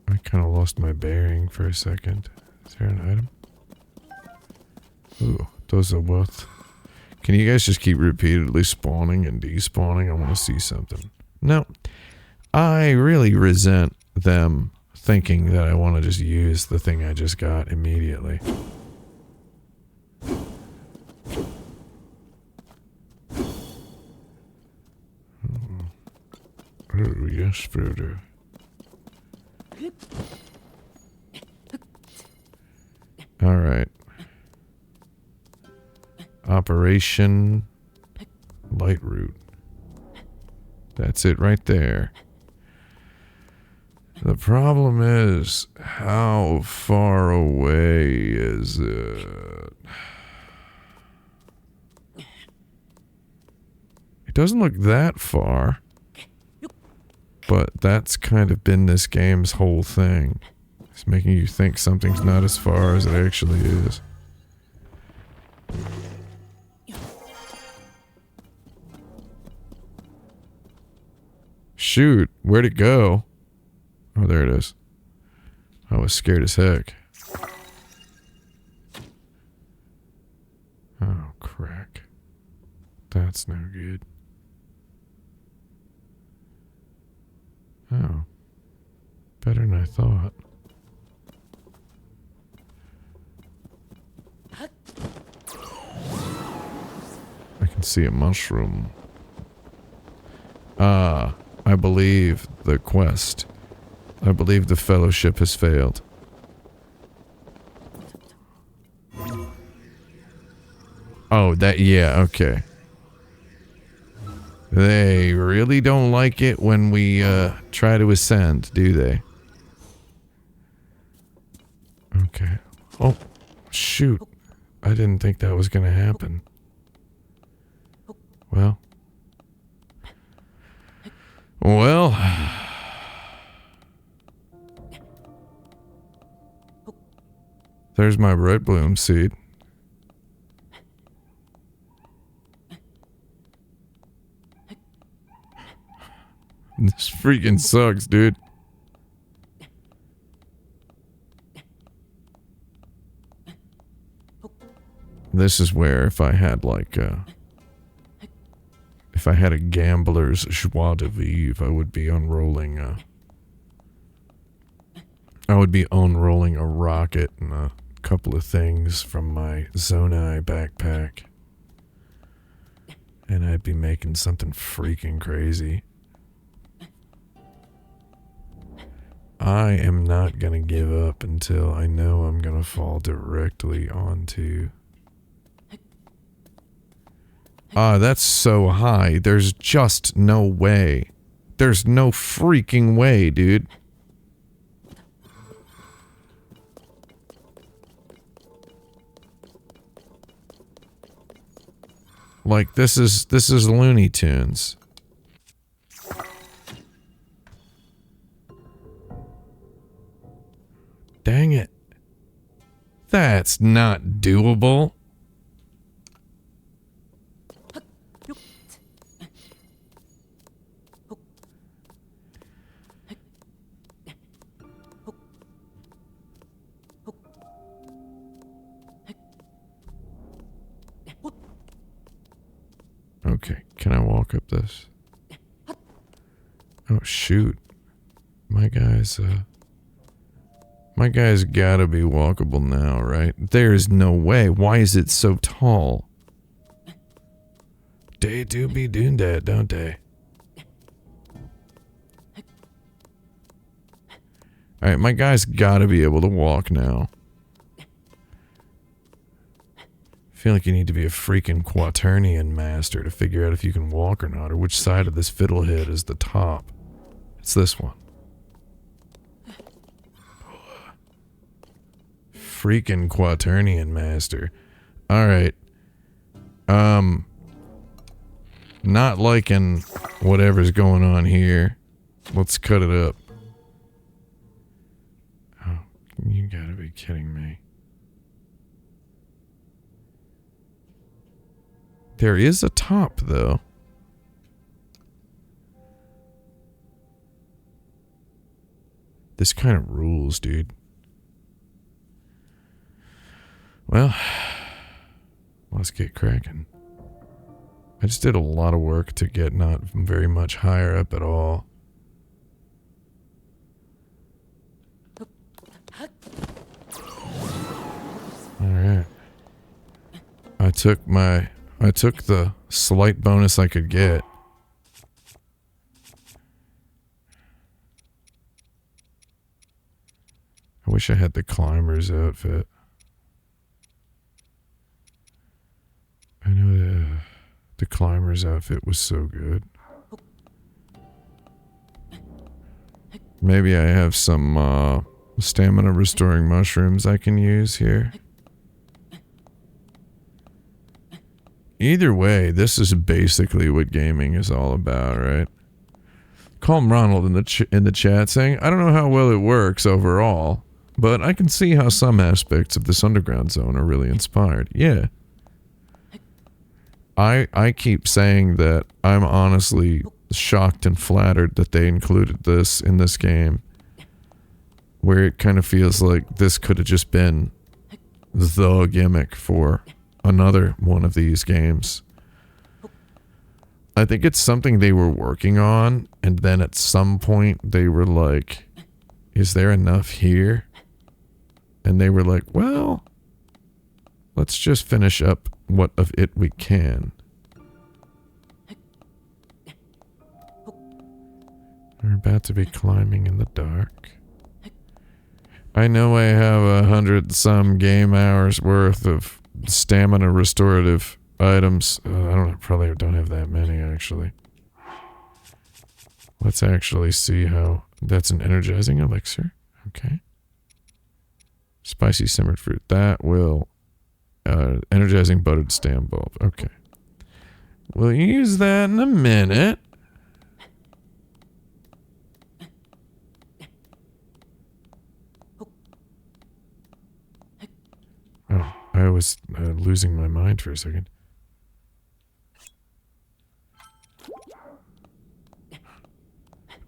I kind of lost my bearing for a second. Is there an item? Ooh, those are both. Can you guys just keep repeatedly spawning and despawning? I want to see something. No. I really resent them thinking that I want to just use the thing I just got immediately. Oh, yes, further. Alright. Operation Light Root. That's it right there. The problem is, how far away is it? It doesn't look that far. But that's kind of been this game's whole thing. It's making you think something's not as far as it actually is. Shoot, where'd it go? Oh, there it is. I was scared as heck. Oh, crack. That's no good. Oh. Better than I thought. I can see a mushroom. Ah, I believe the quest. I believe the fellowship has failed. Oh, yeah, okay. They really don't like it when we try to ascend, do they? Okay. Oh, shoot. I didn't think that was gonna happen. Well. There's my red bloom seed. This freaking sucks, dude. This is where if I had like if I had a gambler's joie de vivre, I would be unrolling a rocket and a couple of things from my Zonai backpack. And I'd be making something freaking crazy. I am not gonna give up until I know I'm gonna fall directly onto... Ah, that's so high. There's just no way. There's no freaking way, dude. Like, this is Looney Tunes. Dang it. That's not doable. Okay, can I walk up this? Oh, shoot. My guy's gotta be walkable now, right? There's no way. Why is it so tall? They do be doing that, don't they? Alright, my guy's gotta be able to walk now. I feel like you need to be a freaking Quaternion master to figure out if you can walk or not, or which side of this fiddlehead is the top. It's this one. Freaking Quaternion master. Alright. Not liking whatever's going on here. Let's cut it up. Oh, you gotta be kidding me. There is a top, though. This kind of rules, dude. Well, let's get cracking. I just did a lot of work to get not very much higher up at all. Alright. I took the slight bonus I could get. I wish I had the climber's outfit. I know the climber's outfit was so good. Maybe I have some stamina restoring mushrooms I can use here. Either way, this is basically what gaming is all about, right? Calm Ronald in the chat saying, I don't know how well it works overall, but I can see how some aspects of this underground zone are really inspired. Yeah. I keep saying that I'm honestly shocked and flattered that they included this in this game, where it kind of feels like this could have just been the gimmick for another one of these games. I think it's something they were working on, and then at some point they were like, is there enough here? And they were like, well, let's just finish up what of it we can. We're about to be climbing in the dark. I know I have 100-some game hours worth of stamina restorative items. Probably don't have that many, actually. Let's actually see how... That's an energizing elixir. Okay. Spicy simmered fruit. That will... energizing buttered stem bulb. Okay. We'll use that in a minute. Oh, I was losing my mind for a second.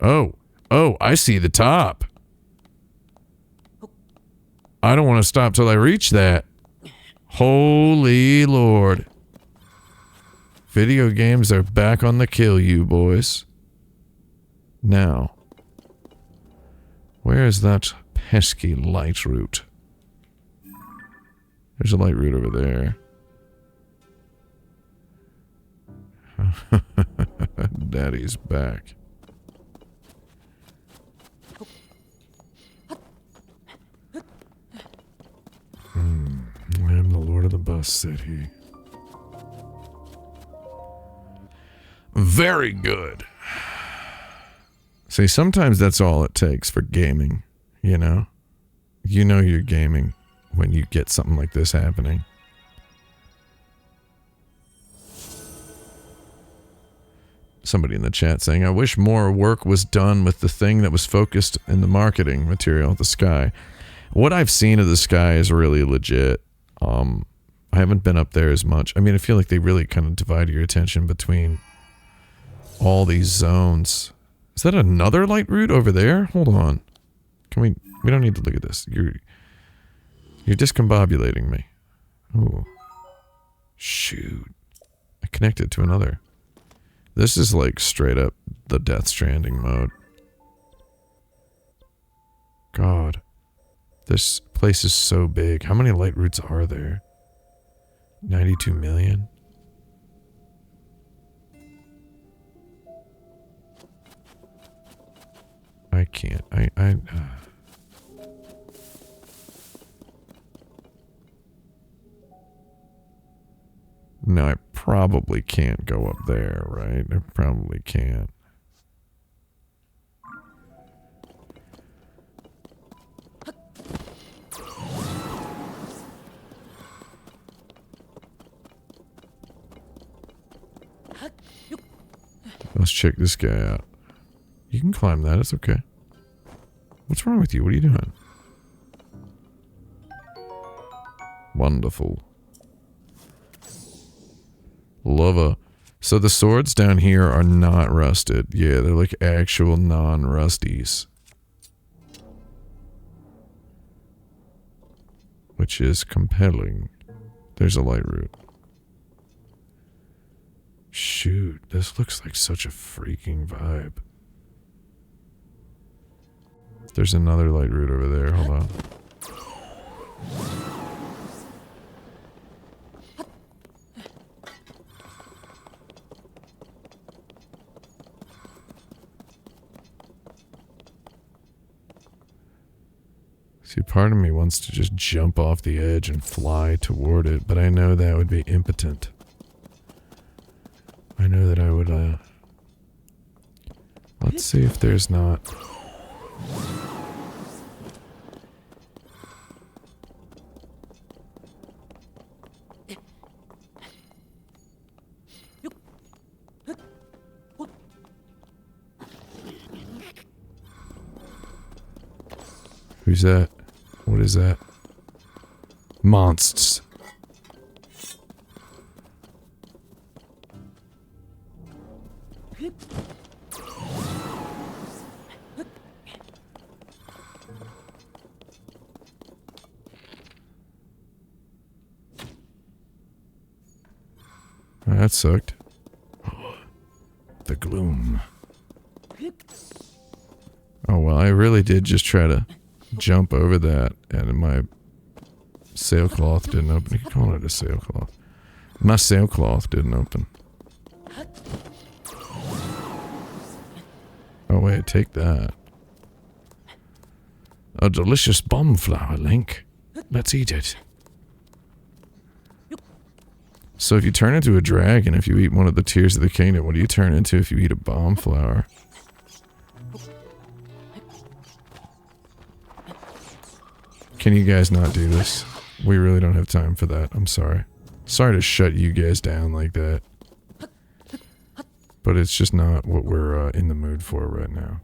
Oh, I see the top. I don't want to stop till I reach that. Holy Lord. Video games are back on the kill, you boys. Now, where is that pesky light root? There's a light root over there. Daddy's back. I am the Lord of the Bus, said he. Very good. See, sometimes that's all it takes for gaming, you know? You know you're gaming when you get something like this happening. Somebody in the chat saying, I wish more work was done with the thing that was focused in the marketing material, the sky. What I've seen of the sky is really legit. I haven't been up there as much. I mean, I feel like they really kind of divide your attention between all these zones. Is that another light root over there? Hold on. Can we don't need to look at this. You're discombobulating me. Ooh. Shoot. I connected to another. This is like straight up the Death Stranding mode. God. This place is so big. How many light roots are there? 92 million? I can't. No, I probably can't go up there, right? I probably can't. Let's check this guy out. You can climb that, it's okay. What's wrong with you? What are you doing? Wonderful. Lava. So the swords down here are not rusted. Yeah, they're like actual non-rusties. Which is compelling. There's a light route. Shoot, this looks like such a freaking vibe. There's another light route over there. Hold on. See, part of me wants to just jump off the edge and fly toward it, but I know that would be impotent. I know that I would, let's see if there's not... Who's that? What is that? Monsters. That sucked. The gloom. Oh well, I really did just try to jump over that, and my sailcloth didn't open. You can call it a sailcloth. My sailcloth didn't open. Oh wait, take that. A delicious bomb flower, Link. Let's eat it. So if you turn into a dragon, if you eat one of the tears of the kingdom, what do you turn into if you eat a bomb flower? Can you guys not do this? We really don't have time for that. I'm sorry. Sorry to shut you guys down like that. But it's just not what we're in the mood for right now.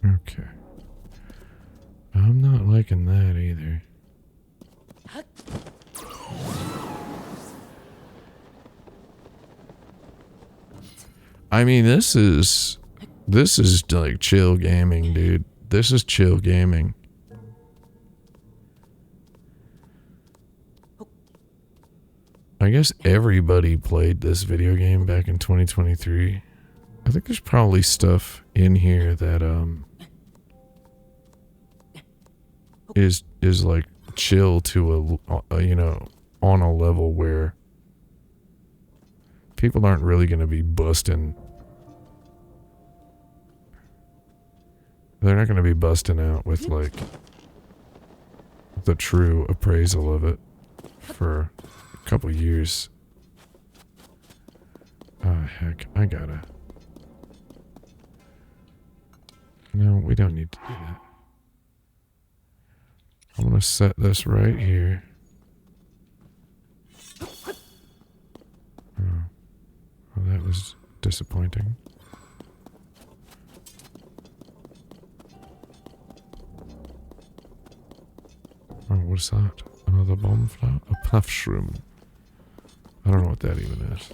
Okay. I'm not liking that either. I mean, this is like chill gaming, dude. This is chill gaming. I guess everybody played this video game back in 2023. I think there's probably stuff in here that is like chill to a you know, on a level where people aren't really going to be busting. They're not going to be busting out with like the true appraisal of it for a couple years. Oh heck, I gotta. No, we don't need to do that. I'm gonna set this right here. Oh, well, that was disappointing. Oh, what's that? Another bomb flower? A puff shroom. I don't know what that even is.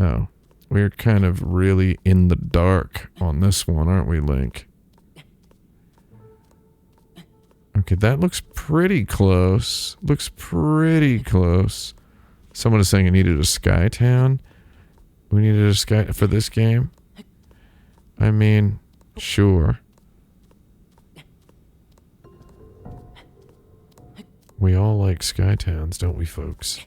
Oh. We're kind of really in the dark on this one, aren't we, Link? Okay, that looks pretty close. Looks pretty close. Someone is saying it needed a sky town. We needed a sky for this game. I mean, sure. We all like sky towns, don't we, folks?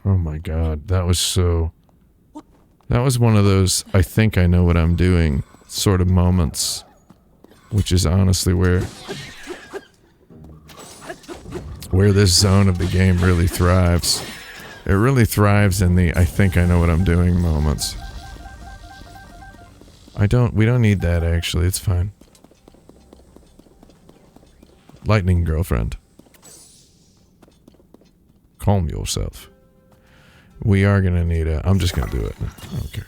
Oh my god, that was so... That was one of those, I think I know what I'm doing sort of moments. Which is honestly where this zone of the game really thrives. It really thrives in the I think I know what I'm doing moments. We don't need that actually, it's fine. Lightning girlfriend. Calm yourself. We are gonna need I'm just gonna do it. I don't care.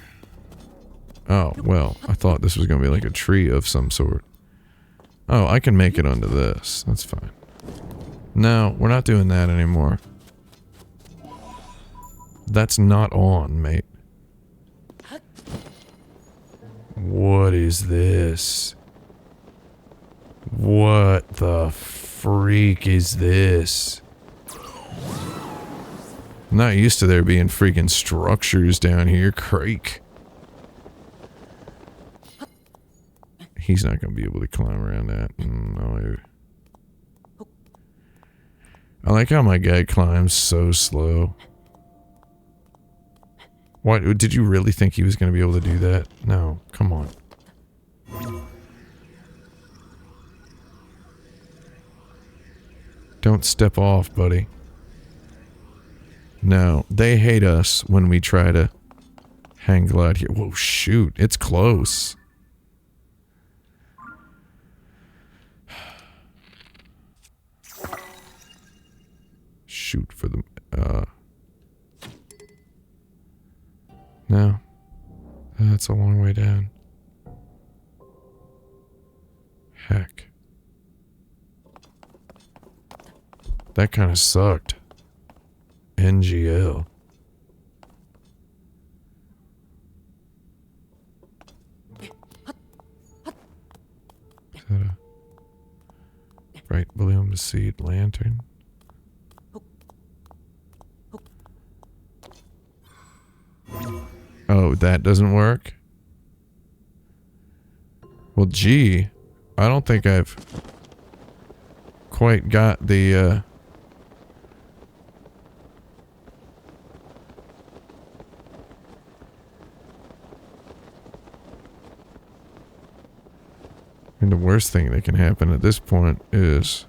Oh, well, I thought this was gonna be like a tree of some sort. Oh, I can make it onto this. That's fine. No, we're not doing that anymore. That's not on, mate. What is this? What the freak is this? I'm not used to there being freaking structures down here. Creek. He's not going to be able to climb around that. No. I like how my guy climbs so slow. What? Did you really think he was going to be able to do that? No. Come on. Don't step off, buddy. No. They hate us when we try to hang glide here. Whoa, shoot. It's close. Shoot for the... No. That's a long way down. Heck. That kind of sucked. NGL. Is that a bright bloom seed lantern? Oh, that doesn't work? Well, gee, I don't think I've quite got the, And the worst thing that can happen at this point is...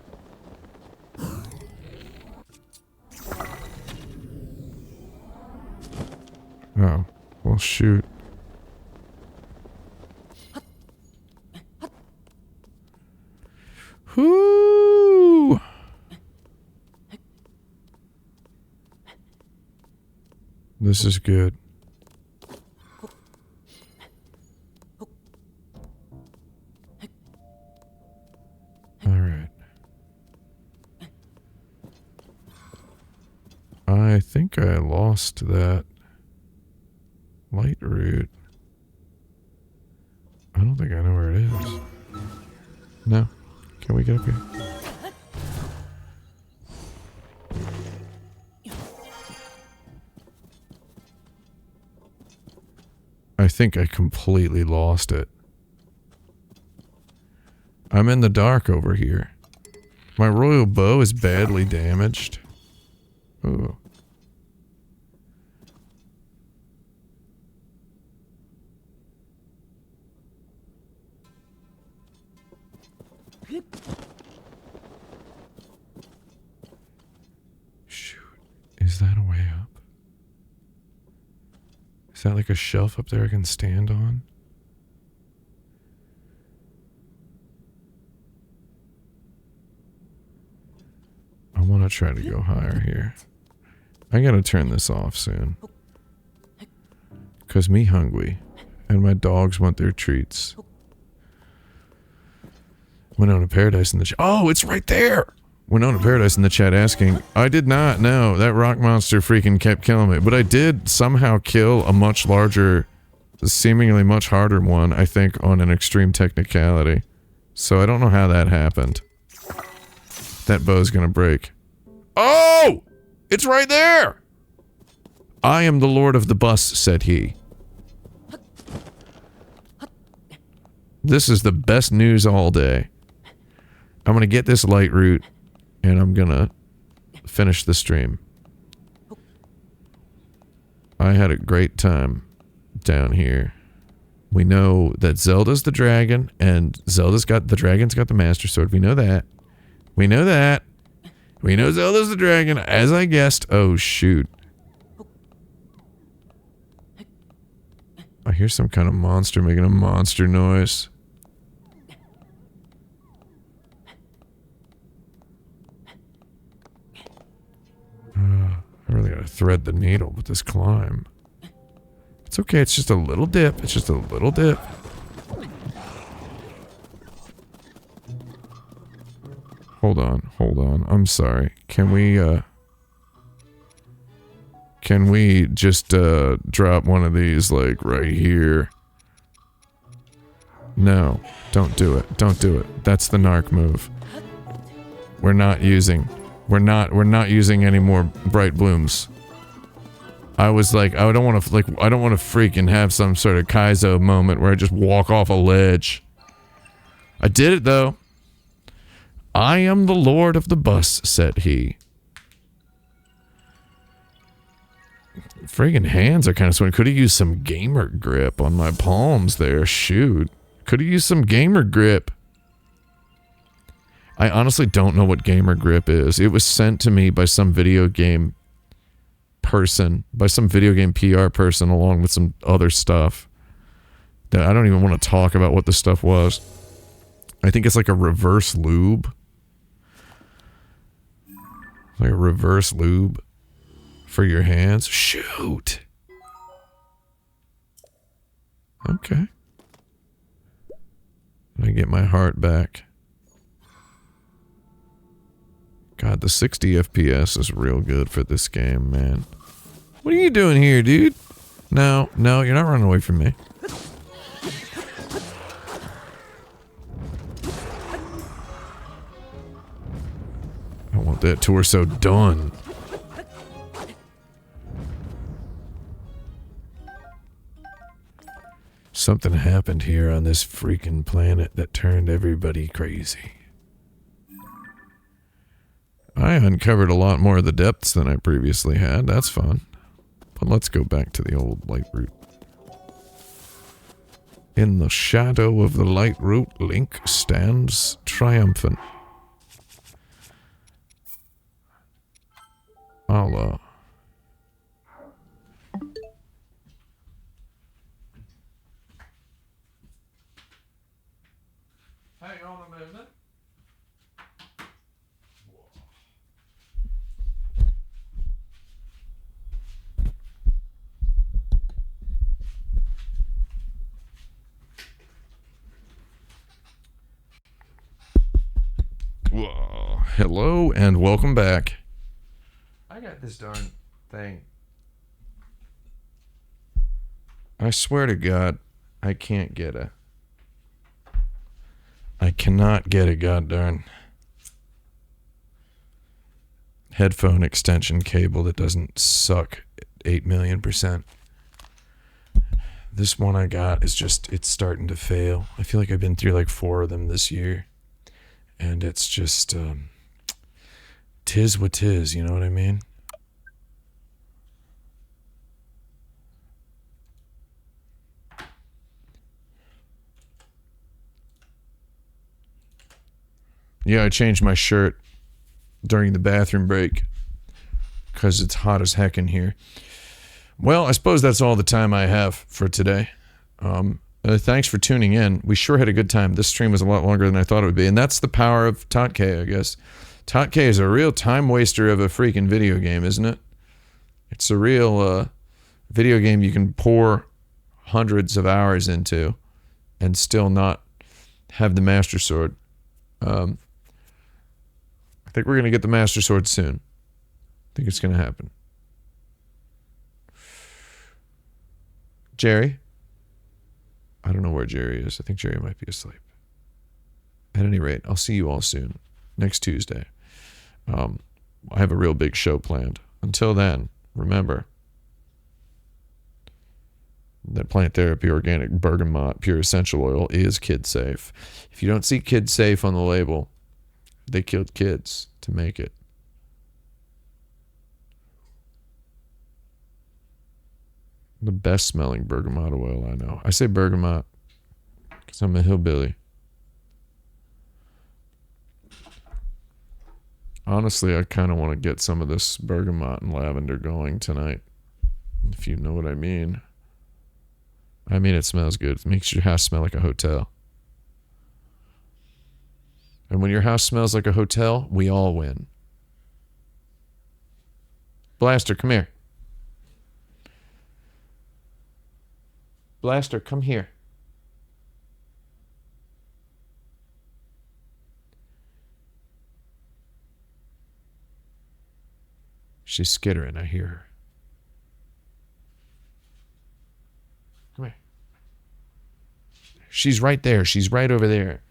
Oh, well shoot. Whoo! This is good. Alright. I think I lost that light route. I don't think I know where it is. No? Can we get up here? I think I completely lost it. I'm in the dark over here. My royal bow is badly damaged. Ooh. Shoot. Is that a way up? Is that like a shelf up there I can stand on? I want to try to go higher here. I gotta turn this off soon. Cause me hungry. And my dogs want their treats. Winona Paradise in the chat. Oh, it's right there! Winona Paradise in the chat asking, I did not know. That rock monster freaking kept killing me. But I did somehow kill a much larger, seemingly much harder one, I think, on an extreme technicality. So I don't know how that happened. That bow's gonna break. Oh! It's right there! I am the lord of the bus, said he. This is the best news all day. I'm gonna get this light route, and I'm gonna finish the stream. I had a great time down here. We know that Zelda's the dragon, and the dragon's got the Master Sword. We know that. We know that. We know Zelda's the dragon, as I guessed. Oh, shoot. I hear some kind of monster making a monster noise. I really gotta thread the needle with this climb. It's okay, it's just a little dip. It's just a little dip. Hold on, hold on. I'm sorry. Can we just drop one of these like right here? No, don't do it. Don't do it. That's the narc move. We're not using any more bright blooms. I was like, I don't want to freaking have some sort of Kaizo moment where I just walk off a ledge. I did it though. I am the lord of the bus, said he. Friggin' hands are kind of sweaty. Could have used some gamer grip on my palms there. Shoot. Could have used some gamer grip. I honestly don't know what gamer grip is. It was sent to me by some video game person, by some video game PR person, along with some other stuff that I don't even want to talk about what the stuff was. I think it's like a reverse lube. Like a reverse lube for your hands. Shoot. Okay. Let me get my heart back. God, the 60 FPS is real good for this game, man. What are you doing here, dude? No, you're not running away from me. I want that torso done. Something happened here on this freaking planet that turned everybody crazy. I uncovered a lot more of the depths than I previously had. That's fun. But let's go back to the old light route. In the shadow of the light route, Link stands triumphant. I'll, hang on a minute. Whoa. Hello and welcome back. I got this darn thing. I swear to God, I can't get a... I cannot get a goddarn headphone extension cable that doesn't suck 8 million%. This one I got is just, it's starting to fail. I feel like I've been through like 4 of them this year. And it's just, tis what tis, you know what I mean? Yeah, I changed my shirt during the bathroom break because it's hot as heck in here. Well, I suppose that's all the time I have for today. Thanks for tuning in. We sure had a good time. This stream was a lot longer than I thought it would be, and that's the power of totk, I guess. Totk is a real time waster of a freaking video game, isn't it? It's a real video game you can pour hundreds of hours into and still not have the Master Sword. I think we're going to get the Master Sword soon. I think it's going to happen. Jerry? I don't know where Jerry is. I think Jerry might be asleep. At any rate, I'll see you all soon. Next Tuesday. I have a real big show planned. Until then, remember that plant therapy organic bergamot pure essential oil is kid safe. If you don't see kid safe on the label, they killed kids to make it. The best smelling bergamot oil I know. I say bergamot because I'm a hillbilly. Honestly, I kind of want to get some of this bergamot and lavender going tonight, if you know what I mean. I mean, it smells good. It makes your house smell like a hotel. And when your house smells like a hotel, we all win. Blaster, come here. Blaster, come here. She's skittering. I hear her. Come here. She's right there. She's right over there.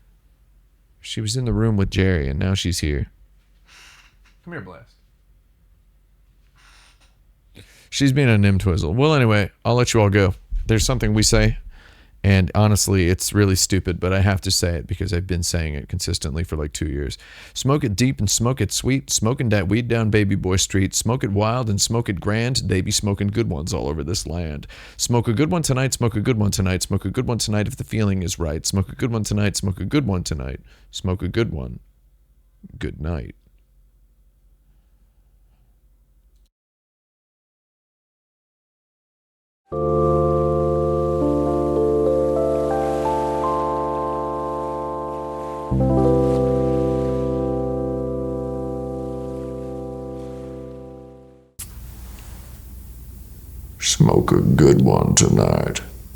She was in the room with Jerry, and now she's here. Come here, Blast. She's being a nimtwizzle. Well, anyway, I'll let you all go. There's something we say, and honestly, it's really stupid, but I have to say it because I've been saying it consistently for like 2 years. Smoke it deep and smoke it sweet. Smoking that weed down Baby Boy Street. Smoke it wild and smoke it grand. They be smoking good ones all over this land. Smoke a good one tonight. Smoke a good one tonight. Smoke a good one tonight if the feeling is right. Smoke a good one tonight. Smoke a good one tonight. Smoke a good one. Good night. Smoke a good one tonight.